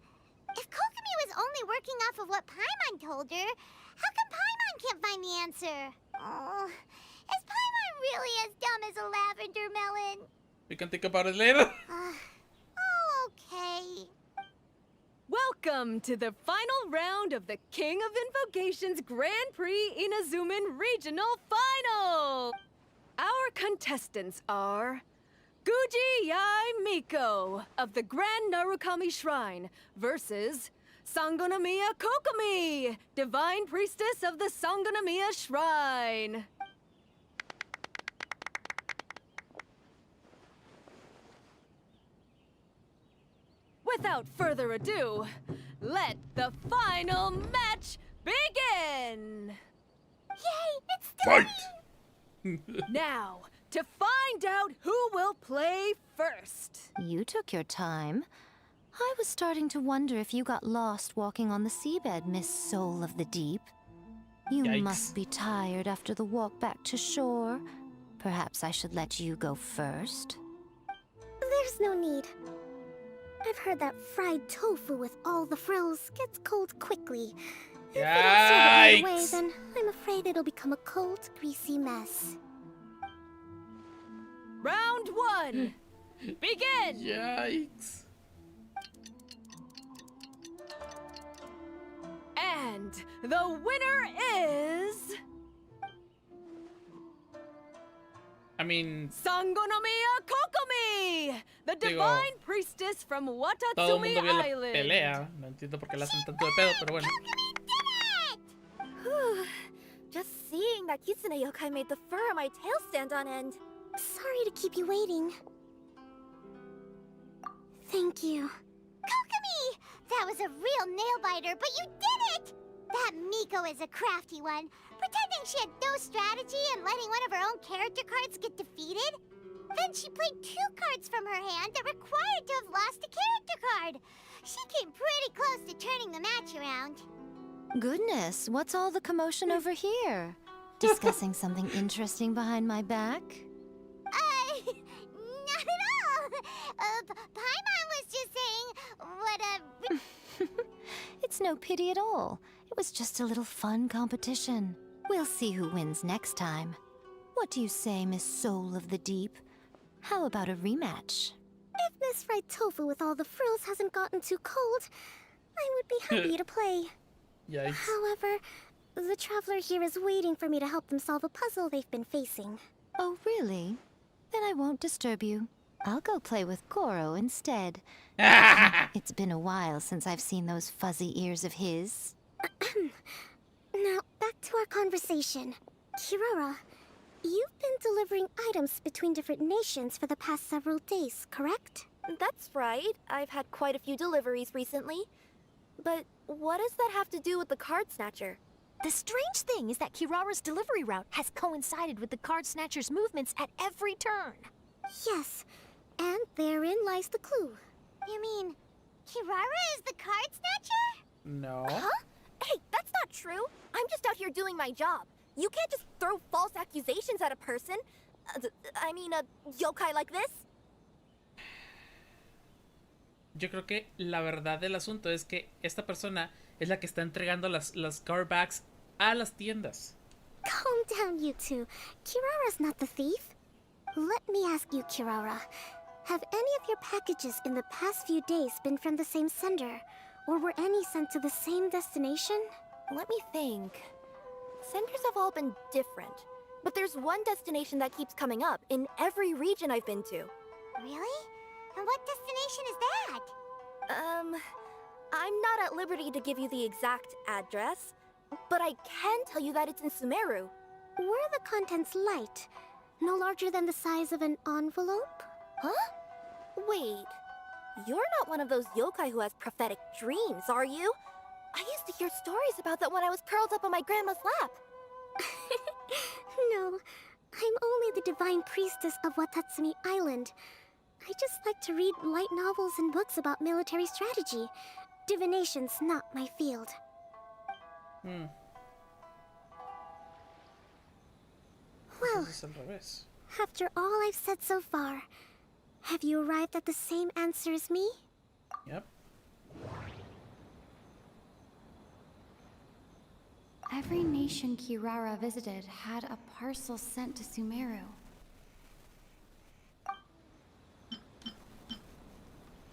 If Kokomi was only working off of what Paimon told her, how come Paimon can't find the answer? Oh, is Paimon really as dumb as a lavender melon? We can think about it later. Okay. Welcome to the final round of the King of Invocations Grand Prix Inazuman Regional Final! Our contestants are Guji Yai Miko of the Grand Narukami Shrine versus Sangonomiya Kokomi, Divine Priestess of the Sangonomiya Shrine. Without further ado, let the final match begin! Yay, it's Fight! Now, to find out who will play first. You took your time. I was starting to wonder if you got lost walking on the seabed, Miss Soul of the Deep. You Yikes. must be tired after the walk back to shore. Perhaps I should let you go first. There's no need. I've heard that fried tofu with all the frills gets cold quickly. If we don't serve it right away, Yikes. then I'm afraid it'll become a cold, greasy mess. Round one, begin! Yikes. And the winner is... I mean, Sangonomiya Kokomi, the Divine Priestess from todo el Watatsumi mundo vio la Island. pelea. No entiendo por qué la hacen tanto de pedo, pero bueno. Just seeing that Kitsune yokai made the fur on my tail stand on end. Sorry to keep you waiting. Thank you. Kokomi! That was a real nail-biter, but you did it! That Miko is a crafty one, pretending she had no strategy and letting one of her own character cards get defeated. Then she played 2 cards from her hand that required to have lost a character card. She came pretty close to turning the match around. Goodness, what's all the commotion over here? Discussing something interesting behind my back? Not at all! Paimon was just saying what a... It's no pity at all. It was just a little fun competition. We'll see who wins next time. What do you say, Miss Soul of the Deep? How about a rematch? If Miss Fried Tofu with all the frills hasn't gotten too cold, I would be happy to play. Yikes. However, the traveler here is waiting for me to help them solve a puzzle they've been facing. Oh, really? Then I won't disturb you. I'll go play with Koro instead. It's been a while since I've seen those fuzzy ears of his. Now, back to our conversation. Kirara, you've been delivering items between different nations for the past several days, correct? That's right. I've had quite a few deliveries recently. But what does that have to do with the Card Snatcher? The strange thing is that Kirara's delivery route has coincided with the Card Snatcher's movements at every turn. Yes, and therein lies the clue. You mean, Kirara is the card snatcher? No. Huh? Hey, that's not true. I'm just out here doing my job. You can't just throw false accusations at a person. I mean, a yokai like this. Yo creo que la verdad del asunto es que esta persona es la que está entregando las card backs a las tiendas. Calm down, you two. Kirara's not the thief. Let me ask you, Kirara. Have any of your packages in the past few days been from the same sender? Or were any sent to the same destination? Let me think. Senders have all been different. But there's one destination that keeps coming up in every region I've been to. Really? And what destination is that? I'm not at liberty to give you the exact address, but I can tell you that it's in Sumeru. Were the contents light? No larger than the size of an envelope? Huh? Wait, you're not one of those yokai who has prophetic dreams, are you? I used to hear stories about that when I was curled up on my grandma's lap. No, I'm only the divine priestess of Watatsumi Island. I just like to read light novels and books about military strategy. Divination's not my field. Well, after all I've said so far, have you arrived at the same answer as me? Yep. Every nation Kirara visited had a parcel sent to Sumeru.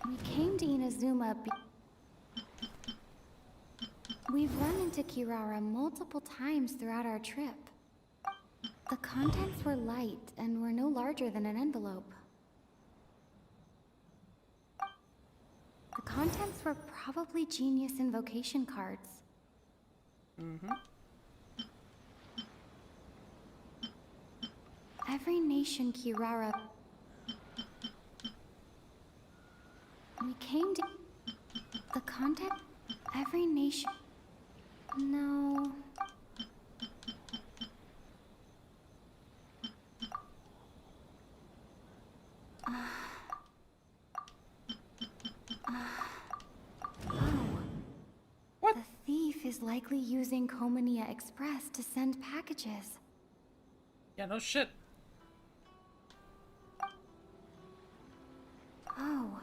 We came to Inazuma We've run into Kirara multiple times throughout our trip. The contents were light and were no larger than an envelope. The contents were probably genius invocation cards. Every nation Kirara... We came to... The content... Every nation... No... What? The thief is likely using Komania Express to send packages. Yeah, no shit. Oh.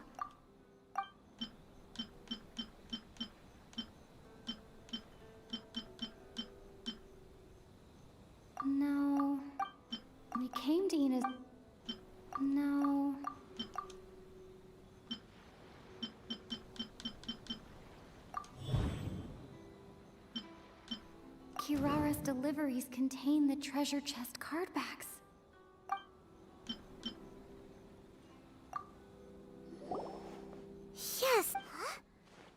No. We came to Ina's... No. Kirara's deliveries contain the treasure chest cardbacks. Yes! Huh?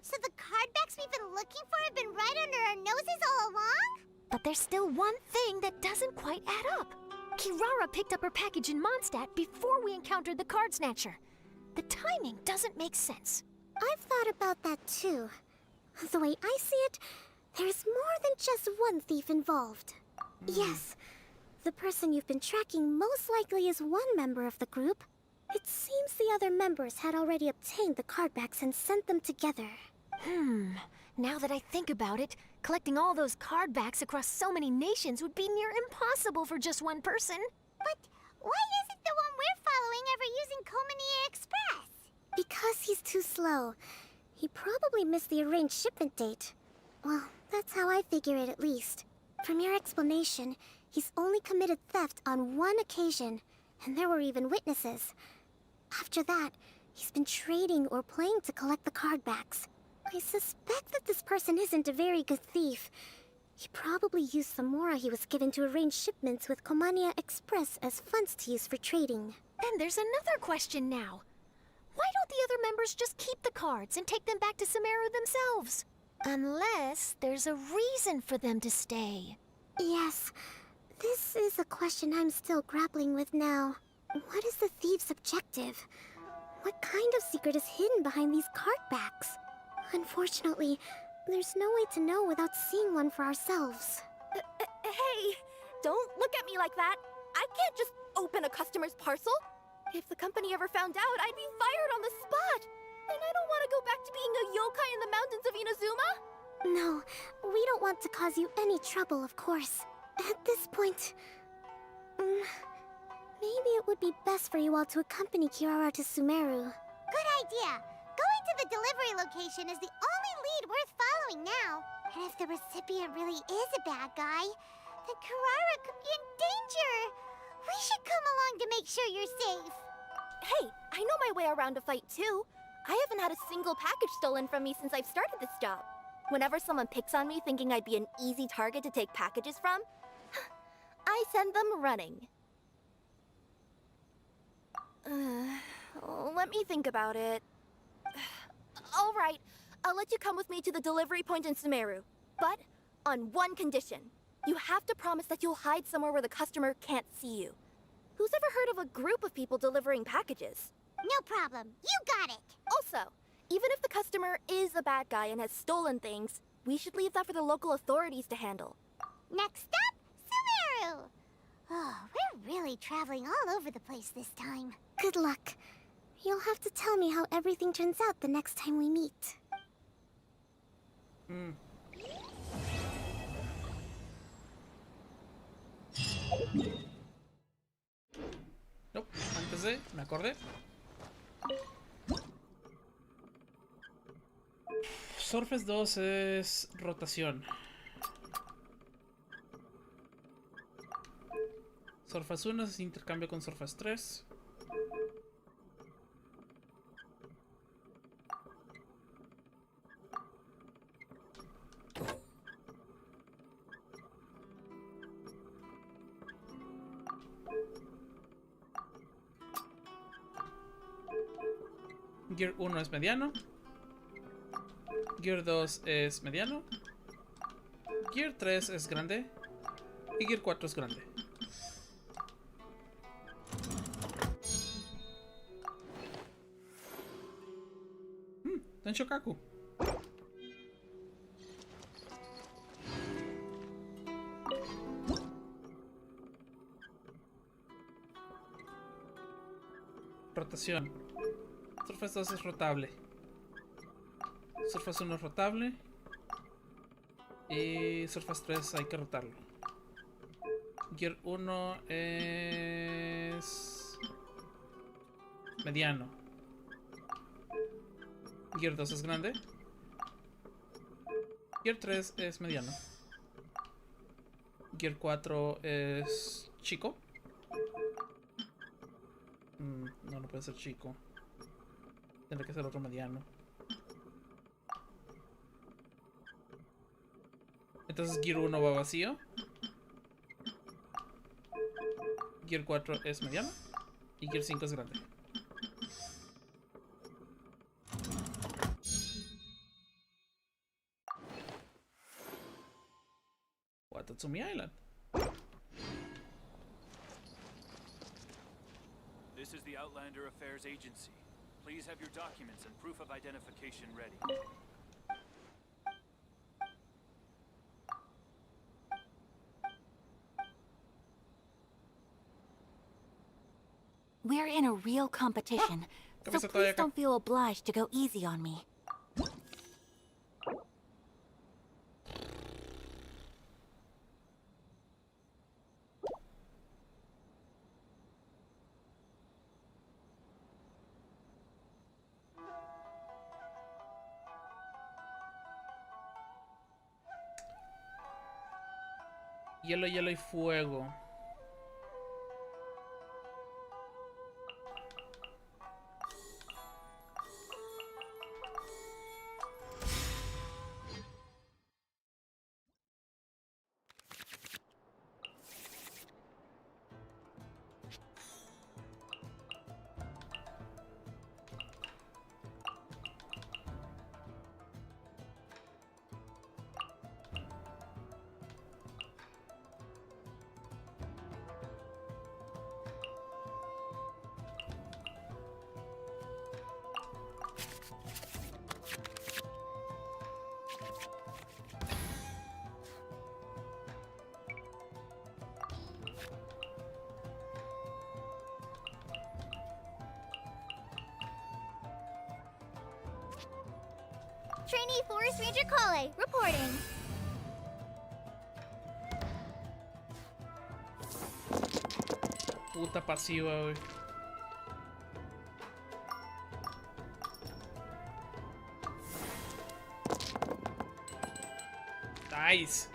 So the cardbacks we've been looking for have been right under our noses all along? But there's still one thing that doesn't quite add up. Kirara picked up her package in Mondstadt before we encountered the card snatcher. The timing doesn't make sense. I've thought about that too. The way I see it, there's more than just one thief involved. Yes, the person you've been tracking most likely is one member of the group. It seems the other members had already obtained the cardbacks and sent them together. Now that I think about it, collecting all those cardbacks across so many nations would be near impossible for just one person. But why isn't the one we're following ever using Komania Express? Because he's too slow. He probably missed the arranged shipment date. Well, that's how I figure it at least. From your explanation, he's only committed theft on one occasion, and there were even witnesses. After that, he's been trading or playing to collect the cardbacks. I suspect that this person isn't a very good thief. He probably used the mora he was given to arrange shipments with Komania Express as funds to use for trading. Then there's another question now. Why don't the other members just keep the cards and take them back to Sumeru themselves? Unless there's a reason for them to stay. Yes, this is a question I'm still grappling with now. What is the thief's objective? What kind of secret is hidden behind these cardbacks? Unfortunately, there's no way to know without seeing one for ourselves. Hey, don't look at me like that. I can't just open a customer's parcel. If the company ever found out, I'd be fired on the spot. And I don't want to go back to being a yokai in the mountains of Inazuma. No, we don't want to cause you any trouble, of course. At this point, maybe it would be best for you all to accompany Kirara to Sumeru. Good idea. Going to the delivery location is the only lead worth following now. And if the recipient really is a bad guy, then Kirara could be in danger. We should come along to make sure you're safe. Hey, I know my way around a fight too. I haven't had a single package stolen from me since I've started this job. Whenever someone picks on me thinking I'd be an easy target to take packages from, I send them running. Let me think about it. All right, I'll let you come with me to the delivery point in Sumeru. But on one condition. You have to promise that you'll hide somewhere where the customer can't see you. Who's ever heard of a group of people delivering packages? No problem. You got it. Also, even if the customer is a bad guy and has stolen things, we should leave that for the local authorities to handle. Next up, Sumeru! Oh, we're really traveling all over the place this time. Good luck. You'll have to tell me how everything turns out the next time we meet. Nope, antes de, me acordé. Surface 2 es rotación. Surface 1 es intercambio con Surface 3. Gear 1 es mediano. Gear 2 es mediano. Gear 3 es grande. Y Gear 4 es grande. Tenshokaku. Rotación. Surface 2 es rotable. Surface 1 es rotable. Y Surface 3 hay que rotarlo. Gear 1 es mediano. Gear 2 es grande. Gear 3 es mediano. Gear 4 es chico. No, no puede ser chico. Tendrá que ser otro mediano. Entonces Gear 1 va vacío. Gear 4 es mediano. Y Gear 5 es grande. Watatsumi Island. This is the Outlander Affairs Agency. Please have your documents and proof of identification ready. We're in a real competition, so please don't feel obliged to go easy on me. Hielo, hielo y fuego. Trainee Forest Ranger Kale, reporting. Puta pasiva, güey. Nice.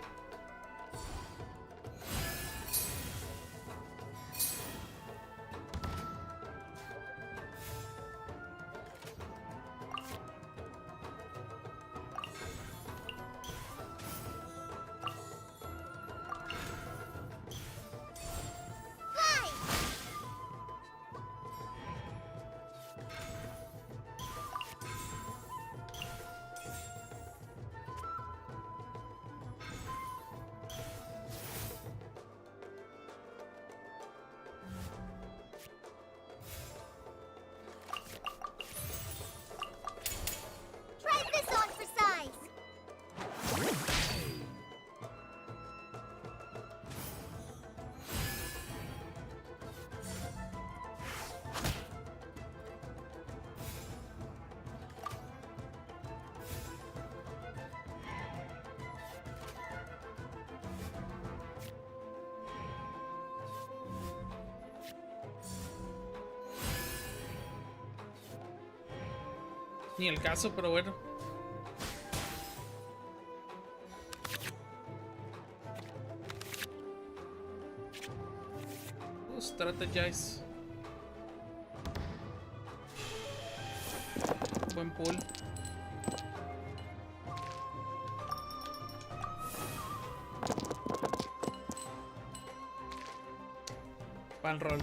Try this on for size. Ni el caso, pero bueno. Tarjetitas. Buen pull. Pan roll.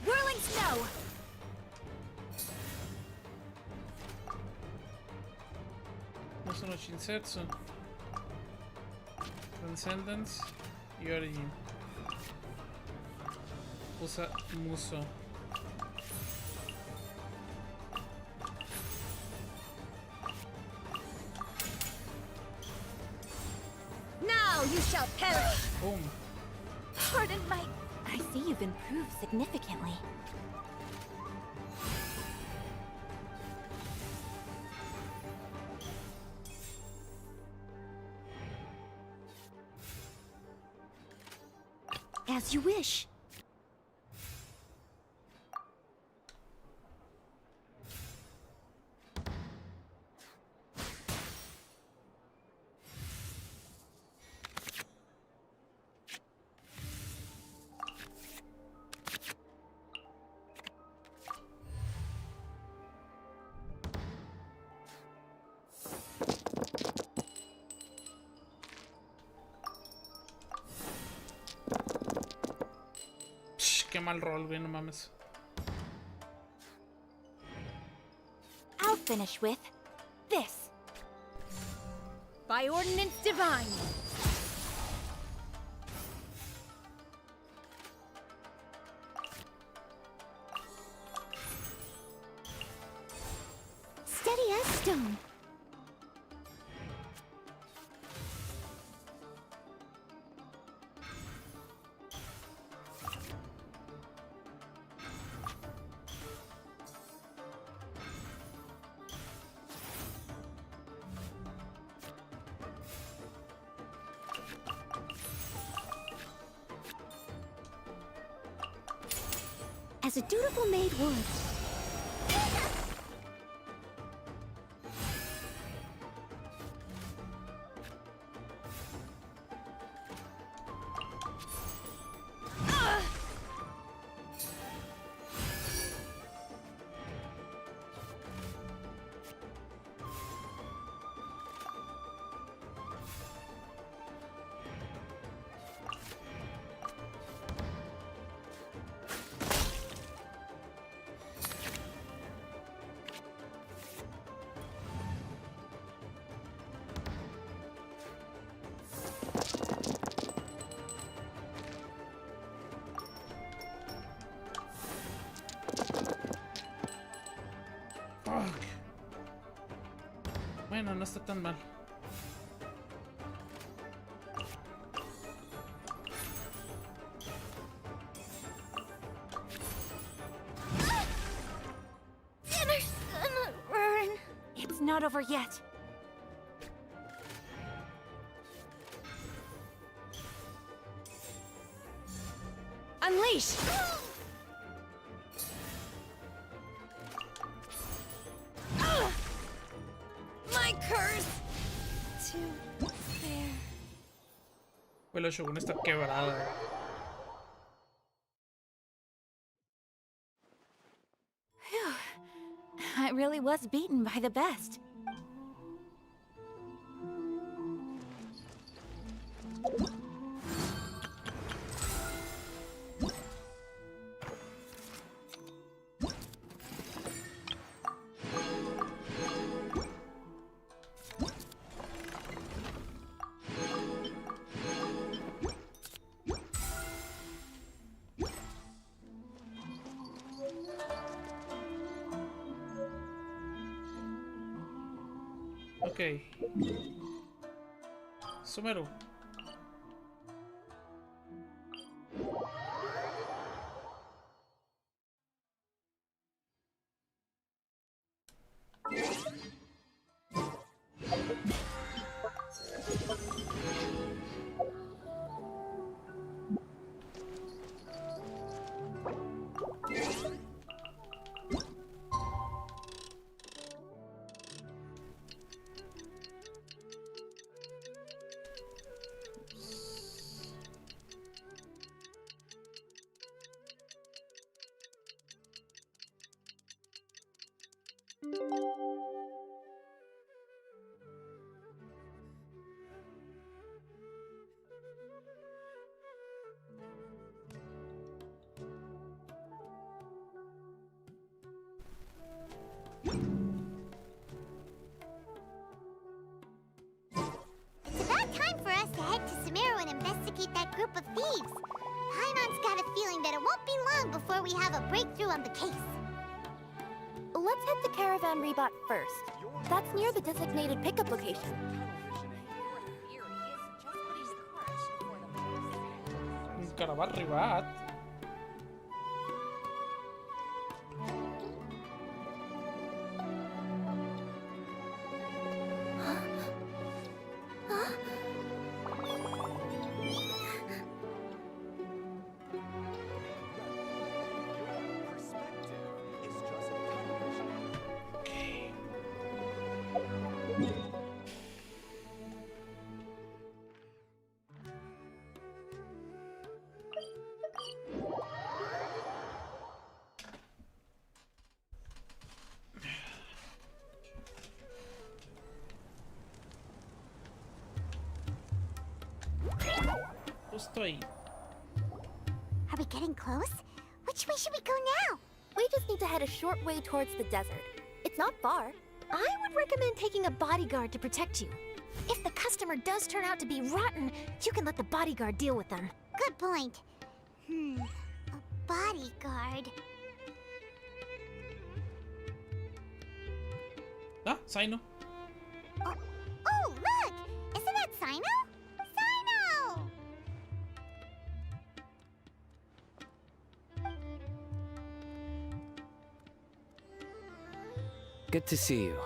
Whirling snow! No sono Shinsetsu. Transcendence y Origin. Usa Muso. Now you shall perish! Boom. Pardon my... I see you've improved significantly. As you wish. Qué mal roll, güey, no mames. I'll finish with this. By ordinance divine. Steady as stone. As a dutiful maid would. no está tan mal. Dinner's gonna burn. It's not over yet. Unleash! My curse! To there. Pues la Shogun está quebrada. Phew. I really was beaten by the best. Ok. Sumeru. It's about time for us to head to Sumeru and investigate that group of thieves. Paimon's got a feeling that it won't be long before we have a breakthrough on the case. Let's head to Caravan Rebot first. That's near the designated pickup location. Caravan Rebot. Justo ahí. Are we getting close? Which way should we go now? We just need to head a short way towards the desert. It's not far. I would recommend taking a bodyguard to protect you. If the customer does turn out to be rotten, you can let the bodyguard deal with them. Good point. A bodyguard. Ah, Sino. Oh, look! Isn't that Sino? Sino! Good to see you.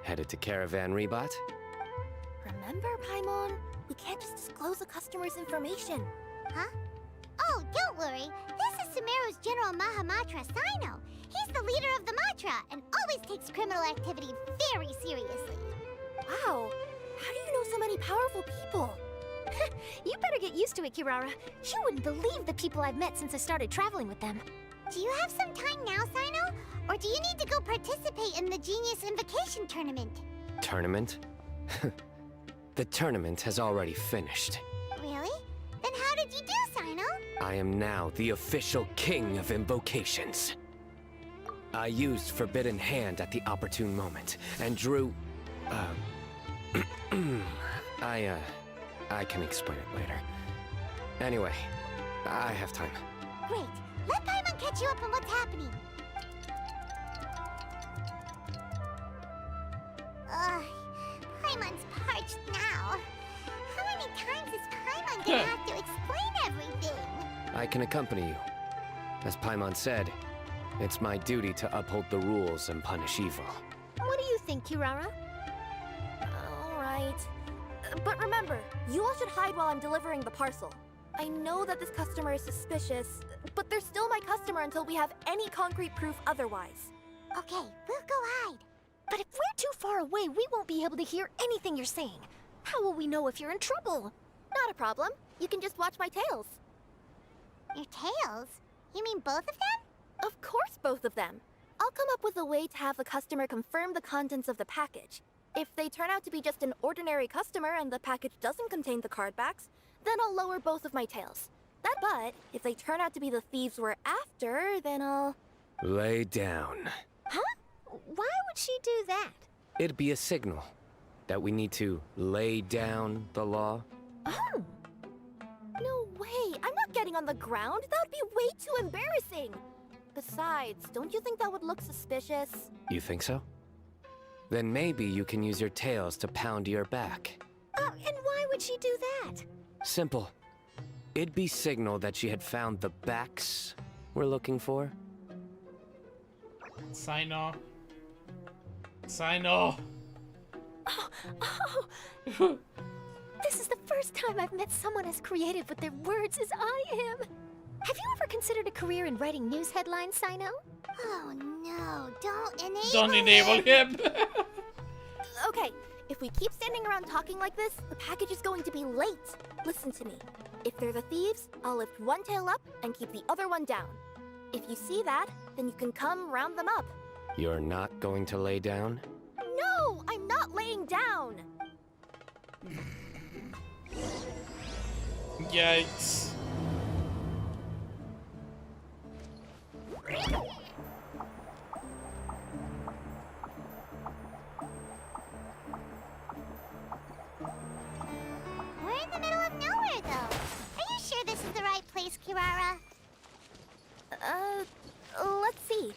Headed to Caravan Rebot? Remember, Paimon? We can't just disclose a customer's information. Huh? Oh, don't worry. This is Sumeru's General Mahamatra, Sino. He's the leader of the Matra and always takes criminal activity very seriously. Wow. How do you know so many powerful people? You better get used to it, Kirara. You wouldn't believe the people I've met since I started traveling with them. Do you have some time now, Sino? Or do you need to go participate in the Genius Invocation Tournament? Tournament? The tournament has already finished. Really? Then how did you do, Sino? I am now the official King of Invocations. I used Forbidden Hand at the opportune moment, and drew... I can explain it later. Anyway, I have time. Great. Let Paimon catch you up on what's happening. sketched now. How many times is Paimon gonna have to explain everything? I can accompany you. As Paimon said, it's my duty to uphold the rules and punish evil. What do you think, Kirara? Alright. But remember, you all should hide while I'm delivering the parcel. I know that this customer is suspicious, but they're still my customer until we have any concrete proof otherwise. Okay, we'll go hide. But if we're too far away, we won't be able to hear anything you're saying. How will we know if you're in trouble? Not a problem. You can just watch my tails. Your tails? You mean both of them? Of course, both of them. I'll come up with a way to have the customer confirm the contents of the package. If they turn out to be just an ordinary customer and the package doesn't contain the card backs, then I'll lower both of my tails. But if they turn out to be the thieves we're after, then I'll... Lay down. Huh? Why would she do that? It'd be a signal that we need to lay down the law. Oh! No way! I'm not getting on the ground! That would be way too embarrassing! Besides, don't you think that would look suspicious? You think so? Then maybe you can use your tails to pound your back. And why would she do that? Simple. It'd be signal that she had found the backs we're looking for. Sino. Sino. Oh. This is the first time I've met someone as creative with their words as I am. Have you ever considered a career in writing news headlines, Sino? Oh no, don't Don't enable him. Okay, if we keep standing around talking like this, the package is going to be late. Listen to me. If they're the thieves, I'll lift one tail up and keep the other one down. If you see that, then you can come round them up. You're not going to lay down? No, I'm not laying down. Yikes. We're in the middle of nowhere, though. Are you sure this is the right place, Kirara? Let's see.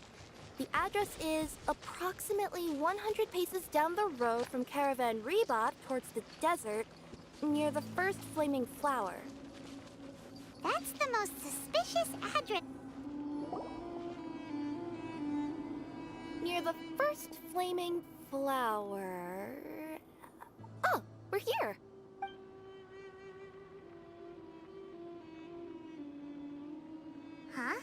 The address is approximately 100 paces down the road from Caravan Reebok towards the desert, near the first flaming flower. That's the most suspicious address. Near the first flaming flower... Oh, we're here! Huh?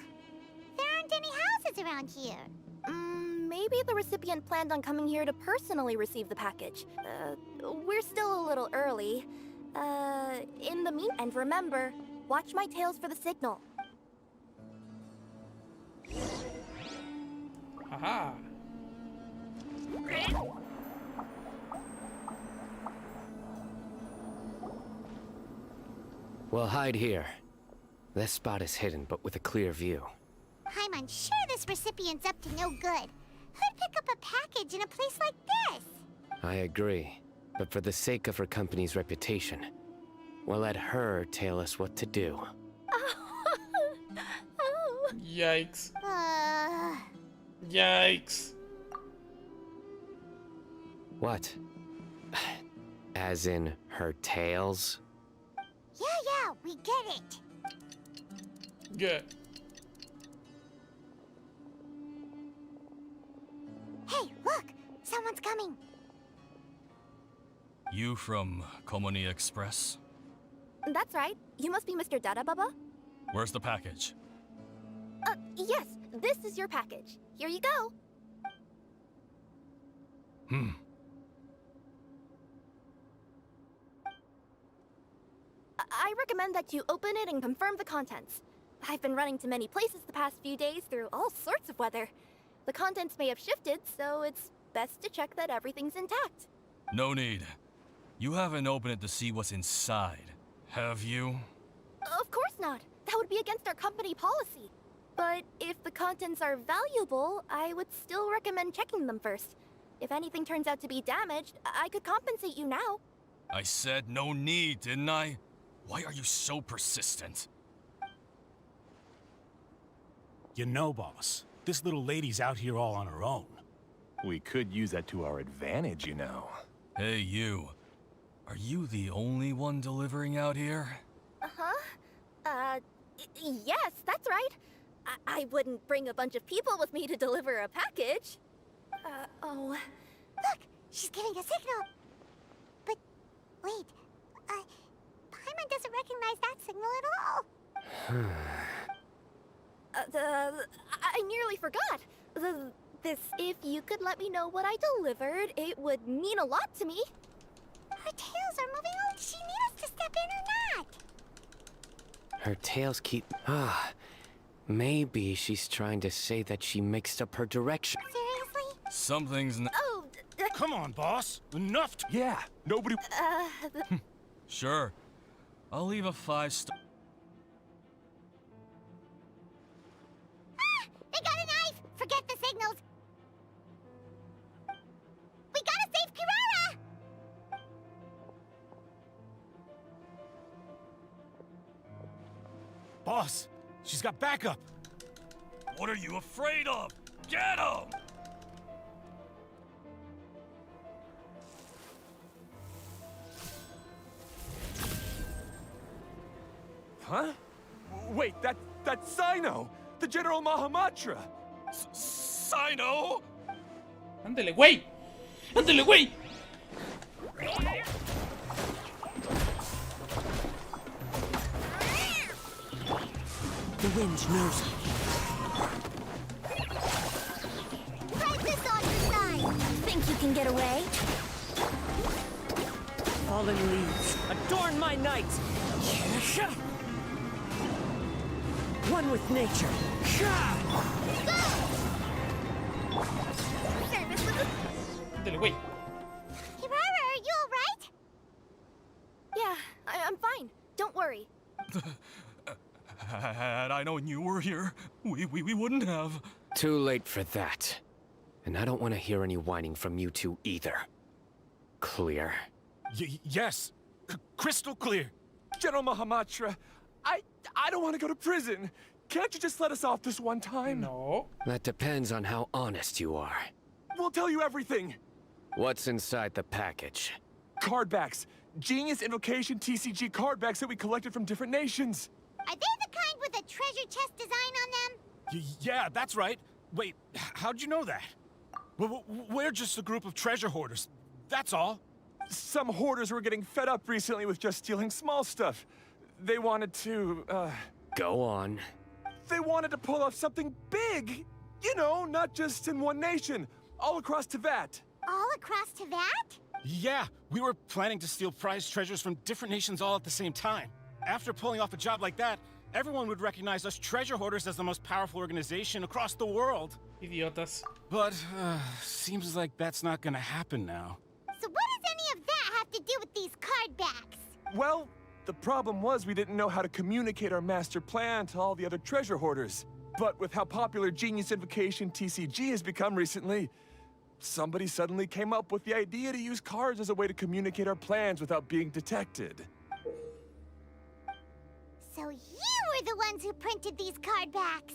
There aren't any houses around here. Maybe the recipient planned on coming here to personally receive the package. We're still a little early. In the meantime, and remember, watch my tails for the signal. Haha. We'll hide here. This spot is hidden, but with a clear view. I'm unsure this recipient's up to no good. Who'd pick up a package in a place like this? I agree. But for the sake of her company's reputation, we'll let her tell us what to do. Yikes. Yikes. What? As in her tails? Yeah, we get it. Good. Hey, look! Someone's coming. You from Komoni Express? That's right. You must be Mr. Dada Baba? Where's the package? Yes. This is your package. Here you go. I recommend that you open it and confirm the contents. I've been running to many places the past few days through all sorts of weather. The contents may have shifted, so it's best to check that everything's intact. No need. You haven't opened it to see what's inside, have you? Of course not. That would be against our company policy. But if the contents are valuable, I would still recommend checking them first. If anything turns out to be damaged, I could compensate you now. I said no need, didn't I? Why are you so persistent? You know, boss, this little lady's out here all on her own. We could use that to our advantage, you know. Hey, you. Are you the only one delivering out here? Yes, that's right. I wouldn't bring a bunch of people with me to deliver a package. Oh. Look, she's giving a signal. But, wait, Paimon doesn't recognize that signal at all. I nearly forgot. If you could let me know what I delivered, it would mean a lot to me. Her tails are moving on. Does she need us to step in or not? Her tails keep... Maybe she's trying to say that she mixed up her direction. Seriously? Something's not... Oh, Come on, boss. Enough. Yeah, nobody... Sure. I'll leave a 5-star... They got a knife! Forget the signals! We gotta save Kirara! Boss, she's got backup. What are you afraid of? Get him! Huh? Wait, that's Sino! The General Mahamatra! Sino? Ándale, güey. Ándale, güey. The wind knows me. Crisis on your side! think you can get away? Fallen leaves, adorn my night! One with nature. Ándale, güey. Kirara, are you alright? Yeah, I'm fine. Don't worry. Had I known you were here, we wouldn't have. Too late for that. And I don't want to hear any whining from you two either. Clear? Yes. Crystal clear. General Mahamatra, I don't want to go to prison. Can't you just let us off this one time? No. That depends on how honest you are. We'll tell you everything. What's inside the package? Card backs. Genius Invocation TCG card backs that we collected from different nations. Are they the kind with a treasure chest design on them? Yeah, that's right. Wait, how'd you know that? We're just a group of treasure hoarders. That's all. Some hoarders were getting fed up recently with just stealing small stuff. They wanted to, Go on. They wanted to pull off something big. You know, not just in one nation. All across Teyvat. All across Teyvat? Yeah, we were planning to steal prized treasures from different nations all at the same time. After pulling off a job like that, everyone would recognize us treasure hoarders as the most powerful organization across the world. Idiotas. But, seems like that's not gonna happen now. So what does any of that have to do with these card backs? Well, the problem was we didn't know how to communicate our master plan to all the other treasure hoarders. But with how popular Genius Invocation TCG has become recently, somebody suddenly came up with the idea to use cards as a way to communicate our plans without being detected. So you were the ones who printed these card backs?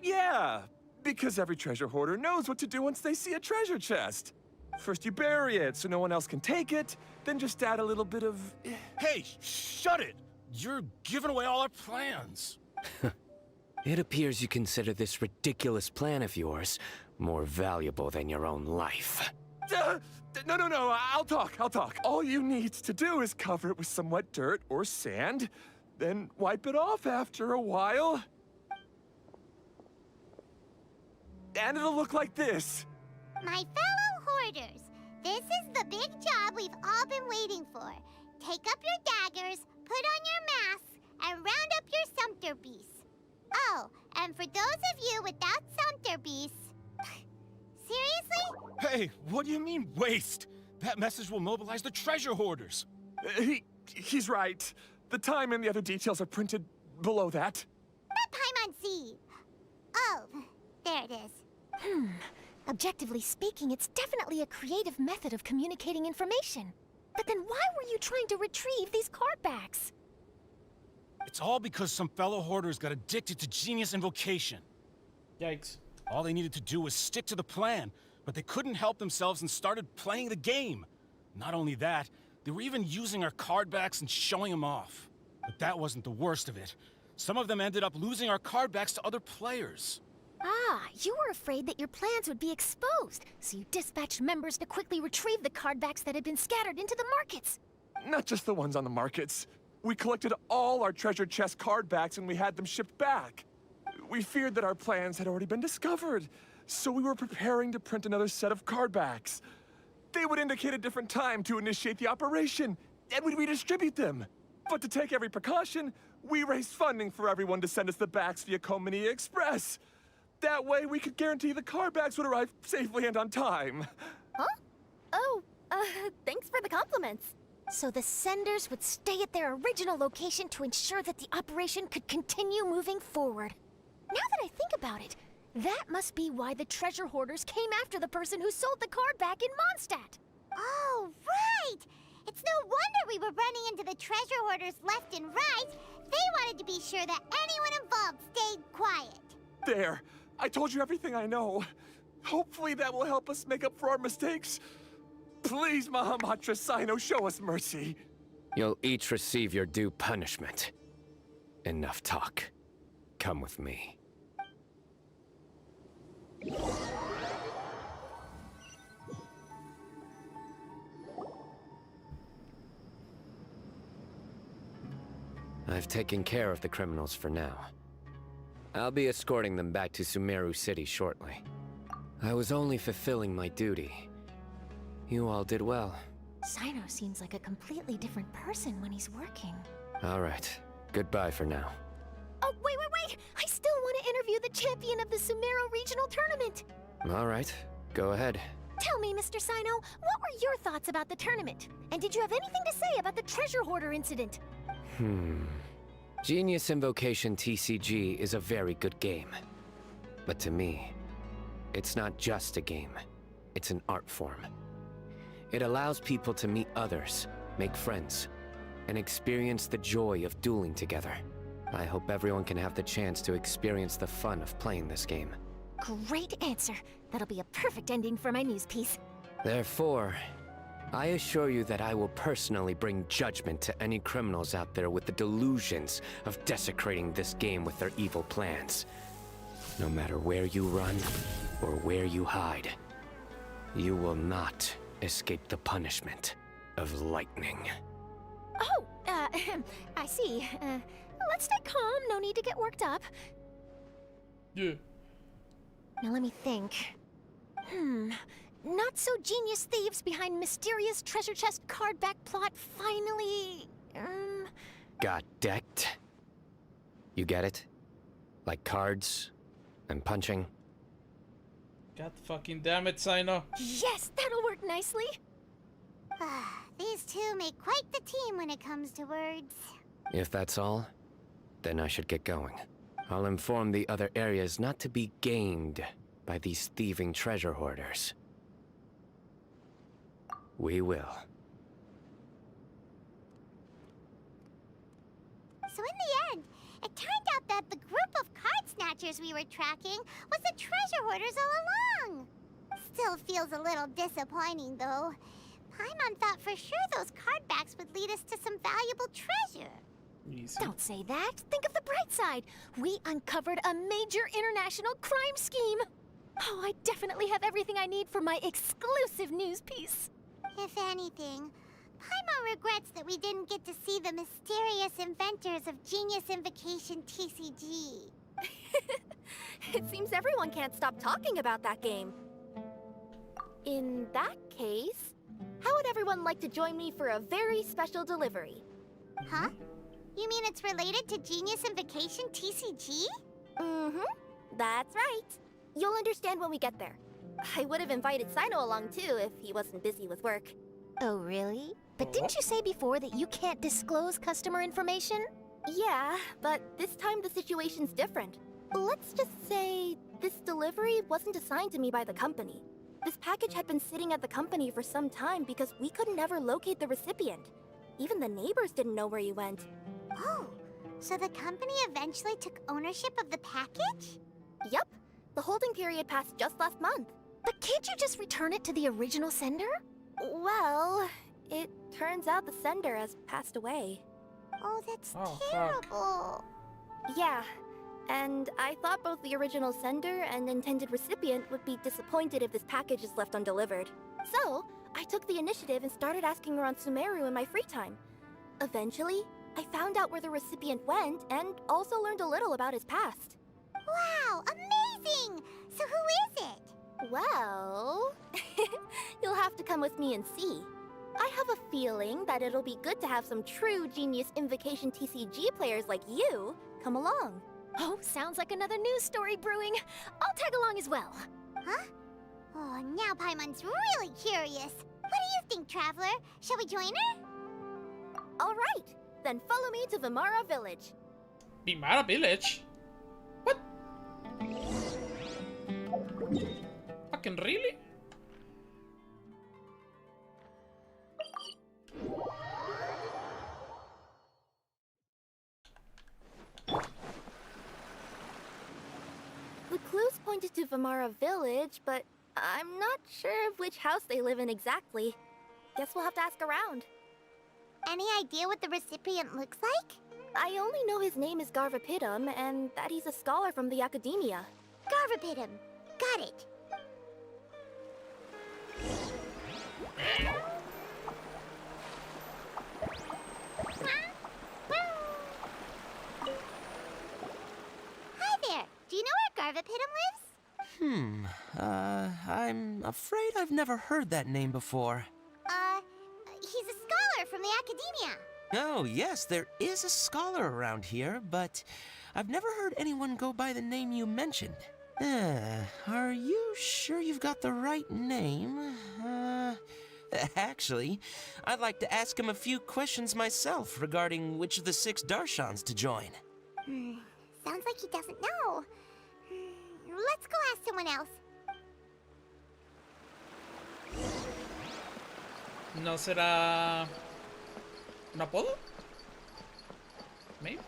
Yeah, because every treasure hoarder knows what to do once they see a treasure chest. First you bury it so no one else can take it, then just add a little bit of... Hey, shut it! You're giving away all our plans. It appears you consider this ridiculous plan of yours more valuable than your own life. No, I'll talk. All you need to do is cover it with some wet dirt or sand, then wipe it off after a while. And it'll look like this. My fellow hoarders, this is the big job we've all been waiting for. Take up your daggers, put on your masks, and round up your sumpter beasts. Oh, and for those of you without sumpter beasts... Seriously? Hey, what do you mean, waste? That message will mobilize the treasure hoarders. He's right. The time and the other details are printed below that. Let Paimon see. Oh, there it is. Objectively speaking, it's definitely a creative method of communicating information. But then why were you trying to retrieve these card backs? It's all because some fellow hoarders got addicted to Genius Invocation. Yikes. All they needed to do was stick to the plan, but they couldn't help themselves and started playing the game. Not only that, They were even using our card backs and showing them off. But that wasn't the worst of it. Some of them ended up losing our card backs to other players. Ah, you were afraid that your plans would be exposed, so you dispatched members to quickly retrieve the card backs that had been scattered into the markets. Not just the ones on the markets. We collected all our treasure chest card backs and we had them shipped back. We feared that our plans had already been discovered, so we were preparing to print another set of card backs. They would indicate a different time to initiate the operation, and we'd redistribute them. But to take every precaution, we raised funding for everyone to send us the backs via Komini Express. That way, we could guarantee the card backs would arrive safely and on time. Huh? Oh, thanks for the compliments. So the senders would stay at their original location to ensure that the operation could continue moving forward. Now that I think about it, that must be why the treasure hoarders came after the person who sold the card back in Mondstadt. Oh, right! It's no wonder we were running into the treasure hoarders left and right. They wanted to be sure that anyone involved stayed quiet. There! I told you everything I know. Hopefully that will help us make up for our mistakes. Please, Mahamatra Sino, show us mercy. You'll each receive your due punishment. Enough talk. Come with me. I've taken care of the criminals for now. I'll be escorting them back to Sumeru City shortly. I was only fulfilling my duty. You all did well. Sino seems like a completely different person when he's working. All right. Goodbye for now. Oh, wait! I still want to interview the champion of the Sumeru Regional Tournament! All right. Go ahead. Tell me, Mr. Sino, what were your thoughts about the tournament? And did you have anything to say about the treasure hoarder incident? Genius Invocation TCG is a very good game. But to me, it's not just a game. It's an art form. It allows people to meet others, make friends, and experience the joy of dueling together. I hope everyone can have the chance to experience the fun of playing this game. Great answer. That'll be a perfect ending for my news piece. Therefore, I assure you that I will personally bring judgment to any criminals out there with the delusions of desecrating this game with their evil plans. No matter where you run or where you hide, you will not escape the punishment of lightning. Oh, I see. Let's stay calm, no need to get worked up. Yeah. Now let me think. Not so genius thieves behind mysterious treasure chest card back plot finally... Got decked? You get it? Like cards and punching? God fucking damn it, Sino. Yes, that'll work nicely. These two make quite the team when it comes to words. If that's all, then I should get going. I'll inform the other areas not to be gamed by these thieving treasure hoarders. We will. So in the end, it turned out that the group of card snatchers we were tracking was the treasure hoarders all along. Still feels a little disappointing, though. Paimon thought for sure those card backs would lead us to some valuable treasure. Easy. Don't say that. Think of the bright side. We uncovered a major international crime scheme. Oh, I definitely have everything I need for my exclusive news piece. If anything, Paimon regrets that we didn't get to see the mysterious inventors of Genius Invocation TCG. It seems everyone can't stop talking about that game. In that case, how would everyone like to join me for a very special delivery? Huh? You mean it's related to Genius Invocation TCG? That's right. You'll understand when we get there. I would have invited Sino along too if he wasn't busy with work. Oh, really? But didn't you say before that you can't disclose customer information? Yeah, but this time the situation's different. Let's just say this delivery wasn't assigned to me by the company. This package had been sitting at the company for some time because we could never locate the recipient. Even the neighbors didn't know where he went. Oh, so the company eventually took ownership of the package? Yep. The holding period passed just last month. But can't you just return it to the original sender? Well, It turns out the sender has passed away. Oh, that's terrible. Yeah, and I thought both the original sender and intended recipient would be disappointed if this package is left undelivered. So, I took the initiative and started asking around Sumeru in my free time. Eventually, I found out where the recipient went and also learned a little about his past. Wow, amazing! So who is it? Well, you'll have to come with me and see. I have a feeling that it'll be good to have some true Genius Invocation TCG players like you come along. Oh, sounds like another news story brewing. I'll tag along as well. Huh? Oh, now Paimon's really curious. What do you think, Traveler? Shall we join her? All right, then follow me to Vimara Village. Vimara Village? What? Fucking really? The clues pointed to Vimara Village, but I'm not sure of which house they live in exactly. Guess we'll have to ask around. Any idea what the recipient looks like? I only know his name is Garvapitum and that he's a scholar from the Academia. Garvapitum. Got it. Hi there. Do you know where Garvapitum lives? I'm afraid I've never heard that name before. He's a scholar from the Academia. Oh, yes, there is a scholar around here, but I've never heard anyone go by the name you mentioned. Are you sure you've got the right name? Actually, I'd like to ask him a few questions myself regarding which of the 6 Darshans to join. Sounds like he doesn't know. Let's go ask someone else. ¿No será un apodo? Maybe.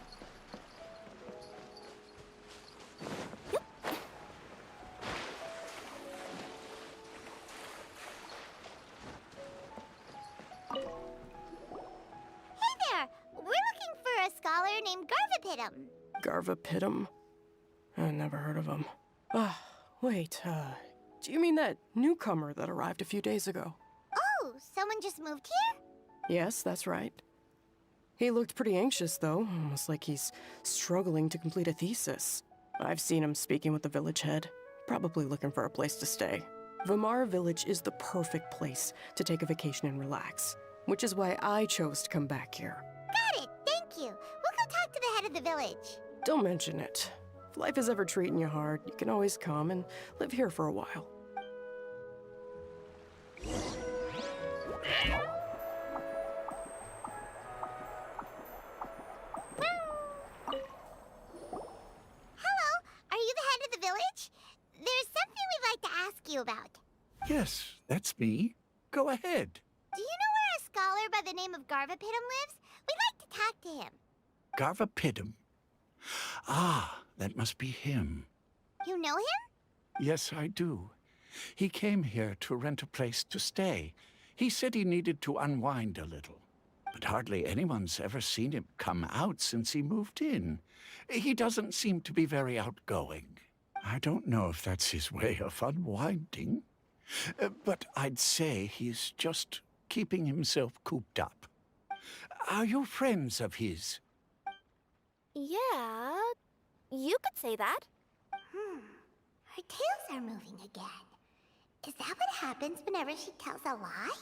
Hey there! We're looking for a scholar named Garvapitum. Garvapitum? I never heard of him. Wait, do you mean that newcomer that arrived a few days ago? Oh, someone just moved here? Yes, that's right. He looked pretty anxious, though, almost like he's struggling to complete a thesis. I've seen him speaking with the village head, probably looking for a place to stay. Vimara Village is the perfect place to take a vacation and relax, which is why I chose to come back here. Got it, thank you. We'll go talk to the head of the village. Don't mention it. If life is ever treating you hard, you can always come and live here for a while. You about. Yes, that's me. Go ahead. Do you know where a scholar by the name of Garvapitum lives? We'd like to talk to him. Garvapitum. Ah, that must be him. You know him? Yes, I do. He came here to rent a place to stay. He said he needed to unwind a little. But hardly anyone's ever seen him come out since he moved in. He doesn't seem to be very outgoing. I don't know if that's his way of unwinding, but I'd say he's just keeping himself cooped up. Are you friends of his? Yeah, you could say that. Her tails are moving again. Is that what happens whenever she tells a lie?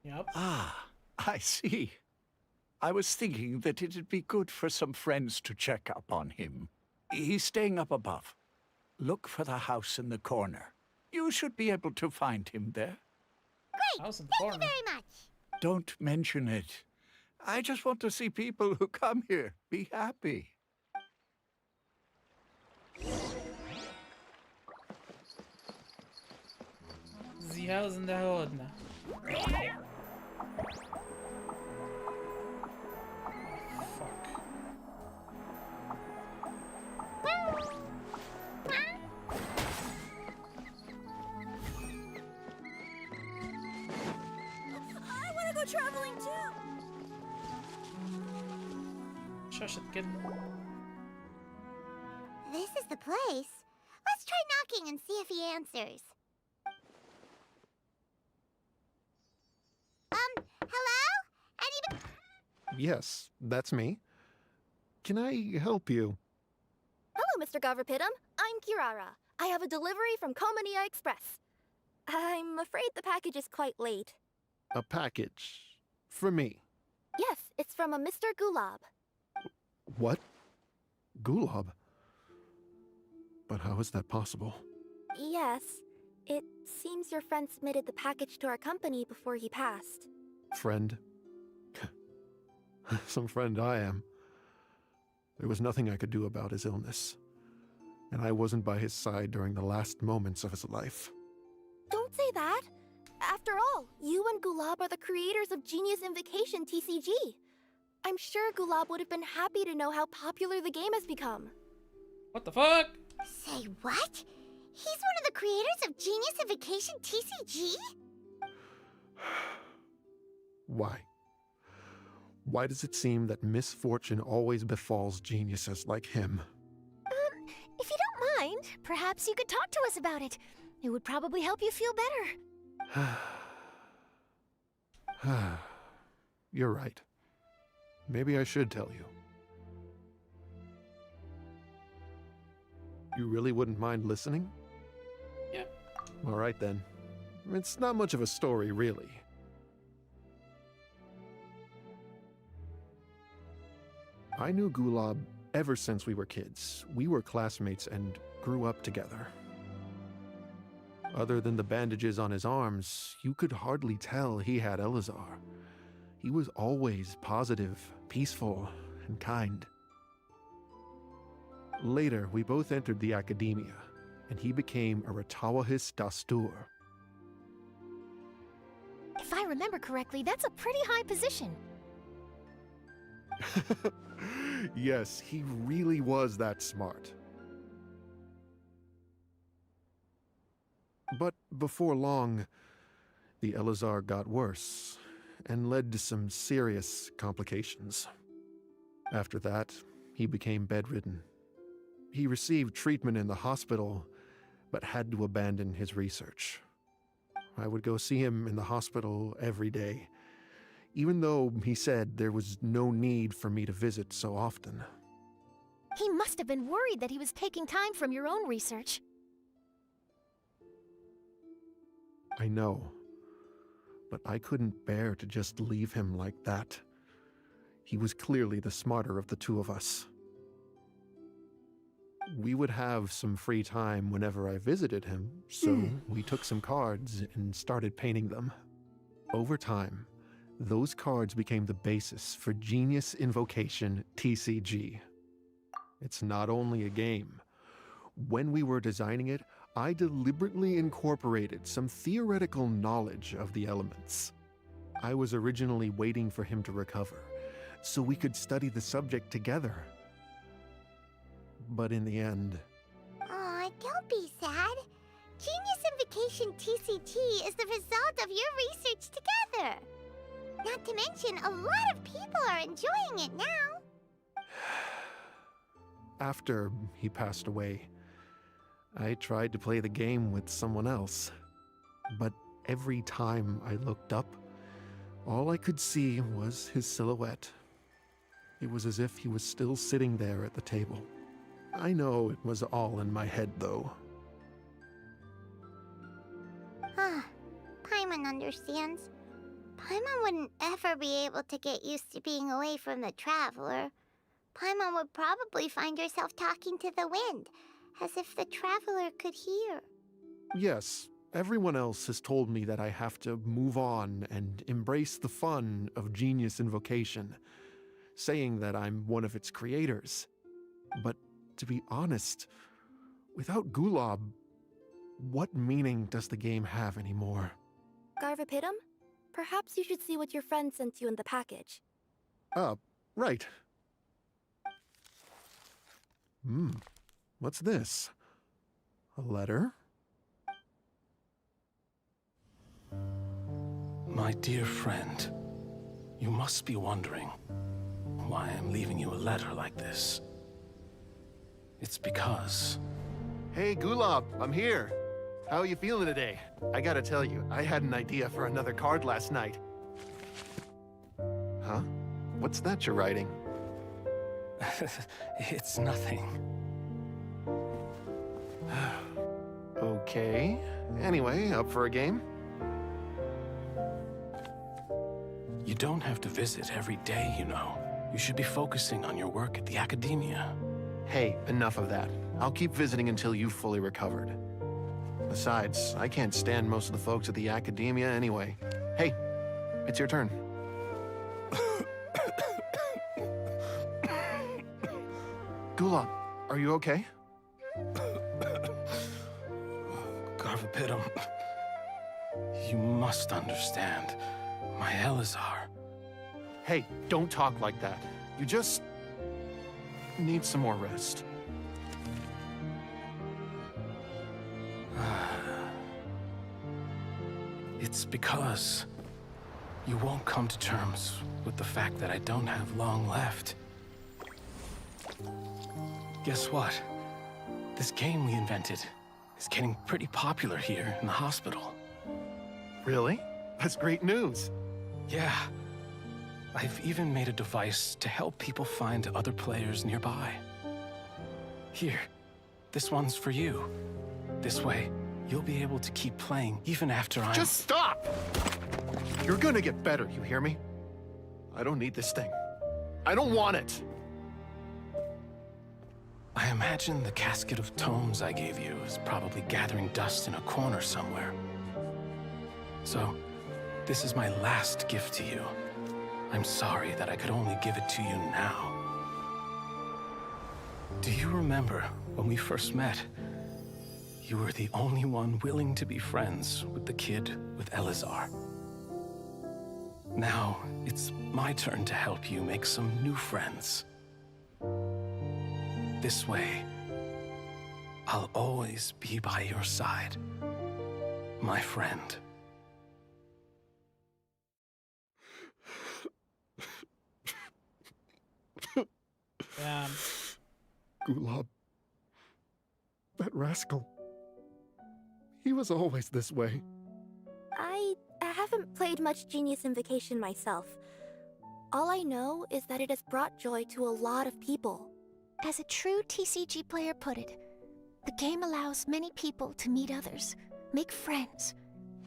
Yep. Ah, I see. I was thinking that it'd be good for some friends to check up on him. He's staying up above. Look for the house in the corner. You should be able to find him there. Great! House in the Thank corner. you very much. Don't mention it. I just want to see people who come here be happy. The house in the corner. Traveler Shush it, kid. This is the place. Let's try knocking and see if he answers. Hello? Anybody? Yes, that's me. Can I help you? Hello, Mr. Garverpitum. I'm Kirara. I have a delivery from Komania Express. I'm afraid the package is quite late. A package? For me? Yes, it's from a Mr. Gulab. What? Gulab? But how is that possible? Yes. It seems your friend submitted the package to our company before he passed. Friend? Some friend I am. There was nothing I could do about his illness. And I wasn't by his side during the last moments of his life. Don't say that! After all, you and Gulab are the creators of Genius Invocation TCG. I'm sure Gulab would have been happy to know how popular the game has become. What the fuck? Say what? He's one of the creators of Genius Invocation TCG? Why? Why does it seem that misfortune always befalls geniuses like him? If you don't mind, perhaps you could talk to us about it. It would probably help you feel better. You're right. Maybe I should tell you. You really wouldn't mind listening? Yeah. All right then. It's not much of a story, really. I knew Gulab ever since we were kids. We were classmates and grew up together. Other than the bandages on his arms, you could hardly tell he had Elazar. He was always positive, peaceful, and kind. Later, we both entered the academia, and he became a Ratawahis Dastur. If I remember correctly, that's a pretty high position. Yes, he really was that smart. But before long, the Elazar got worse and led to some serious complications. After that, he became bedridden. He received treatment in the hospital, but had to abandon his research. I would go see him in the hospital every day, even though he said there was no need for me to visit so often. He must have been worried that he was taking time from your own research. I know, but I couldn't bear to just leave him like that. He was clearly the smarter of the two of us. We would have some free time whenever I visited him, so we took some cards and started painting them. Over time, those cards became the basis for Genius Invocation TCG. It's not only a game. When we were designing it, I deliberately incorporated some theoretical knowledge of the elements. I was originally waiting for him to recover, so we could study the subject together. But in the end... Aw, don't be sad. Genius Invocation TCG is the result of your research together. Not to mention, a lot of people are enjoying it now. After he passed away, I tried to play the game with someone else. But every time I looked up, all I could see was his silhouette. It was as if he was still sitting there at the table. I know it was all in my head, though. Paimon understands. Paimon wouldn't ever be able to get used to being away from the Traveler. Paimon would probably find herself talking to the wind, as if the Traveler could hear. Yes, everyone else has told me that I have to move on and embrace the fun of Genius Invocation, saying that I'm one of its creators. But to be honest, without Gulab, what meaning does the game have anymore? Garverpitum, perhaps you should see what your friend sent you in the package. Right. What's this? A letter? My dear friend, you must be wondering, why I'm leaving you a letter like this. It's because... Hey, Gulab, I'm here. How are you feeling today? I gotta tell you, I had an idea for another card last night. Huh? What's that you're writing? It's nothing. Okay. Anyway, up for a game? You don't have to visit every day, you know. You should be focusing on your work at the academia. Hey, enough of that. I'll keep visiting until you've fully recovered. Besides, I can't stand most of the folks at the academia anyway. Hey, it's your turn. Gulab, are you okay? Garvapitum, you must understand. My Elazar. Hey, don't talk like that. You just need some more rest. It's because you won't come to terms with the fact that I don't have long left. Guess what? This game we invented is getting pretty popular here in the hospital. Really? That's great news. Yeah. I've even made a device to help people find other players nearby. Here, this one's for you. This way, you'll be able to keep playing even after I'm... Just stop! You're gonna get better, you hear me? I don't need this thing. I don't want it! I imagine the casket of tomes I gave you is probably gathering dust in a corner somewhere. So, this is my last gift to you. I'm sorry that I could only give it to you now. Do you remember when we first met? You were the only one willing to be friends with the kid with Elazar. Now, it's my turn to help you make some new friends. This way, I'll always be by your side, my friend. Gulab. That rascal. He was always this way. I haven't played much Genius Invocation myself. All I know is that it has brought joy to a lot of people. As a true TCG player put it, the game allows many people to meet others, make friends,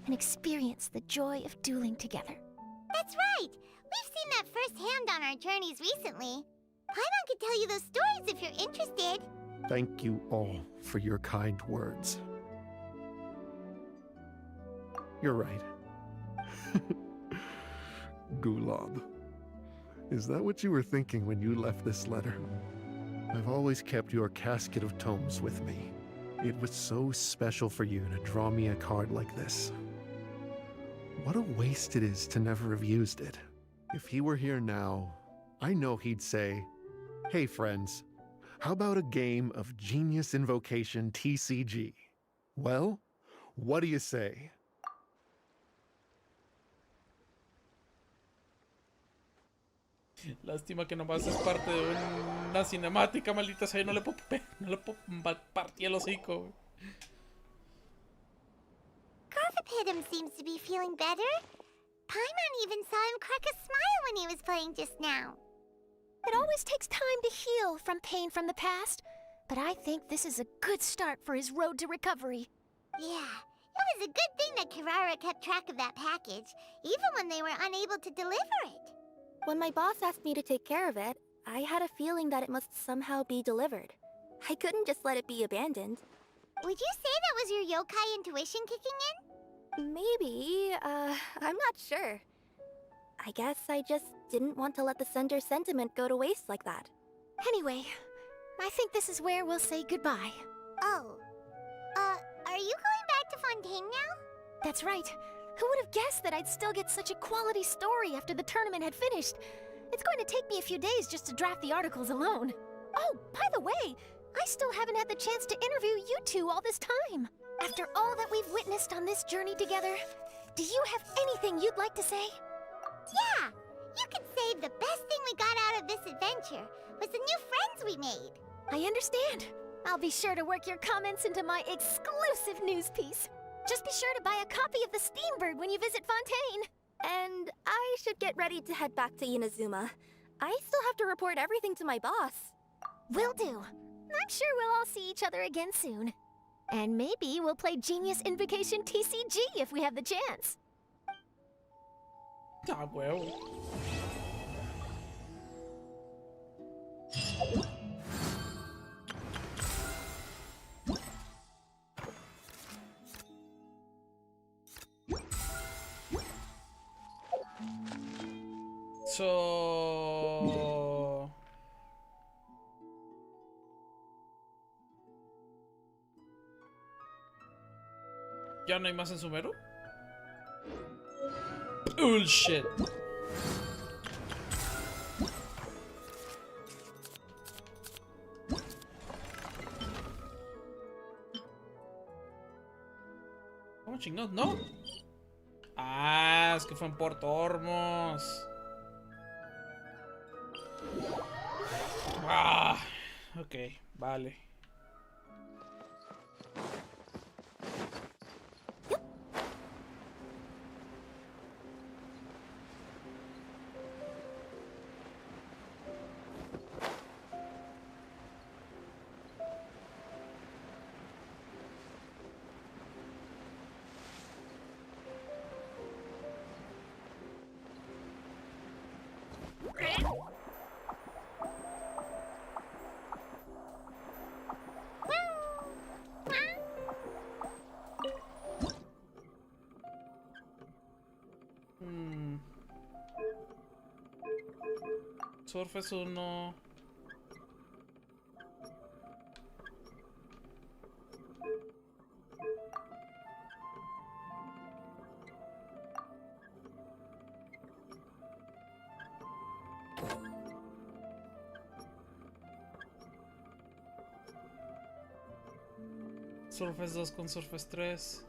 and experience the joy of dueling together. That's right! We've seen that firsthand on our journeys recently. Paimon could tell you those stories if you're interested. Thank you all for your kind words. You're right. Gulab. Is that what you were thinking when you left this letter? I've always kept your casket of tomes with me. It was so special for you to draw me a card like this. What a waste it is to never have used it. If he were here now, I know he'd say, "Hey friends, how about a game of Genius Invocation TCG? Well, what do you say?" Lástima que nomás es parte de una cinemática, maldita sea. No le puedo partir el hocico. Garvapitum seems to be feeling better. Paimon even saw him crack a smile when he was playing just now. It always takes time to heal from pain from the past, but I think this is a good start for his road to recovery. Yeah, it was a good thing that Kirara kept track of that package, even when they were unable to deliver it. When my boss asked me to take care of it, I had a feeling that it must somehow be delivered. I couldn't just let it be abandoned. Would you say that was your yokai intuition kicking in? Maybe, I'm not sure. I guess I just didn't want to let the sender's sentiment go to waste like that. Anyway, I think this is where we'll say goodbye. Oh. Are you going back to Fontaine now? That's right. Who would have guessed that I'd still get such a quality story after the tournament had finished? It's going to take me a few days just to draft the articles alone. Oh, by the way, I still haven't had the chance to interview you two all this time. After all that we've witnessed on this journey together, do you have anything you'd like to say? Yeah! You could say the best thing we got out of of this adventure was the new friends we made. I understand. I'll be sure to work your comments into my exclusive news piece. Just be sure to buy a copy of the Steambird when you visit Fontaine. And I should get ready to head back to Inazuma. I still have to report everything to my boss. Will do. I'm sure we'll all see each other again soon. And maybe we'll play Genius Invocation TCG if we have the chance. Ah, well. So... ¿Ya no hay más en Sumeru? Bullshit. ¿Cómo chingados? ¿No? Ah, es que fue en Puerto Ormos. Ah, ok, vale. Surf es uno. Surface 2 con Surface 3.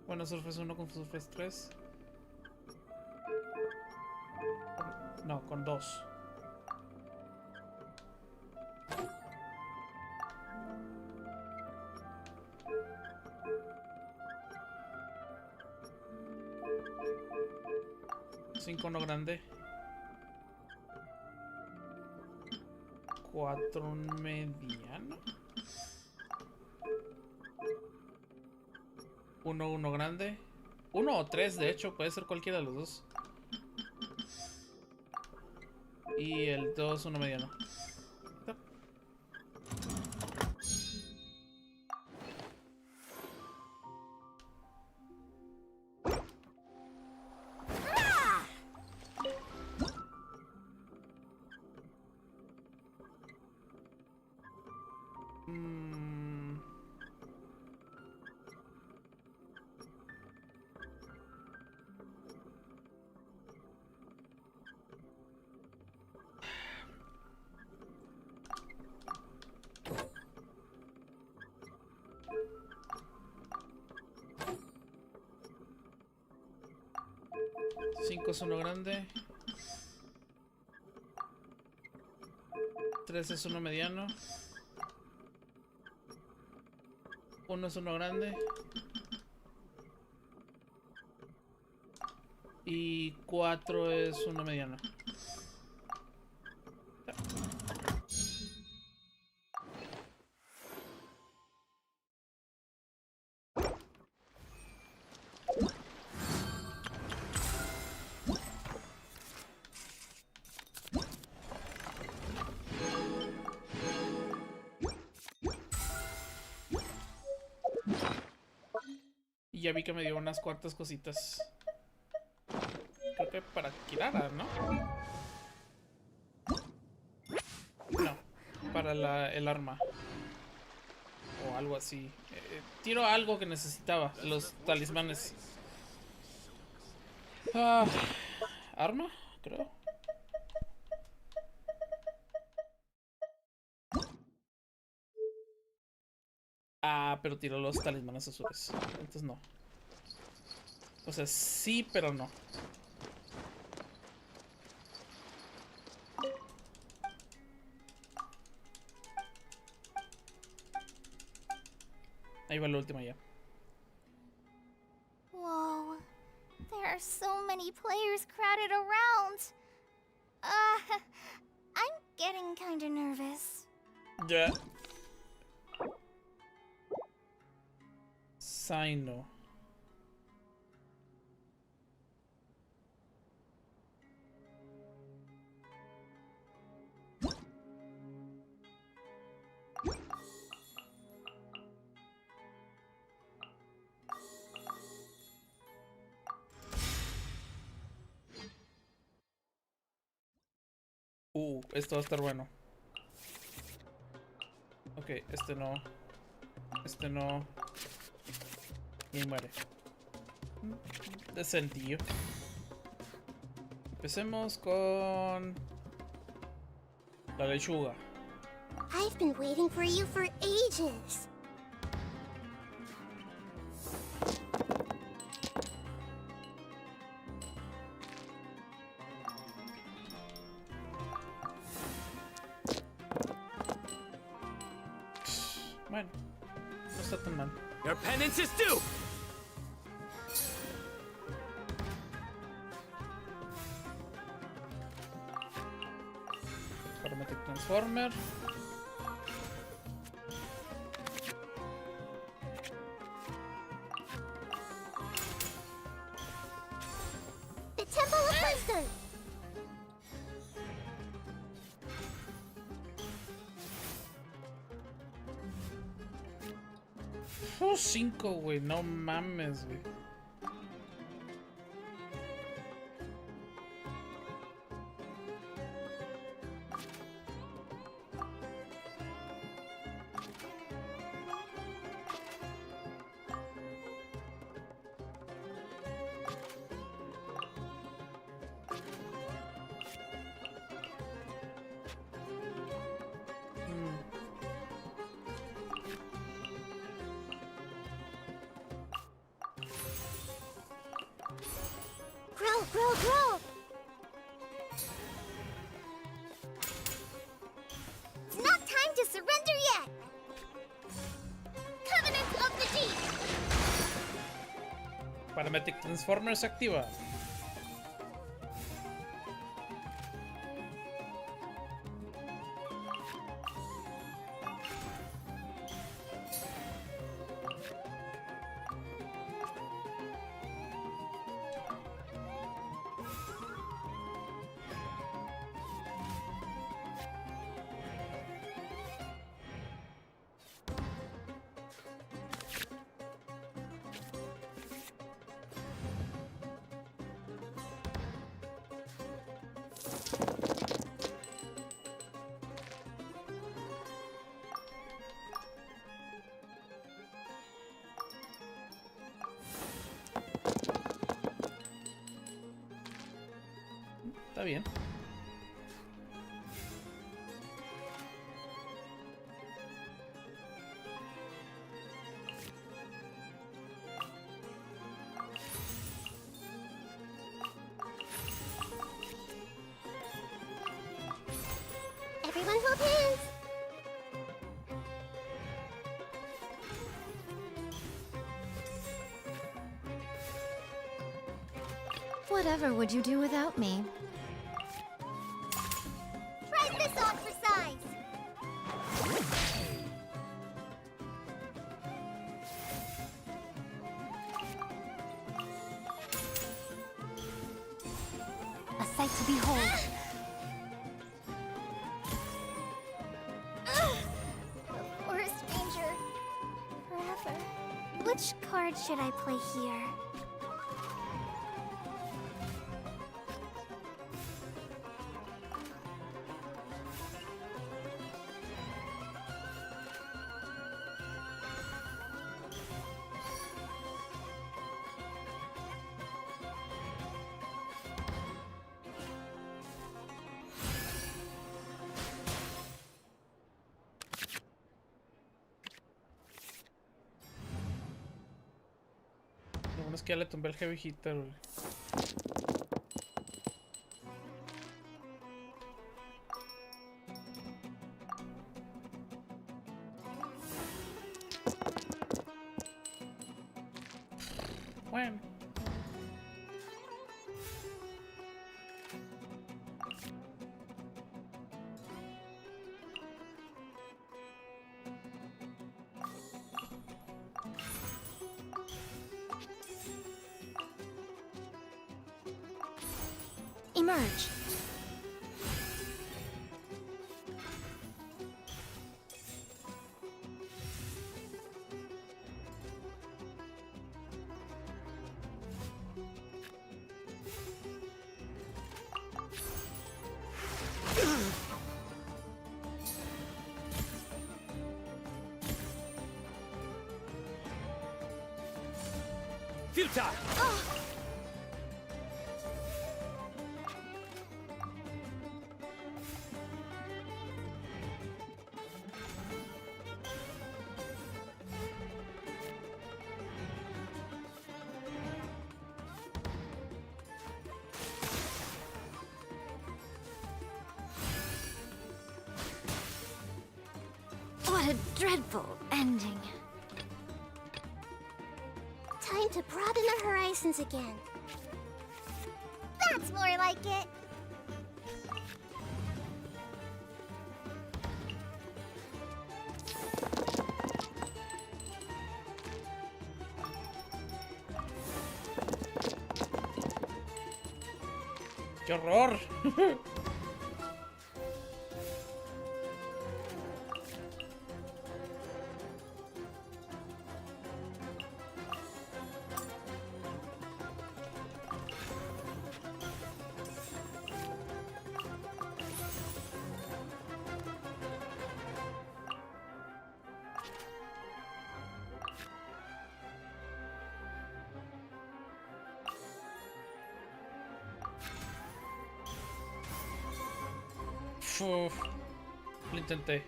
Bueno, Surface 1 con Surface 3. No, con 2. Cinco uno grande. 4 un mediano. 1 1 grande. 1 o 3 de hecho, puede ser cualquiera de los dos. Y el 2 1 mediano. Cinco es uno grande. 3 es uno mediano. 1 es uno grande. Y 4 es uno mediano. Y ya vi que me dio unas cuantas cositas. Creo que para Kirara, ¿no? No, para el arma. O algo así. Tiro algo que necesitaba. Los talismanes. ¿Arma? Creo. Pero tiró los talismanes azules. Entonces no. O sea, sí, pero no. Ahí va la última ya. Whoa. There are so many players crowded around. I'm getting kinda nervous. Ya. Sino. Esto va a estar bueno. Ok, este no. Este no. Y muere. Decentillo. Empecemos con la lechuga. I've been waiting for you for ages. Bueno, no está tan mal. Your penance is due! Parametric Transformer. The Temple of Wisdom! 5, güey, no mames, güey. Grow! It's not time to surrender yet! Covenant of the Deep! Parametric Transformer se activa. Está bien. Everyone hold hands! Whatever would you do without me? Try this on for size! A sight to behold. The forest ranger. Forever. Which card should I play here? Lo bueno es que ya le tumbé el heavy hitter, güey. emerge. Futile! What a dreadful ending. Time to broaden the horizons again. That's more like it. ¡Qué horror! Uf, lo intenté.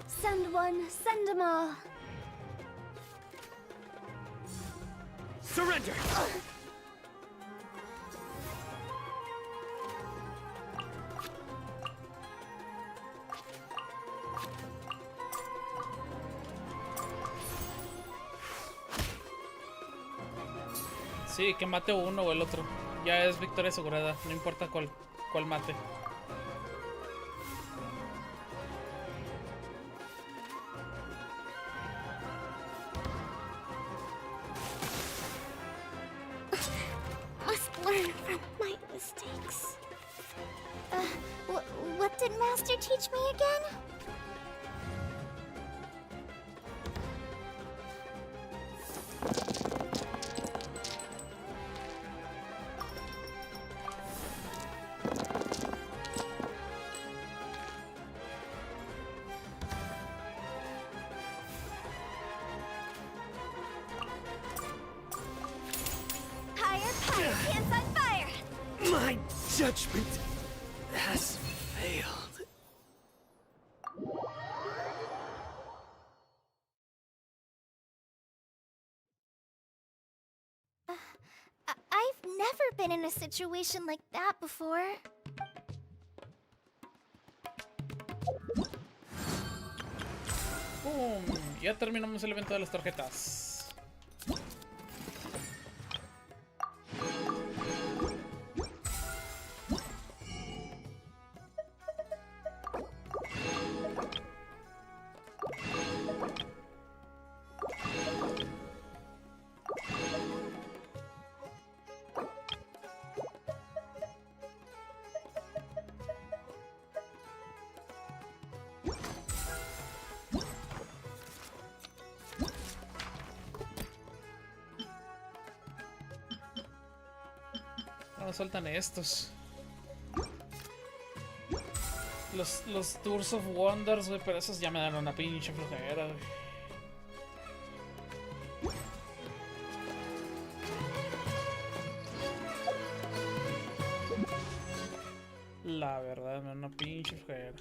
Send one, send them all. Surrender! Sí, que mate uno o el otro. Ya es victoria asegurada, no importa cuál mate. Must learn from my mistakes. What did Master teach me again? Hands on fire! My judgment has failed. I've never been in a situation like that before. ¡Pum! Ya terminamos el evento de las tarjetas. No sueltan estos. Los Tours of Wonders, güey, pero esos ya me dan una pinche flojera, güey. La verdad, me da una pinche flojera.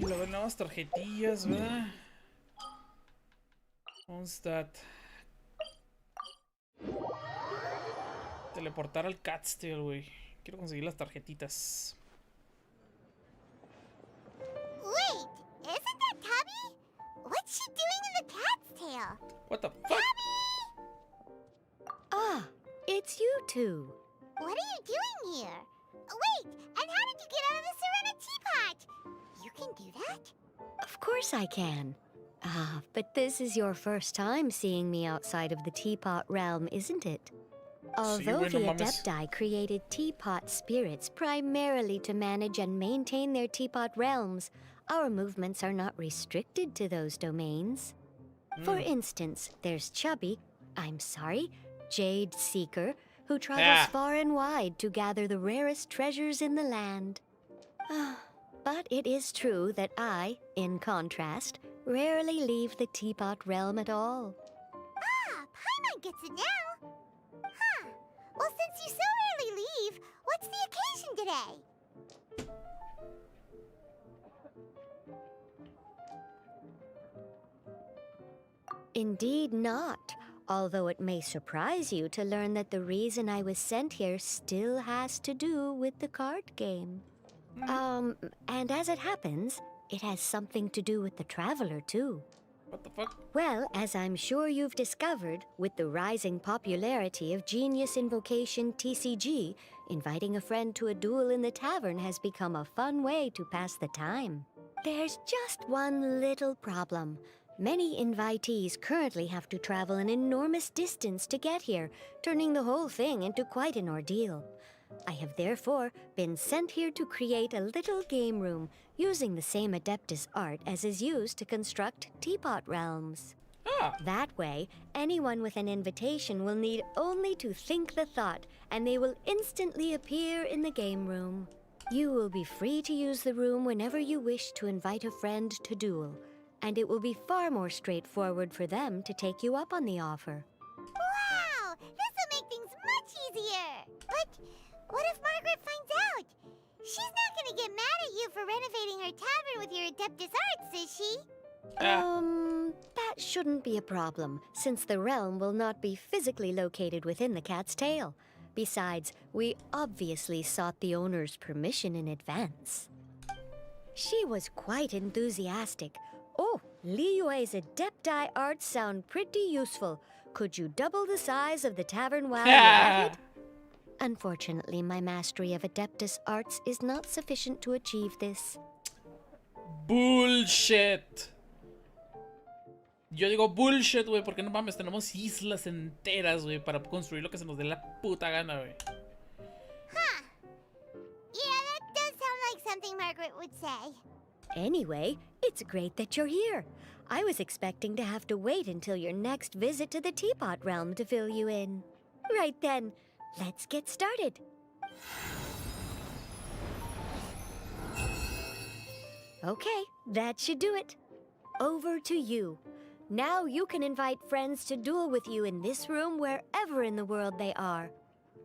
Y luego nuevas tarjetillas, ¿verdad? Mondstadt. Teleportar al Cat's-Tail, güey. Quiero conseguir las tarjetitas. Wait, isn't that Tabby? What's she doing in the Cat's Tail? What the fuck? Tabby! Ah, it's you two. What are you doing here? Wait, and how did you get out of the Serena teapot? You can do that? Of course I can. Ah, but this is your first time seeing me outside of the teapot realm, isn't it? Although the Adepti created teapot spirits primarily to manage and maintain their teapot realms, our movements are not restricted to those domains. For instance, there's Jade Seeker, who travels far and wide to gather the rarest treasures in the land. But it is true that I, in contrast, rarely leave the teapot realm at all. Ah, Paimon gets it now. Huh. Well, since you so rarely leave, what's the occasion today? Indeed not, although it may surprise you to learn that the reason I was sent here still has to do with the card game. And as it happens, it has something to do with the Traveler, too. What the fuck? Well, as I'm sure you've discovered, with the rising popularity of Genius Invocation TCG, inviting a friend to a duel in the tavern has become a fun way to pass the time. There's just one little problem. Many invitees currently have to travel an enormous distance to get here, turning the whole thing into quite an ordeal. I have therefore been sent here to create a little game room using the same Adeptus art as is used to construct teapot realms. That way, anyone with an invitation will need only to think the thought, and they will instantly appear in the game room. You will be free to use the room whenever you wish to invite a friend to duel, and it will be far more straightforward for them to take you up on the offer. Wow! This will make things much easier! But what if Margaret finds out? She's not gonna get mad at you for renovating her tavern with your Adeptus arts, is she? That shouldn't be a problem, since the realm will not be physically located within the Cat's Tail. Besides, we obviously sought the owner's permission in advance. She was quite enthusiastic. Oh, Liyue's Adepti arts sound pretty useful. Could you double the size of the tavern while you're at it? Unfortunately, my mastery of Adeptus arts is not sufficient to achieve this. Bullshit. Yo digo bullshit, güey, porque no mames, tenemos islas enteras, güey, para construir lo que se nos dé la puta gana, güey. Huh. Yeah, that does sound like something Margaret would say. Anyway, it's great that you're here. I was expecting to have to wait until your next visit to the Teapot Realm to fill you in. Right then, let's get started. Okay, that should do it. Over to you. Now you can invite friends to duel with you in this room wherever in the world they are.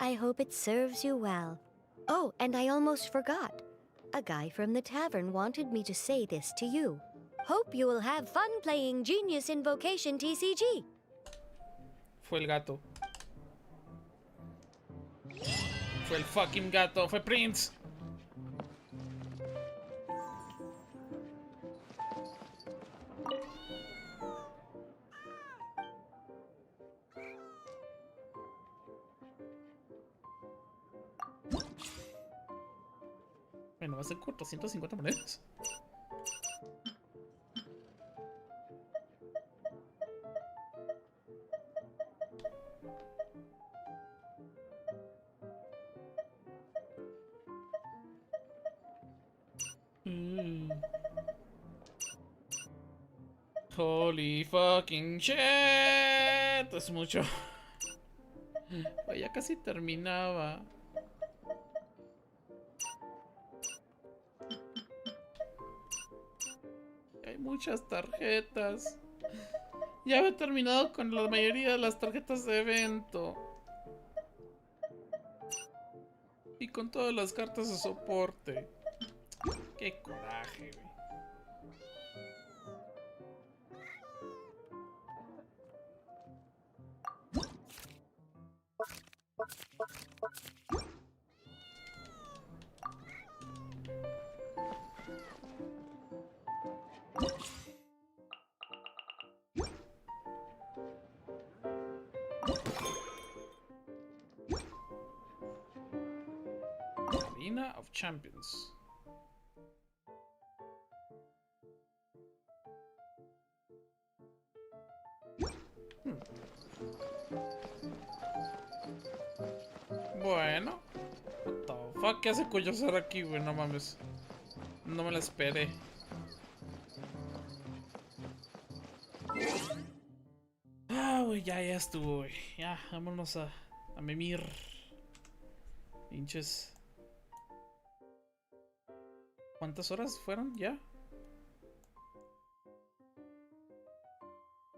I hope it serves you well. Oh, and I almost forgot. A guy from the tavern wanted me to say this to you. Hope you will have fun playing Genius Invocation TCG. Fue el gato. Fue el fucking gato. Fue Prince. Bueno, va a ser 450 monedas. Holy fucking shit. Es mucho. Ya casi terminaba. Hay muchas tarjetas. Ya he terminado con la mayoría de las tarjetas de evento. Y con todas las cartas de soporte. Qué coraje, güey. Arena of Champions. Bueno. What the fuck? ¿Qué hace Coyosar aquí, güey? No mames. No me la esperé. Ah, güey, ya estuvo, güey. Ya, vámonos a mimir. Pinches. ¿Cuántas horas fueron ya?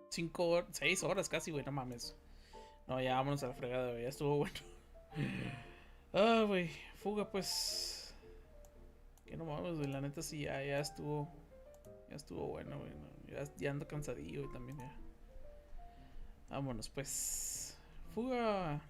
5 horas, 6 horas casi, güey, no mames. No, ya vámonos a la fregada, güey, ya estuvo bueno. Ah, güey, fuga pues. Que no mames, güey, la neta sí, ya estuvo. Ya estuvo bueno, güey. No, ya ando cansadillo, güey, también ya. Vámonos pues. Fuga.